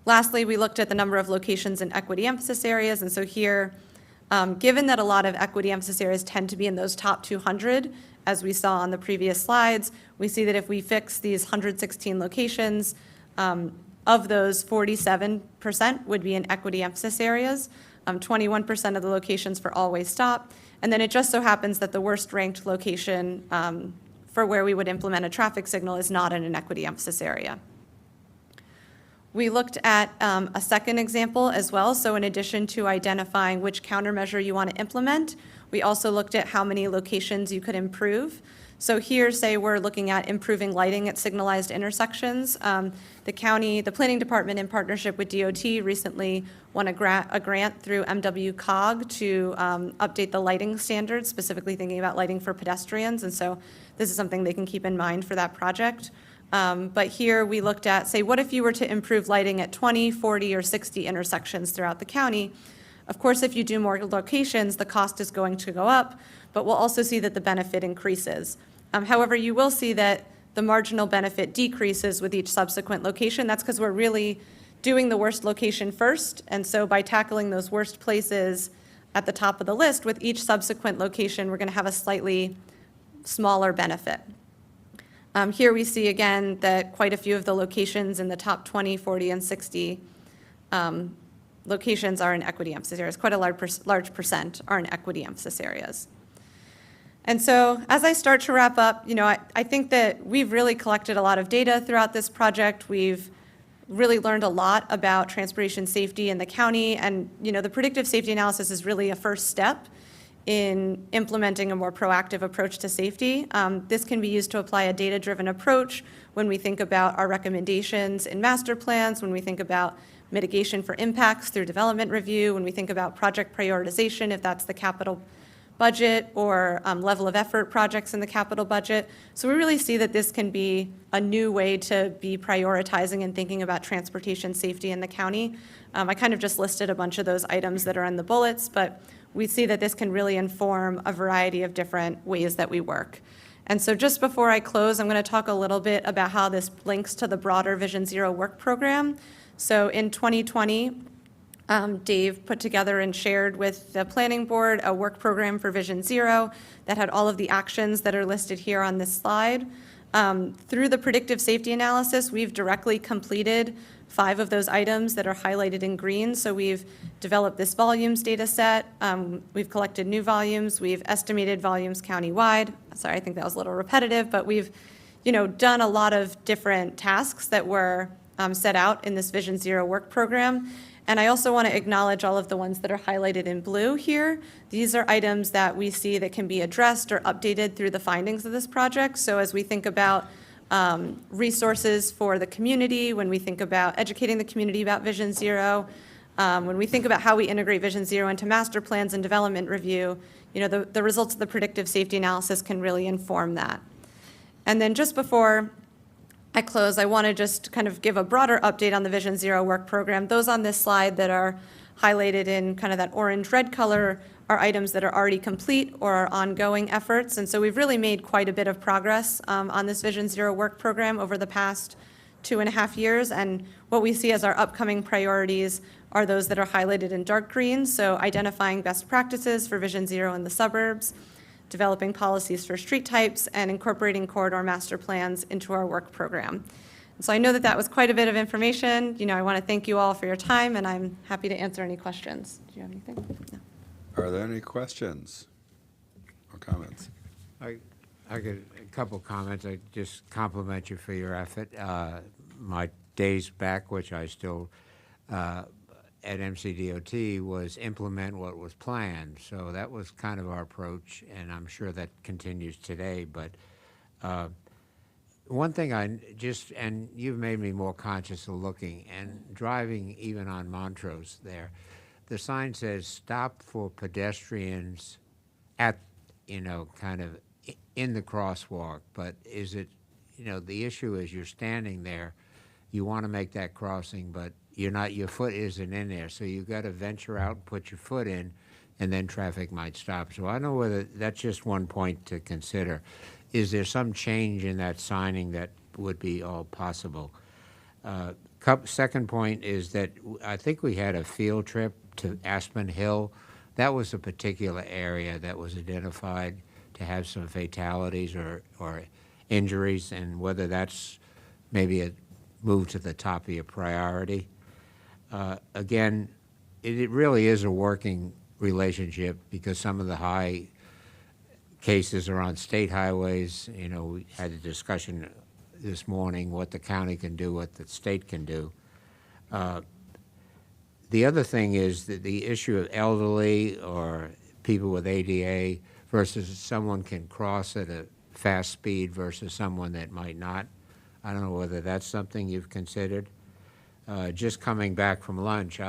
Lastly, we looked at the number of locations in equity emphasis areas. And so here, given that a lot of equity emphasis areas tend to be in those top 200 as we saw on the previous slides, we see that if we fix these 116 locations, of those, 47% would be in equity emphasis areas, 21% of the locations for all-way stop, and then it just so happens that the worst ranked location for where we would implement a traffic signal is not in an equity emphasis area. We looked at a second example as well. So in addition to identifying which countermeasure you want to implement, we also looked at how many locations you could improve. So here, say we're looking at improving lighting at signalized intersections. The planning department in partnership with DOT recently won a grant through MWCOG to update the lighting standards, specifically thinking about lighting for pedestrians. And so this is something they can keep in mind for that project. But here we looked at, say, what if you were to improve lighting at 20, 40, or 60 intersections throughout the county? Of course, if you do more locations, the cost is going to go up, but we'll also see that the benefit increases. However, you will see that the marginal benefit decreases with each subsequent location. That's because we're really doing the worst location first, and so by tackling those worst places at the top of the list, with each subsequent location, we're going to have a slightly smaller benefit. Here we see again that quite a few of the locations in the top 20, 40, and 60 locations are in equity emphasis areas. Quite a large percent are in equity emphasis areas. And so as I start to wrap up, I think that we've really collected a lot of data throughout this project. We've really learned a lot about transportation safety in the county, and the predictive safety analysis is really a first step in implementing a more proactive approach to safety. This can be used to apply a data-driven approach when we think about our recommendations in master plans, when we think about mitigation for impacts through development review, when we think about project prioritization, if that's the capital budget, or level of effort projects in the capital budget. So we really see that this can be a new way to be prioritizing and thinking about transportation safety in the county. I kind of just listed a bunch of those items that are in the bullets, but we see that this can really inform a variety of different ways that we work. And so just before I close, I'm going to talk a little bit about how this links to the broader Vision Zero work program. So in 2020, Dave put together and shared with the planning board a work program for Vision Zero that had all of the actions that are listed here on this slide. Through the predictive safety analysis, we've directly completed 5 of those items that are highlighted in green. So we've developed this volumes data set. We've collected new volumes. We've estimated volumes countywide. Sorry, I think that was a little repetitive, but we've done a lot of different tasks that were set out in this Vision Zero work program. And I also want to acknowledge all of the ones that are highlighted in blue here. These are items that we see that can be addressed or updated through the findings of this project. So as we think about resources for the community, when we think about educating the community about Vision Zero, when we think about how we integrate Vision Zero into master plans and development review, the results of the predictive safety analysis can really inform that. And then just before I close, I want to just kind of give a broader update on the Vision Zero work program. Those on this slide that are highlighted in kind of that orange-red color are items that are already complete or are ongoing efforts. And so we've really made quite a bit of progress on this Vision Zero work program over the past 2.5 years. And what we see as our upcoming priorities are those that are highlighted in dark green. So identifying best practices for Vision Zero in the suburbs, developing policies for street types, and incorporating corridor master plans into our work program. So I know that that was quite a bit of information. I want to thank you all for your time, and I'm happy to answer any questions. Do you have anything? No. Are there any questions or comments? I got a couple comments. I just compliment you for your effort. My days back, which I still at MCDOT, was implement what was planned. So that was kind of our approach, and I'm sure that continues today. But one thing and you've made me more conscious of looking and driving even on Montrose there, the sign says stop for pedestrians at, kind of in the crosswalk. But is it, the issue is you're standing there, you want to make that crossing, but your foot isn't in there. So you've got to venture out and put your foot in, and then traffic might stop. So I don't know whether that's just one point to consider. Is there some change in that signing that would be all possible? Second point is that I think we had a field trip to Aspen Hill. That was a particular area that was identified to have some fatalities or injuries, and whether that's maybe a move to the top of your priority. Again, it really is a working relationship because some of the high cases are on state highways. You know, we had a discussion this morning what the county can do, what the state can do. The other thing is that the issue of elderly or people with ADA versus someone can cross at a fast speed versus someone that might not. I don't know whether that's something you've considered. Just coming back from lunch,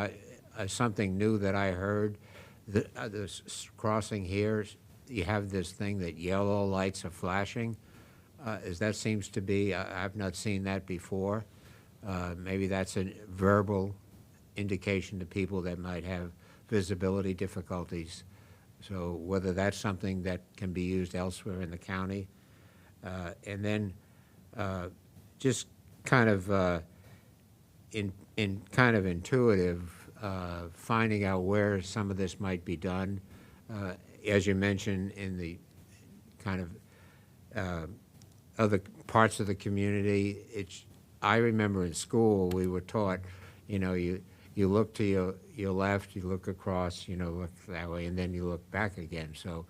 something new that I heard, this crossing here, you have this thing that yellow lights are flashing. That seems to be, I've not seen that before. Maybe that's a verbal indication to people that might have visibility difficulties. So whether that's something that can be used elsewhere in the county. And then just kind of in kind of intuitive, finding out where some of this might be done. As you mentioned, in the kind of other parts of the community, I remember in school we were taught, you know, you look to your left, you look across, you know, look that way, and then you look back again. So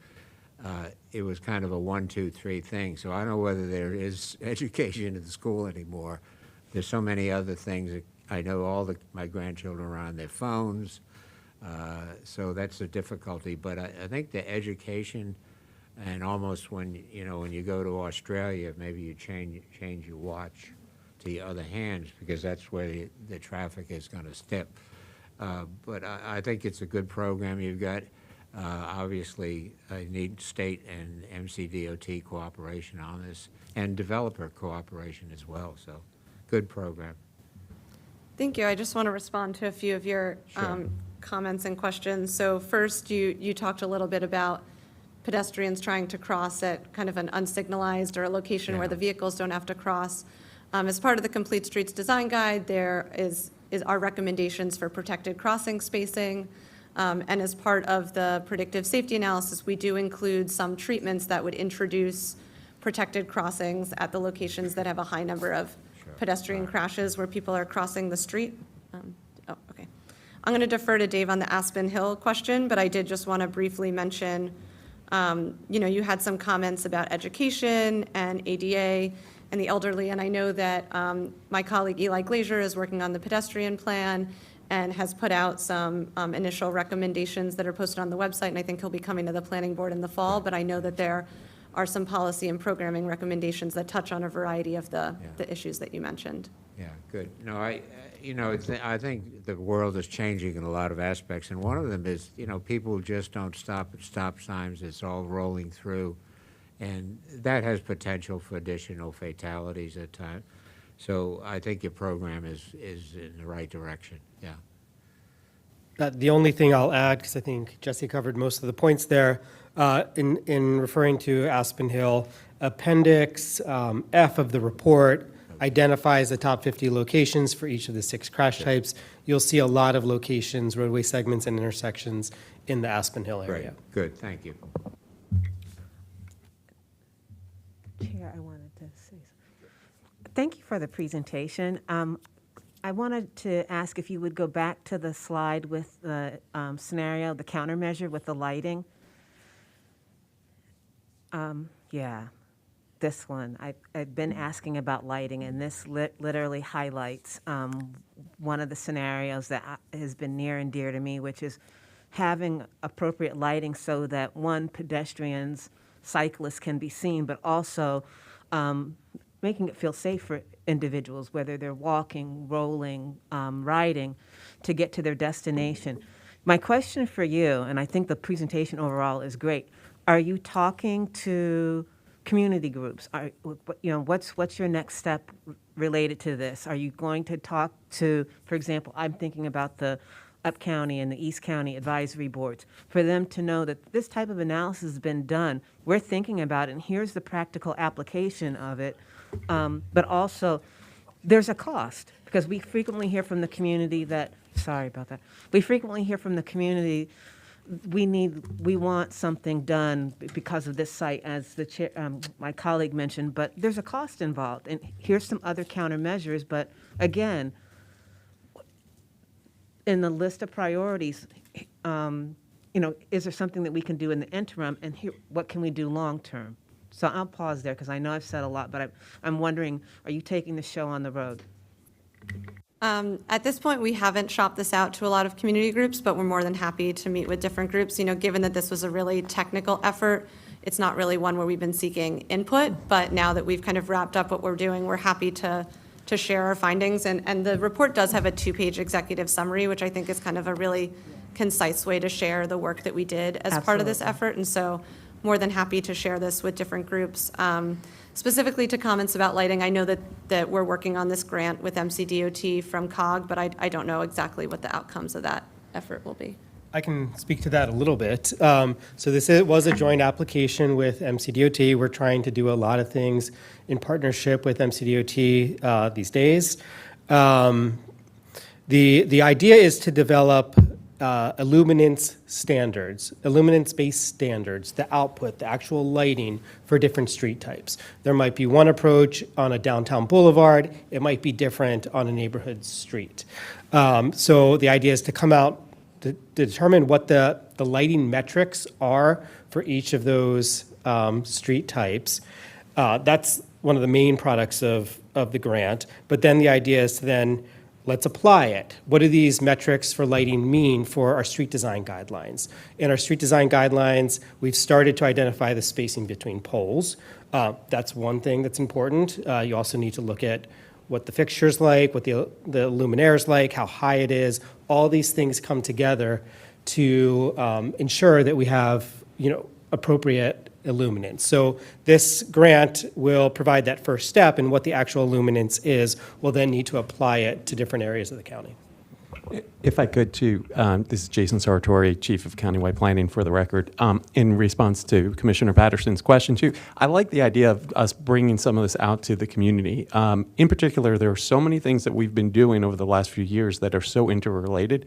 it was kind of a 1, 2, 3 thing. So I don't know whether there is education in the school anymore. There's so many other things. I know my grandchildren are on their phones, so that's a difficulty. But I think the education, and almost when you go to Australia, maybe you change your watch to the other hands because that's where the traffic is going to step. But I think it's a good program you've got. Obviously, I need state and MCDOT cooperation on this and developer cooperation as well. So, good program. Thank you. I just want to respond to a few of your comments and questions. So first, you talked a little bit about pedestrians trying to cross at kind of an unsignalized or a location where the vehicles don't have to cross. As part of the Complete Streets Design Guide, there is our recommendations for protected crossing spacing. And as part of the predictive safety analysis, we do include some treatments that would introduce protected crossings at the locations that have a high number of pedestrian crashes where people are crossing the street. Okay. I'm going to defer to Dave on the Aspen Hill question, but I did just want to briefly mention, you had some comments about education and ADA and the elderly, and I know that my colleague Eli Glazier is working on the pedestrian plan and has put out some initial recommendations that are posted on the website, and I think he'll be coming to the planning board in the fall, but I know that there are some policy and programming recommendations that touch on a variety of the issues that you mentioned. Yeah, good. No, I think the world is changing in a lot of aspects, and one of them is, people just don't stop at stop signs. It's all rolling through, and that has potential for additional fatalities at times. So I think your program is in the right direction, yeah. The only thing I'll add, because I think Jesse covered most of the points there, in referring to Aspen Hill, Appendix F of the report identifies the top 50 locations for each of the 6 crash types. You'll see a lot of locations, roadway segments, and intersections in the Aspen Hill area. Great. Good, thank you. Chair, I wanted to say something. Thank you for the presentation. I wanted to ask if you would go back to the slide with the scenario, the countermeasure with the lighting. Yeah, this one. I've been asking about lighting, and this literally highlights one of the scenarios that has been near and dear to me, which is having appropriate lighting so that, one, pedestrians, cyclists can be seen, but also making it feel safe for individuals, whether they're walking, rolling, riding, to get to their destination. My question for you, and I think the presentation overall is great, are you talking to community groups? What's your next step related to this? Are you going to talk to, for example, I'm thinking about the Up County and the East County advisory boards, for them to know that this type of analysis has been done, we're thinking about it, and here's the practical application of it. But also, there's a cost, because we frequently hear from the community that, sorry about that, we frequently hear from the community we want something done because of this site, as the chair, my colleague mentioned, but there's a cost involved, and here's some other countermeasures, but again, in the list of priorities, is there something that we can do in the interim, and here, what can we do long-term? So I'll pause there, because I know I've said a lot, but I'm wondering, are you taking the show on the road? At this point, we haven't shopped this out to a lot of community groups, but we're more than happy to meet with different groups. Given that this was a really technical effort, it's not really one where we've been seeking input, but now that we've kind of wrapped up what we're doing, we're happy to share our findings. And the report does have a 2-page executive summary, which I think is kind of a really concise way to share the work that we did as part of this effort. And so more than happy to share this with different groups. Specifically to comments about lighting, I know that we're working on this grant with MCDOT from COG, but I don't know exactly what the outcomes of that effort will be. I can speak to that a little bit. So this was a joint application with MCDOT. We're trying to do a lot of things in partnership with MCDOT these days. The idea is to develop illuminance-based standards, the output, the actual lighting for different street types. There might be one approach on a downtown boulevard. It might be different on a neighborhood street. So the idea is to come out to determine what the lighting metrics are for each of those street types. That's one of the main products of the grant. But then the idea is to then let's apply it. What do these metrics for lighting mean for our street design guidelines? In our street design guidelines, we've started to identify the spacing between poles. That's one thing that's important. You also need to look at what the fixture's like, what the luminaire's like, how high it is. All these things come together to ensure that we have, appropriate illuminance. So this grant will provide that first step, and what the actual illuminance is, we'll then need to apply it to different areas of the county. If I could, too, this is Jason Sartori, Chief of Countywide Planning, for the record. In response to Commissioner Patterson's question, too, I like the idea of us bringing some of this out to the community. In particular, there are so many things that we've been doing over the last few years that are so interrelated,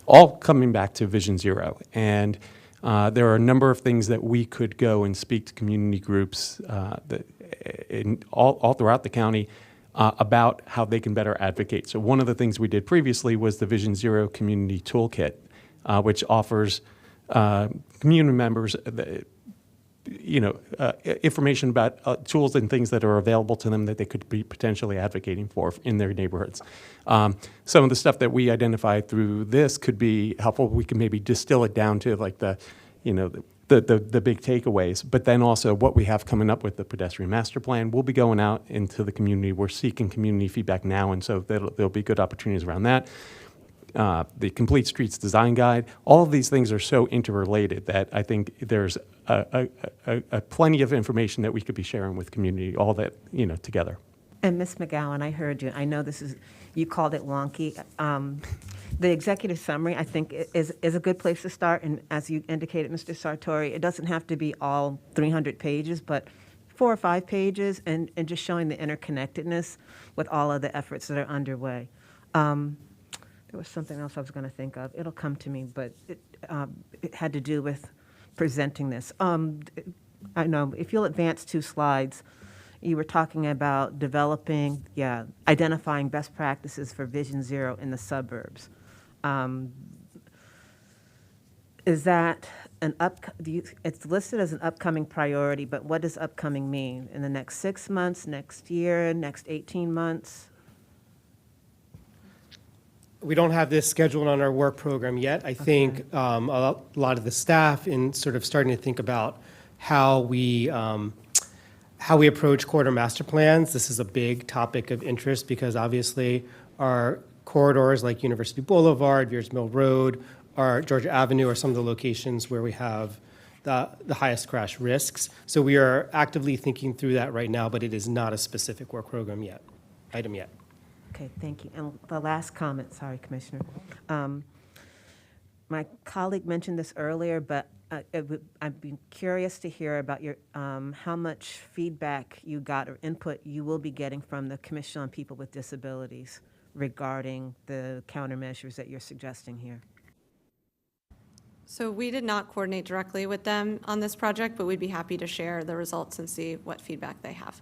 all coming back to Vision Zero. And there are a number of things that we could go and speak to community groups all throughout the county about how they can better advocate. So one of the things we did previously was the Vision Zero Community Toolkit, which offers community members information about tools and things that are available to them that they could be potentially advocating for in their neighborhoods. Some of the stuff that we identify through this could be helpful. We can maybe distill it down to like the big takeaways, but then also what we have coming up with the pedestrian master plan. We'll be going out into the community. We're seeking community feedback now, and so there'll be good opportunities around that. The Complete Streets Design Guide, all of these things are so interrelated that I think there's a plenty of information that we could be sharing with community, all that, together. And Ms. McGowan, I heard you. I know you called it wonky. The executive summary, I think, is a good place to start. And as you indicated, Mr. Sartori, it doesn't have to be all 300 pages, but 4 or 5 pages, and just showing the interconnectedness with all of the efforts that are underway. There was something else I was going to think of. It'll come to me, but it had to do with presenting this. I know, if you'll advance 2 slides, you were talking about identifying best practices for Vision Zero in the suburbs. Is that it's listed as an upcoming priority, but what does upcoming mean? In the next 6 months, next year, next 18 months? We don't have this scheduled on our work program yet. I think a lot of the staff in sort of starting to think about how we approach corridor master plans. This is a big topic of interest because obviously our corridors like University Boulevard, Veers Mill Road, or Georgia Avenue are some of the locations where we have the highest crash risks. So we are actively thinking through that right now, but it is not a specific work program item yet. Okay, thank you. And the last comment, sorry, Commissioner. My colleague mentioned this earlier, but I'd be curious to hear about how much feedback you got or input you will be getting from the Commission on People with Disabilities regarding the countermeasures that you're suggesting here. So we did not coordinate directly with them on this project, but we'd be happy to share the results and see what feedback they have.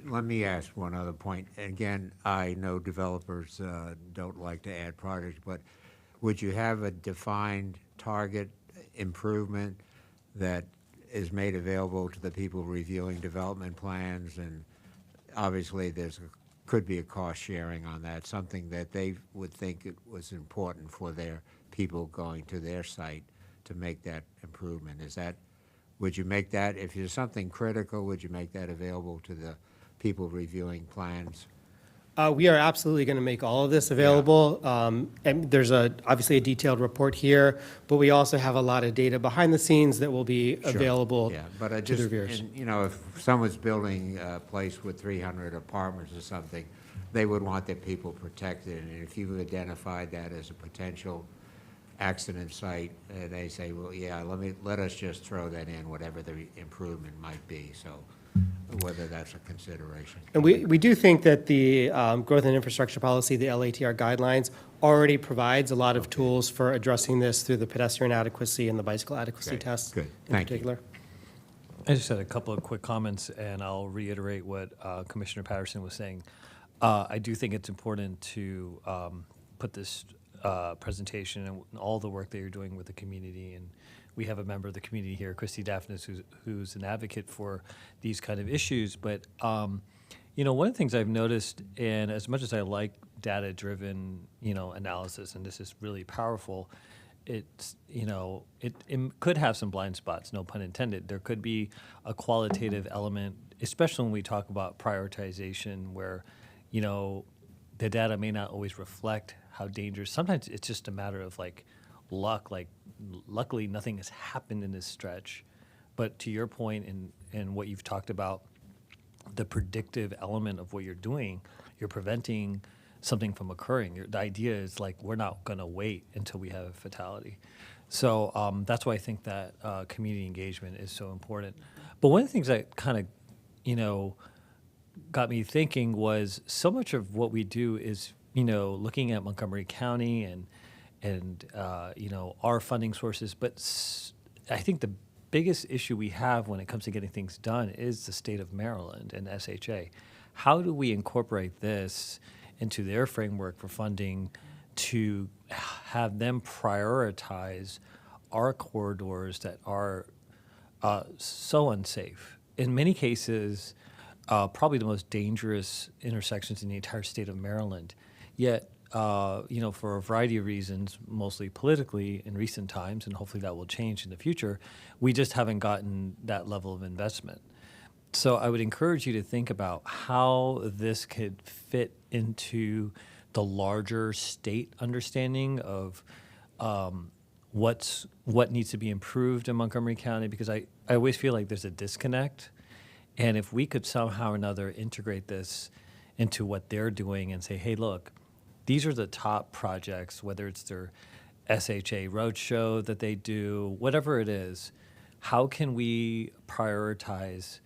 Let me ask one other point. Again, I know developers don't like to add projects, but would you have a defined target improvement that is made available to the people reviewing development plans? And obviously, could be a cost sharing on that, something that they would think it was important for their people going to their site to make that improvement. Would you make that, if there's something critical, would you make that available to the people reviewing plans? We are absolutely going to make all of this available. And there's obviously a detailed report here, but we also have a lot of data behind the scenes that will be available But to the reviewers. and, if someone's building a place with 300 apartments or something, they would want their people protected. And if you've identified that as a potential accident site, they say, well, yeah, let us just throw that in, whatever the improvement might be. So whether that's a consideration. And we do think that the growth and infrastructure policy, the LATR guidelines, already provides a lot of tools for addressing this through the pedestrian adequacy and the bicycle adequacy tests Good. in Thank you. particular. I just had a couple of quick comments, and I'll reiterate what Commissioner Patterson was saying. I do think it's important to put this presentation and all the work that you're doing with the community, and we have a member of the community here, Christy Daphnis, who's an advocate for these kind of issues. But one of the things I've noticed, and as much as I like data-driven, analysis, and this is really powerful, it's, it could have some blind spots, no pun intended. There could be a qualitative element, especially when we talk about prioritization, where, the data may not always reflect how dangerous. Sometimes it's just a matter of luck. Luckily, nothing has happened in this stretch. But to your point and what you've talked about, the predictive element of what you're doing, you're preventing something from occurring. The idea is we're not going to wait until we have a fatality. So that's why I think that community engagement is so important. But one of the things that kind of, got me thinking was so much of what we do is, looking at Montgomery County and our funding sources. But I think the biggest issue we have when it comes to getting things done is the state of Maryland and SHA. How do we incorporate this into their framework for funding to have them prioritize our corridors that are so unsafe? In many cases, probably the most dangerous intersections in the entire state of Maryland. Yet, for a variety of reasons, mostly politically in recent times, and hopefully that will change in the future, we just haven't gotten that level of investment. So I would encourage you to think about how this could fit into the larger state understanding of what needs to be improved in Montgomery County, because I always feel like there's a disconnect. And if we could somehow or another integrate this into what they're doing and say, hey, look, these are the top projects, whether it's their SHA roadshow that they do, whatever it is, how can we prioritize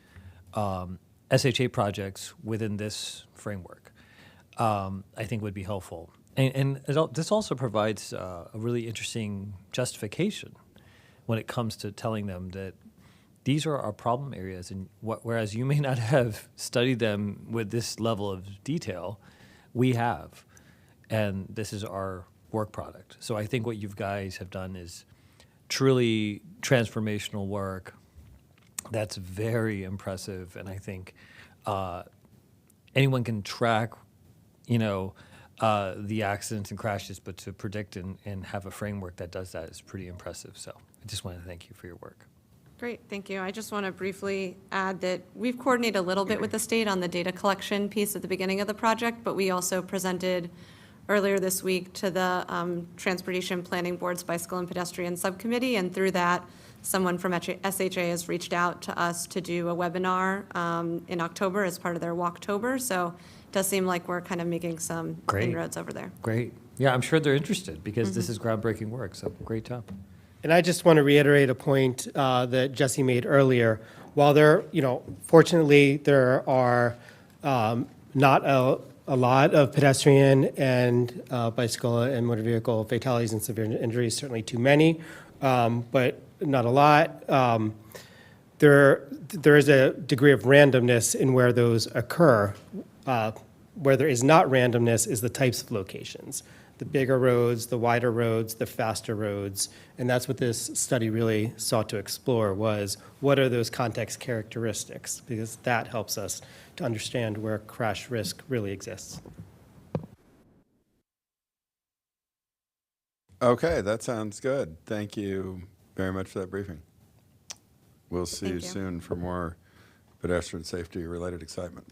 SHA projects within this framework? I think would be helpful. And this also provides a really interesting justification when it comes to telling them that these are our problem areas, and whereas you may not have studied them with this level of detail, we have, and this is our work product. So I think what you guys have done is truly transformational work. That's very impressive, and I think anyone can track, the accidents and crashes, but to predict and have a framework that does that is pretty impressive. So I just want to thank you for your work. Great, thank you. I just want to briefly add that we've coordinated a little bit with the state on the data collection piece at the beginning of the project, but we also presented earlier this week to the Transportation Planning Board's Bicycle and Pedestrian Subcommittee, and through that, someone from SHA has reached out to us to do a webinar in October as part of their Walktober, so it does seem like we're kind of making some inroads over there. Great. Yeah, I'm sure they're interested because this is groundbreaking work, so great job. And I just want to reiterate a point that Jesse made earlier. While fortunately, there are not a a lot of pedestrian and bicycle and motor vehicle fatalities and severe injuries, certainly too many, but not a lot. There is a degree of randomness in where those occur. Where there is not randomness is the types of locations. The bigger roads, the wider roads, the faster roads, and that's what this study really sought to explore was what are those context characteristics, because that helps us to understand where crash risk really exists. Okay, that sounds good. Thank you very much for that briefing. We'll see you Thank you. soon for more pedestrian safety-related excitement.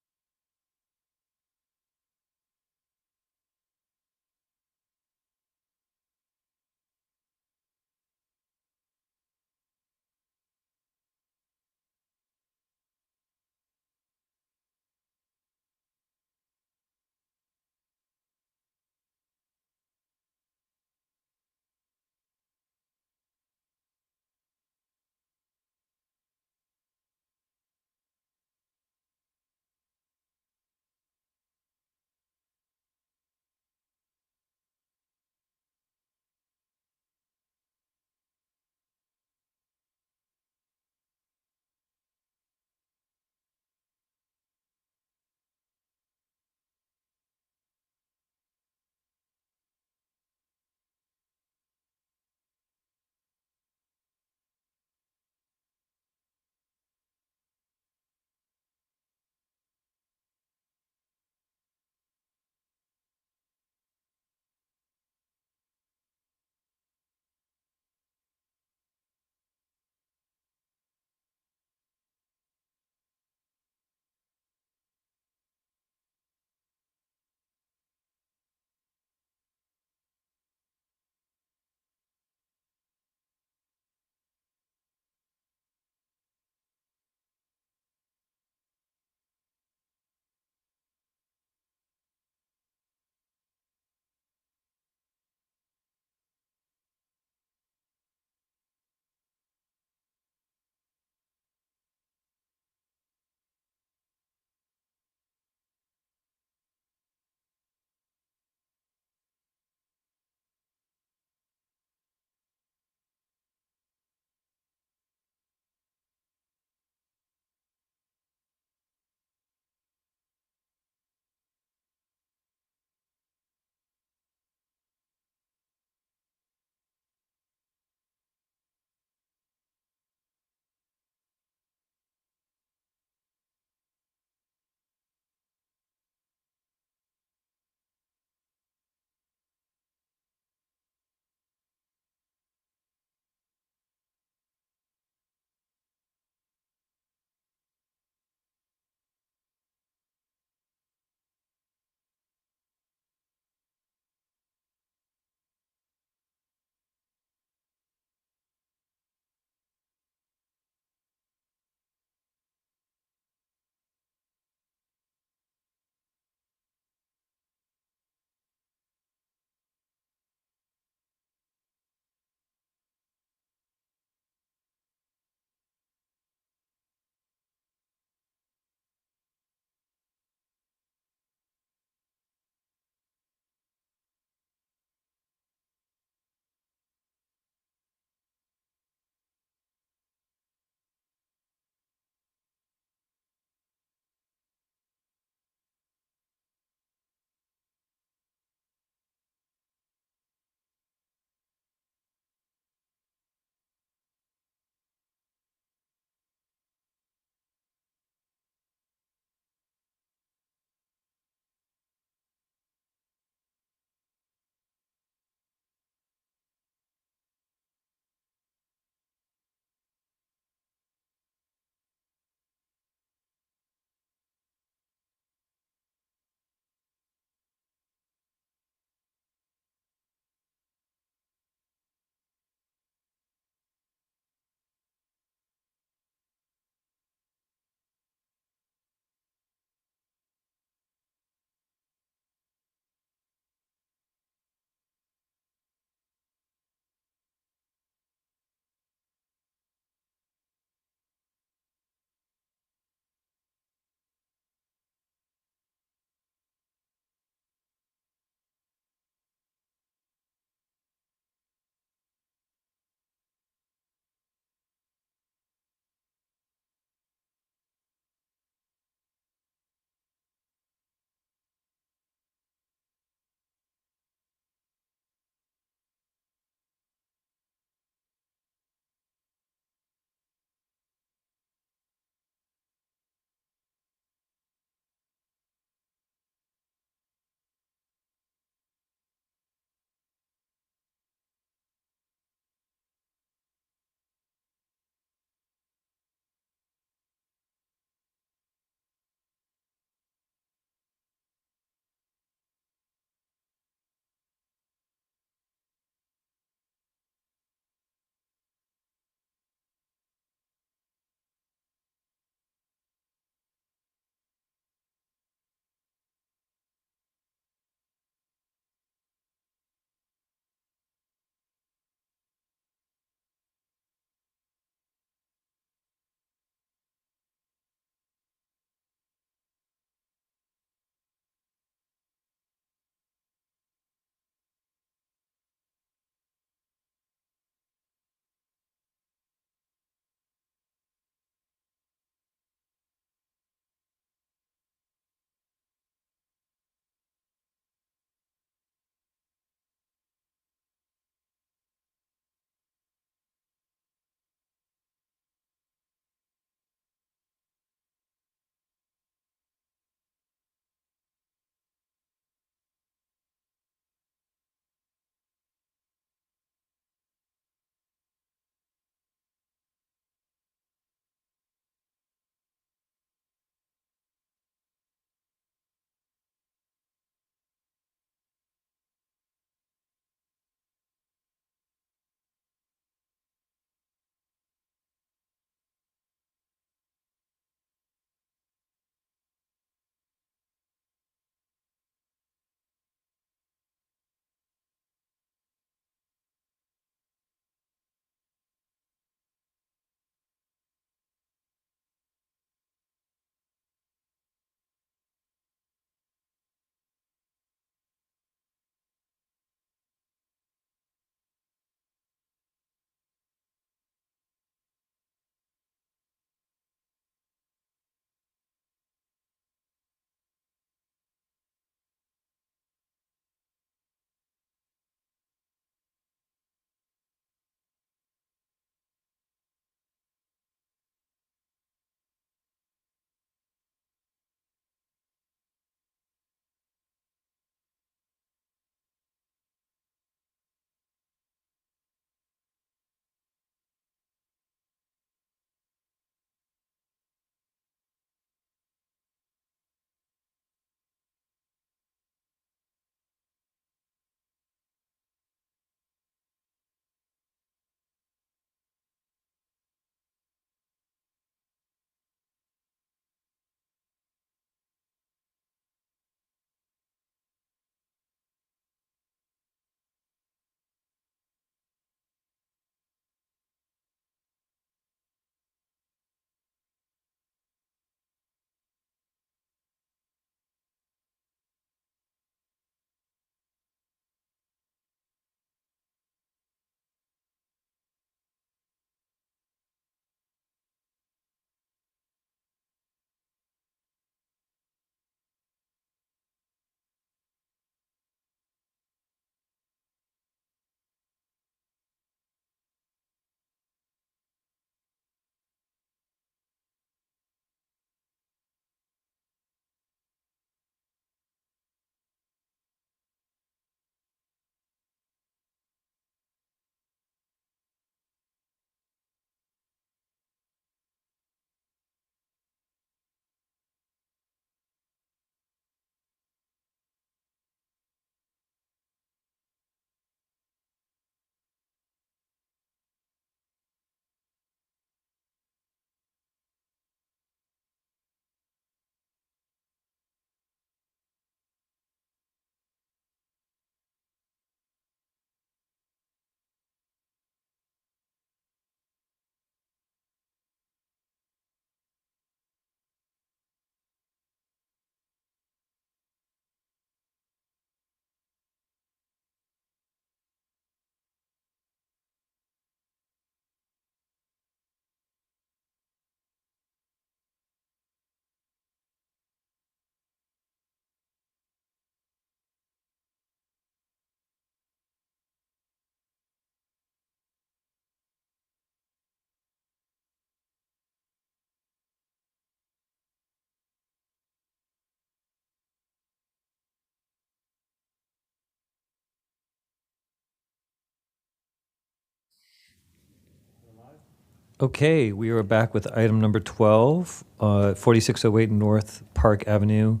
Okay, we are back with item number 12, 4608 North Park Avenue,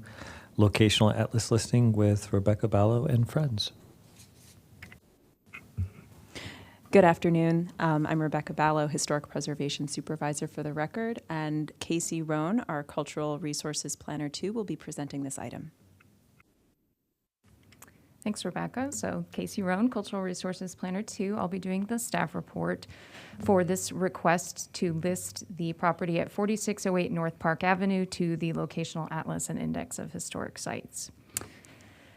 locational atlas listing with Rebecca Ballo and friends. Good afternoon. I'm Rebecca Ballo, Historic Preservation Supervisor for the record, and Casey Roan, our Cultural Resources Planner 2, will be presenting this item. Thanks, Rebecca. So Casey Roan, Cultural Resources Planner 2. I'll be doing the staff report for this request to list the property at 4608 North Park Avenue to the Locational Atlas and Index of Historic Sites.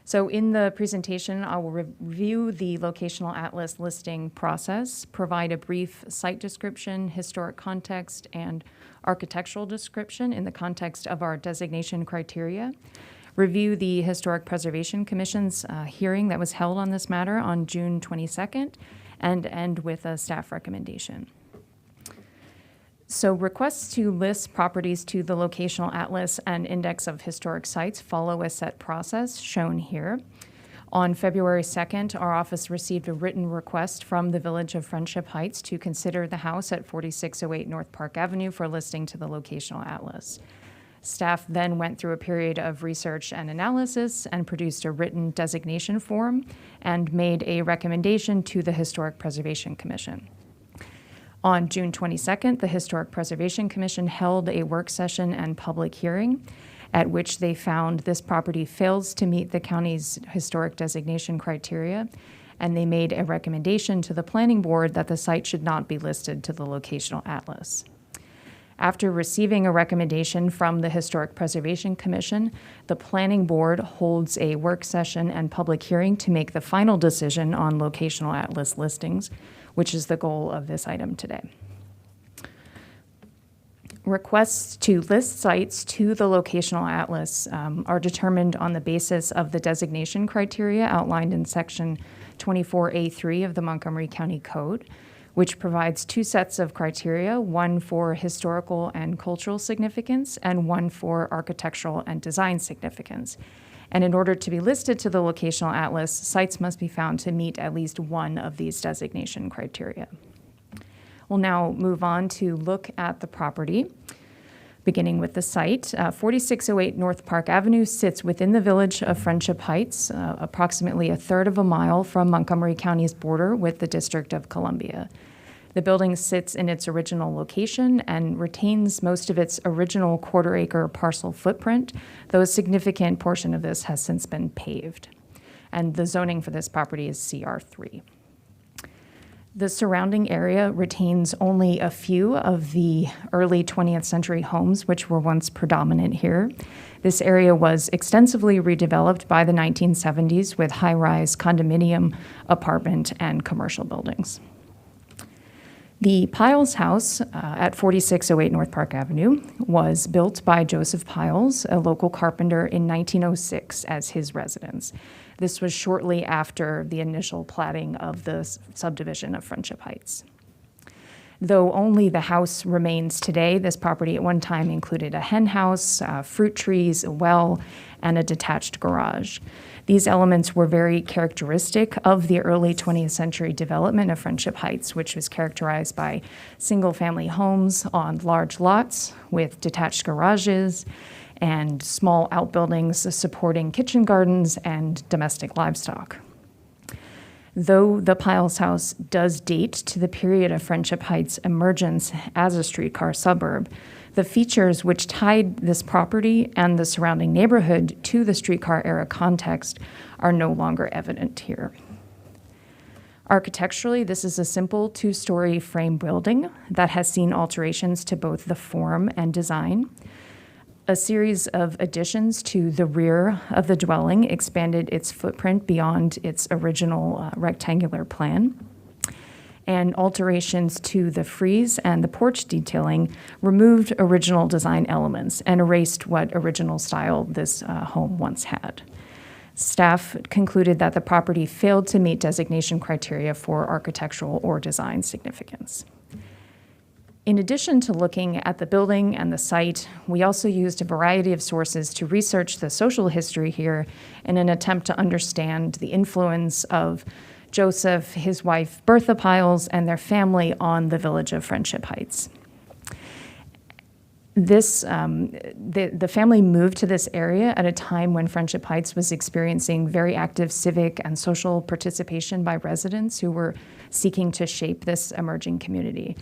So in the presentation, I will review the Locational Atlas listing process, provide a brief site description, historic context, and architectural description in the context of our designation criteria, review the Historic Preservation Commission's hearing that was held on this matter on June 22nd, and end with a staff recommendation. So requests to list properties to the Locational Atlas and Index of Historic Sites follow a set process shown here. On February 2nd, our office received a written request from the Village of Friendship Heights to consider the house at 4608 North Park Avenue for listing to the Locational Atlas. Staff then went through a period of research and analysis and produced a written designation form and made a recommendation to the Historic Preservation Commission. On June 22nd, the Historic Preservation Commission held a work session and public hearing at which they found this property fails to meet the county's historic designation criteria, and they made a recommendation to the Planning Board that the site should not be listed to the Locational Atlas. After receiving a recommendation from the Historic Preservation Commission, the Planning Board holds a work session and public hearing to make the final decision on Locational Atlas listings, which is the goal of this item today. Requests to list sites to the Locational Atlas are determined on the basis of the designation criteria outlined in Section 24A3 of the Montgomery County Code, which provides two sets of criteria, one for historical and cultural significance and one for architectural and design significance. And in order to be listed to the Locational Atlas, sites must be found to meet at least one of these designation criteria. We'll now move on to look at the property, beginning with the site. 4608 North Park Avenue sits within the Village of Friendship Heights, approximately a third of a mile from Montgomery County's border with the District of Columbia. The building sits in its original location and retains most of its original quarter-acre parcel footprint, though a significant portion of this has since been paved. And the zoning for this property is CR3. The surrounding area retains only a few of the early 20th century homes which were once predominant here. This area was extensively redeveloped by the 1970s with high-rise condominium, apartment, and commercial buildings. The Piles House at 4608 North Park Avenue was built by Joseph Piles, a local carpenter, in 1906 as his residence. This was shortly after the initial platting of the subdivision of Friendship Heights. Though only the house remains today, this property at one time included a hen house, fruit trees, a well, and a detached garage. These elements were very characteristic of the early 20th century development of Friendship Heights, which was characterized by single-family homes on large lots with detached garages and small outbuildings supporting kitchen gardens and domestic livestock. Though the Piles House does date to the period of Friendship Heights' emergence as a streetcar suburb, the features which tied this property and the surrounding neighborhood to the streetcar era context are no longer evident here. Architecturally, this is a simple two-story frame building that has seen alterations to both the form and design. A series of additions to the rear of the dwelling expanded its footprint beyond its original rectangular plan. And alterations to the frieze and the porch detailing removed original design elements and erased what original style this home once had. Staff concluded that the property failed to meet designation criteria for architectural or design significance. In addition to looking at the building and the site, we also used a variety of sources to research the social history here in an attempt to understand the influence of Joseph, his wife Bertha Piles, and their family on the village of Friendship Heights. The family moved to this area at a time when Friendship Heights was experiencing very active civic and social participation by residents who were seeking to shape this emerging community.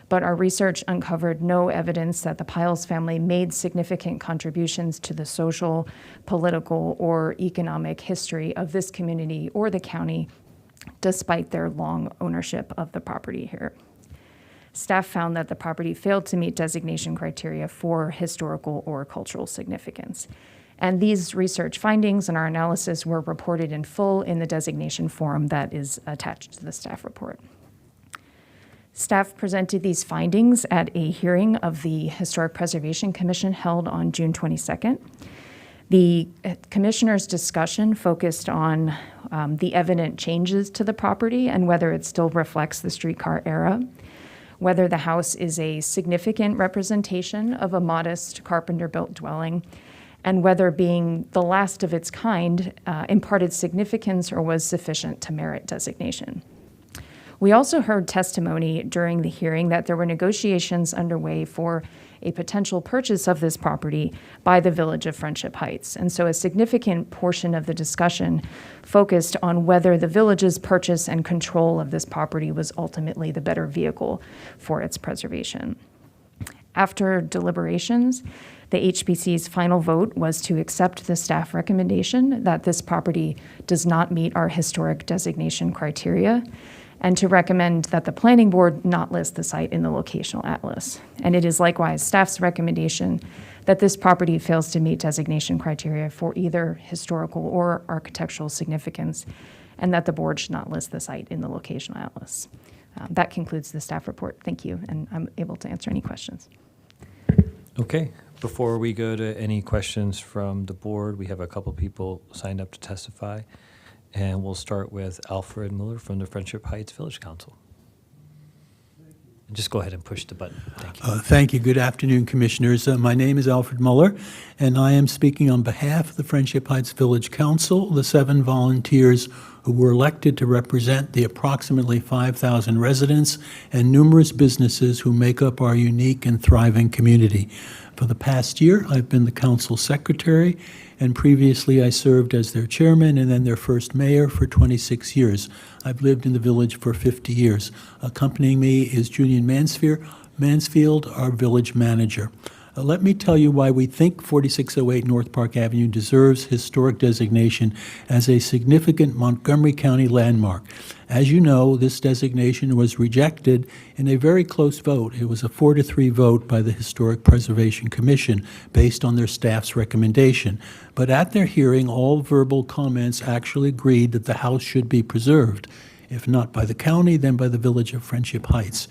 But our research uncovered no evidence that the Piles family made significant contributions to the social, political, or economic history of this community or the county, despite their long ownership of the property here. Staff found that the property failed to meet designation criteria for historical or cultural significance. And these research findings and our analysis were reported in full in the designation form that is attached to the staff report. Staff presented these findings at a hearing of the Historic Preservation Commission held on June 22nd. The commissioner's discussion focused on the evident changes to the property and whether it still reflects the streetcar era, whether the house is a significant representation of a modest carpenter-built dwelling, and whether being the last of its kind imparted significance or was sufficient to merit designation. We also heard testimony during the hearing that there were negotiations underway for a potential purchase of this property by the village of Friendship Heights. And so a significant portion of the discussion focused on whether the village's purchase and control of this property was ultimately the better vehicle for its preservation. After deliberations, the HPC's final vote was to accept the staff recommendation that this property does not meet our historic designation criteria, and to recommend that the planning board not list the site in the locational atlas. And it is likewise staff's recommendation that this property fails to meet designation criteria for either historical or architectural significance, and that the board should not list the site in the locational atlas. That concludes the staff report. Thank you, and I'm able to answer any questions. Okay, before we go to any questions from the board, we have a couple people signed up to testify. And we'll start with Alfred Mueller from the Friendship Heights Village Council. And just go ahead and push the button. Thank you. Thank you. Good afternoon, Commissioners. My name is Alfred Mueller, and I am speaking on behalf of the Friendship Heights Village Council, the 7 volunteers who were elected to represent the approximately 5,000 residents and numerous businesses who make up our unique and thriving community. For the past year, I've been the council secretary, and previously I served as their chairman and then their first mayor for 26 years. I've lived in the village for 50 years. Accompanying me is Julian Mansfield, our village manager. Let me tell you why we think 4608 North Park Avenue deserves historic designation as a significant Montgomery County landmark. As you know, this designation was rejected in a very close vote. It was a 4-3 vote by the Historic Preservation Commission based on their staff's recommendation. But at their hearing, all verbal comments actually agreed that the house should be preserved. If not by the county, then by the village of Friendship Heights.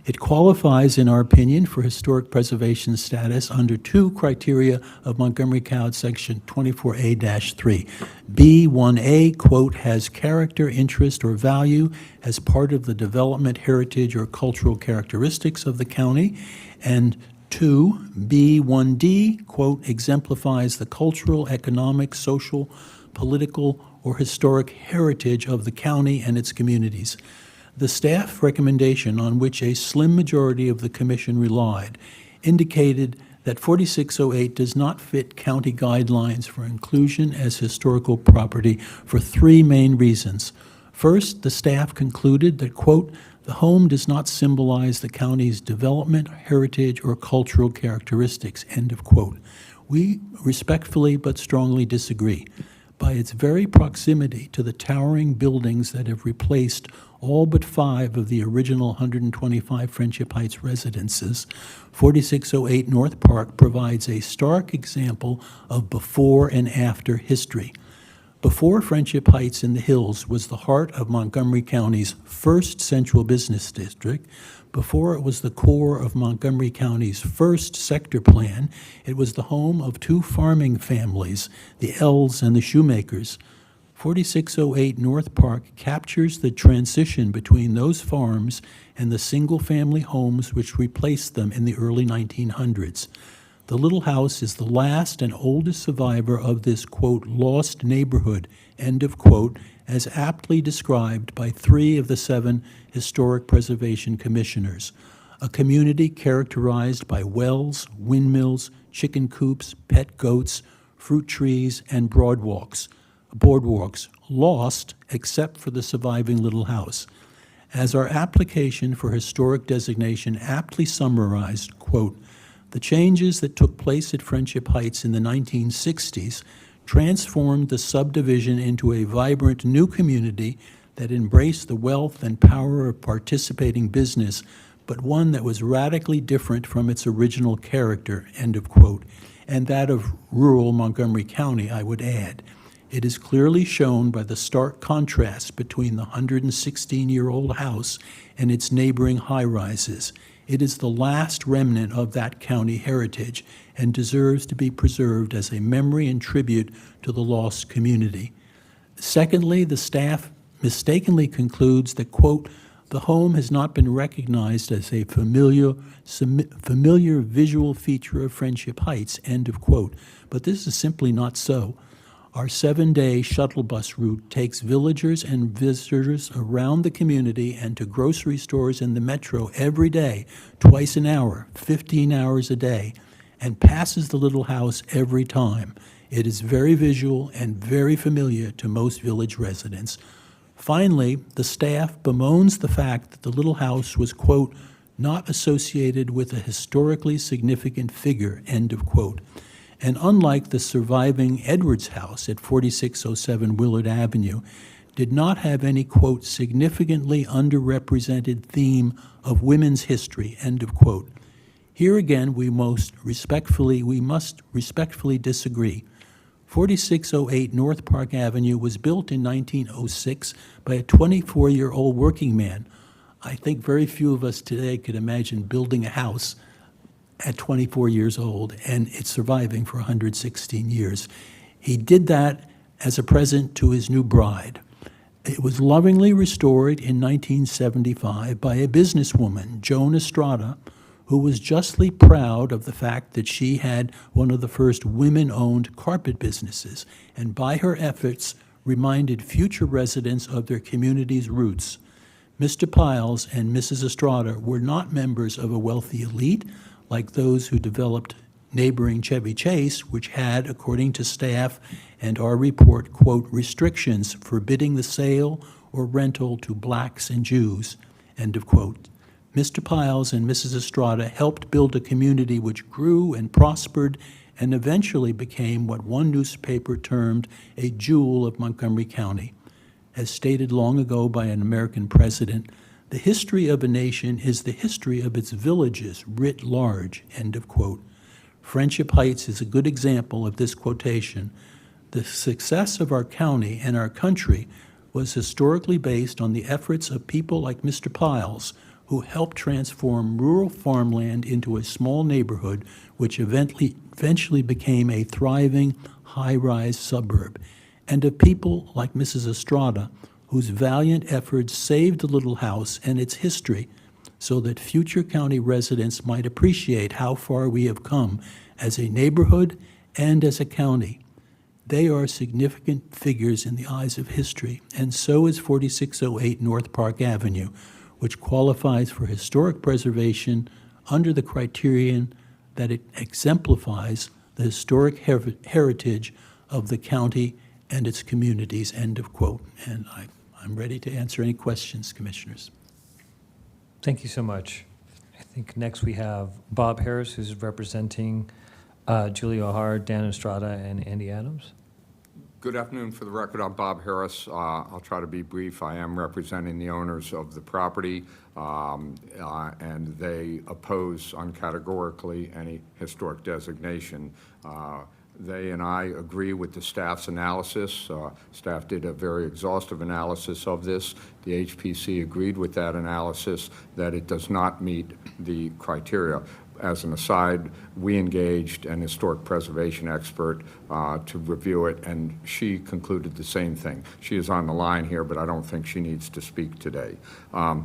It qualifies, in our opinion, for historic preservation status under 2 criteria of Montgomery Code Section 24A-3. B1A, quote, has character, interest, or value as part of the development, heritage, or cultural characteristics of the county. And 2, B1D, quote, exemplifies the cultural, economic, social, political, or historic heritage of the county and its communities. The staff recommendation, on which a slim majority of the commission relied, indicated that 4608 does not fit county guidelines for inclusion as historical property for 3 main reasons. First, the staff concluded that, quote, the home does not symbolize the county's development, heritage, or cultural characteristics, end of quote. We respectfully but strongly disagree. By its very proximity to the towering buildings that have replaced all but 5 of the original 125 Friendship Heights residences, 4608 North Park provides a stark example of before and after history. Before Friendship Heights in the Hills was the heart of Montgomery County's first central business district, before it was the core of Montgomery County's first sector plan, it was the home of 2 farming families, the Ells and the Shoemakers. 4608 North Park captures the transition between those farms and the single-family homes which replaced them in the early 1900s. The little house is the last and oldest survivor of this, quote, lost neighborhood, end of quote, as aptly described by 3 of the 7 Historic Preservation Commissioners. A community characterized by wells, windmills, chicken coops, pet goats, fruit trees, and boardwalks, lost except for the surviving little house. As our application for historic designation aptly summarized, quote, "The changes that took place at Friendship Heights in the 1960s transformed the subdivision into a vibrant new community that embraced the wealth and power of participating business, but one that was radically different from its original character," end of quote, and that of rural Montgomery County, I would add. It is clearly shown by the stark contrast between the 116-year-old house and its neighboring high-rises. It is the last remnant of that county heritage and deserves to be preserved as a memory and tribute to the lost community. Secondly, the staff mistakenly concludes that, quote, "The home has not been recognized as a familiar visual feature of Friendship Heights," end of quote. But this is simply not so. Our 7-day shuttle bus route takes villagers and visitors around the community and to grocery stores in the metro every day, twice an hour, 15 hours a day, and passes the little house every time. It is very visual and very familiar to most village residents. Finally, the staff bemoans the fact that the little house was, quote, "not associated with a historically significant figure," end of quote. And unlike the surviving Edwards house at 4607 Willard Avenue, did not have any, quote, "significantly underrepresented theme of women's history," end of quote. Here again, we must respectfully disagree. 4608 North Park Avenue was built in 1906 by a 24-year-old working man. I think very few of us today could imagine building a house at 24 years old, and it's surviving for 116 years. He did that as a present to his new bride. It was lovingly restored in 1975 by a businesswoman, Joan Estrada, who was justly proud of the fact that she had one of the first women-owned carpet businesses, and by her efforts reminded future residents of their community's roots. Mr. Piles and Mrs. Estrada were not members of a wealthy elite, like those who developed neighboring Chevy Chase, which had, according to staff and our report, quote, "restrictions forbidding the sale or rental to blacks and Jews," end of quote. Mr. Piles and Mrs. Estrada helped build a community which grew and prospered and eventually became what one newspaper termed a jewel of Montgomery County. As stated long ago by an American president, "The history of a nation is the history of its villages writ large," end of quote. Friendship Heights is a good example of this quotation. The success of our county and our country was historically based on the efforts of people like Mr. Piles, who helped transform rural farmland into a small neighborhood which eventually became a thriving, high-rise suburb, and of people like Mrs. Estrada, whose valiant efforts saved the little house and its history so that future county residents might appreciate how far we have come as a neighborhood and as a county. They are significant figures in the eyes of history, and so is 4608 North Park Avenue, which qualifies for historic preservation under the criterion that it exemplifies the historic heritage of the county and its communities, end of quote. And I'm ready to answer any questions, Commissioners. Thank you so much. I think next we have Bob Harris, who's representing Julie O'Hara, Dan Estrada, and Andy Adams. Good afternoon. For the record, I'm Bob Harris. I'll try to be brief. I am representing the owners of the property, and they oppose uncategorically any historic designation. They and I agree with the staff's analysis. Staff did a very exhaustive analysis of this. The HPC agreed with that analysis that it does not meet the criteria. As an aside, we engaged an historic preservation expert to review it, and she concluded the same thing. She is on the line here, but I don't think she needs to speak today. I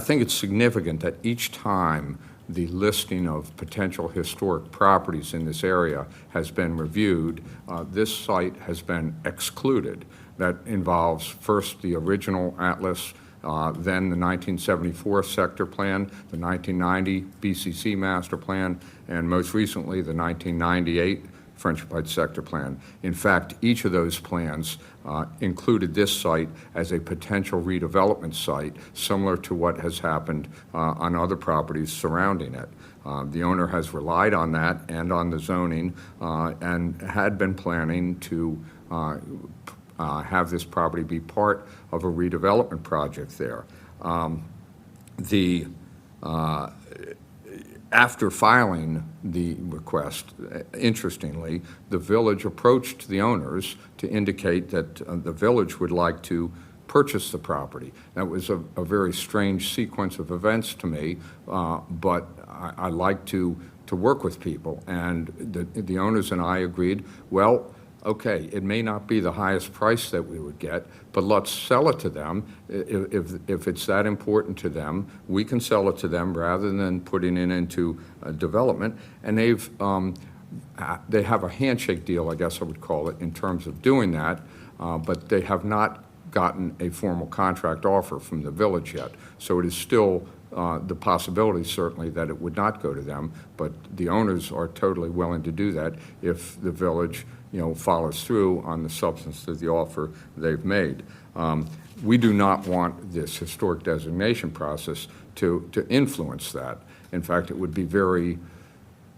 think it's significant that each time the listing of potential historic properties in this area has been reviewed, this site has been excluded. That involves first the original atlas, then the 1974 sector plan, the 1990 BCC master plan, and most recently the 1998 Friendship Heights sector plan. In fact, each of those plans included this site as a potential redevelopment site, similar to what has happened on other properties surrounding it. The owner has relied on that and on the zoning and had been planning to have this property be part of a redevelopment project there. After filing the request, interestingly, the village approached the owners to indicate that the village would like to purchase the property. That was a very strange sequence of events to me, but I like to work with people. And the owners and I agreed, well, okay, it may not be the highest price that we would get, but let's sell it to them. If it's that important to them, we can sell it to them rather than putting it into development. And they have a handshake deal, I guess I would call it, in terms of doing that, but they have not gotten a formal contract offer from the village yet. So it is still the possibility, certainly, that it would not go to them, but the owners are totally willing to do that if the village follows through on the substance of the offer they've made. We do not want this historic designation process to influence that. In fact, it would be very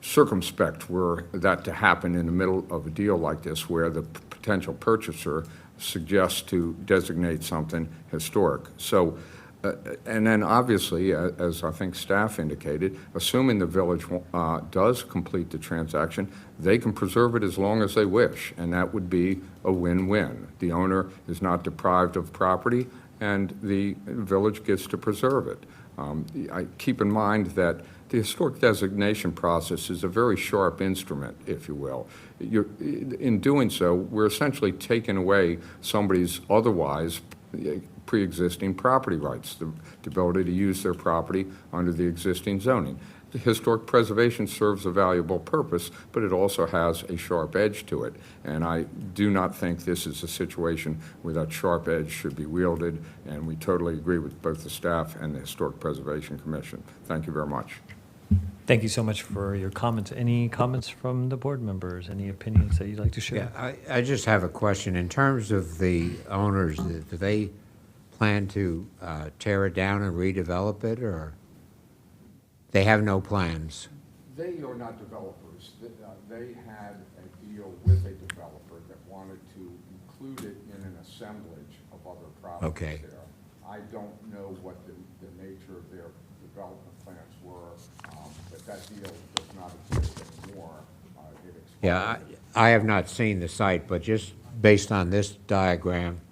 circumspect were that to happen in the middle of a deal like this, where the potential purchaser suggests to designate something historic. So, and then obviously, as I think staff indicated, assuming the village does complete the transaction, they can preserve it as long as they wish, and that would be a win-win. The owner is not deprived of property, and the village gets to preserve it. I keep in mind that the historic designation process is a very sharp instrument, if you will. In doing so, we're essentially taking away somebody's otherwise pre-existing property rights, the ability to use their property under the existing zoning. The historic preservation serves a valuable purpose, but it also has a sharp edge to it. And I do not think this is a situation where that sharp edge should be wielded, and we totally agree with both the staff and the Historic Preservation Commission. Thank you very much. Thank you so much for your comments. Any comments from the board members? Any opinions that you'd like to share? Yeah, I just have a question. In terms of the owners, do they plan to tear it down and redevelop it, or they have no plans? They are not developers. They had a deal with a developer that wanted to include it in an assemblage of other properties there. I don't know what the nature of their development plans were, but that deal does not exist anymore. Yeah, I have not seen the site, but just based on this diagram,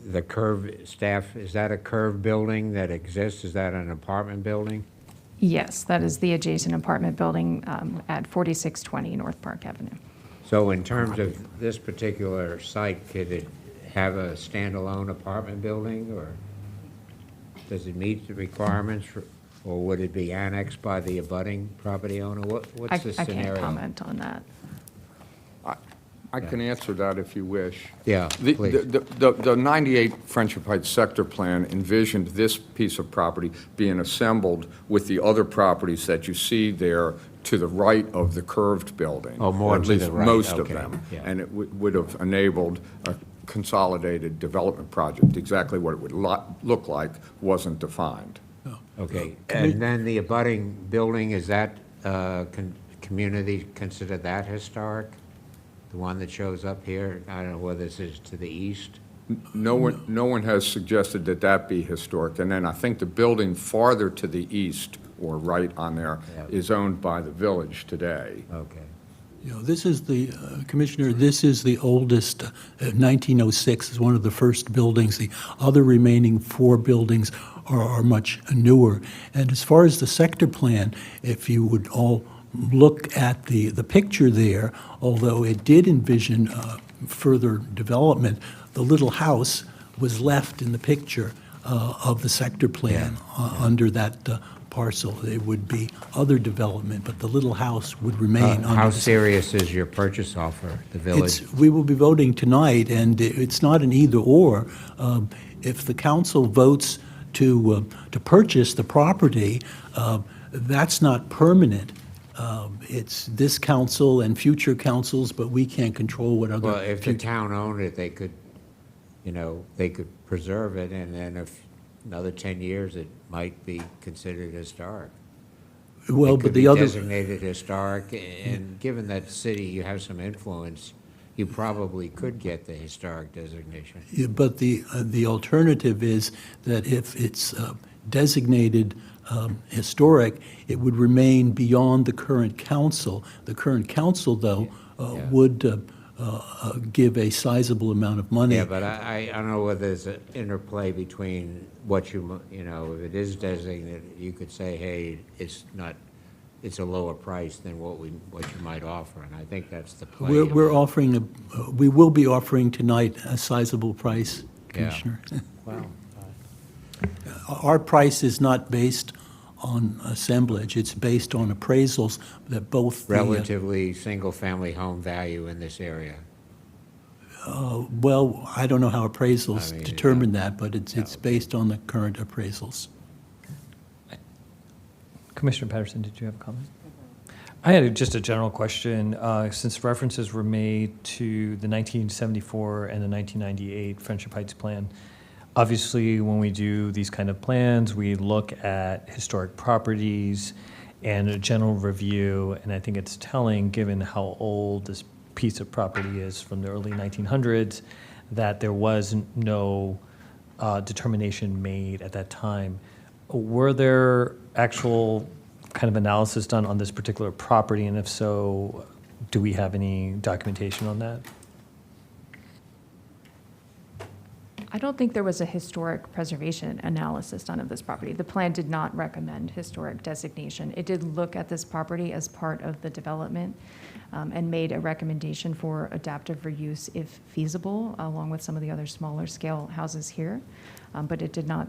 the curved staff, is that a curved building that exists? Is that an apartment building? Yes, that is the adjacent apartment building at 4620 North Park Avenue. So in terms of this particular site, could it have a standalone apartment building, or does it meet the requirements, or would it be annexed by the abutting property owner? What's the scenario? I can't comment on that. I can answer that if you wish. Yeah, please. The 98 Friendship Heights sector plan envisioned this piece of property being assembled with the other properties that you see there to the right of the curved building. Oh, more at to least the right. most of Okay. them. Yeah. And it would have enabled a consolidated development project. Exactly what it would look like wasn't defined. Okay, and then the abutting building, is that community consider that historic? The one that shows up here? I don't know whether this is to the east. No one has suggested that that be historic. And then I think the building farther to the east, or right on there, is owned by the village today. Okay. This is the, Commissioner, this is the oldest, 1906 is one of the first buildings. The other remaining 4 buildings are much newer. And as far as the sector plan, if you would all look at the picture there, although it did envision further development, the little house was left in the picture of the sector plan under that parcel. It would be other development, but the little house would remain. How under the- serious is your purchase offer, the village? We will be voting tonight, and it's not an either-or. If the council votes to purchase the property, that's not permanent. It's this council and future councils, but we can't control what other. Well, if the town owned it, they could, they could preserve it, and then if another 10 years, it might be considered historic. Well, It but could the be other. designated historic, and given that city, you have some influence, you probably could get the historic designation. Yeah, but the alternative is that if it's designated historic, it would remain beyond the current council. The current council, though, would give a sizable amount of money. Yeah, but I don't know whether there's an interplay between what if it is designated, you could say, hey, it's a lower price than what you might offer, and I think that's the play. We're offering, we will be offering tonight a sizable price, Commissioner. Wow. Our price is not based on assemblage, it's based on appraisals that both. Relatively single-family home value in this area. Well, I don't know how appraisals determine that, but it's based on the current appraisals. Commissioner Patterson, did you have a comment? I had just a general question. Since references were made to the 1974 and the 1998 Friendship Heights Plan, obviously, when we do these kind of plans, we look at historic properties and a general review, and I think it's telling, given how old this piece of property is from the early 1900s, that there was no determination made at that time. Were there actual kind of analysis done on this particular property, and if so, do we have any documentation on that? I don't think there was a historic preservation analysis done of this property. The plan did not recommend historic designation. It did look at this property as part of the development and made a recommendation for adaptive reuse if feasible, along with some of the other smaller scale houses here. But it did not,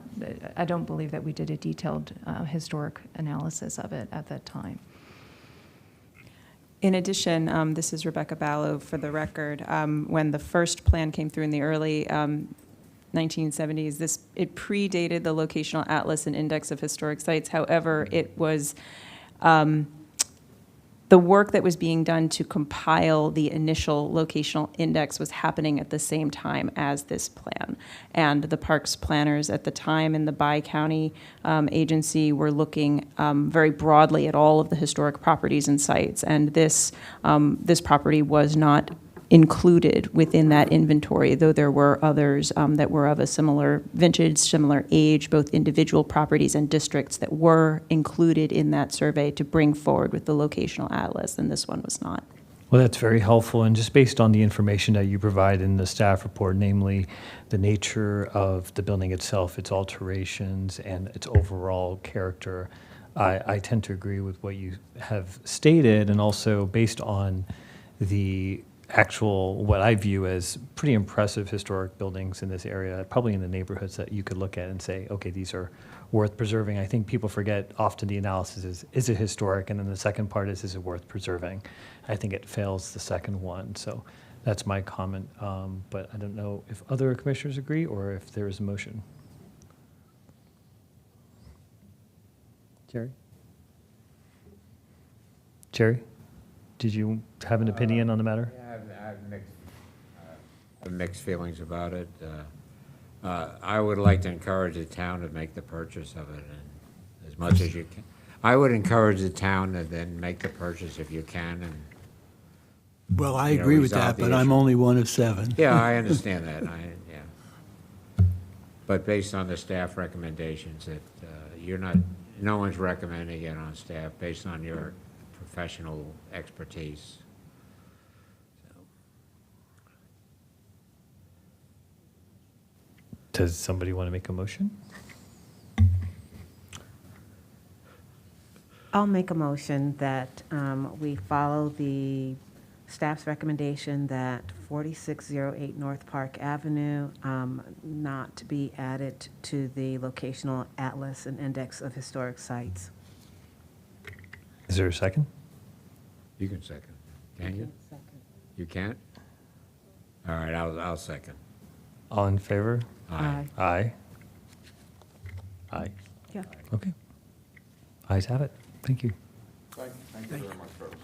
I don't believe that we did a detailed historic analysis of it at that time. In addition, this is Rebecca Ballo for the record. When the first plan came through in the early 1970s, it predated the Locational Atlas and Index of Historic Sites. However, it was the work that was being done to compile the initial locational index was happening at the same time as this plan. And the parks planners at the time in the Bi-County agency were looking very broadly at all of the historic properties and sites. And this property was not included within that inventory, though there were others that were of a similar vintage, similar age, both individual properties and districts that were included in that survey to bring forward with the locational atlas, and this one was not. Well, that's very helpful, and just based on the information that you provide in the staff report, namely the nature of the building itself, its alterations, and its overall character, I tend to agree with what you have stated, and also based on the actual, what I view as pretty impressive historic buildings in this area, probably in the neighborhoods that you could look at and say, okay, these are worth preserving. I think people forget often the analysis is it historic? And then the second part is it worth preserving? I think it fails the second one. So that's my comment. But I don't know if other commissioners agree or if there is a motion. Jerry, did you have an opinion on the matter? I have mixed feelings about it. I would like to encourage the town to make the purchase of it as much as you can. I would encourage the town to then make the purchase if you can. And well, I agree with that, but I'm only one of 7. Yeah, I understand that. Yeah. But based on the staff recommendations, that no one's recommending it on staff based on your professional expertise. Does somebody want to make a motion? I'll make a motion that we follow the staff's recommendation that 4608 North Park Avenue not to be added to the locational atlas and index of historic sites. Is there a second? You can second. Can you? You can't? All right, I'll second. All in favor? Aye. Aye. Aye. Yeah. Okay. Ayes have it. Thank you. Thank you very much, folks.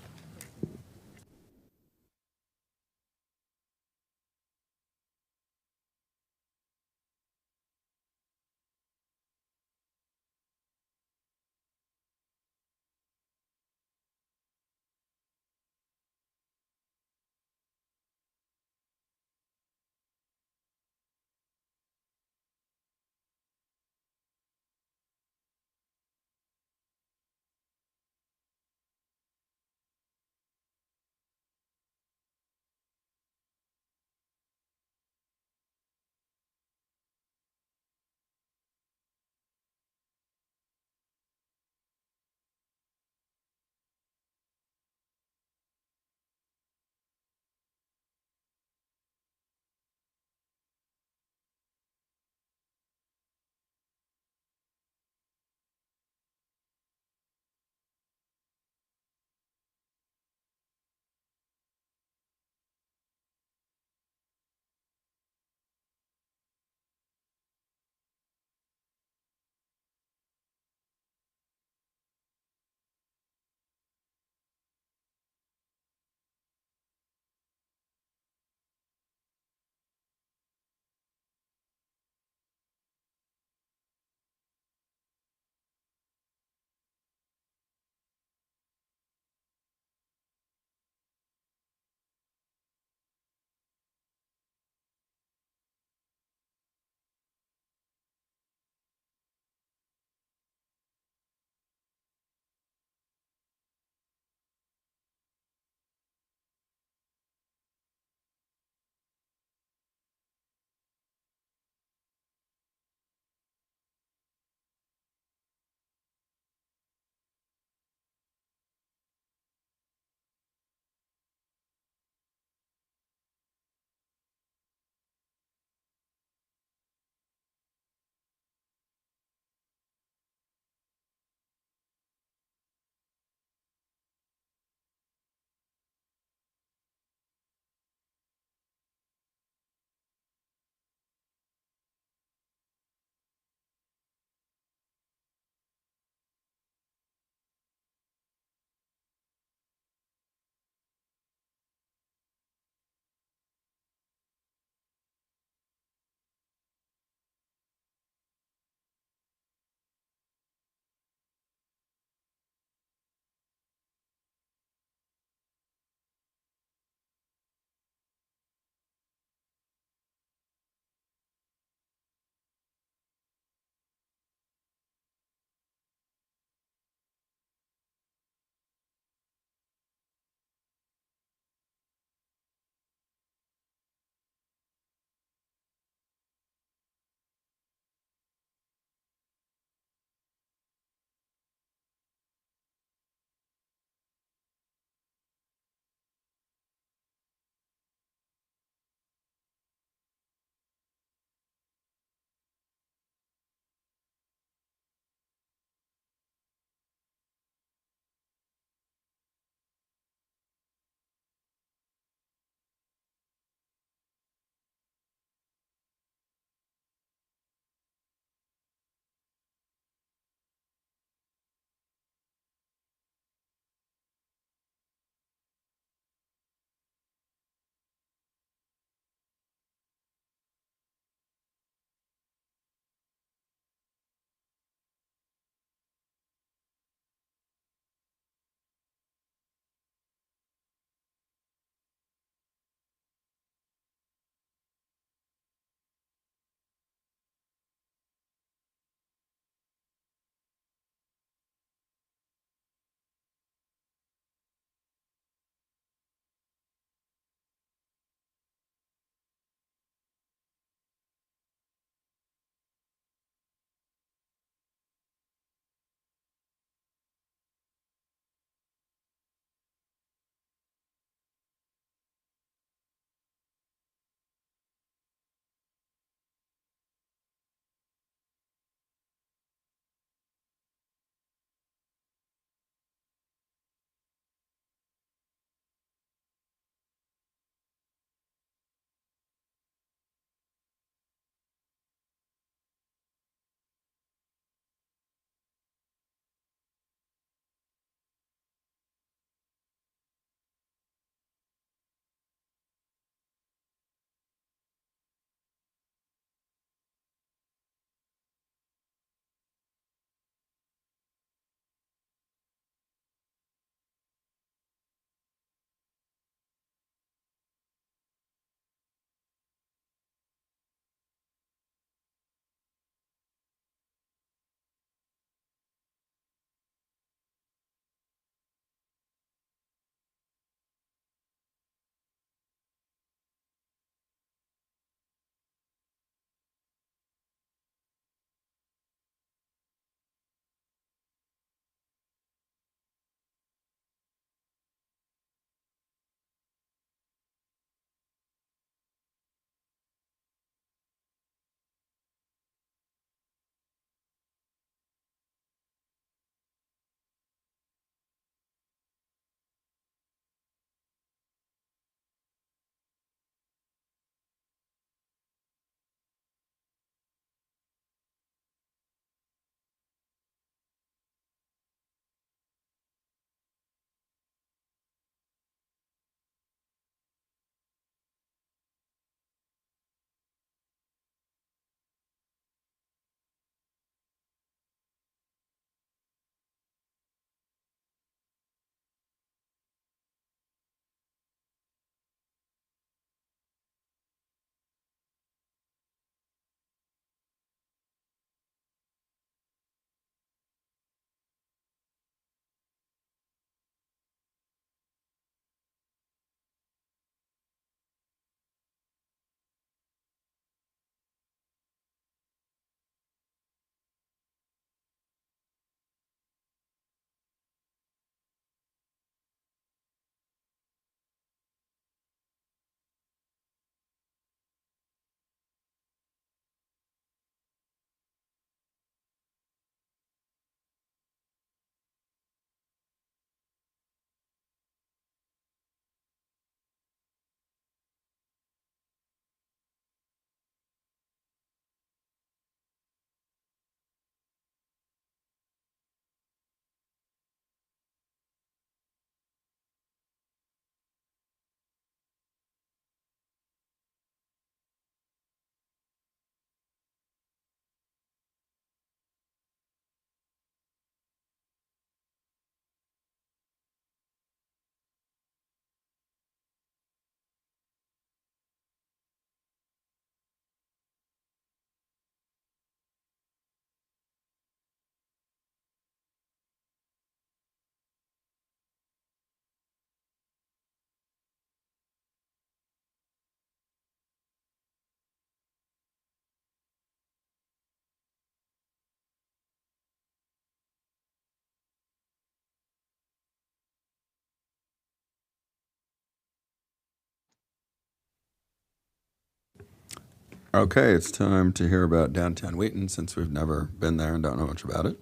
Okay, it's time to hear about downtown Wheaton, since we've never been there and don't know much about it.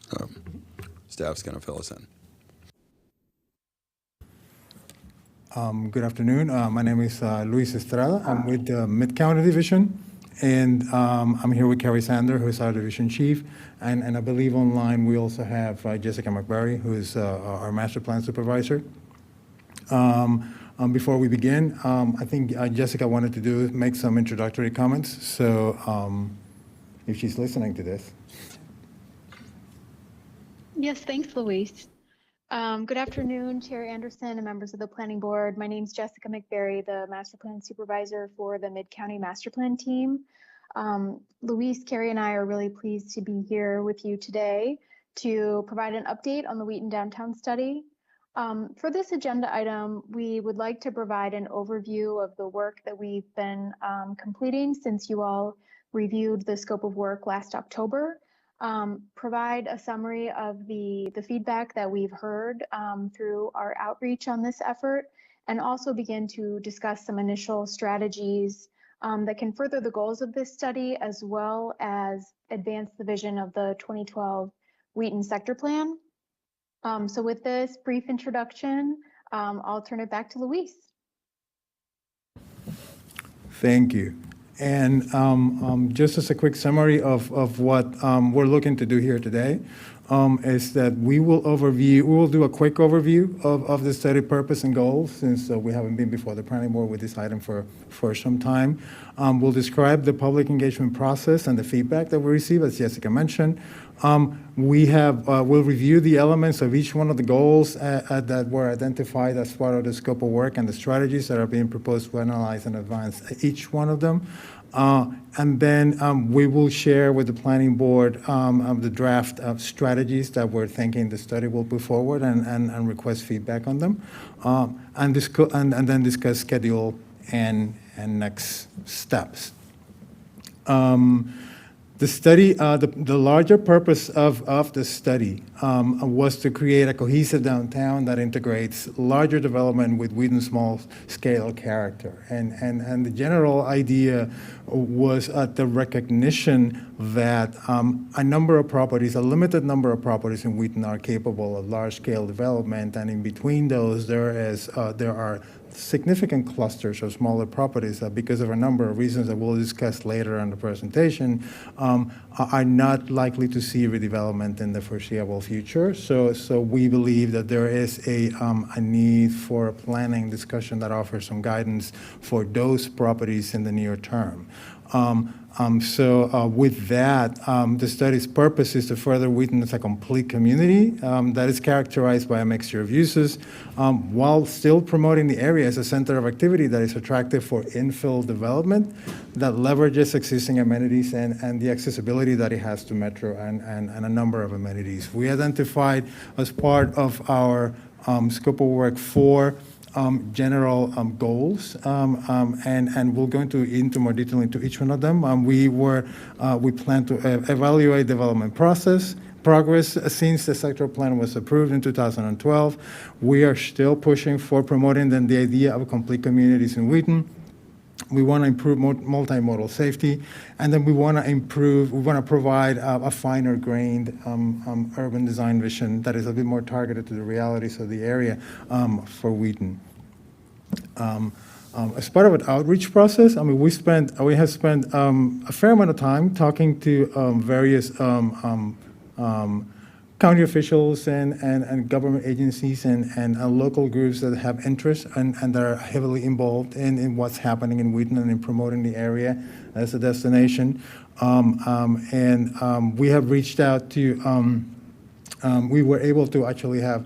So, staff's going to fill us in. Good afternoon. My name is Luis Estrada. I'm with the Mid-County Division, and I'm here with Carrie Sander, who is our division chief, and I believe online we also have Jessica McBurry, who is our master plan supervisor. Before we begin, I think Jessica wanted to make some introductory comments, so if she's listening to this. Yes, thanks, Luis. Good afternoon, Chair Anderson and members of the Planning Board. My name is Jessica McBurry, the Master Plan Supervisor for the Mid-County Master Plan team. Luis, Carrie, and I are really pleased to be here with you today to provide an update on the Wheaton Downtown Study. For this agenda item, we would like to provide an overview of the work that we've been completing since you all reviewed the scope of work last October. Provide a summary of the feedback that we've heard through our outreach on this effort, and also begin to discuss some initial strategies that can further the goals of this study, as well as advance the vision of the 2012 Wheaton Sector Plan. So with this brief introduction, I'll turn it back to Luis. Thank you. And just as a quick summary of what we're looking to do here today, is that we will do a quick overview of the study purpose and goals, since we haven't been before the planning board with this item for some time. We'll describe the public engagement process and the feedback that we receive, as Jessica mentioned. We'll review the elements of each one of the goals that were identified as part of the scope of work, and the strategies that are being proposed to analyze and advance each one of them. And then we will share with the planning board the draft of strategies that we're thinking the study will put forward, and request feedback on them, and then discuss schedule and next steps. The study, the larger purpose of the study was to create a cohesive downtown that integrates larger development with Wheaton's small-scale character. And the general idea was the recognition that a limited number of properties in Wheaton are capable of large-scale development, and in between those there are significant clusters of smaller properties that, because of a number of reasons that we'll discuss later in the presentation, are not likely to see redevelopment in the foreseeable future. So we believe that there is a need for a planning discussion that offers some guidance for those properties in the near term. With that, the study's purpose is to further Wheaton as a complete community that is characterized by a mixture of uses, while still promoting the area as a center of activity that is attractive for infill development, that leverages existing amenities and the accessibility that it has to Metro and a number of amenities. We identified, as part of our scope of work, 4 general goals, and we'll go into more detail into each one of them. We plan to evaluate development progress since the sector plan was approved in 2012. We are still pushing for promoting the idea of complete communities in Wheaton. We want to improve multimodal safety, and then we want to provide a finer grained urban design vision that is a bit more targeted to the realities of the area for Wheaton. As part of an outreach process, we have spent a fair amount of time talking to various county officials and government agencies and local groups that have interest and that are heavily involved in what's happening in Wheaton and in promoting the area as a destination. We have reached out to, we were able to actually have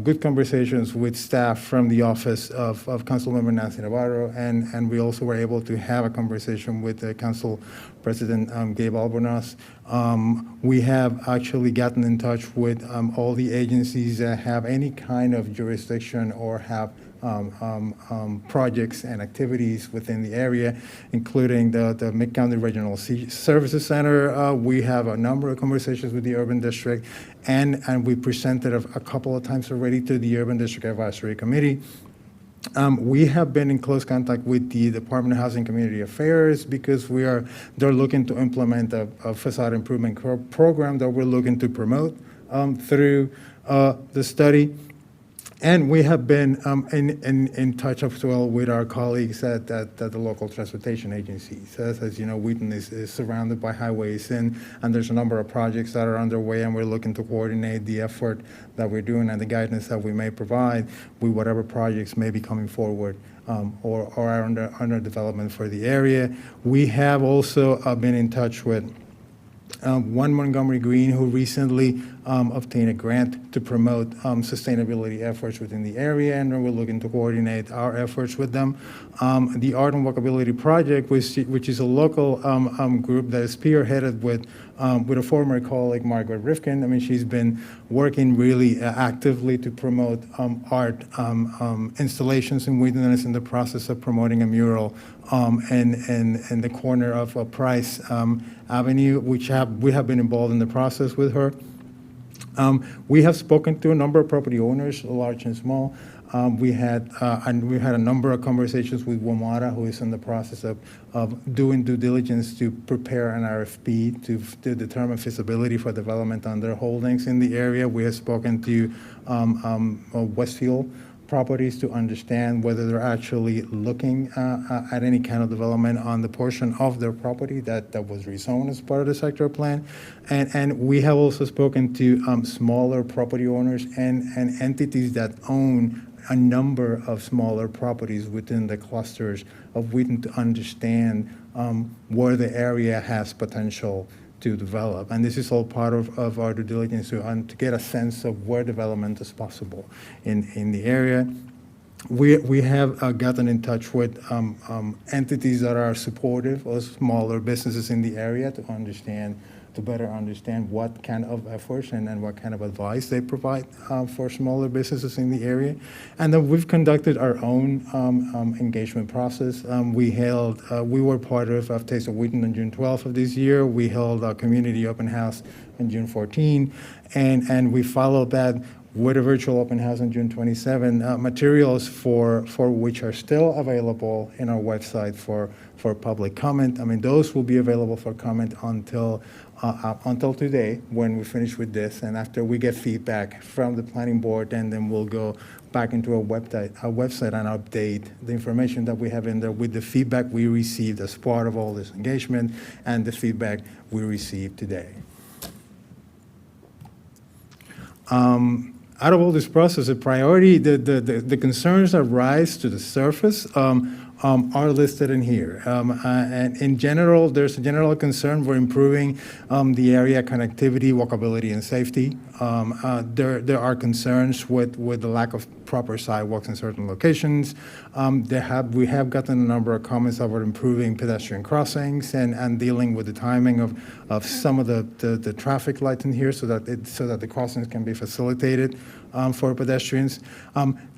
good conversations with staff from the office of Councilmember Nancy Navarro, and we also were able to have a conversation with the Council President Gabe Albornoz. We have actually gotten in touch with all the agencies that have any kind of jurisdiction or have projects and activities within the area, including the Mid-County Regional Services Center. We have a number of conversations with the Urban District, and we presented a couple of times already to the Urban District Advisory Committee. We have been in close contact with the Department of Housing and Community Affairs because they're looking to implement a facade improvement program that we're looking to promote through the study. And we have been in touch as well with our colleagues at the local transportation agencies. As you know, Wheaton is surrounded by highways, and there's a number of projects that are underway, and we're looking to coordinate the effort that we're doing and the guidance that we may provide with whatever projects may be coming forward or are under development for the area. We have also been in touch with One Montgomery Green, who recently obtained a grant to promote sustainability efforts within the area, and we're looking to coordinate our efforts with them. The Art and Walkability Project, which is a local group that is spearheaded with a former colleague, Margaret Rifkin. I mean, she's been working really actively to promote art installations in Wheaton, and is in the process of promoting a mural in the corner of Price Avenue, which we have been involved in the process with her. We have spoken to a number of property owners, large and small. We've had a number of conversations with WMATA, who is in the process of doing due diligence to prepare an RFP to determine feasibility for development on their holdings in the area. We have spoken to Westfield Properties to understand whether they're actually looking at any kind of development on the portion of their property that was rezoned as part of the sector plan. And we have also spoken to smaller property owners and entities that own a number of smaller properties within the clusters of Wheaton to understand where the area has potential to develop. And this is all part of our due diligence to get a sense of where development is possible in the area. We have gotten in touch with entities that are supportive of smaller businesses in the area to better understand what kind of efforts and what kind of advice they provide for smaller businesses in the area. And then we've conducted our own engagement process. We were part of Taste of Wheaton on June 12th of this year. We held a community open house on June 14, and we followed that with a virtual open house on June 27. Materials for which are still available in our website for public comment. I mean, those will be available for comment until today when we finish with this, and after we get feedback from the planning board, and then we'll go back into our website and update the information that we have in there with the feedback we received as part of all this engagement and the feedback we received today. Out of all this process, the priority, the concerns that rise to the surface are listed in here. And in general, there's a general concern for improving the area connectivity, walkability, and safety. There are concerns with the lack of proper sidewalks in certain locations. We have gotten a number of comments about improving pedestrian crossings and dealing with the timing of some of the traffic lights in here so that the crossings can be facilitated for pedestrians.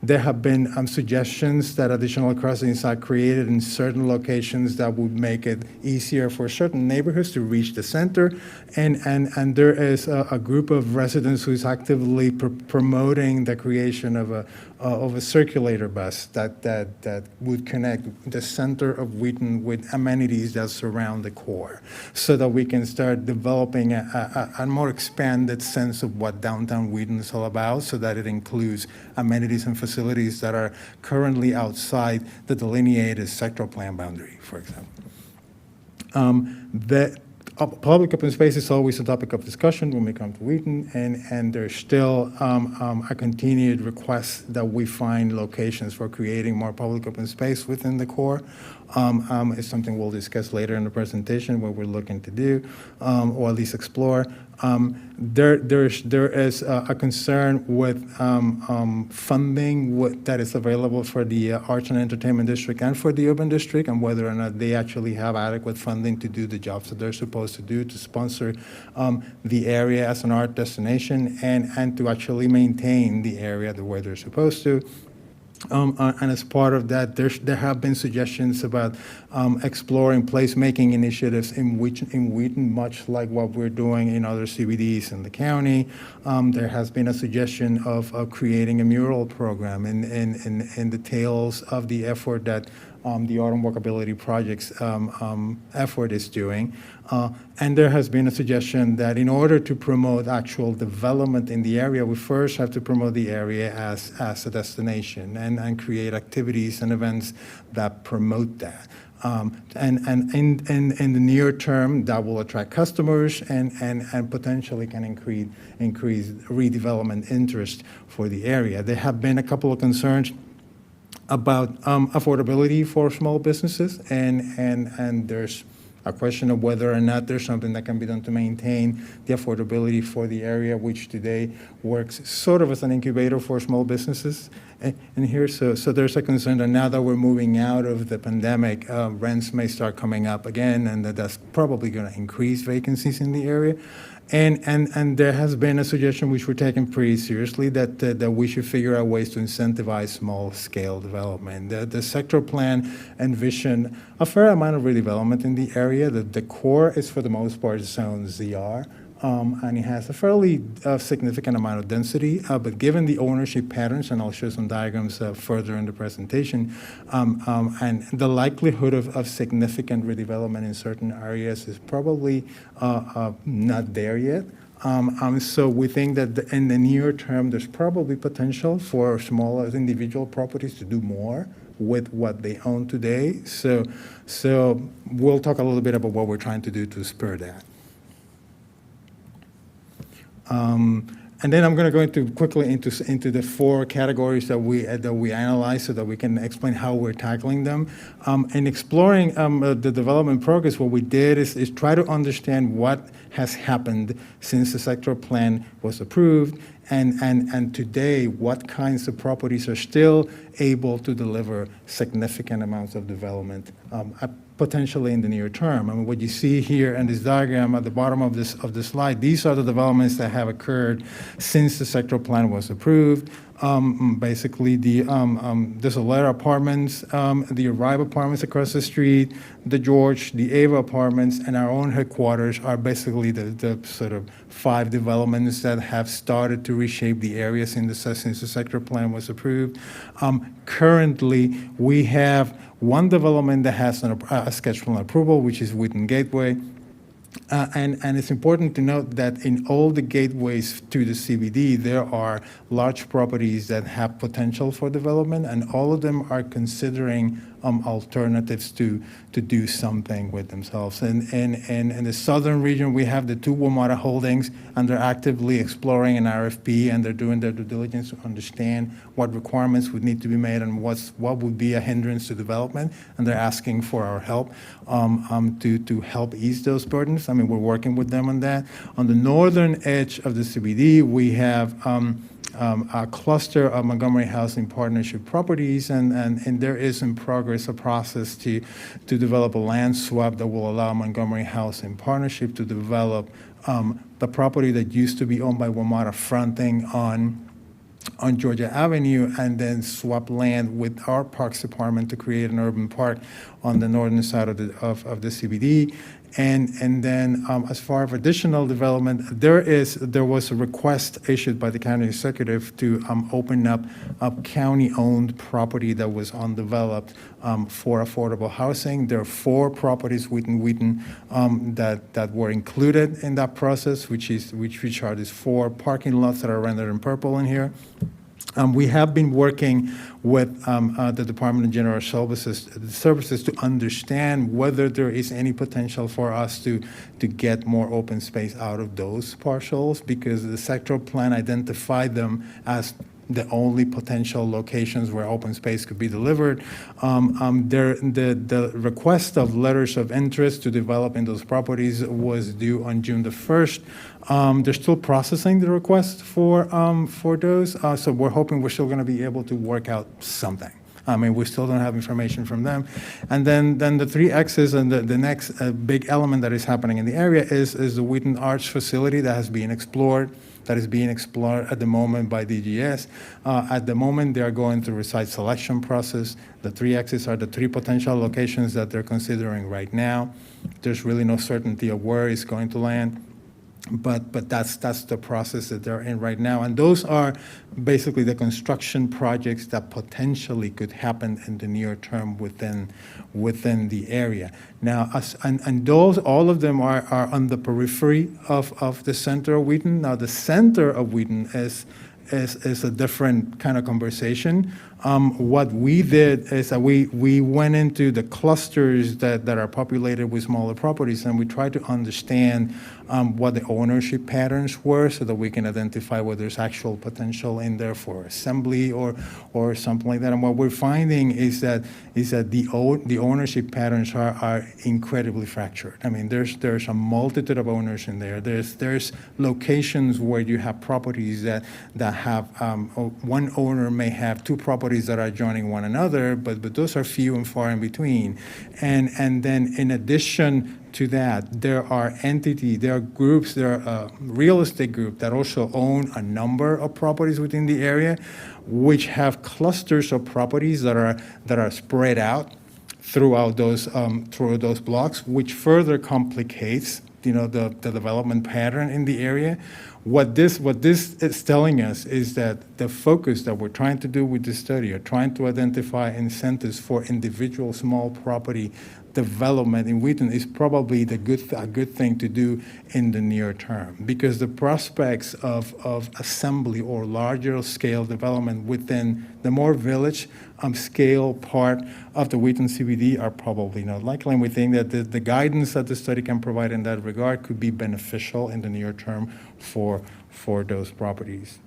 There have been suggestions that additional crossings are created in certain locations that would make it easier for certain neighborhoods to reach the center. And there is a group of residents who is actively promoting the creation of a circulator bus that would connect the center of Wheaton with amenities that surround the core, so that we can start developing a more expanded sense of what downtown Wheaton is all about, so that it includes amenities and facilities that are currently outside the delineated sectoral plan boundary, for example. Public open space is always a topic of discussion when we come to Wheaton, and there's still a continued request that we find locations for creating more public open space within the core. It's something we'll discuss later in the presentation, what we're looking to do, or at least explore. There is a concern with funding that is available for the Arts and Entertainment District and for the Urban District, and whether or not they actually have adequate funding to do the jobs that they're supposed to do, to sponsor the area as an art destination, and to actually maintain the area the way they're supposed to. And as part of that, there have been suggestions about exploring placemaking initiatives in Wheaton, much like what we're doing in other CBDs in the county. There has been a suggestion of creating a mural program in the tails of the effort that the Autumn Walkability Project's effort is doing. And there has been a suggestion that in order to promote actual development in the area, we first have to promote the area as a destination and create activities and events that promote that. And in the near term, that will attract customers and potentially can increase redevelopment interest for the area. There have been a couple of concerns about affordability for small businesses, and there's a question of whether or not there's something that can be done to maintain the affordability for the area, which today works sort of as an incubator for small businesses. And here, so there's a concern that now that we're moving out of the pandemic, rents may start coming up again, and that's probably going to increase vacancies in the area. And there has been a suggestion, which we're taking pretty seriously, that we should figure out ways to incentivize small-scale development. The sectoral plan envisioned a fair amount of redevelopment in the area. The core is, for the most part, zone ZR. And it has a fairly significant amount of density, but given the ownership patterns, and I'll show some diagrams further in the presentation, and the likelihood of significant redevelopment in certain areas is probably not there yet. So we think that in the near term, there's probably potential for smaller individual properties to do more with what they own today. So we'll talk a little bit about what we're trying to do to spur that. And then I'm going to go into quickly into the four categories that we analyze so that we can explain how we're tackling them. In exploring the development progress, what we did is try to understand what has happened since the sectoral plan was approved, and today what kinds of properties are still able to deliver significant amounts of development potentially in the near term. I mean, what you see here in this diagram at the bottom of this slide, these are the developments that have occurred since the sectoral plan was approved. Basically, the Solera apartments, the Arrive apartments across the street, the George, the Ava apartments, and our own headquarters are basically the sort of 5 developments that have started to reshape the area since the sectoral plan was approved. Currently, we have one development that has a sketch plan approval, which is Wheaton Gateway. And it's important to note that in all the gateways to the CBD, there are large properties that have potential for development, and all of them are considering alternatives to do something with themselves. And in the southern region, we have the 2 WMATA holdings, and they're actively exploring an RFP, and they're doing their due diligence to understand what requirements would need to be made and what would be a hindrance to development, and they're asking for our help to help ease those burdens. I mean, we're working with them on that. On the northern edge of the CBD, we have a cluster of Montgomery Housing Partnership properties, and there is in progress a process to develop a land swap that will allow Montgomery Housing Partnership to develop the property that used to be owned by WMATA fronting on Georgia Avenue, and then swap land with our Parks Department to create an urban park on the northern side of the CBD. And then as far as additional development, there was a request issued by the county executive to open up a county-owned property that was undeveloped for affordable housing. There are 4 properties within that were included in that process, which are these 4 parking lots that are rendered in purple in here. We have been working with the Department of General Services to understand whether there is any potential for us to get more open space out of those parcels, because the sectoral plan identified them as the only potential locations where open space could be delivered. The request of letters of interest to develop in those properties was due on June the 1st. They're still processing the request for those, so we're hoping we're still going to be able to work out something. I mean, we still don't have information from them. And then the 3Xs, and the next big element that is happening in the area is the Wheaton Arts facility that is being explored at the moment by DGS. At the moment, they are going through a site selection process. The 3Xs are the 3 potential locations that they're considering right now. There's really no certainty of where it's going to land. But that's the process that they're in right now. And those are basically the construction projects that potentially could happen in the near term within the area. Now, and those, all of them are on the periphery of the center of Wheaton. Now, the center of Wheaton is a different kind of conversation. What we did is that we went into the clusters that are populated with smaller properties, and we tried to understand what the ownership patterns were so that we can identify whether there's actual potential in there for assembly or something like that. And what we're finding is that the ownership patterns are incredibly fractured. I mean, there's a multitude of owners in there. There's locations where you have properties that have one owner may have 2 properties that are joining one another, but those are few and far in between. And then in addition to that, there are groups, there are real estate groups that also own a number of properties within the area, which have clusters of properties that are spread out throughout those blocks, which further complicates the development pattern in the area. What this is telling us is that the focus that we're trying to do with this study are trying to identify incentives for individual small property development in Wheaton is probably a good thing to do in the near term, because the prospects of assembly or larger scale development within the more village scale part of the Wheaton CBD are probably not likely. And we think that the guidance that the study can provide in that regard could be beneficial in the near term for those properties.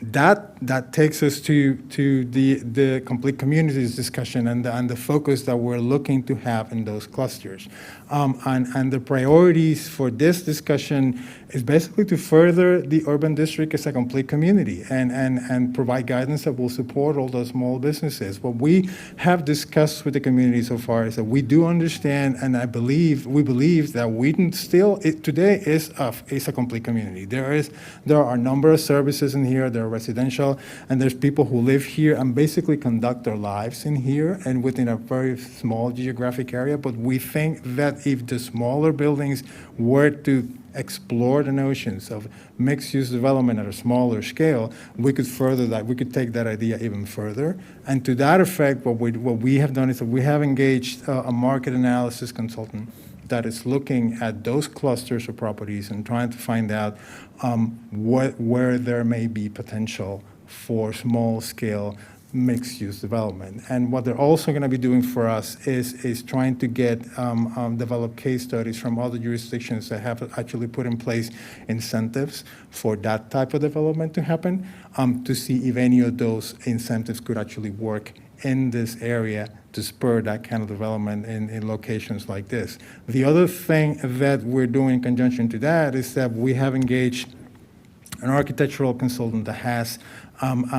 That takes us to the complete communities discussion and the focus that we're looking to have in those clusters. And the priorities for this discussion is basically to further the urban district as a complete community and provide guidance that will support all those small businesses. What we have discussed with the community so far is that we do understand, and we believe that Wheaton still today is a complete community. There are a number of services in here. There are residential, and there's people who live here and basically conduct their lives in here and within a very small geographic area. But we think that if the smaller buildings were to explore the notions of mixed-use development at a smaller scale, we could further that. We could take that idea even further. And to that effect, what we have done is that we have engaged a market analysis consultant that is looking at those clusters of properties and trying to find out where there may be potential for small-scale mixed-use development. And what they're also going to be doing for us is trying to get develop case studies from other jurisdictions that have actually put in place incentives for that type of development to happen, to see if any of those incentives could actually work in this area to spur that kind of development in locations like this. The other thing that we're doing in conjunction to that is that we have engaged an architectural consultant that has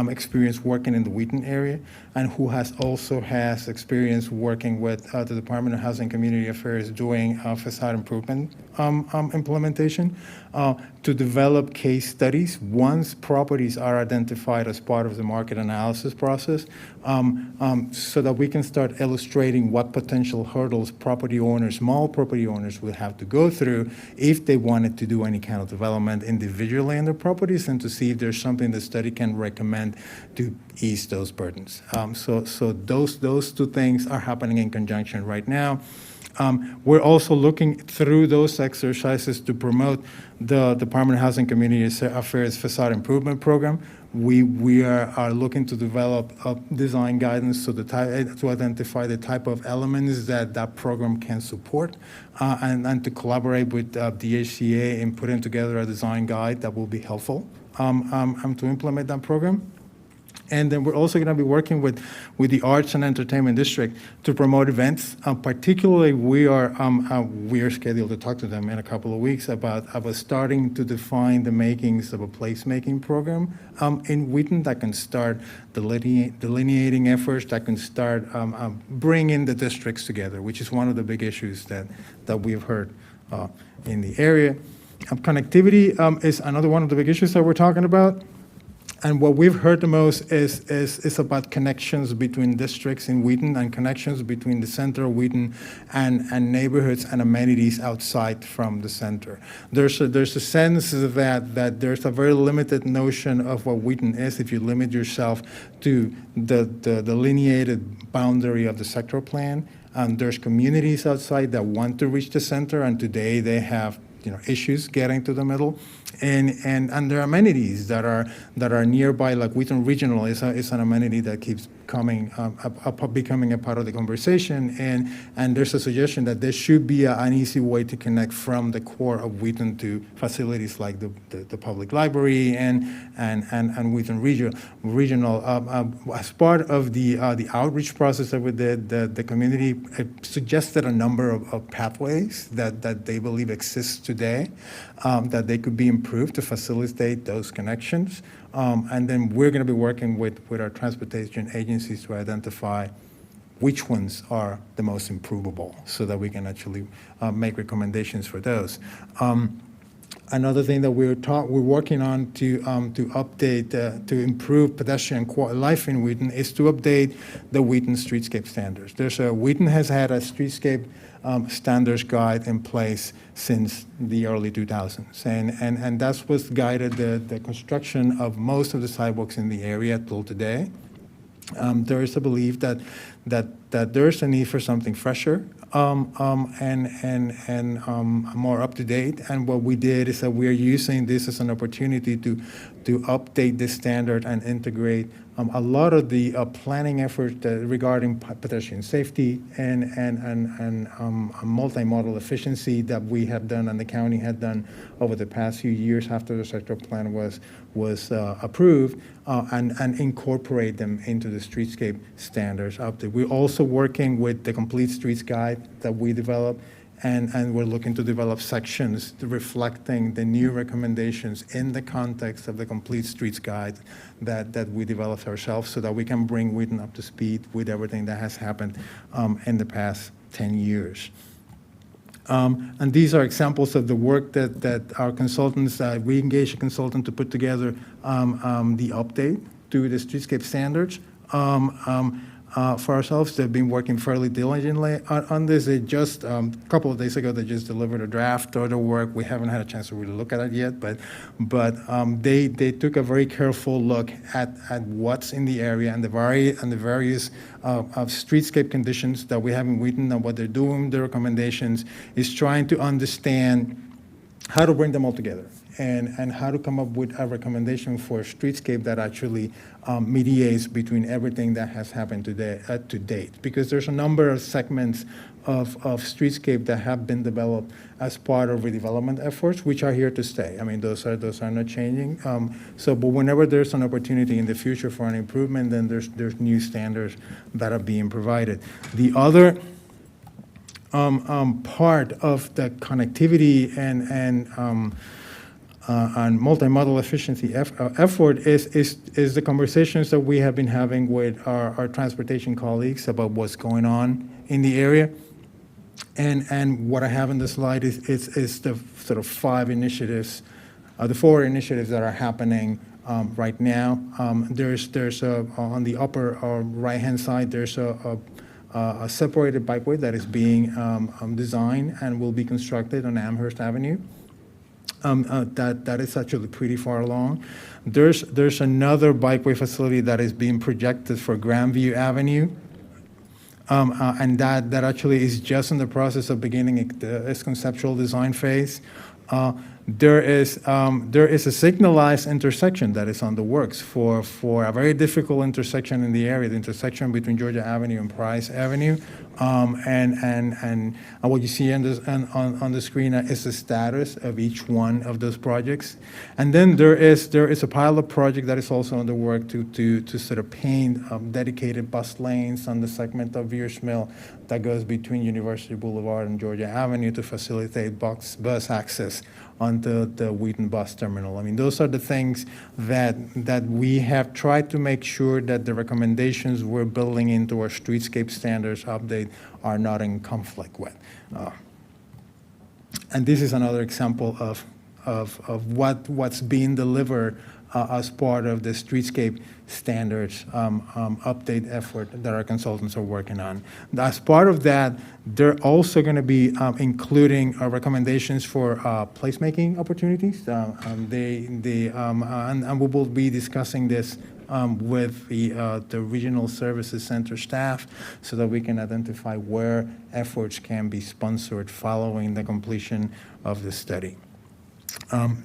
experience working in the Wheaton area and who also has experience working with the Department of Housing and Community Affairs doing facade improvement implementation to develop case studies once properties are identified as part of the market analysis process, so that we can start illustrating what potential hurdles small property owners will have to go through if they wanted to do any kind of development individually in their properties, and to see if there's something the study can recommend to ease those burdens. So those two things are happening in conjunction right now. We're also looking through those exercises to promote the Department of Housing and Community Affairs Facade Improvement Program. We are looking to develop design guidance to identify the type of elements that program can support, and to collaborate with the HCA in putting together a design guide that will be helpful to implement that program. And then we're also going to be working with the Arts and Entertainment District to promote events. Particularly, we are scheduled to talk to them in a couple of weeks about starting to define the makings of a placemaking program in Wheaton that can start delineating efforts, that can start bringing the districts together, which is one of the big issues that we've heard in the area. Connectivity is another one of the big issues that we're talking about. And what we've heard the most is about connections between districts in Wheaton and connections between the center of Wheaton and neighborhoods and amenities outside from the center. There's a sense that there's a very limited notion of what Wheaton is if you limit yourself to the delineated boundary of the sectoral plan. There's communities outside that want to reach the center, and today they have issues getting to the middle, and there are amenities that are nearby, like Wheaton Regional is an amenity that keeps becoming a part of the conversation, and there's a suggestion that there should be an easy way to connect from the core of Wheaton to facilities like the public library and Wheaton Regional. As part of the outreach process that we did, the community suggested a number of pathways that they believe exist today, that they could be improved to facilitate those connections. And then we're going to be working with our transportation agencies to identify which ones are the most improvable so that we can actually make recommendations for those. Another thing that we're working on to update, to improve pedestrian life in Wheaton is to update the Wheaton streetscape standards. Wheaton has had a streetscape standards guide in place since the early 2000s, and that's what's guided the construction of most of the sidewalks in the area till today. There is a belief that there's a need for something fresher and more up to date. And what we did is that we're using this as an opportunity to update this standard and integrate a lot of the planning efforts regarding pedestrian safety and multimodal efficiency that we have done and the county had done over the past few years after the sector plan was approved, and incorporate them into the streetscape standards update. We're also working with the Complete Streets Guide that we developed, and we're looking to develop sections reflecting the new recommendations in the context of the Complete Streets Guide that we developed ourselves so that we can bring Wheaton up to speed with everything that has happened in the past 10 years. And these are examples of the work that our consultants, we engaged a consultant to put together the update to the streetscape standards. For ourselves, they've been working fairly diligently on this. They just, a couple of days ago, they just delivered a draft of the work. We haven't had a chance to really look at it yet, but they took a very careful look at what's in the area and the various streetscape conditions that we have in Wheaton, and what they're doing. The recommendations is trying to understand how to bring them all together and how to come up with a recommendation for a streetscape that actually mediates between everything that has happened to date. Because there's a number of segments of streetscape that have been developed as part of redevelopment efforts, which are here to stay. I mean, those are not changing. But whenever there's an opportunity in the future for an improvement, then there's new standards that are being provided. The other part of the connectivity and multimodal efficiency effort is the conversations that we have been having with our transportation colleagues about what's going on in the area. And what I have in the slide is the sort of 5 initiatives, the 4 initiatives that are happening right now. There's on the upper right-hand side, there's a separated bikeway that is being designed and will be constructed on Amherst Avenue. That is actually pretty far along. There's another bikeway facility that is being projected for Grandview Avenue, and that actually is just in the process of beginning its conceptual design phase. there is a signalized intersection that is on the works for a very difficult intersection in the area, the intersection between Georgia Avenue and Price Avenue. And what you see on the screen is the status of each one of those projects. And then there is a pilot project that is also on the work to sort of paint dedicated bus lanes on the segment of Veers Mill that goes between University Boulevard and Georgia Avenue to facilitate bus access onto the Wheaton bus terminal. I mean, those are the things that we have tried to make sure that the recommendations we're building into our streetscape standards update are not in conflict with. And this is another example of what's being delivered as part of the streetscape standards update effort that our consultants are working on. As part of that, they're also going to be including recommendations for placemaking opportunities. And we will be discussing this with the Regional Services Center staff so that we can identify where efforts can be sponsored following the completion of the study.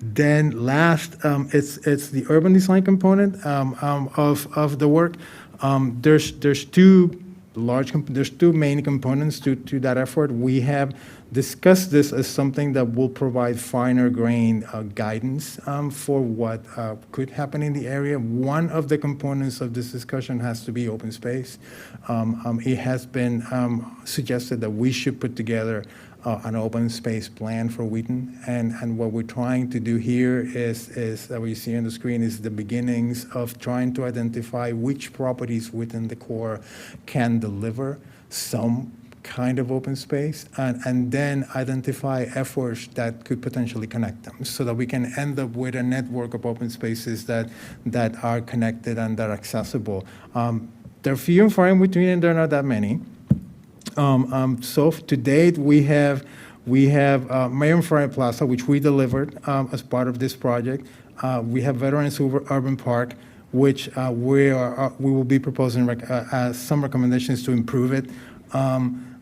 Then last, it's the urban design component of the work. There's two main components to that effort. We have discussed this as something that will provide finer grain guidance for what could happen in the area. One of the components of this discussion has to be open space. It has been suggested that we should put together an open space plan for Wheaton, and what we're trying to do here is what you see on the screen is the beginnings of trying to identify which properties within the core can deliver some kind of open space, and then identify efforts that could potentially connect them so that we can end up with a network of open spaces that are connected and that are accessible. They're few and far in between, and there are not that many. So to date, we have Mayor Friday Plaza, which we delivered as part of this project. We have Veterans Urban Park, which we will be proposing some recommendations to improve it.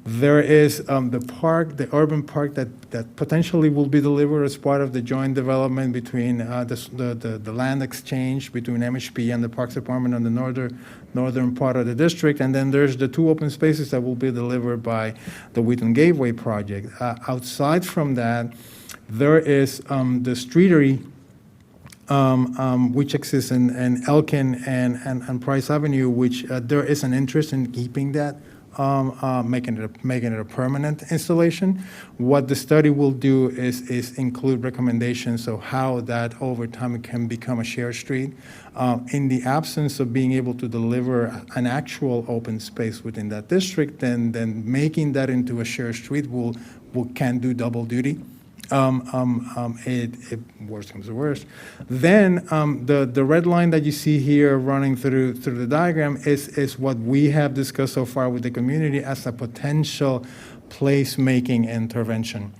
There is the urban park that potentially will be delivered as part of the joint development between the land exchange between MHP and the Parks Department on the northern part of the district. And then there's the two open spaces that will be delivered by the Wheaton Gateway project. Outside from that, there is the streetery, which exists in Elkin and Price Avenue, which there is an interest in keeping that. Making it a permanent installation. What the study will do is include recommendations of how that over time can become a shared street. In the absence of being able to deliver an actual open space within that district, then making that into a shared street can do double duty. It worst comes to worst. Then the red line that you see here running through the diagram is what we have discussed so far with the community as a potential place-making intervention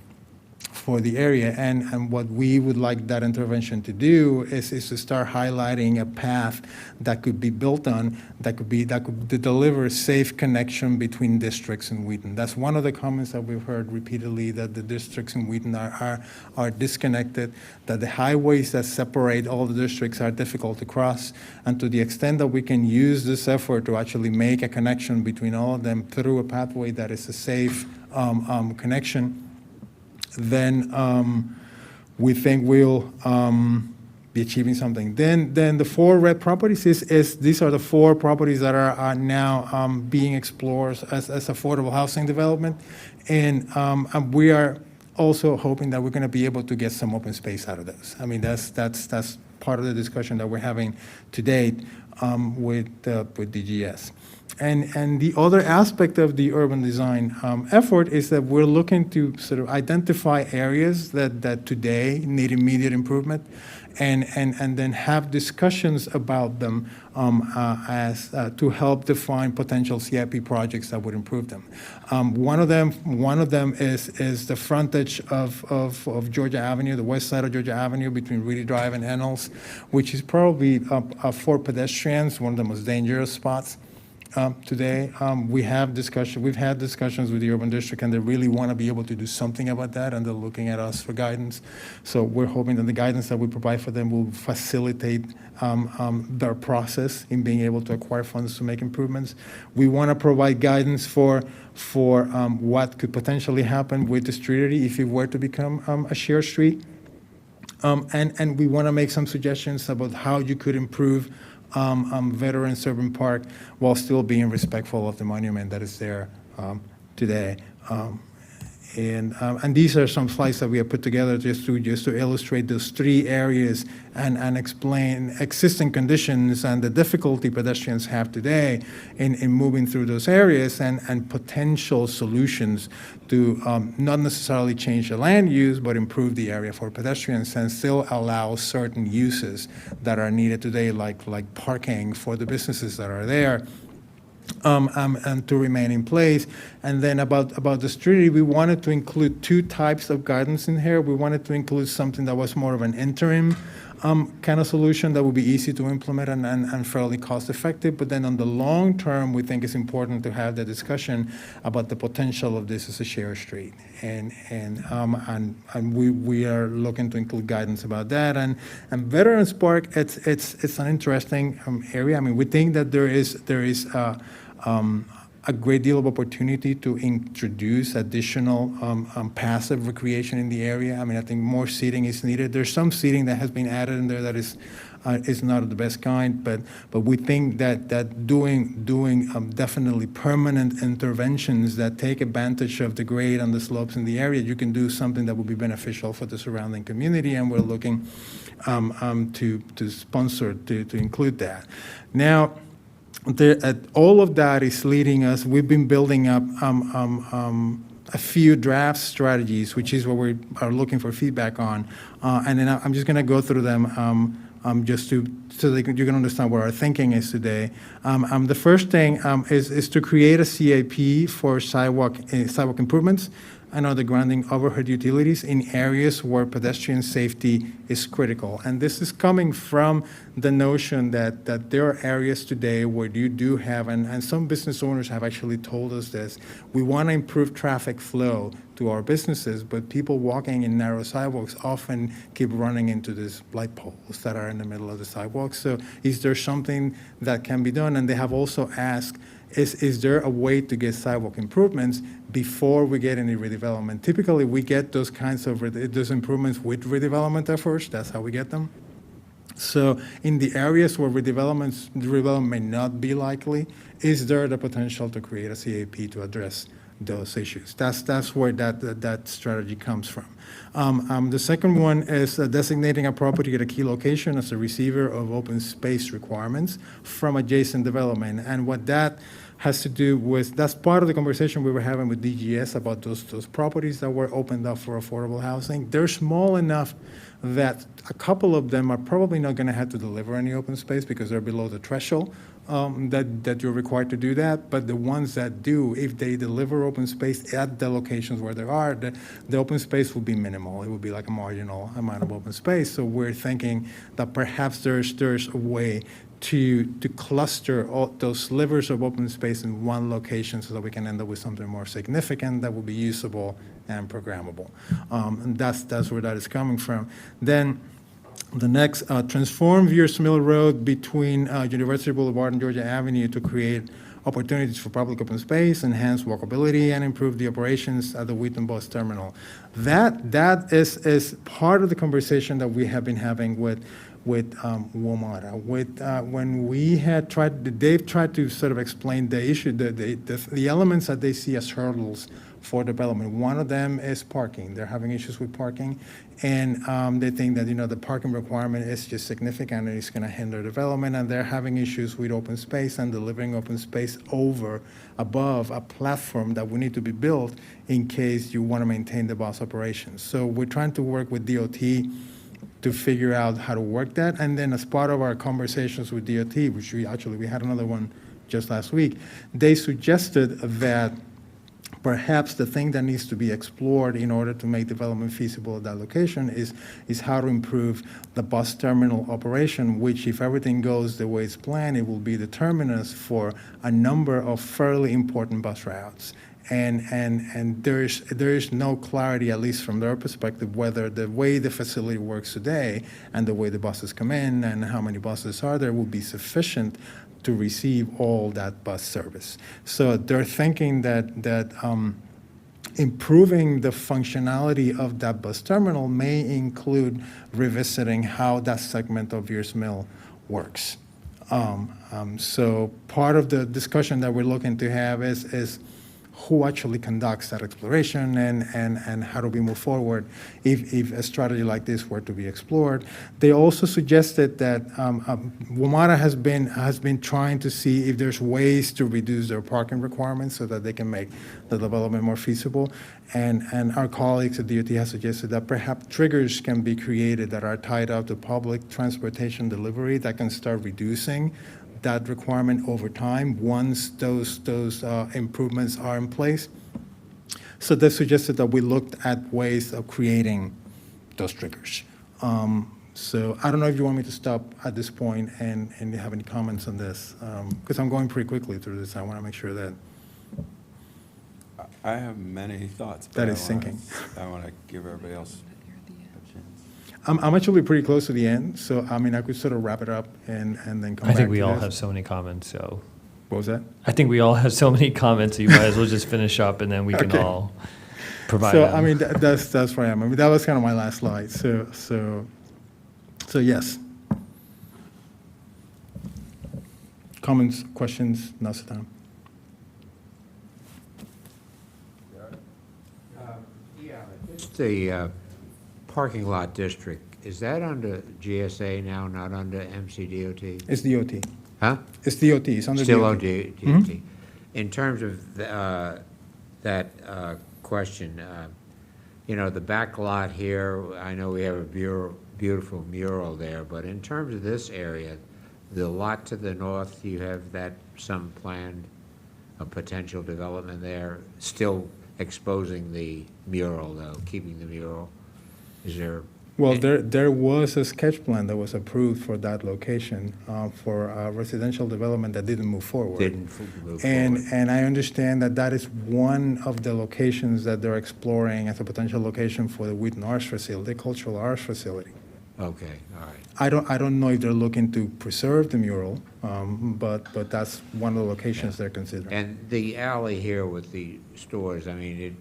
for the area. And what we would like that intervention to do is to start highlighting a path that could be built on, that could deliver safe connection between districts in Wheaton. That's one of the comments that we've heard repeatedly, that the districts in Wheaton are disconnected, that the highways that separate all the districts are difficult to cross. And to the extent that we can use this effort to actually make a connection between all of them through a pathway that is a safe connection, then we think we'll be achieving something. Then the four red properties these are the four properties that are now being explored as affordable housing development, and we are also hoping that we're going to be able to get some open space out of those. I mean, that's part of the discussion that we're having to date with DGS. And the other aspect of the urban design effort is that we're looking to sort of identify areas that today need immediate improvement, and then have discussions about them as to help define potential CIP projects that would improve them. One of them is the frontage of Georgia Avenue, the west side of Georgia Avenue between Reedy Drive and Ennals, which is probably for pedestrians one of the most dangerous spots today. We've had discussions with the urban district, and they really want to be able to do something about that, and they're looking at us for guidance. So we're hoping that the guidance that we provide for them will facilitate their process in being able to acquire funds to make improvements. We want to provide guidance for what could potentially happen with the street if it were to become a shared street. And we want to make some suggestions about how you could improve Veterans Urban Park while still being respectful of the monument that is there today. And these are some slides that we have put together just to illustrate those three areas and explain existing conditions and the difficulty pedestrians have today in moving through those areas and potential solutions to not necessarily change the land use, but improve the area for pedestrians and still allow certain uses that are needed today, like parking for the businesses that are there. And to remain in place. And then about the street, we wanted to include two types of guidance in here. We wanted to include something that was more of an interim kind of solution that would be easy to implement and fairly cost effective. But then on the long term, we think it's important to have the discussion about the potential of this as a shared street. And we are looking to include guidance about that. And Veterans Park, it's an interesting area. I mean, we think that there is a great deal of opportunity to introduce additional passive recreation in the area. I mean, I think more seating is needed. There's some seating that has been added in there that is not the best kind, but we think that doing definitely permanent interventions that take advantage of the grade and the slopes in the area, you can do something that will be beneficial for the surrounding community, and we're looking to sponsor to include that. Now, all of that is leading us. We've been building up a few draft strategies, which is what we are looking for feedback on, and then I'm just going to go through them just so that you can understand what our thinking is today. The first thing is to create a CIP for sidewalk improvements and other grounding overhead utilities in areas where pedestrian safety is critical. And this is coming from the notion that there are areas today where you do have, and some business owners have actually told us this, we want to improve traffic flow to our businesses, but people walking in narrow sidewalks often keep running into these light poles that are in the middle of the sidewalk. So is there something that can be done? And they have also asked, is there a way to get sidewalk improvements before we get any redevelopment? Typically, we get those kinds of those improvements with redevelopment efforts. That's how we get them. So in the areas where redevelopment may not be likely, is there the potential to create a CAP to address those issues? That's where that strategy comes from. The second one is designating a property at a key location as a receiver of open space requirements from adjacent development. And what that has to do with, that's part of the conversation we were having with DGS about those properties that were opened up for affordable housing. They're small enough that a couple of them are probably not going to have to deliver any open space because they're below the threshold that you're required to do that. But the ones that do, if they deliver open space at the locations where there are, the open space will be minimal. It will be like a marginal amount of open space. So we're thinking that perhaps there's a way to cluster all those slivers of open space in one location so that we can end up with something more significant that will be usable and programmable. And that's where that is coming from. Then the next, transform Viers Mill Road between University Boulevard and Georgia Avenue to create opportunities for public open space, enhance walkability, and improve the operations at the Wheaton Bus Terminal. That is part of the conversation that we have been having with WMATA. When we had they've tried to sort of explain the issue, the elements that they see as hurdles for development. One of them is parking. They're having issues with parking, and they think that the parking requirement is just significant and it's going to hinder development. And they're having issues with open space and delivering open space above a platform that will need to be built in case you want to maintain the bus operations. So we're trying to work with DOT to figure out how to work that. And then as part of our conversations with DOT, which we had another one just last week, they suggested that Perhaps the thing that needs to be explored in order to make development feasible at that location is how to improve the bus terminal operation, which, if everything goes the way it's planned, it will be the terminus for a number of fairly important bus routes. And there is no clarity, at least from their perspective, whether the way the facility works today and the way the buses come in and how many buses are there will be sufficient to receive all that bus service. So they're thinking that improving the functionality of that bus terminal may include revisiting how that segment of Veers Mill works. So part of the discussion that we're looking to have is who actually conducts that exploration and how do we move forward if a strategy like this were to be explored. They also suggested that WMATA has been trying to see if there's ways to reduce their parking requirements so that they can make the development more feasible. And our colleagues at DOT have suggested that perhaps triggers can be created that are tied up to public transportation delivery that can start reducing that requirement over time once those improvements are in place. So they suggested that we looked at ways of creating those triggers. So I don't know if you want me to stop at this point and you have any comments on this, because I'm going pretty quickly through this. I want to make sure that I have many thoughts. That is sinking. I want to give everybody else a chance. I'm actually pretty close to the end, so I mean I could sort of wrap it up and then come back. I think we to all this. have so many comments, so. What was that? I think we all have so many comments, so you might as well just finish up and then we can Okay. all provide So them. I mean that's where I am. I mean that was kind of my last slide. So yes. Comments, questions, now's the time. The parking lot district, is that under GSA now, not under MCDOT? It's DOT. Huh? It's DOT. It's under Still DOT. on DOT. Mhm. In terms of that question, the back lot here, I know we have a beautiful mural there, but in terms of this area, the lot to the north, you have that some planned, a potential development there, still exposing the mural though, keeping the mural? Is there? Well, there was a sketch plan that was approved for that location for residential development that didn't move forward. Move forward. And I understand that is one of the locations that they're exploring as a potential location for the Wheaton Arts Facility, cultural arts facility. Okay, all right. I don't know if they're looking to preserve the mural, but that's one of the locations they're considering. And the alley here with the stores, I mean,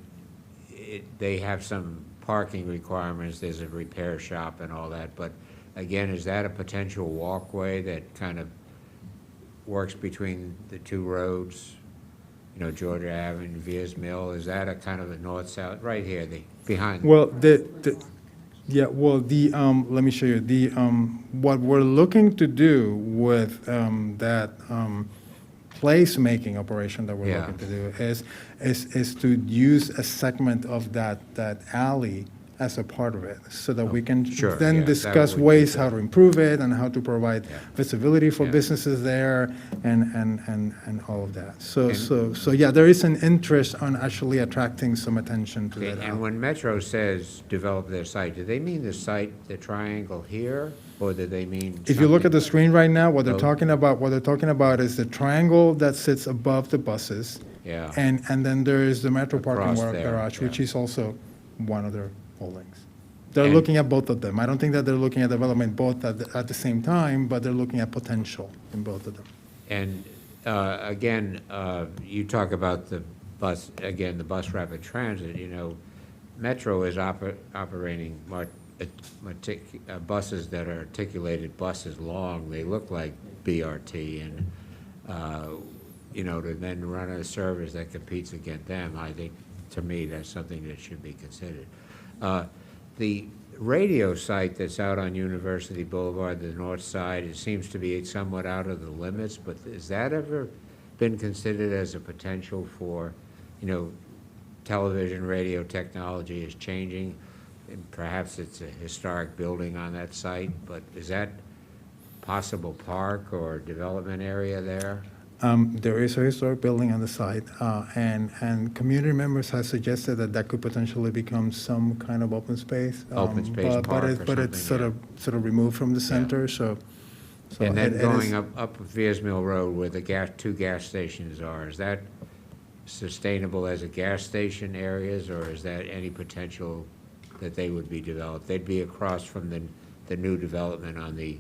they have some parking requirements, there's a repair shop and all that, but again, is that a potential walkway that kind of works between the two roads? Georgia Avenue, Veers Mill, is that a kind of a north-south, right here, behind? Well, let me show you. What we're looking to do with that place-making operation that we're looking to do is to use a segment of that alley as a part of it, so that we can then discuss ways how to improve it and how to provide visibility for businesses there and all of that. So yeah, there is an interest on actually attracting some attention to that. And when Metro says develop their site, do they mean the site, the triangle here, or do they mean? If you look at the screen right now, what they're talking about is the triangle that sits above the buses. Yeah. And then there is the Metro parking Across there, garage, which is also one of their holdings. They're looking at both of them. I don't think that they're looking at development both at the same time, but they're looking at potential in both of them. And again, you talk about the bus rapid transit, Metro is operating buses that are articulated buses long. They look like BRT, and to then run a service that competes against them, I think, to me, that's something that should be considered. The radio site that's out on University Boulevard, the north side, it seems to be somewhat out of the limits, but has that ever been considered as a potential for, television, radio technology is changing, and perhaps it's a historic building on that site, but is that possible park or development area there? There is a historic building on the site, and community members have suggested that that could potentially become some kind of open space. Open space but park or but it's something, sort of removed from the center, so. And then it going is- up Veers Mill Road where the two gas stations are, is that sustainable as a gas station areas, or is that any potential that they would be developed? They'd be across from the new development on the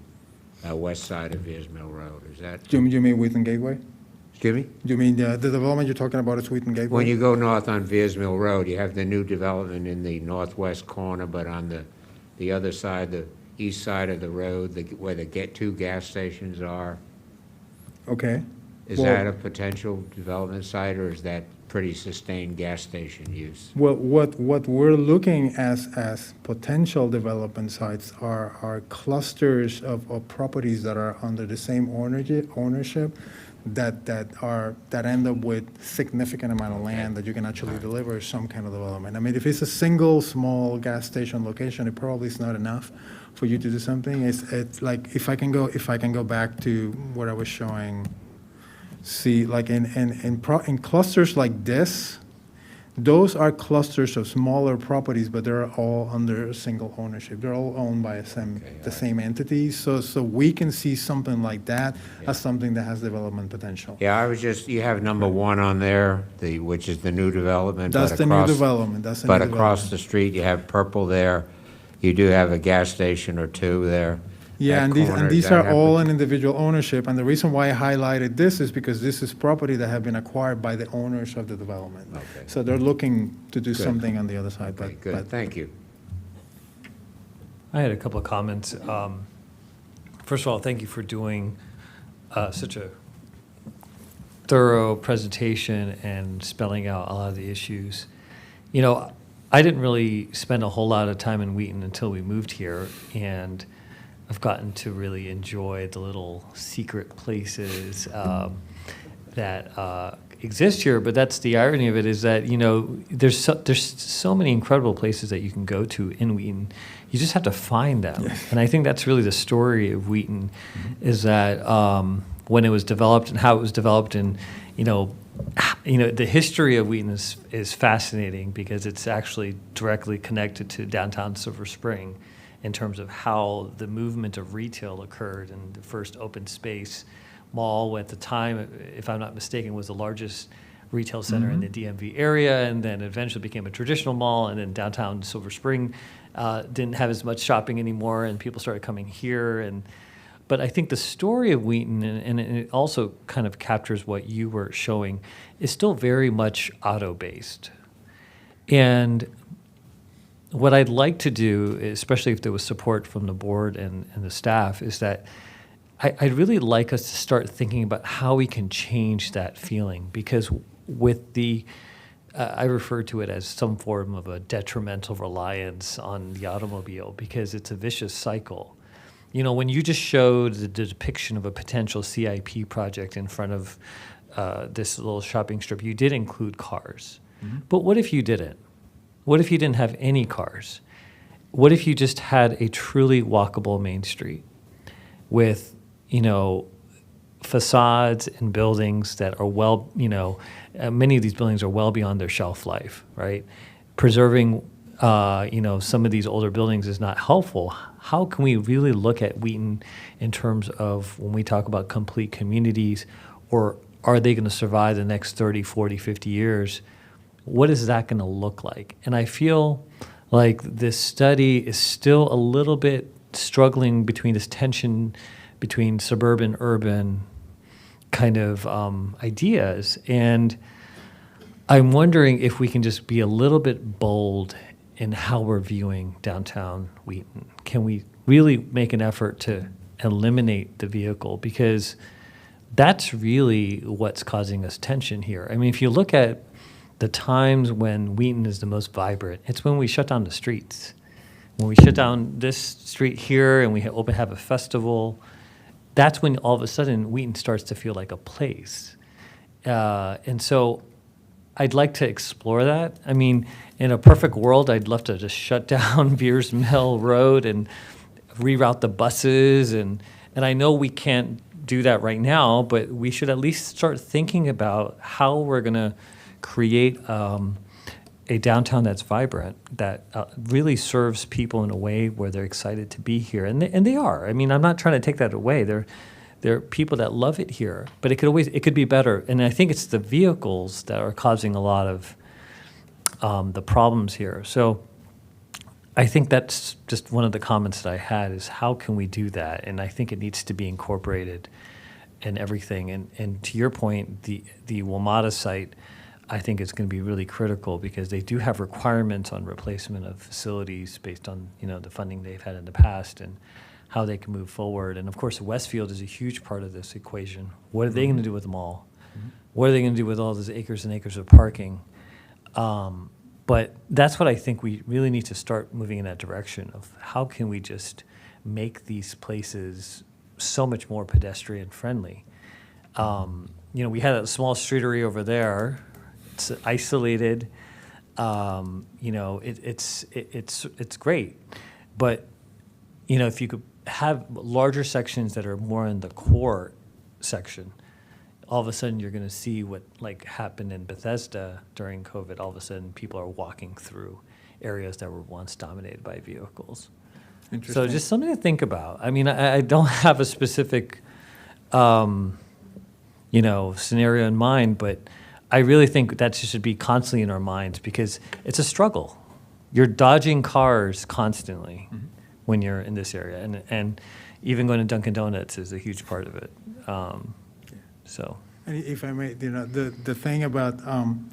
west side of Veers Mill Road, is that? Do you mean Wheaton Gateway? Excuse me? Do you mean the development you're talking about is Wheaton Gateway? When you go north on Veers Mill Road, you have the new development in the northwest corner, but on the other side, the east side of the road, where the two gas stations are, Okay. is Well- that a potential development site, or is that pretty sustained gas station use? Well, what we're looking as potential development sites are clusters of properties that are under the same ownership that end up with significant amount of land that you can actually deliver some kind of development. I mean, if it's a single small gas station location, it probably is not enough for you to do something. It's like if I can go back to what I was showing. See, like in clusters like this, those are clusters of smaller properties, but they're all under a single ownership. They're all owned by the same entity. So we can see something like that as something that has development potential. Yeah, you have number one on there, which is the new development. That's but the new across- development. That's the But new across development. the street, you have purple there. You do have a gas station or two there. Yeah, That and these, corner, and these does that are have all pot- in individual ownership, and the reason why I highlighted this is because this is property that have been acquired by the owners of the development. Okay. So they're looking to do Good. something on the other side, Okay, but. good, thank you. I had a couple of comments. First of all, thank you for doing such a thorough presentation and spelling out a lot of the issues. You know, I didn't really spend a whole lot of time in Wheaton until we moved here, and I've gotten to really enjoy the little secret places that exist here. But that's the irony of it, is that, you know, there's so many incredible places that you can go to in Wheaton. You just have to find them. And I think that's really the story of Wheaton, is that when it was developed and how it was developed, and you know, the history of Wheaton is fascinating, because it's actually directly connected to downtown Silver Spring in terms of how the movement of retail occurred. And the first open space mall at the time, if I'm not mistaken, was the largest retail center in the DMV area, and then eventually became a traditional mall. And then downtown Silver Spring didn't have as much shopping anymore, and people started coming here. But I think the story of Wheaton, and it also kind of captures what you were showing, is still very much auto-based. And what I'd like to do, especially if there was support from the board and the staff, is that I'd really like us to start thinking about how we can change that feeling. Because with I refer to it as some form of a detrimental reliance on the automobile, because it's a vicious cycle. You know, when you just showed the depiction of a potential CIP project in front of this little shopping strip, you did include cars. But what if you didn't? What if you didn't have any cars? What if you just had a truly walkable Main Street with, you know, facades and buildings that are many of these buildings are well beyond their shelf life, right? Preserving some of these older buildings is not helpful. How can we really look at Wheaton in terms of, when we talk about complete communities, or are they going to survive the next 30, 40, 50 years? What is that going to look like? And I feel like this study is still a little bit struggling between this tension between suburban, urban kind of ideas. And I'm wondering if we can just be a little bit bold in how we're viewing downtown Wheaton. Can we really make an effort to eliminate the vehicle? Because that's really what's causing us tension here. I mean, if you look at the times when Wheaton is the most vibrant, it's when we shut down the streets. When we shut down this street here and we have a festival, that's when all of a sudden Wheaton starts to feel like a place. And so I'd like to explore that. I mean, in a perfect world, I'd love to just shut down Veers Mill Road and reroute the buses. And I know we can't do that right now, but we should at least start thinking about how we're going to create a downtown that's vibrant, that really serves people in a way where they're excited to be here. And they are. I mean, I'm not trying to take that away. There are people that love it here, but it could be better. And I think it's the vehicles that are causing a lot of the problems here. So I think that's just one of the comments that I had, is how can we do that? And I think it needs to be incorporated in everything. And to your point, the WMATA site, I think is going to be really critical, because they do have requirements on replacement of facilities based on, the funding they've had in the past and how they can move forward. And of course, Westfield is a huge part of this equation. What are they going to do with them all? What are they going to do with all those acres and acres of parking? But that's what I think we really need to start moving in that direction of how can we just make these places so much more pedestrian friendly. We had a small streetery over there. It's isolated. It's great. But, if you could have larger sections that are more in the core section, all of a sudden you're going to see what happened in Bethesda during COVID. All of a sudden people are walking through areas that were once dominated by vehicles. So just something to think about. I mean, I don't have a specific, scenario in mind, but I really think that should be constantly in our minds, because it's a struggle. You're dodging cars constantly when you're in this area. And even going to Dunkin' Donuts is a huge part of it. So, and if I may, the thing about,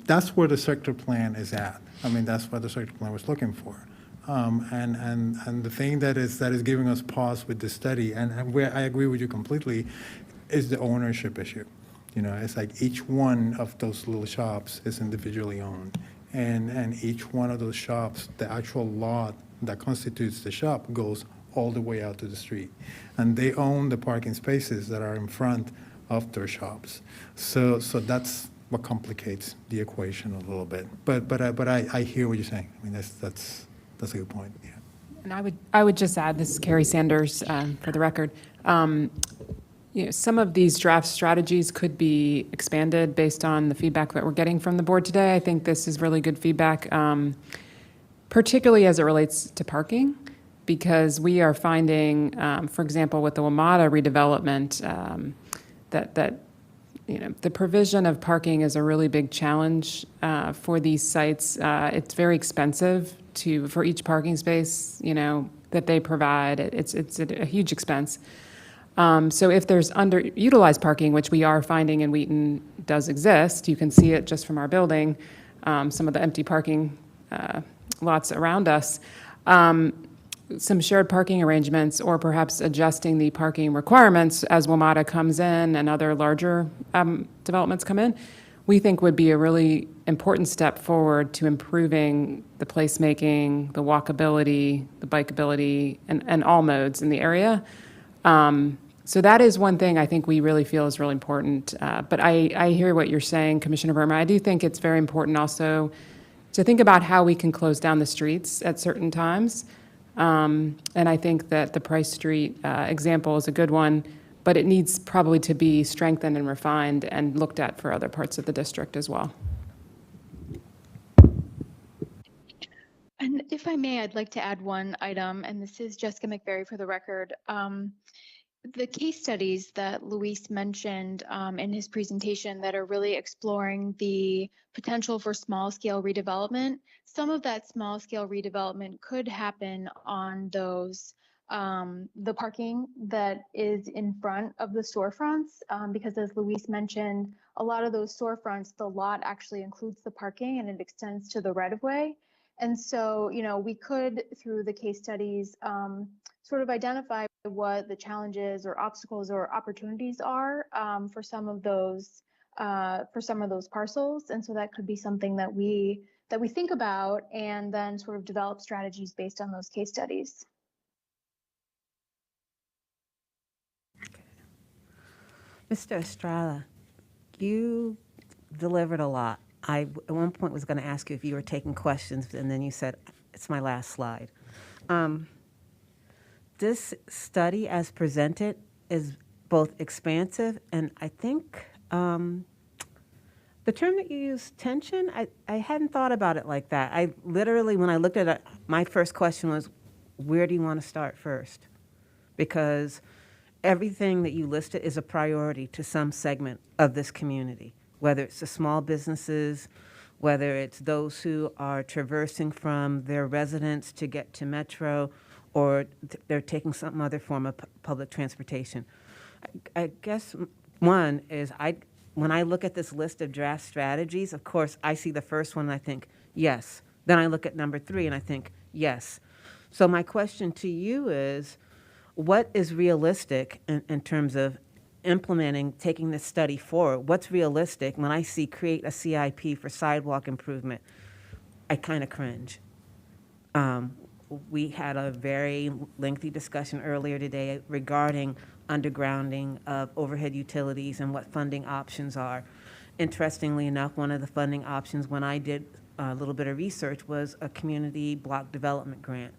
that's where the sector plan is at. I mean, that's what the sector plan was looking for. And the thing that is giving us pause with the study, and where I agree with you completely, is the ownership issue. It's like each one of those little shops is individually owned. And each one of those shops, the actual lot that constitutes the shop goes all the way out to the street. And they own the parking spaces that are in front of their shops. So that's what complicates the equation a little bit. But I hear what you're saying. I mean, that's a good point, yeah. And I would just add, this is Carrie Sanders, for the record. Some of these draft strategies could be expanded based on the feedback that we're getting from the board today. I think this is really good feedback, particularly as it relates to parking, because we are finding, for example, with the WMATA redevelopment, that the provision of parking is a really big challenge for these sites. It's very expensive for each parking space, that they provide. It's a huge expense. So if there's underutilized parking, which we are finding in Wheaton does exist, you can see it just from our building, some of the empty parking lots around us, some shared parking arrangements, or perhaps adjusting the parking requirements as WMATA comes in and other larger developments come in, we think would be a really important step forward to improving the placemaking, the walkability, the bikeability, and all modes in the area. So that is one thing I think we really feel is really important. But I hear what you're saying, Commissioner Verma. I do think it's very important also to think about how we can close down the streets at certain times. And I think that the Price Street example is a good one, but it needs probably to be strengthened and refined and looked at for other parts of the district as well. And if I may, I'd like to add one item, and this is Jessica McBarry for the record. The case studies that Luis mentioned in his presentation that are really exploring the potential for small-scale redevelopment, some of that small-scale redevelopment could happen on those, the parking that is in front of the storefronts, because as Luis mentioned, a lot of those storefronts, the lot actually includes the parking and it extends to the right-of-way. And so, we could, through the case studies, sort of identify what the challenges or obstacles or opportunities are for some of those parcels. And so that could be something that we think about and then sort of develop strategies based on those case studies. Mr. Estrada, you delivered a lot. I, at one point, was going to ask you if you were taking questions, and then you said, it's my last slide. This study, as presented, is both expansive and I think the term that you used, tension, I hadn't thought about it like that. I literally, when I looked at it, my first question was, where do you want to start first? Because everything that you listed is a priority to some segment of this community, whether it's the small businesses, whether it's those who are traversing from their residence to get to Metro, or they're taking some other form of public transportation. I guess one is when I look at this list of draft strategies, of course, I see the first one and I think, yes. Then I look at number 3 and I think, yes. So my question to you is, what is realistic in terms of implementing, taking this study forward? What's realistic when I see create a CIP for sidewalk improvement? I kind of cringe. We had a very lengthy discussion earlier today regarding undergrounding of overhead utilities and what funding options are. Interestingly enough, one of the funding options when I did a little bit of research was a community block development grant.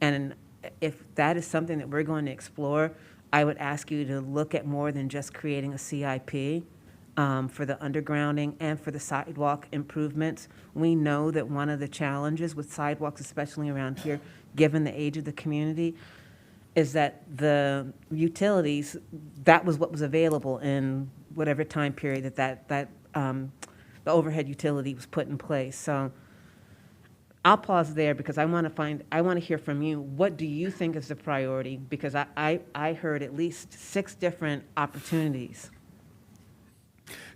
And if that is something that we're going to explore, I would ask you to look at more than just creating a CIP for the undergrounding and for the sidewalk improvements. We know that one of the challenges with sidewalks, especially around here, given the age of the community, is that the utilities, that was what was available in whatever time period that the overhead utility was put in place. So I'll pause there because I want to hear from you. What do you think is the priority? Because I heard at least 6 different opportunities.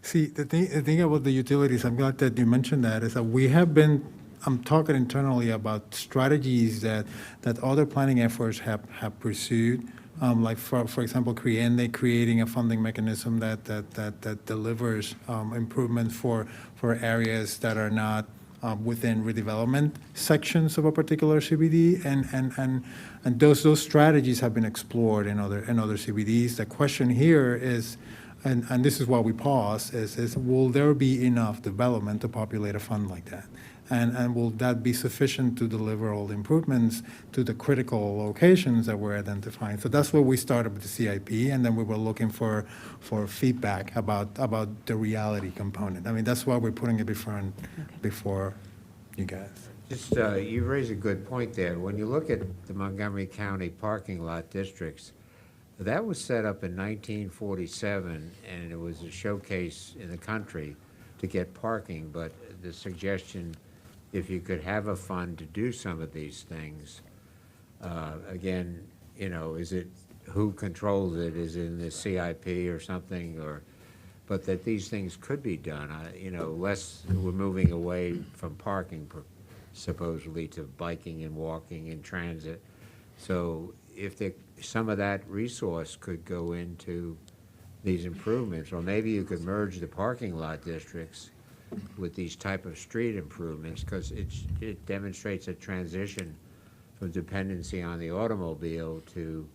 See, the thing about the utilities, I'm glad that you mentioned that, is that we have been, I'm talking internally about strategies that other planning efforts have pursued, like for example, creating a funding mechanism that delivers improvement for areas that are not within redevelopment sections of a particular CBD, and those strategies have been explored in other CBDs. The question here is, and this is why we pause, is will there be enough development to populate a fund like that? And will that be sufficient to deliver all the improvements to the critical locations that we're identifying? So that's where we started with the CIP, and then we were looking for feedback about the reality component. I mean, that's why we're putting it before you guys. Just, you raise a good point there. When you look at the Montgomery County parking lot districts, that was set up in 1947, and it was a showcase in the country to get parking, but the suggestion, if you could have a fund to do some of these things, again, you know, is it, who controls it? Is it in the CIP or something, but that these things could be done. You know, we're moving away from parking supposedly to biking and walking and transit. So if some of that resource could go into these improvements, or maybe you could merge the parking lot districts with these type of street improvements, because it demonstrates a transition from dependency on the automobile to,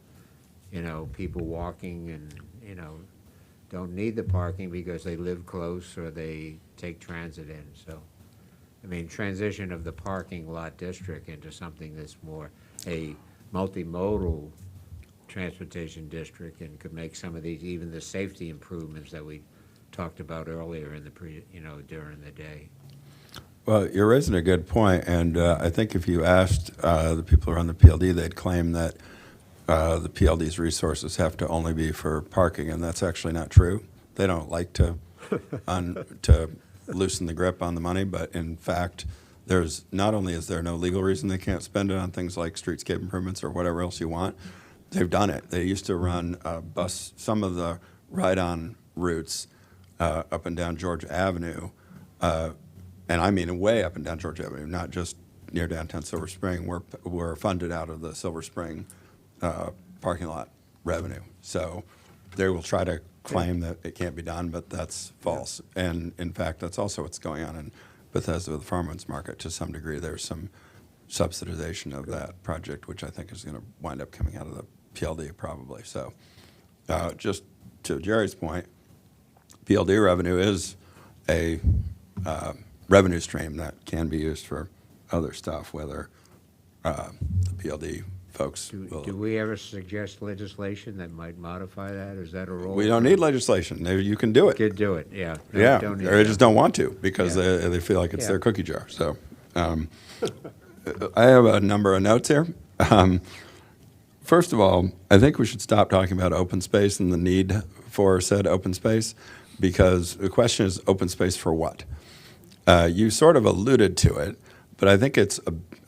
you know, people walking and, you know, don't need the parking because they live close or they take transit in. So, I mean, transition of the parking lot district into something that's more a multimodal transportation district, and could make some of these, even the safety improvements that we talked about earlier in the during the day. Well, you're raising a good point, and I think if you asked the people who run the PLD, they'd claim that the PLD's resources have to only be for parking, and that's actually not true. They don't like to loosen the grip on the money, but in fact, there's not only is there no legal reason they can't spend it on things like streetscape improvements or whatever else you want, they've done it. They used to run some of the ride-on routes up and down Georgia Avenue, and I mean way up and down Georgia Avenue, not just near downtown Silver Spring. We're funded out of the Silver Spring parking lot revenue. So they will try to claim that it can't be done, but that's false. And in fact, that's also what's going on in Bethesda with the Farmers Market. To some degree, there's some subsidization of that project, which I think is going to wind up coming out of the PLD probably. So just to Jerry's point, PLD revenue is a revenue stream that can be used for other stuff, whether the PLD folks Do will. we ever suggest legislation that might modify that? Is that a role? We don't need legislation. You can do it. Could do it, yeah. No, Yeah, don't need or they that. just don't want to because Yeah. they feel like it's Yeah. their cookie jar. So I have a number of notes here. First of all, I think we should stop talking about open space and the need for said open space, because the question is open space for what? You sort of alluded to it, but I think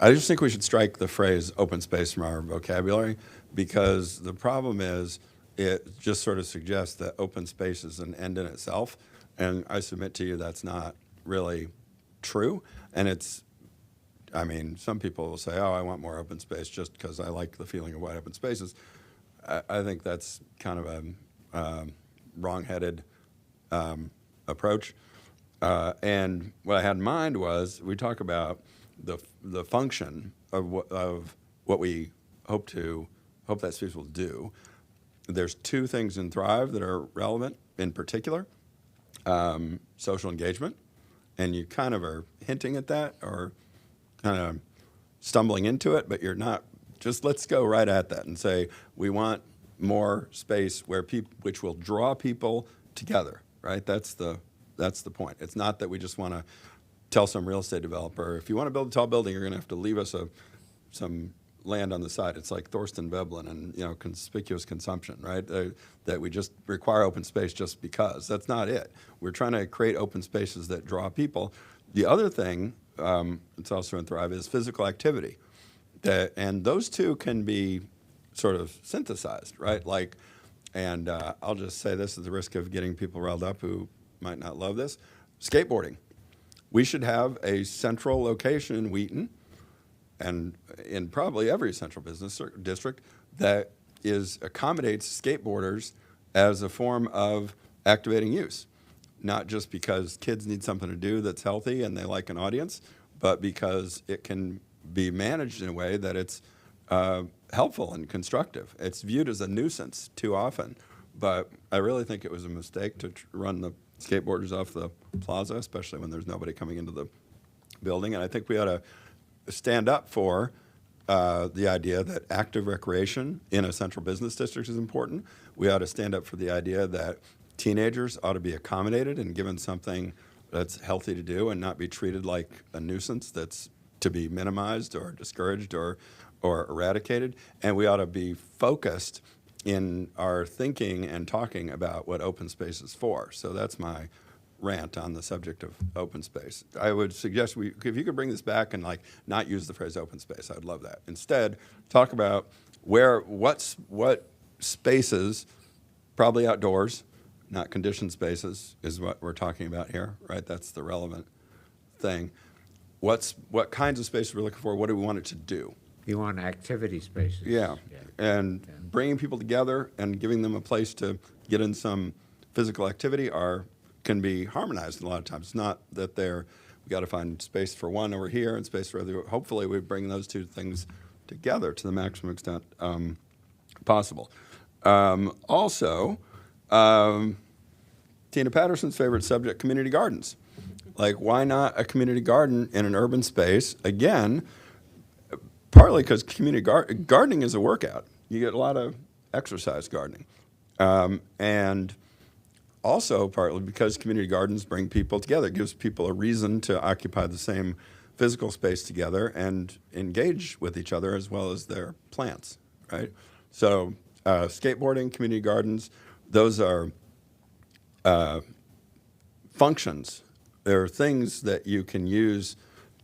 I just think we should strike the phrase open space from our vocabulary, because the problem is it just sort of suggests that open space is an end in itself, and I submit to you that's not really true. And I mean, some people will say, oh, I want more open space just because I like the feeling of wide open spaces. I think that's kind of a wrong-headed approach. And what I had in mind was we talk about the function of what we hope that space will do. There's two things in Thrive that are relevant in particular. Social engagement, and you kind of are hinting at that or kind of stumbling into it, but you're not. Just let's go right at that and say we want more space which will draw people together, right? That's the point. It's not that we just want to tell some real estate developer, if you want to build a tall building, you're going to have to leave us some land on the side. It's like Thorsten Veblen and conspicuous consumption, right? That we just require open space just because. That's not it. We're trying to create open spaces that draw people. The other thing, it's also in Thrive, is physical activity. And those two can be sort of synthesized, right? And I'll just say this at the risk of getting people riled up who might not love this. Skateboarding. We should have a central location in Wheaton and in probably every central business district that accommodates skateboarders as a form of activating use. Not just because kids need something to do that's healthy and they like an audience, but because it can be managed in a way that it's helpful and constructive. It's viewed as a nuisance too often, but I really think it was a mistake to run the skateboarders off the plaza, especially when there's nobody coming into the building. And I think we ought to stand up for the idea that active recreation in a central business district is important. We ought to stand up for the idea that teenagers ought to be accommodated and given something that's healthy to do and not be treated like a nuisance that's to be minimized or discouraged or eradicated. And we ought to be focused in our thinking and talking about what open space is for. So that's my rant on the subject of open space. I would suggest if you could bring this back and not use the phrase open space, I'd love that. Instead, talk about what spaces, probably outdoors, not conditioned spaces, is what we're talking about here, right? That's the relevant thing. What kinds of spaces we're looking for? What do we want it to do? You want activity spaces. Yeah, and bringing people together and giving them a place to get in some physical activity can be harmonized a lot of times. It's not that we got to find space for one over here and space for other. Hopefully, we bring those two things together to the maximum extent possible. Also, Tina Patterson's favorite subject, community gardens. Why not a community garden in an urban space? Again, partly because community gardening is a workout. You get a lot of exercise gardening. And also partly because community gardens bring people together. It gives people a reason to occupy the same physical space together and engage with each other as well as their plants, right? So skateboarding, community gardens, those are functions. There are things that you can use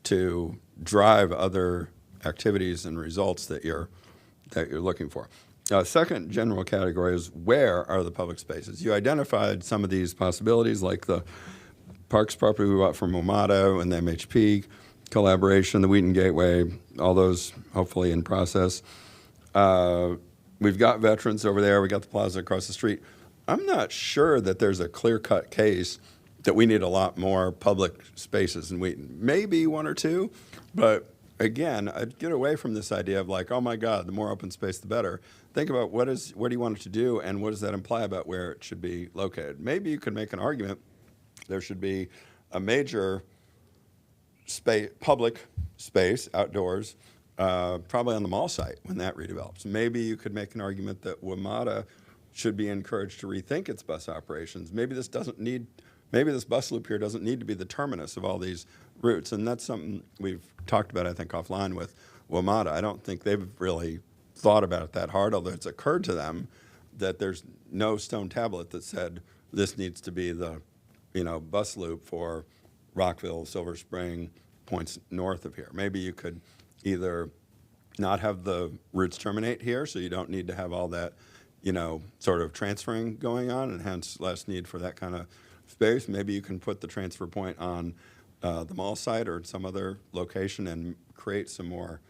to drive other activities and results that you're looking for. Second general category is where are the public spaces? You identified some of these possibilities, like the Parks property we bought from Omada and the MHP collaboration, the Wheaton Gateway, all those hopefully in process. We've got veterans over there. We got the plaza across the street. I'm not sure that there's a clear-cut case that we need a lot more public spaces in Wheaton. Maybe one or two, but again, I'd get away from this idea of oh my God, the more open space, the better. Think about what do you want it to do, and what does that imply about where it should be located? Maybe you could make an argument there should be a major public space outdoors probably on the mall site when that redevelops. Maybe you could make an argument that WMATA should be encouraged to rethink its bus operations. Maybe this bus loop here doesn't need to be the terminus of all these routes, and that's something we've talked about, I think, offline with WMATA. I don't think they've really thought about it that hard, although it's occurred to them that there's no stone tablet that said this needs to be the, bus loop for Rockville, Silver Spring, points north of here. Maybe you could either not have the routes terminate here, so you don't need to have all that, sort of transferring going on, and hence less need for that kind of space. Maybe you can put the transfer point on the mall site or some other location and create some more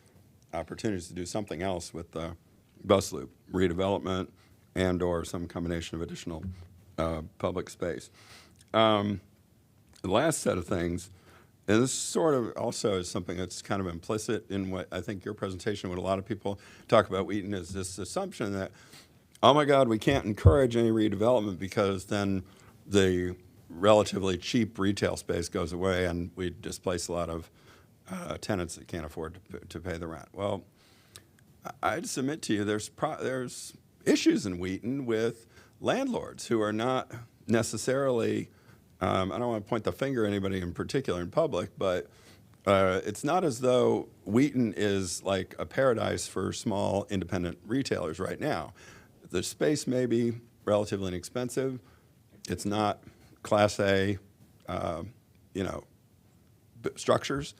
opportunities to do something else with the bus loop, redevelopment and or some combination of additional public space. The last set of things, and this sort of also is something that's kind of implicit in what I think your presentation, what a lot of people talk about Wheaton, is this assumption that, oh my God, we can't encourage any redevelopment because then the relatively cheap retail space goes away and we displace a lot of tenants that can't afford to pay the rent. Well, I'd submit to you there's issues in Wheaton with landlords who are not necessarily, I don't want to point the finger at anybody in particular in public, but it's not as though Wheaton is like a paradise for small independent retailers right now. The space may be relatively inexpensive. It's not Class A, structures.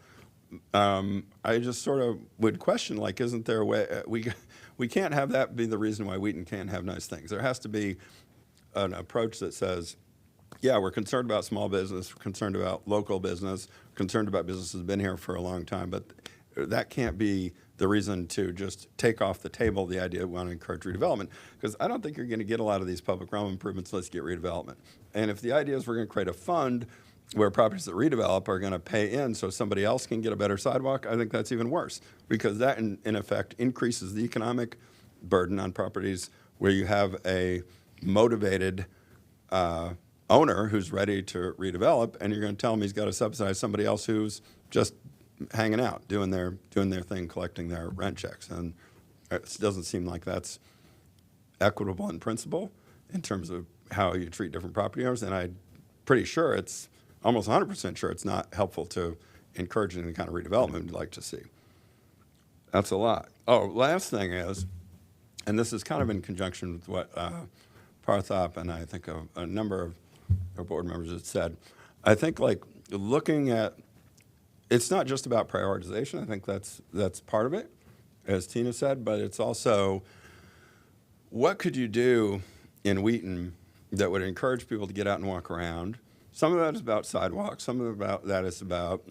I just sort of would question, like, isn't there a way, we can't have that be the reason why Wheaton can't have nice things. There has to be an approach that says, yeah, we're concerned about small business, we're concerned about local business, concerned about businesses that have been here for a long time, but that can't be the reason to just take off the table the idea we want to encourage redevelopment, because I don't think you're going to get a lot of these public realm improvements unless you get redevelopment. And if the idea is we're going to create a fund where properties that redevelop are going to pay in so somebody else can get a better sidewalk, I think that's even worse, because that in effect increases the economic burden on properties where you have a motivated owner who's ready to redevelop, and you're going to tell him he's got to subsidize somebody else who's just hanging out, doing their thing, collecting their rent checks. And it doesn't seem like that's equitable in principle in terms of how you treat different property owners. And I'm pretty sure it's almost 100% sure it's not helpful to encouraging the kind of redevelopment we'd like to see. That's a lot. Oh, last thing is, and this is kind of in conjunction with what Parthop and I think a number of our board members have said. I think, like, looking at, it's not just about prioritization. I think that's part of it, as Tina said, but it's also what could you do in Wheaton that would encourage people to get out and walk around. Some of that is about sidewalks. Some of that is about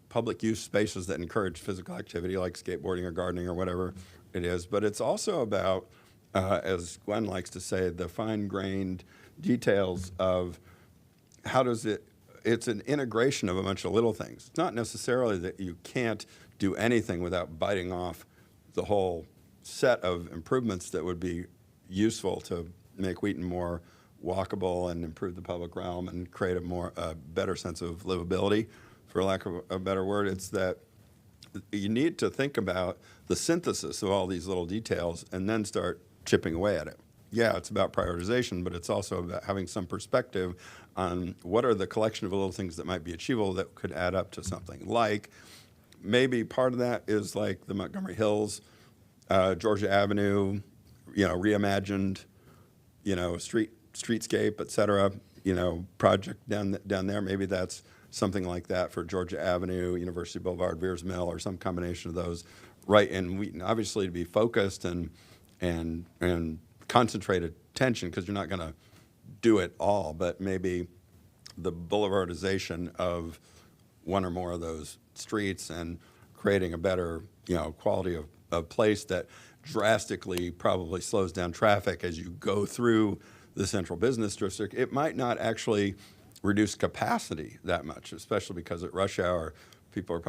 public use spaces that encourage physical activity like skateboarding or gardening or whatever it is. But it's also about, as Gwen likes to say, the fine-grained details of how does it's an integration of a bunch of little things. It's not necessarily that you can't do anything without biting off the whole set of improvements that would be useful to make Wheaton more walkable and improve the public realm and create a better sense of livability, for lack of a better word. It's that you need to think about the synthesis of all these little details and then start chipping away at it. Yeah, it's about prioritization, but it's also about having some perspective on what are the collection of little things that might be achievable that could add up to something. Like, maybe part of that is like the Montgomery Hills, Georgia Avenue, reimagined, streetscape, et cetera, project down there. Maybe that's something like that for Georgia Avenue, University Boulevard, Veers Mill, or some combination of those, right in Wheaton. Obviously, to be focused and concentrated attention, because you're not going to do it all, but maybe the boulevardization of one or more of those streets and creating a better, quality of place that drastically probably slows down traffic as you go through the central business district. It might not actually reduce capacity that much, especially because at rush hour, people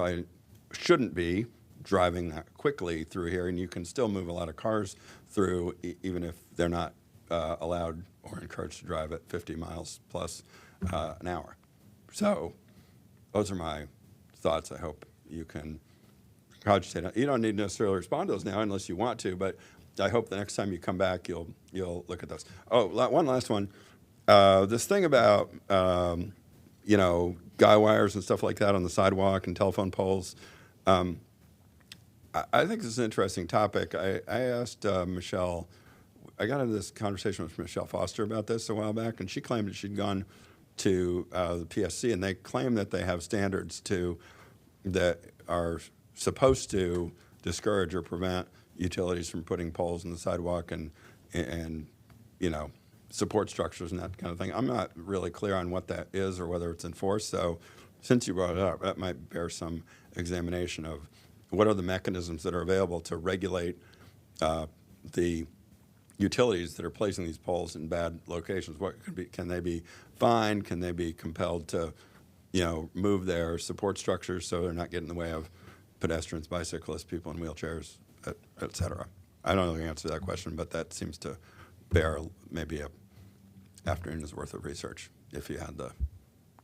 shouldn't be driving that quickly through here, and you can still move a lot of cars through even if they're not allowed or encouraged to drive at 50 miles plus an hour. So those are my thoughts. I hope you can cogitate. You don't need to necessarily respond to those now unless you want to, but I hope the next time you come back, you'll look at those. Oh, one last one. This thing about, guy wires and stuff like that on the sidewalk and telephone poles. I think this is an interesting topic. I asked Michelle, I got into this conversation with Michelle Foster about this a while back, and she claimed that she'd gone to the PSC, and they claim that they have standards that are supposed to discourage or prevent utilities from putting poles in the sidewalk and support structures and that kind of thing. I'm not really clear on what that is or whether it's enforced. So since you brought it up, that might bear some examination of what are the mechanisms that are available to regulate the utilities that are placing these poles in bad locations. Can they be fined? Can they be compelled to, move their support structures so they're not getting in the way of pedestrians, bicyclists, people in wheelchairs, et cetera? I don't know the answer to that question, but that seems to bear maybe a afternoon's worth of research if you had the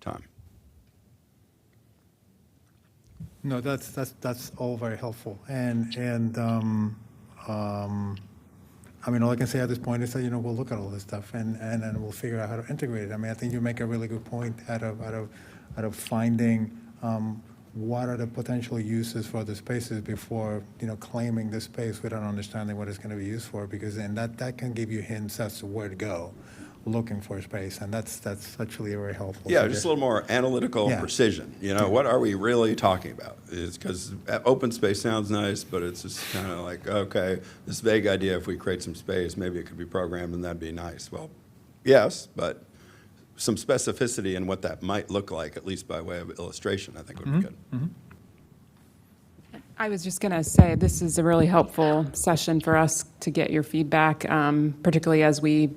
time. No, that's all very helpful. I mean, all I can say at this point is that, we'll look at all this stuff and we'll figure out how to integrate it. I mean, I think you make a really good point out of finding what are the potential uses for the spaces before, claiming the space without understanding what it's going to be used for, because then that can give you hints as to where to go looking for space, and that's actually very helpful. Yeah, just a little more analytical precision. What are we really talking about? It's because open space sounds nice, but it's just kind of like, okay, this vague idea, if we create some space, maybe it could be programmed and that'd be nice. Well, yes, but some specificity in what that might look like, at least by way of illustration, I think would be good. I was just going to say, this is a really helpful session for us to get your feedback, particularly as we,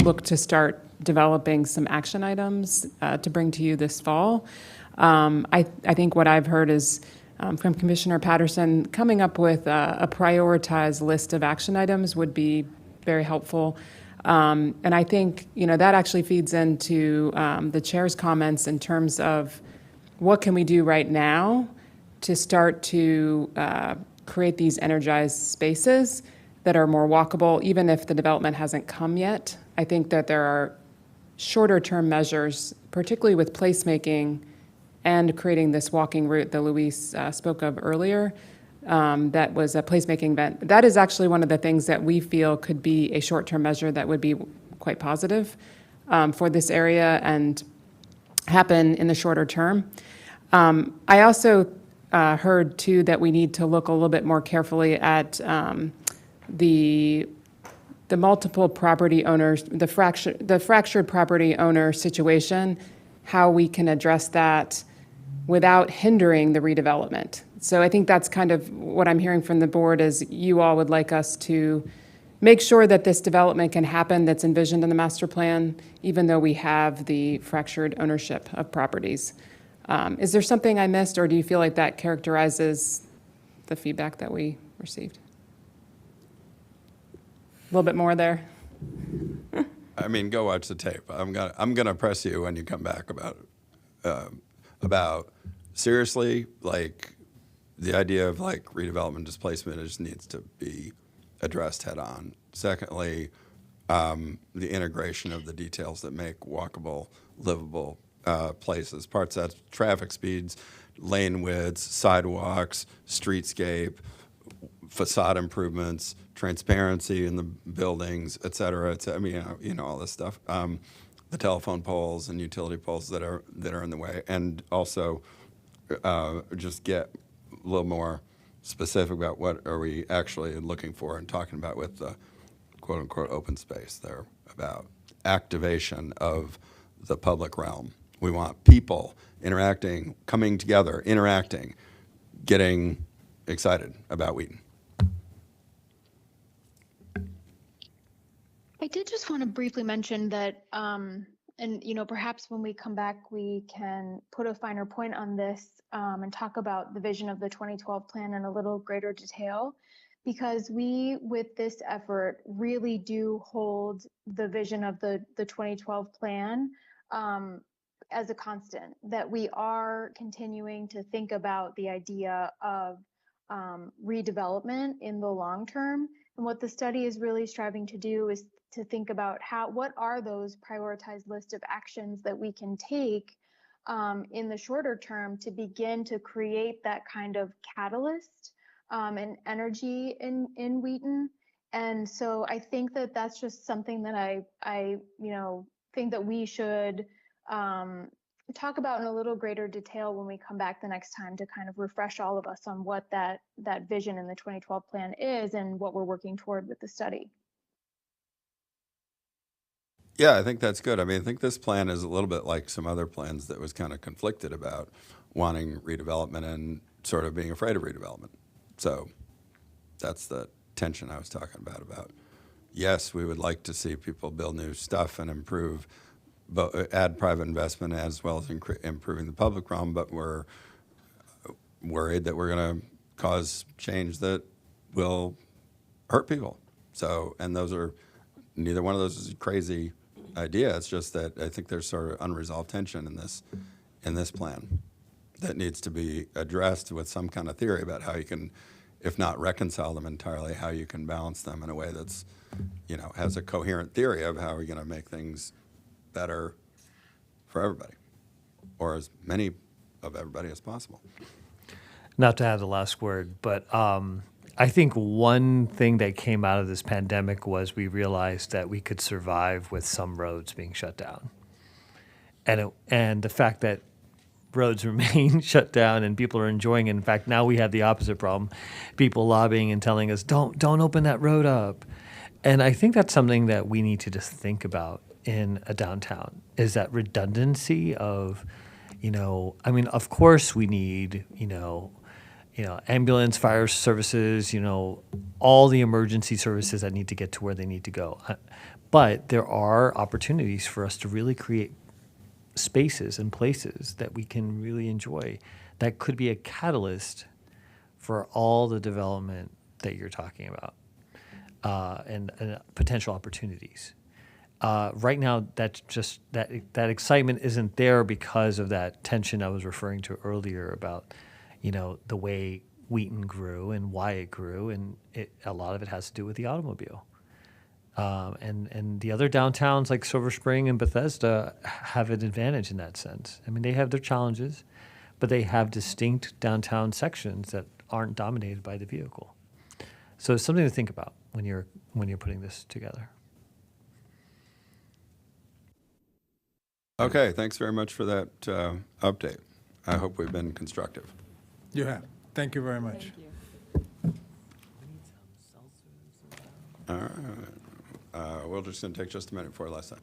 look to start developing some action items to bring to you this fall. I think what I've heard is from Commissioner Patterson, coming up with a prioritized list of action items would be very helpful. And I think, that actually feeds into the chair's comments in terms of what can we do right now to start to create these energized spaces that are more walkable, even if the development hasn't come yet. I think that there are shorter-term measures, particularly with placemaking and creating this walking route that Luis spoke of earlier. That was a placemaking event. That is actually one of the things that we feel could be a short-term measure that would be quite positive for this area and happen in the shorter term. I also heard, too, that we need to look a little bit more carefully at the multiple property owners, the fractured property owner situation, how we can address that without hindering the redevelopment. So I think that's kind of what I'm hearing from the board is you all would like us to make sure that this development can happen that's envisioned in the master plan, even though we have the fractured ownership of properties. Is there something I missed, or do you feel like that characterizes the feedback that we received? A little bit more there. I mean, go watch the tape. I'm gonna press you when you come back about seriously, like the idea of like redevelopment displacement just needs to be addressed head on. Secondly, the integration of the details that make walkable, livable places. Parts that's traffic speeds, lane widths, sidewalks, streetscape, facade improvements, transparency in the buildings, et cetera. I mean, all this stuff. The telephone poles and utility poles that are in the way, and also just get a little more specific about what are we actually looking for and talking about with the quote-unquote open space. They're about activation of the public realm. We want people interacting, coming together, interacting, getting excited about Wheaton. I did just want to briefly mention that, and perhaps when we come back, we can put a finer point on this and talk about the vision of the 2012 plan in a little greater detail, because we, with this effort, really do hold the vision of the 2012 plan as a constant, that we are continuing to think about the idea of redevelopment in the long term. And what the study is really striving to do is to think about what are those prioritized list of actions that we can take in the shorter term to begin to create that kind of catalyst and energy in Wheaton. And so I think that that's just something that I think that we should talk about in a little greater detail when we come back the next time to kind of refresh all of us on what that vision in the 2012 plan is and what we're working toward with the study. Yeah, I think that's good. I mean, I think this plan is a little bit like some other plans that was kind of conflicted about wanting redevelopment and sort of being afraid of redevelopment. So that's the tension I was talking about. Yes, we would like to see people build new stuff and improve, add private investment as well as improving the public realm, but we're worried that we're going to cause change that will hurt people. So, and neither one of those is a crazy idea. It's just that I think there's sort of unresolved tension in this plan that needs to be addressed with some kind of theory about how you can, if not reconcile them entirely, how you can balance them in a way that's, has a coherent theory of how we're going to make things better for everybody, or as many of everybody as possible. Not to have the last word, but I think one thing that came out of this pandemic was we realized that we could survive with some roads being shut down. And the fact that roads remain shut down and people are enjoying it. In fact, now we have the opposite problem. People lobbying and telling us, don't open that road up. And I think that's something that we need to just think about in a downtown, is that redundancy of, of course we need, ambulance, fire services, all the emergency services that need to get to where they need to go. But there are opportunities for us to really create spaces and places that we can really enjoy that could be a catalyst for all the development that you're talking about and potential opportunities. Right now, that's just that excitement isn't there because of that tension I was referring to earlier about, the way Wheaton grew and why it grew, and a lot of it has to do with the automobile. And the other downtowns like Silver Spring and Bethesda have an advantage in that sense. I mean, they have their challenges, but they have distinct downtown sections that aren't dominated by the vehicle. So it's something to think about when you're putting this together. Okay, thanks very much for that update. I hope we've been constructive. You have. Thank you very much. Thank you. All right. We're just going to take just a minute before last time.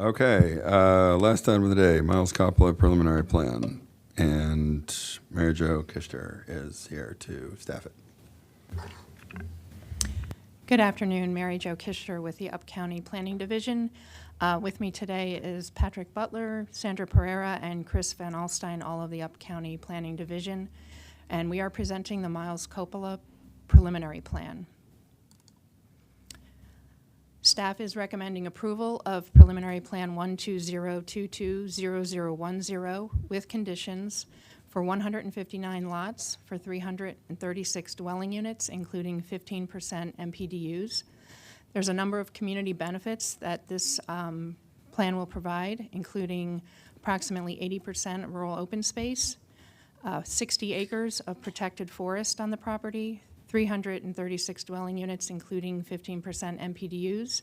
Okay, last item of the day, Miles Coppola preliminary plan. And Mary Jo Kister is here to staff it. Good afternoon, Mary Jo Kister with the Up-County Planning Division. With me today is Patrick Butler, Sandra Pereira, and Chris Van Alstyne, all of the Up-County Planning Division. And we are presenting the Miles Coppola preliminary plan. Staff is recommending approval of preliminary plan 120220010 with conditions for 159 lots for 336 dwelling units, including 15% MPDUs. There's a number of community benefits that this plan will provide, including approximately 80% rural open space, 60 acres of protected forest on the property, 336 dwelling units, including 15% MPDUs,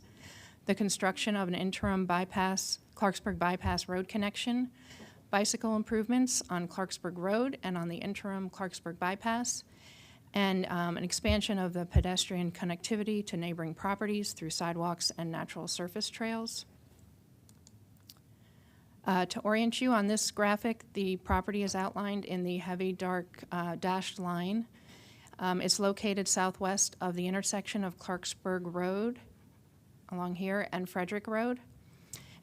the construction of an interim bypass, Clarksburg bypass road connection, bicycle improvements on Clarksburg Road and on the interim Clarksburg bypass, and an expansion of the pedestrian connectivity to neighboring properties through sidewalks and natural surface trails. To orient you on this graphic, the property is outlined in the heavy dark dashed line. It's located southwest of the intersection of Clarksburg Road along here and Frederick Road,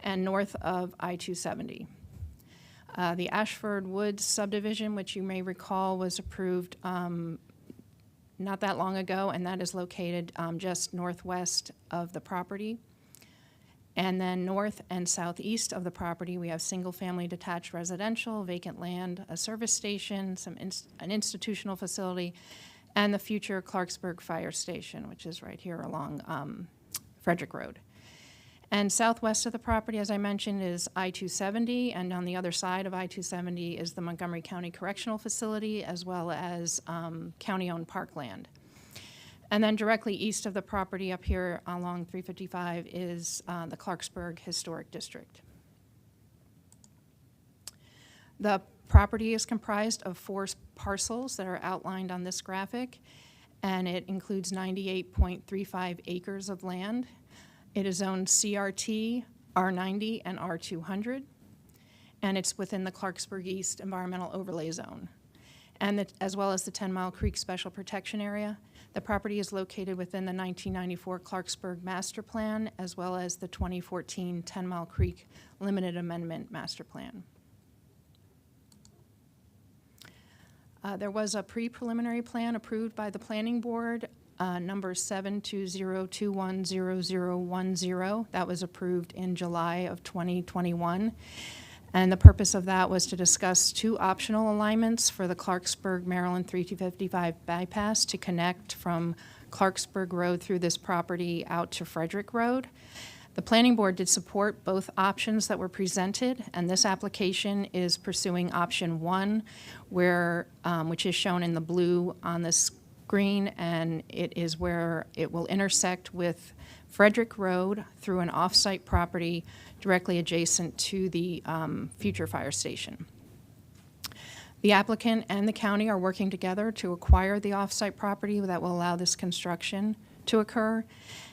and north of I-270. The Ashford Woods subdivision, which you may recall was approved not that long ago, and that is located just northwest of the property. And then north and southeast of the property, we have single-family detached residential, vacant land, a service station, an institutional facility, and the future Clarksburg Fire Station, which is right here along Frederick Road. And southwest of the property, as I mentioned, is I-270, and on the other side of I-270 is the Montgomery County Correctional Facility, as well as county-owned parkland. And then directly east of the property up here along 355 is the Clarksburg Historic District. The property is comprised of 4 parcels that are outlined on this graphic, and it includes 98.35 acres of land. It is zoned CRT, R90, and R200, and it's within the Clarksburg East Environmental Overlay Zone, and as well as the 10 Mile Creek Special Protection Area. The property is located within the 1994 Clarksburg Master Plan, as well as the 2014 10 Mile Creek Limited Amendment Master Plan. There was a pre-preliminary plan approved by the Planning Board, number 720210010. That was approved in July of 2021. And the purpose of that was to discuss 2 optional alignments for the Clarksburg, Maryland 3255 bypass to connect from Clarksburg Road through this property out to Frederick Road. The Planning Board did support both options that were presented, and this application is pursuing option 1, which is shown in the blue on the screen, and it is where it will intersect with Frederick Road through an off-site property directly adjacent to the future fire station. The applicant and the county are working together to acquire the off-site property that will allow this construction to occur.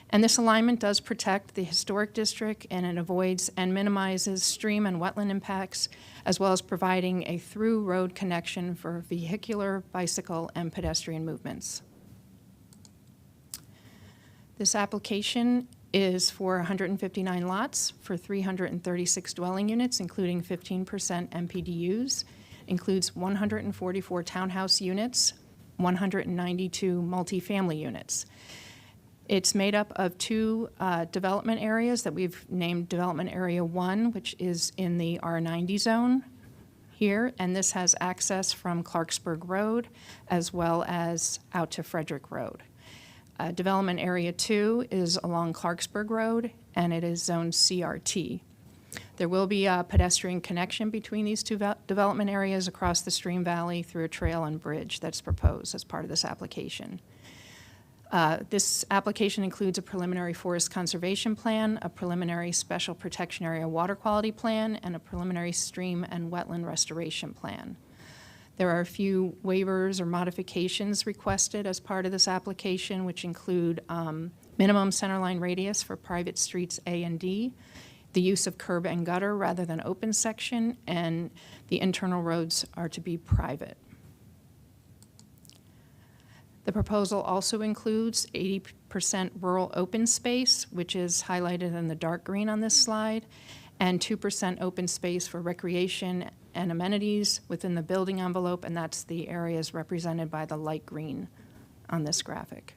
And this alignment does protect the historic district, and it avoids and minimizes stream and wetland impacts, as well as providing a through road connection for vehicular, bicycle, and pedestrian movements. This application is for 159 lots for 336 dwelling units, including 15% MPDUs, includes 144 townhouse units, 192 multifamily units. It's made up of 2 development areas that we've named Development Area 1, which is in the R90 zone here, and this has access from Clarksburg Road as well as out to Frederick Road. Development Area 2 is along Clarksburg Road, and it is zoned CRT. There will be a pedestrian connection between these 2 development areas across the stream valley through a trail and bridge that's proposed as part of this application. This application includes a preliminary forest conservation plan, a preliminary special protection area water quality plan, and a preliminary stream and wetland restoration plan. There are a few waivers or modifications requested as part of this application, which include minimum centerline radius for private streets A and D, the use of curb and gutter rather than open section, and the internal roads are to be private. The proposal also includes 80% rural open space, which is highlighted in the dark green on this slide, and 2% open space for recreation and amenities within the building envelope, and that's the areas represented by the light green on this graphic.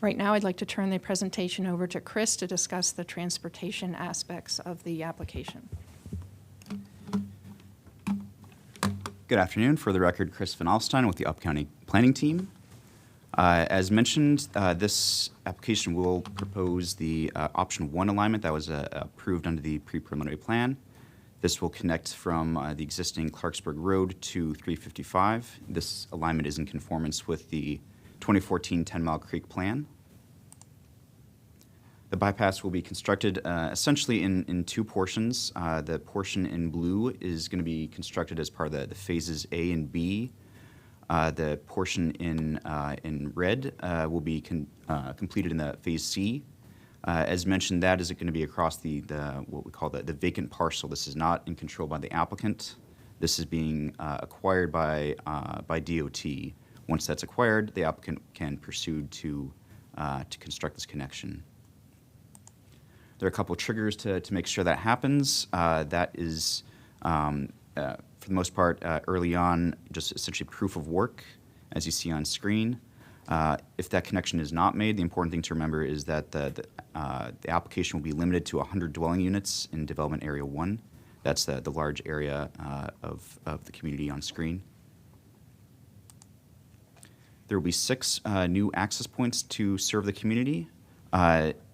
Right now, I'd like to turn the presentation over to Chris to discuss the transportation aspects of the application. Good afternoon. For the record, Chris Van Alstyne with the Up County Planning Team. As mentioned, this application will propose the option 1 alignment that was approved under the pre-preliminary plan. This will connect from the existing Clarksburg Road to 355. This alignment is in conformance with the 2014 10 Mile Creek Plan. The bypass will be constructed essentially in 2 portions. The portion in blue is going to be constructed as part of the phases A and B. The portion in red will be completed in the phase C. As mentioned, that is going to be across the what we call the vacant parcel. This is not in control by the applicant. This is being acquired by DOT. Once that's acquired, the applicant can pursue to construct this connection. There are a couple of triggers to make sure that happens. That is, for the most part, early on, just essentially proof of work, as you see on screen. If that connection is not made, the important thing to remember is that the application will be limited to 100 dwelling units in Development Area 1. That's the large area of the community on screen. There will be 6 new access points to serve the community.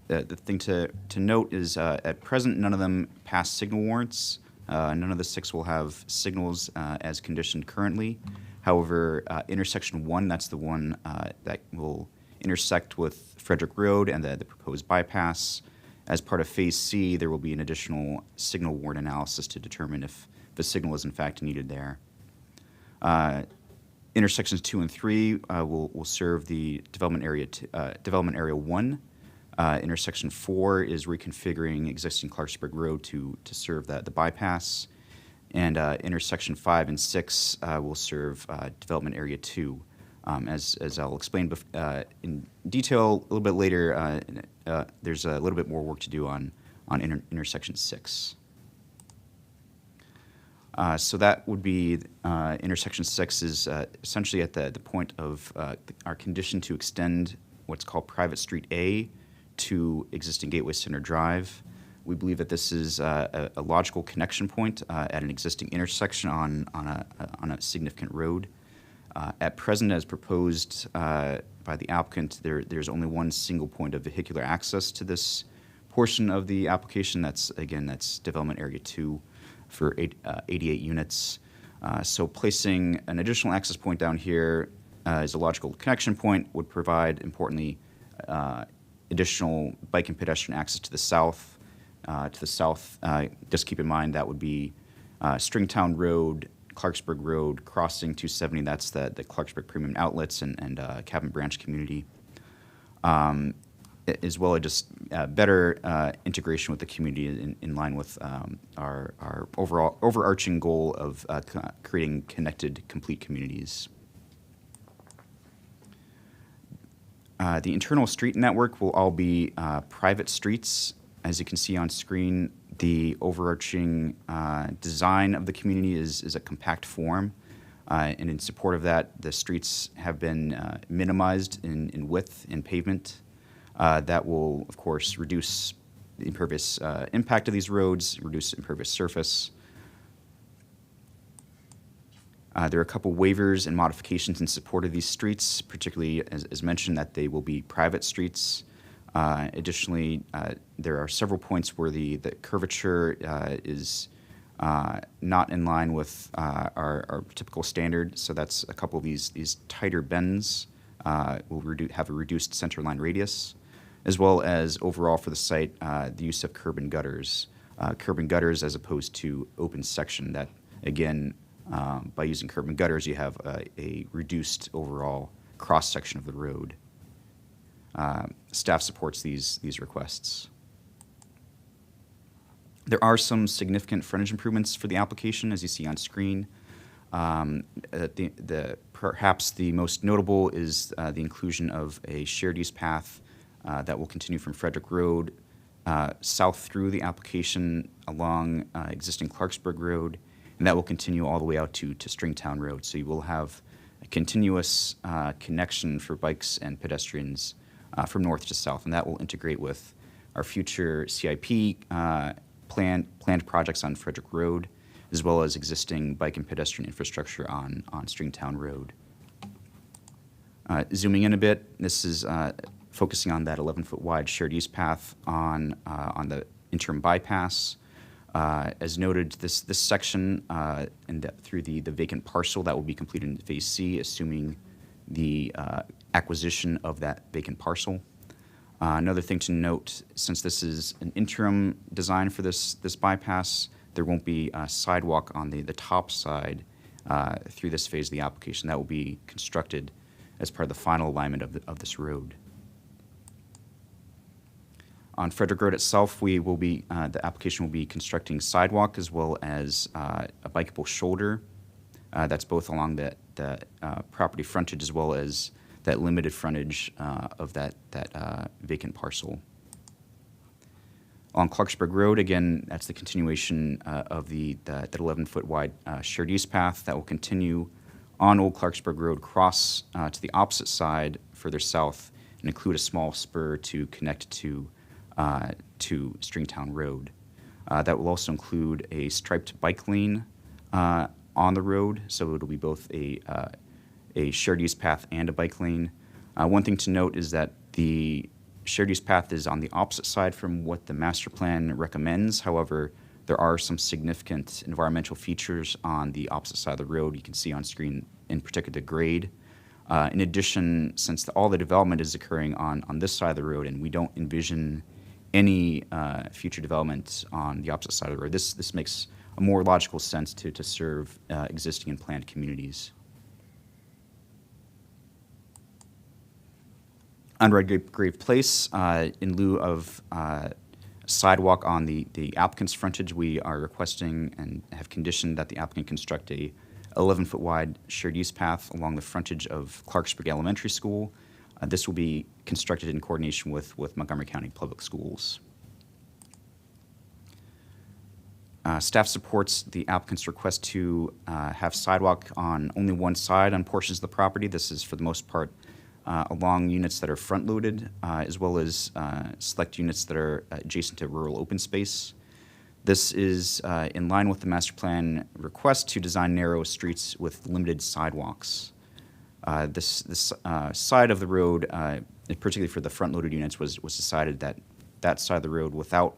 The thing to note is at present, none of them pass signal warrants. None of the 6 will have signals as conditioned currently. However, intersection 1, that's the one that will intersect with Frederick Road and the proposed bypass. As part of Phase C, there will be an additional signal warrant analysis to determine if the signal is in fact needed there. Intersections 2 and 3 will serve the Development Area 1. Intersection 4 is reconfiguring existing Clarksburg Road to serve the bypass. And intersection 5 and 6 will serve Development Area 2. As I'll explain in detail a little bit later, there's a little bit more work to do on intersection 6. So that would be intersection 6 is essentially at the point of our condition to extend what's called Private Street A to existing Gateway Center Drive. We believe that this is a logical connection point at an existing intersection on a significant road. At present, as proposed by the applicant, there's only one single point of vehicular access to this portion of the application. That's Development Area 2 for 88 units. So placing an additional access point down here as a logical connection point would provide, importantly, additional bike and pedestrian access to the south. Just keep in mind that would be Stringtown Road, Clarksburg Road, crossing 270. That's the Clarksburg Premium Outlets and Cabin Branch community, as well as just better integration with the community in line with our overall overarching goal of creating connected, complete communities. The internal street network will all be private streets. As you can see on screen, the overarching design of the community is a compact form. And in support of that, the streets have been minimized in width and pavement. That will, of course, reduce the impervious impact of these roads, reduce impervious surface. There are a couple waivers and modifications in support of these streets, particularly as mentioned that they will be private streets. Additionally, there are several points where the curvature is not in line with our typical standard. So that's a couple of these tighter bends will have a reduced centerline radius, as well as overall for the site, the use of curb and gutters. Curb and gutters as opposed to open section that, again, by using curb and gutters, you have a reduced overall cross-section of the road. Staff supports these requests. There are some significant frontage improvements for the application, as you see on screen. Perhaps the most notable is the inclusion of a shared use path that will continue from Frederick Road south through the application along existing Clarksburg Road, and that will continue all the way out to Stringtown Road. So you will have a continuous connection for bikes and pedestrians from north to south, and that will integrate with our future CIP planned projects on Frederick Road, as well as existing bike and pedestrian infrastructure on Stringtown Road. Zooming in a bit, this is focusing on that 11-foot wide shared use path on the interim bypass. As noted, this section through the vacant parcel that will be completed in Phase C, assuming the acquisition of that vacant parcel. Another thing to note, since this is an interim design for this bypass, there won't be a sidewalk on the top side through this phase of the application. That will be constructed as part of the final alignment of this road. On Frederick Road itself, we will be the application will be constructing sidewalk as well as a bikeable shoulder. That's both along the property frontage as well as that limited frontage of that vacant parcel. On Clarksburg Road, again, that's the continuation of that 11-foot wide shared use path that will continue on Old Clarksburg Road, cross to the opposite side further south, and include a small spur to connect to Stringtown Road. That will also include a striped bike lane on the road, so it'll be both a shared use path and a bike lane. One thing to note is that the shared use path is on the opposite side from what the master plan recommends. However, there are some significant environmental features on the opposite side of the road. You can see on screen, in particular, the grade. In addition, since all the development is occurring on this side of the road, and we don't envision any future development on the opposite side of the road, this makes a more logical sense to serve existing and planned communities. On Redgrave Place, in lieu of sidewalk on the applicant's frontage, we are requesting and have conditioned that the applicant construct a 11-foot wide shared use path along the frontage of Clarksburg Elementary School. This will be constructed in coordination with Montgomery County Public Schools. Staff supports the applicant's request to have sidewalk on only one side on portions of the property. This is for the most part along units that are front-loaded, as well as select units that are adjacent to rural open space. This is in line with the master plan request to design narrow streets with limited sidewalks. This side of the road, particularly for the front-loaded units, was decided that side of the road without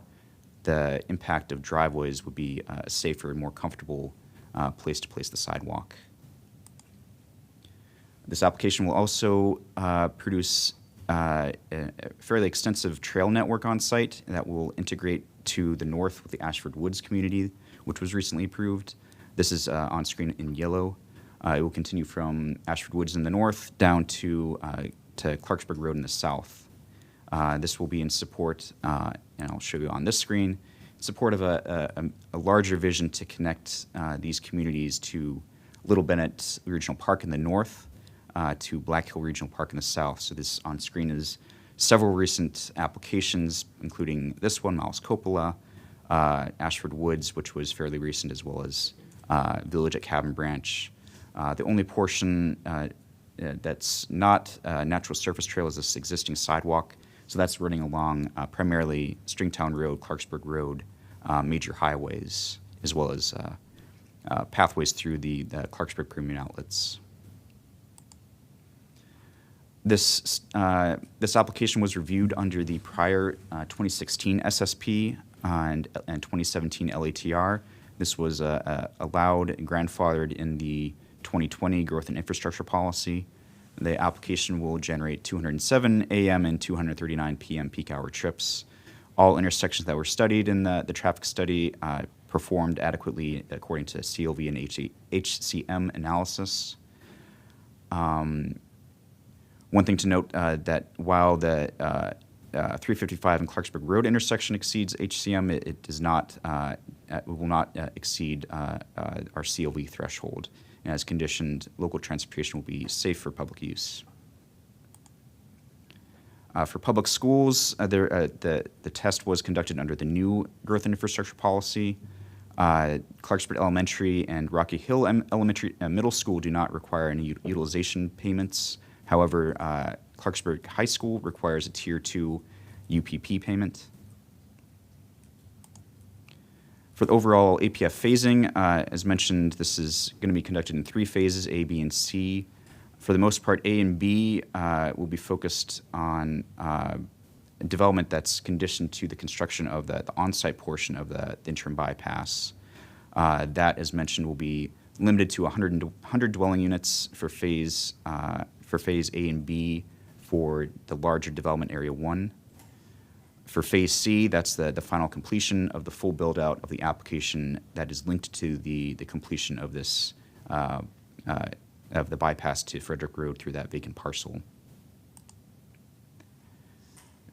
the impact of driveways would be a safer and more comfortable place to place the sidewalk. This application will also produce a fairly extensive trail network on site that will integrate to the north with the Ashford Woods community, which was recently approved. This is on screen in yellow. It will continue from Ashford Woods in the north down to Clarksburg Road in the south. This will be in support, and I'll show you on this screen, in support of a larger vision to connect these communities to Little Bennett Regional Park in the north, to Black Hill Regional Park in the south. So this on screen is several recent applications, including this one, Miles Coppola, Ashford Woods, which was fairly recent, as well as Village at Cabin Branch. The only portion that's not natural surface trail is this existing sidewalk. So that's running along primarily Stringtown Road, Clarksburg Road, major highways, as well as pathways through the Clarksburg Premium Outlets. This application was reviewed under the prior 2016 SSP and 2017 LATR. This was allowed and grandfathered in the 2020 Growth and Infrastructure Policy. The application will generate 207 a.m. and 239 p.m. peak hour trips. All intersections that were studied in the traffic study performed adequately according to CLV and HCM analysis. One thing to note that while the 355 and Clarksburg Road intersection exceeds HCM, it does not, it will not exceed our CLV threshold. And as conditioned, local transportation will be safe for public use. For public schools, the test was conducted under the new growth and infrastructure policy. Clarksburg Elementary and Rocky Hill Elementary Middle School do not require any utilization payments. However, Clarksburg High School requires a Tier 2 UPP payment. For the overall APF phasing, as mentioned, this is going to be conducted in 3 phases, A, B, and C. For the most part, A and B will be focused on development that's conditioned to the construction of the on-site portion of the interim bypass. That, as mentioned, will be limited to 100 dwelling units for phase A and B for the larger development area 1. For phase C, that's the final completion of the full build-out of the application that is linked to the completion of this of the bypass to Frederick Road through that vacant parcel.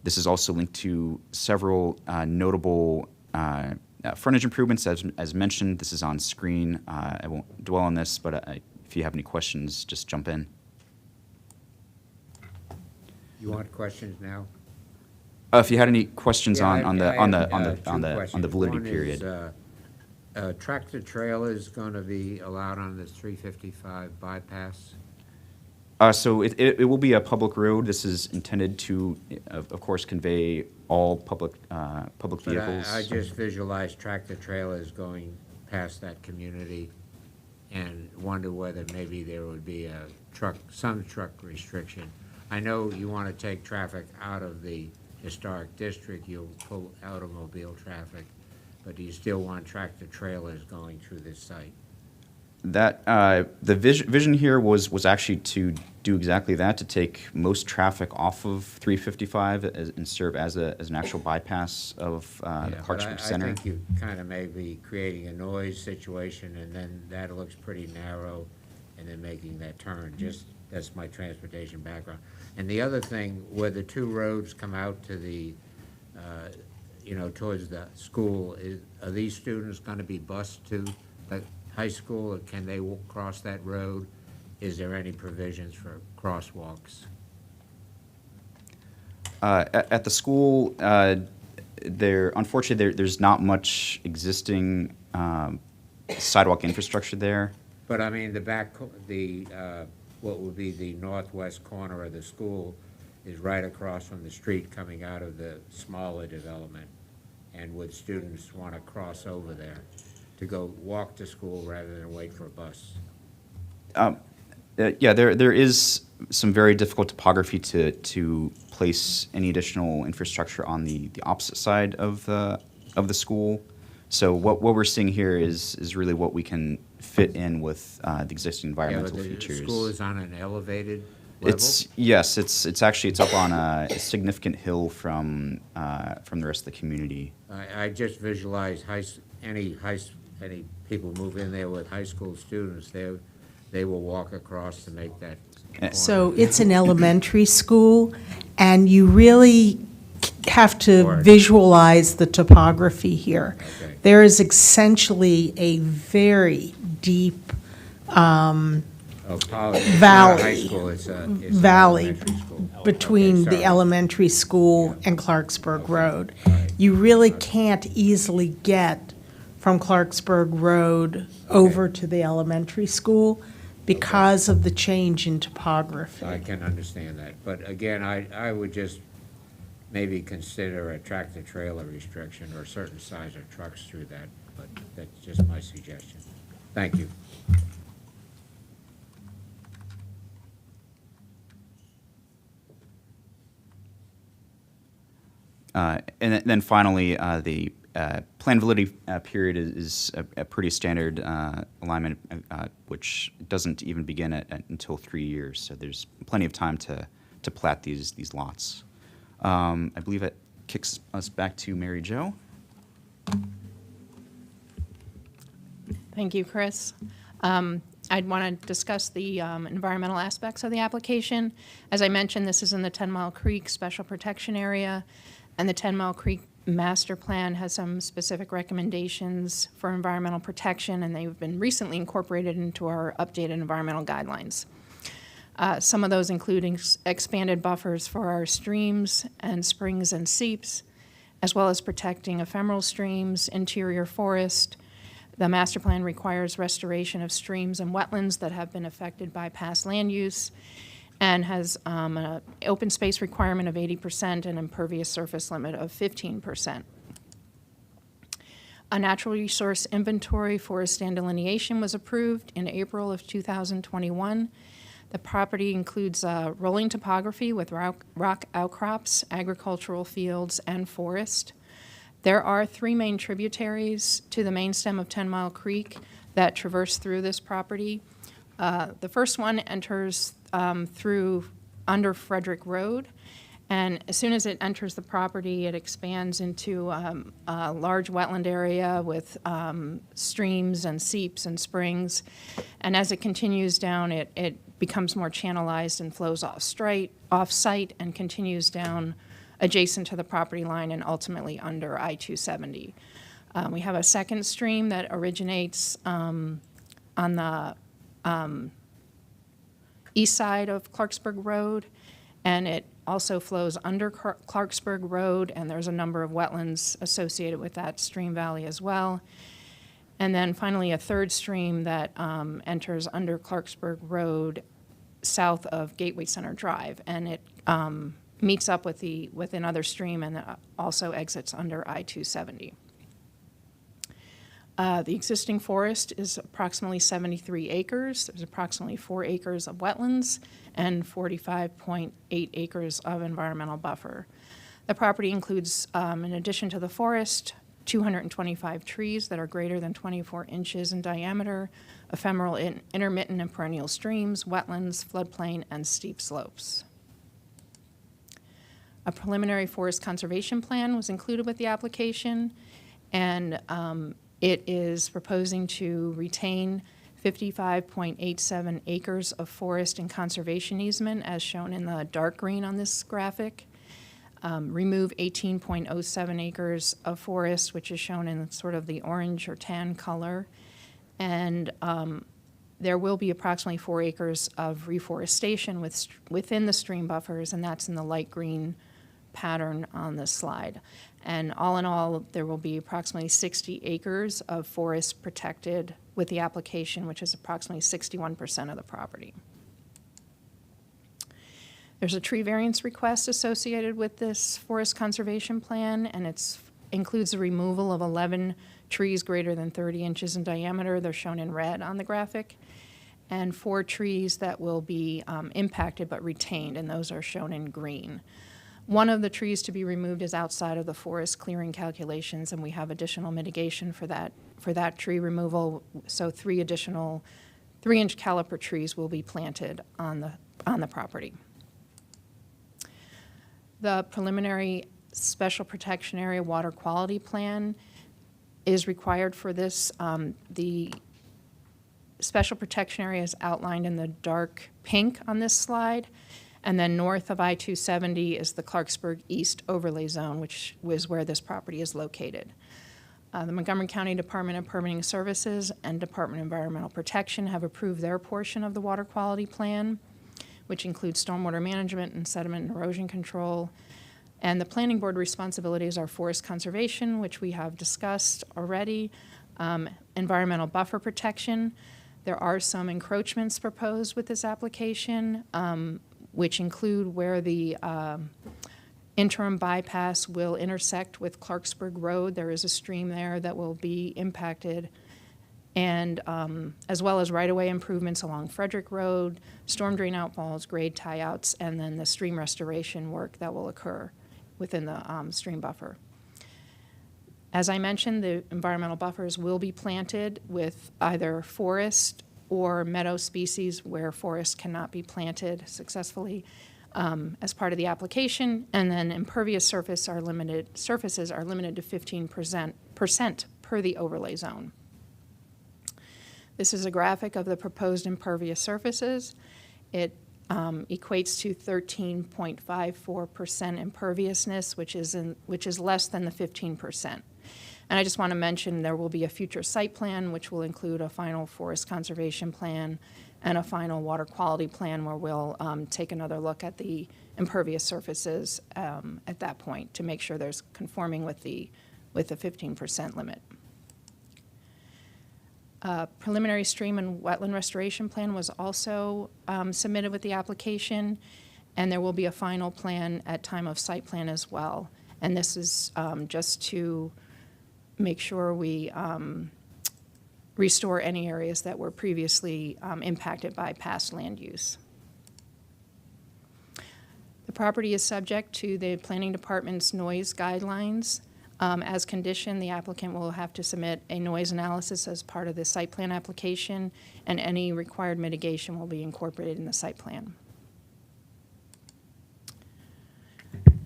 This is also linked to several notable frontage improvements. As mentioned, this is on screen. I won't dwell on this, but if you have any questions, just jump in. You want questions now? If you had any questions Yeah, on I have, two the questions. validity One period. is, tractor trailers going to be allowed on this 355 bypass? So it will be a public road. This is intended to, of course, convey all public vehicles. But I just visualize tractor trailers going past that community and wonder whether maybe there would be some truck restriction. I know you want to take traffic out of the historic district, you'll pull automobile traffic, but do you still want tractor trailers going through this site? That the vision here was actually to do exactly that, to take most traffic off of 355 and serve as an actual bypass of the Clarksburg Center. I think you kind of may be creating a noise situation, and then that looks pretty narrow, and then making that turn. Just that's my transportation background. And the other thing, where the 2 roads come out to the, towards the school, are these students going to be bused to the high school, or can they cross that road? Is there any provisions for crosswalks? At the school, unfortunately, there's not much existing sidewalk infrastructure there. But I mean, what would be the northwest corner of the school is right across from the street coming out of the smaller development. And would students want to cross over there to go walk to school rather than wait for a bus? Yeah, there is some very difficult topography to place any additional infrastructure on the opposite side of the school. So what we're seeing here is really what we can fit in with the existing environmental features. The school is on an elevated level? It's actually up on a significant hill from the rest of the community. I just visualize any people move in there with high school students, they will walk across to make that corner. So it's an elementary school, and you really have to visualize the topography here. Okay. There is essentially a very deep Valley. valley Elementary school. between Okay, the sorry. elementary school and Clarksburg Road. You really can't easily get from Clarksburg Road over to the elementary school because of the change in topography. I can understand that, but again, I would just maybe consider a tractor-trailer restriction or a certain size of trucks through that, but that's just my suggestion. Thank you. And then finally, the plan validity period is a pretty standard alignment, which doesn't even begin until 3 years. So there's plenty of time to plat these lots. I believe it kicks us back to Mary Jo. Thank you, Chris. I'd want to discuss the environmental aspects of the application. As I mentioned, this is in the 10 Mile Creek Special Protection Area, and the 10 Mile Creek Master Plan has some specific recommendations for environmental protection, and they've been recently incorporated into our updated environmental guidelines. Some of those include expanded buffers for our streams and springs and seeps, as well as protecting ephemeral streams, interior forest. The master plan requires restoration of streams and wetlands that have been affected by past land use, and has an open space requirement of 80% and impervious surface limit of 15%. A natural resource inventory forest stand delineation was approved in April of 2021. The property includes rolling topography with rock outcrops, agricultural fields, and forest. There are 3 main tributaries to the main stem of 10 Mile Creek that traverse through this property. The first one enters through under Frederick Road, and as soon as it enters the property, it expands into a large wetland area with streams and seeps and springs. And as it continues down, it becomes more channelized and flows off-site and continues down adjacent to the property line and ultimately under I-270. We have a second stream that originates on the east side of Clarksburg Road, and it also flows under Clarksburg Road, and there's a number of wetlands associated with that stream valley as well. And then finally, a third stream that enters under Clarksburg Road south of Gateway Center Drive, and it meets up with another stream and also exits under I-270. The existing forest is approximately 73 acres. There's approximately 4 acres of wetlands and 45.8 acres of environmental buffer. The property includes, in addition to the forest, 225 trees that are greater than 24 inches in diameter, ephemeral, intermittent, and perennial streams, wetlands, floodplain, and steep slopes. A preliminary forest conservation plan was included with the application, and it is proposing to retain 55.87 acres of forest and conservation easement, as shown in the dark green on this graphic. Remove 18.07 acres of forest, which is shown in sort of the orange or tan color. And there will be approximately 4 acres of reforestation within the stream buffers, and that's in the light green pattern on this slide. And all in all, there will be approximately 60 acres of forest protected with the application, which is approximately 61% of the property. There's a tree variance request associated with this forest conservation plan, and it includes the removal of 11 trees greater than 30 inches in diameter. They're shown in red on the graphic, and 4 trees that will be impacted but retained, and those are shown in green. One of the trees to be removed is outside of the forest clearing calculations, and we have additional mitigation for that tree removal. So 3 additional 3-inch caliper trees will be planted on the property. The preliminary special protection area water quality plan is required for this. The special protection area is outlined in the dark pink on this slide. And then north of I-270 is the Clarksburg East Overlay Zone, which is where this property is located. The Montgomery County Department of Permitting Services and Department of Environmental Protection have approved their portion of the water quality plan, which includes stormwater management and sediment and erosion control. And the planning board responsibilities are forest conservation, which we have discussed already, environmental buffer protection. There are some encroachments proposed with this application, which include where the interim bypass will intersect with Clarksburg Road. There is a stream there that will be impacted, and as well as right-of-way improvements along Frederick Road, storm drain outfalls, grade tie-outs, and then the stream restoration work that will occur within the stream buffer. As I mentioned, the environmental buffers will be planted with either forest or meadow species where forest cannot be planted successfully as part of the application, and then impervious surfaces are limited to 15% per the overlay zone. This is a graphic of the proposed impervious surfaces. It equates to 13.54% imperviousness, which is less than the 15%. And I just want to mention there will be a future site plan, which will include a final forest conservation plan and a final water quality plan, where we'll take another look at the impervious surfaces at that point to make sure there's conforming with the 15% limit. Preliminary stream and wetland restoration plan was also submitted with the application, and there will be a final plan at time of site plan as well. And this is just to make sure we restore any areas that were previously impacted by past land use. The property is subject to the Planning Department's noise guidelines. As conditioned, the applicant will have to submit a noise analysis as part of the site plan application, and any required mitigation will be incorporated in the site plan.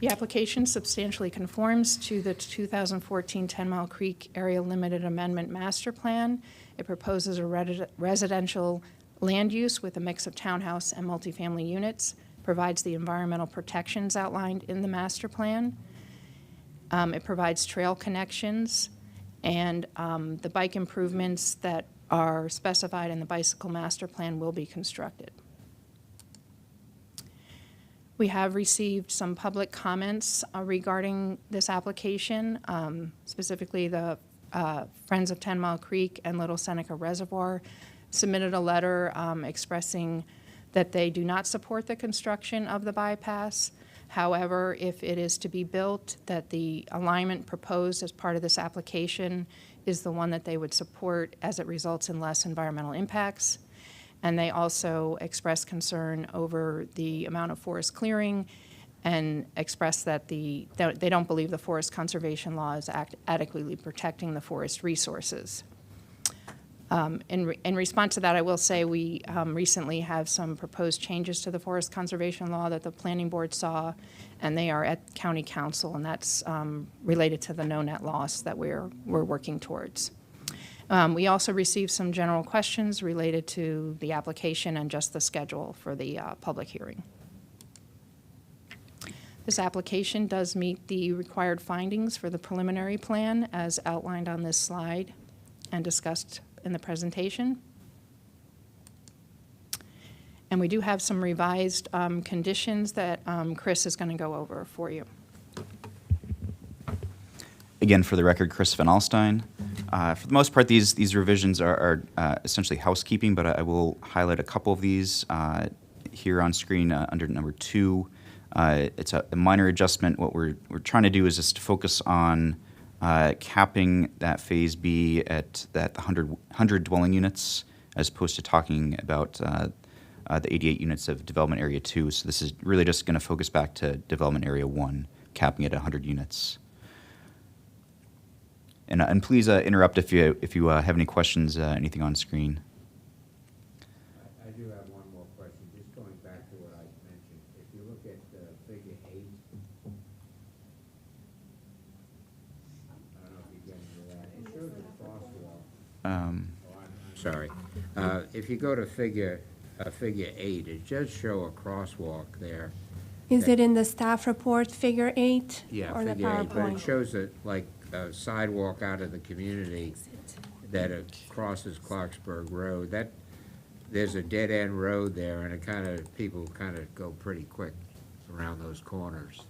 The application substantially conforms to the 2014 10 Mile Creek Area Limited Amendment Master Plan. It proposes a residential land use with a mix of townhouse and multifamily units, provides the environmental protections outlined in the master plan. It provides trail connections, and the bike improvements that are specified in the bicycle master plan will be constructed. We have received some public comments regarding this application, specifically the Friends of 10 Mile Creek and Little Seneca Reservoir submitted a letter expressing that they do not support the construction of the bypass. However, if it is to be built, that the alignment proposed as part of this application is the one that they would support, as it results in less environmental impacts. And they also express concern over the amount of forest clearing and express that they don't believe the forest conservation law is adequately protecting the forest resources. In response to that, I will say we recently have some proposed changes to the forest conservation law that the planning board saw, and they are at county council, and that's related to the no net loss that we're working towards. We also received some general questions related to the application and just the schedule for the public hearing. This application does meet the required findings for the preliminary plan as outlined on this slide and discussed in the presentation. And we do have some revised conditions that Chris is going to go over for you. Again, for the record, Chris Van Alstyne. For the most part, these revisions are essentially housekeeping, but I will highlight a couple of these here on screen under number 2. It's a minor adjustment. What we're trying to do is just to focus on capping that Phase B at that 100 dwelling units, as opposed to talking about the 88 units of Development Area 2. So this is really just going to focus back to Development Area 1, capping it at 100 units. And please interrupt if you have any questions, anything on screen. I do have one more question, just going back to what I mentioned. If you look at figure 8, I don't know if you're getting to that. It shows a crosswalk. I'm sorry. If you go to figure 8, it does show a crosswalk there. Is it in the staff report, figure 8? Yeah, or the figure 8, but it PowerPoint? shows it like a sidewalk out of the community that crosses Clarksburg Road. That there's a dead-end road there, and people kind of go pretty quick around those corners.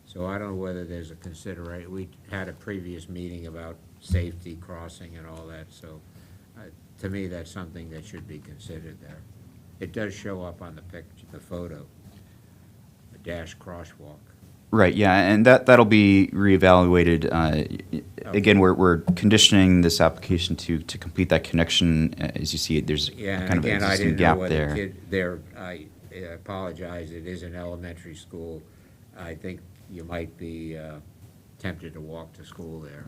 So I don't know whether there's a consideration. We had a previous meeting about safety crossing and all that, so to me, that's something that should be considered there. It does show up on the picture, the photo, a dash crosswalk. Right, yeah, and that'll be reevaluated. Again, we're conditioning this application to complete that connection. As you see, there's kind of an existing gap there. I apologize, it is an elementary school. I think you might be tempted to walk to school there.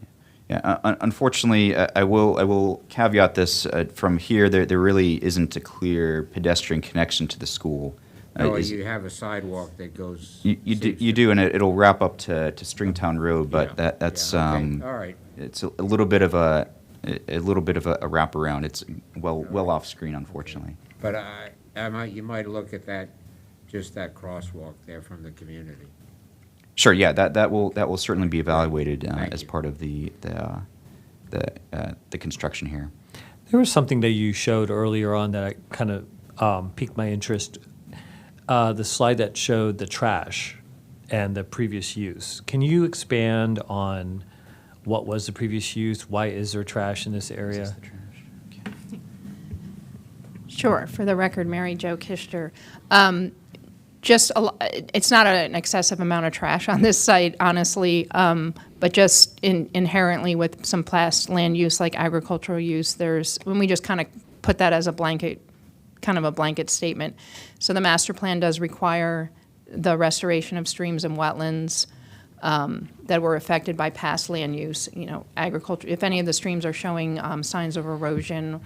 Yeah, unfortunately, I will caveat this from here. There really isn't a clear pedestrian connection to the school. No, you have a sidewalk that goes. You do, and it'll wrap up to Stringtown Road, but that's okay. All right. It's a little bit of a a little bit of a wraparound. It's well off screen, unfortunately. But you might look at that, just that crosswalk there from the community. Sure. Yeah. That will certainly be evaluated as part of the construction here. There was something that you showed earlier on that kind of piqued my interest. The slide that showed the trash and the previous use. Can you expand on what was the previous use? Why is there trash in this area? Sure. For the record, Mary Jo Kister. It's not an excessive amount of trash on this site, honestly, but just inherently with some past land use like agricultural use, when we just kind of put that as a blanket statement. So the master plan does require the restoration of streams and wetlands that were affected by past land use, agriculture. If any of the streams are showing signs of erosion,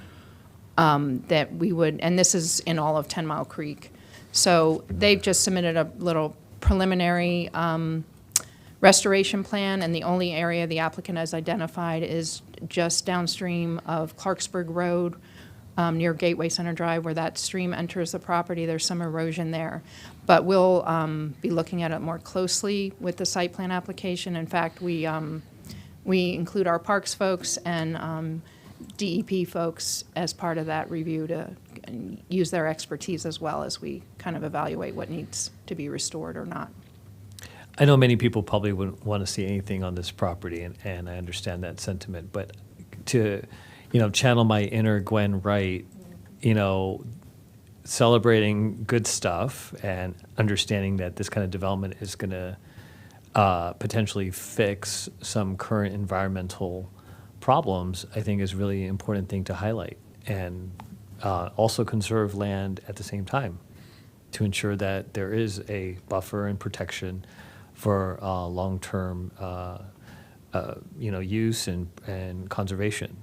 that we would, and this is in all of 10 Mile Creek. So they've just submitted a little preliminary restoration plan, and the only area the applicant has identified is just downstream of Clarksburg Road, near Gateway Center Drive, where that stream enters the property. There's some erosion there. But we'll be looking at it more closely with the site plan application. In fact, we include our parks folks and DEP folks as part of that review to use their expertise as well as we kind of evaluate what needs to be restored or not. I know many people probably wouldn't want to see anything on this property, and I understand that sentiment, but to channel my inner Gwen Wright, celebrating good stuff and understanding that this kind of development is going to potentially fix some current environmental problems, I think is really an important thing to highlight, and also conserve land at the same time to ensure that there is a buffer and protection for long-term use and conservation.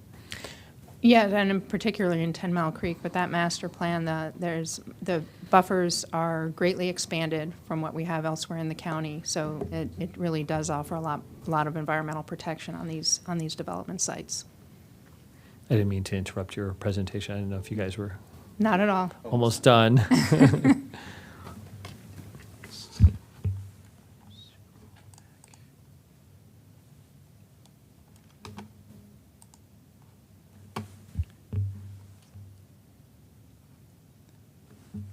Yeah, and particularly in 10 Mile Creek, with that master plan, the buffers are greatly expanded from what we have elsewhere in the county. So it really does offer a lot of environmental protection on these development sites. I didn't mean to interrupt your presentation. I didn't know if you guys were not at all almost done.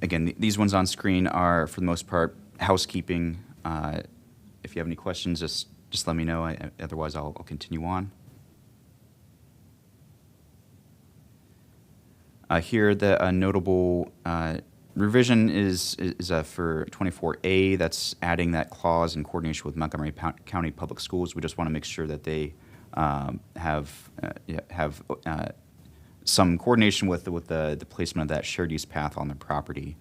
Again, these ones on screen are, for the most part, housekeeping. If you have any questions, just let me know. Otherwise, I'll continue on. Here, the notable revision is for 24A. That's adding that clause in coordination with Montgomery County Public Schools. We just want to make sure that they have some coordination with the placement of that shared use path on the property.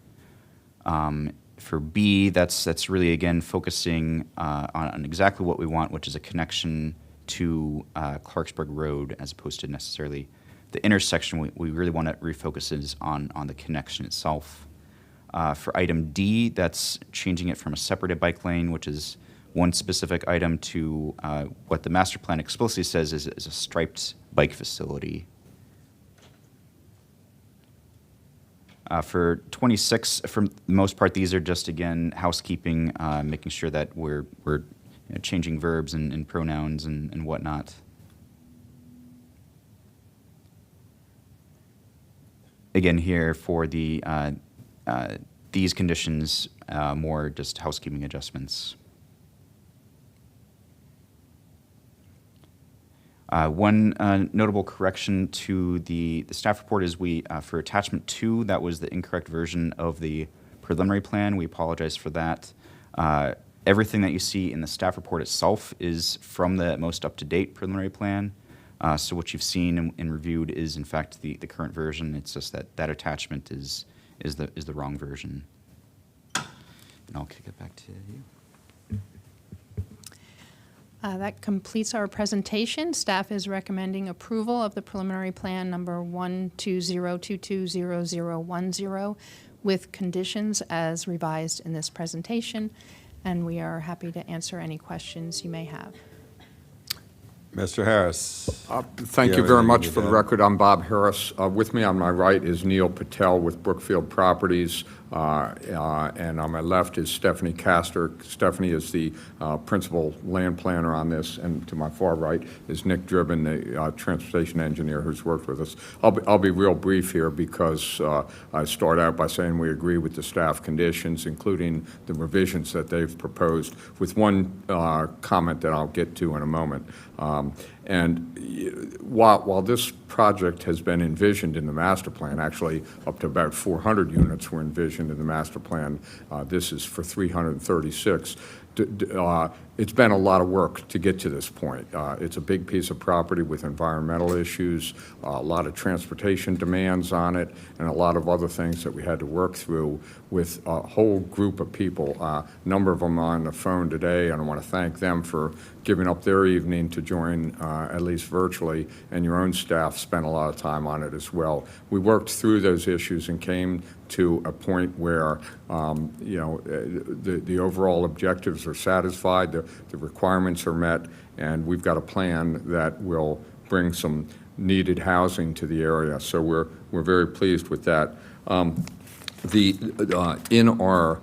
For B, that's really, again, focusing on exactly what we want, which is a connection to Clarksburg Road as opposed to necessarily the intersection. We really want to refocus is on the connection itself. For item D, that's changing it from a separated bike lane, which is one specific item, to what the master plan explicitly says is a striped bike facility. For 26, for the most part, these are just, again, housekeeping, making sure that we're changing verbs and pronouns and whatnot. Again, here for the these conditions, more just housekeeping adjustments. One notable correction to the staff report is for attachment 2, that was the incorrect version of the preliminary plan. We apologize for that. Everything that you see in the staff report itself is from the most up-to-date preliminary plan. So what you've seen and reviewed is, in fact, the current version. It's just that attachment is the wrong version. And I'll kick it back to you. That completes our presentation. Staff is recommending approval of the preliminary plan number 120220010 with conditions as revised in this presentation, and we are happy to answer any questions you may have. Mr. Harris. Thank you very much. For the record, I'm Bob Harris. With me on my right is Neil Patel with Brookfield Properties, and on my left is Stephanie Castor. Stephanie is the principal land planner on this, and to my far right is Nick Driven, the transportation engineer who's worked with us. I'll be real brief here because I start out by saying we agree with the staff conditions, including the revisions that they've proposed, with one comment that I'll get to in a moment. And while this project has been envisioned in the master plan, actually up to about 400 units were envisioned in the master plan. This is for 336. It's been a lot of work to get to this point. It's a big piece of property with environmental issues, a lot of transportation demands on it, and a lot of other things that we had to work through with a whole group of people. A number of them are on the phone today, and I want to thank them for giving up their evening to join, at least virtually, and your own staff spent a lot of time on it as well. We worked through those issues and came to a point where the overall objectives are satisfied, the requirements are met, and we've got a plan that will bring some needed housing to the area. So we're very pleased with that. In our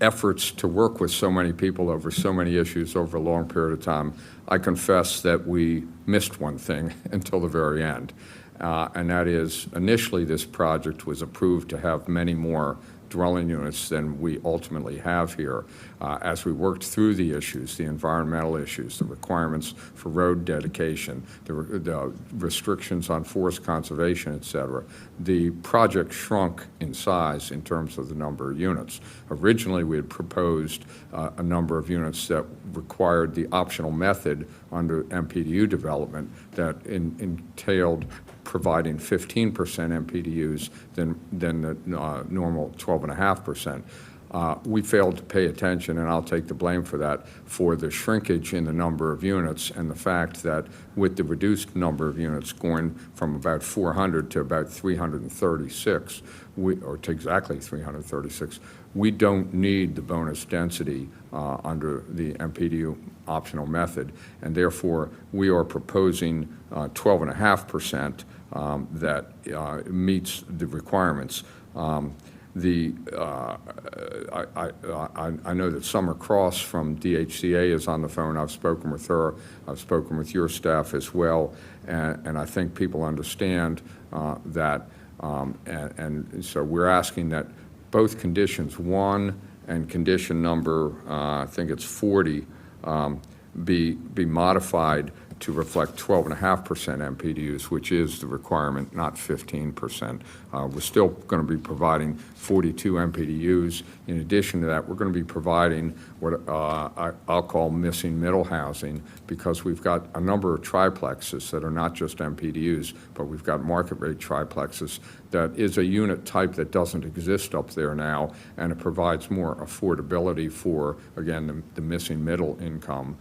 efforts to work with so many people over so many issues over a long period of time, I confess that we missed one thing until the very end. And that is, initially this project was approved to have many more dwelling units than we ultimately have here. As we worked through the issues, the environmental issues, the requirements for road dedication, the restrictions on forest conservation, et cetera, the project shrunk in size in terms of the number of units. Originally, we had proposed a number of units that required the optional method under MPDU development that entailed providing 15% MPDUs than the normal 12.5%. We failed to pay attention, and I'll take the blame for that, for the shrinkage in the number of units and the fact that with the reduced number of units going from about 400 to about 336, or to exactly 336, we don't need the bonus density under the MPDU optional method, and therefore we are proposing 12.5% that meets the requirements. I know that Summer Cross from DHCA is on the phone. I've spoken with her. I've spoken with your staff as well, and I think people understand that. And so we're asking that both conditions 1 and condition number, I think it's 40, be modified to reflect 12.5% MPDUs, which is the requirement, not 15%. We're still going to be providing 42 MPDUs. In addition to that, we're going to be providing what I'll call missing middle housing, because we've got a number of triplexes that are not just MPDUs, but we've got market rate triplexes that is a unit type that doesn't exist up there now, and it provides more affordability for, again, the missing middle income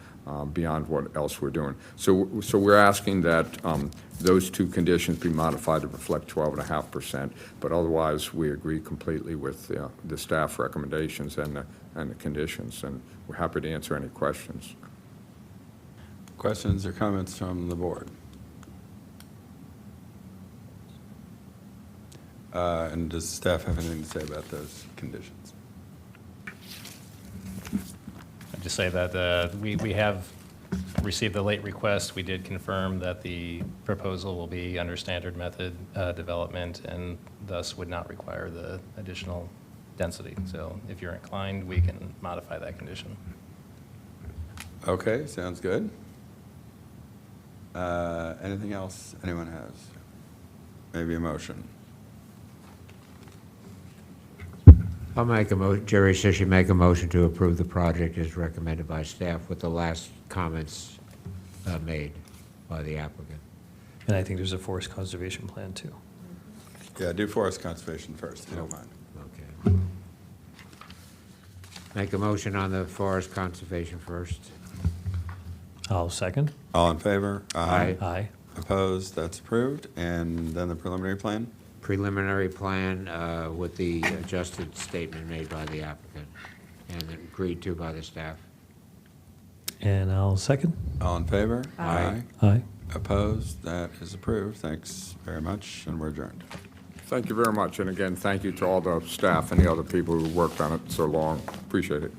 beyond what else we're doing. So we're asking that those two conditions be modified to reflect 12.5%, but otherwise we agree completely with the staff recommendations and the conditions, and we're happy to answer any questions. Questions or comments from the board? And does staff have anything to say about those conditions? I'd just say that we have received the late request. We did confirm that the proposal will be under standard method development and thus would not require the additional density. So if you're inclined, we can modify that condition. Okay, sounds good. Anything else anyone has? Maybe a motion. I'll make a motion. Jerry says you make a motion to approve the project as recommended by staff with the last comments made by the applicant. And I think there's a forest conservation plan too. Yeah, do forest conservation first, if you don't mind. Okay. Make a motion on the forest conservation first. I'll second. All in favor? Aye. Aye. Opposed? That's approved. And then the preliminary plan? Preliminary plan with the adjusted statement made by the applicant and agreed to by the staff. And I'll second. All in favor? Aye. Opposed? That is approved. Thanks very much, and we're adjourned. Thank you very much, and again, thank you to all the staff and the other people who worked on it so long. Appreciate it.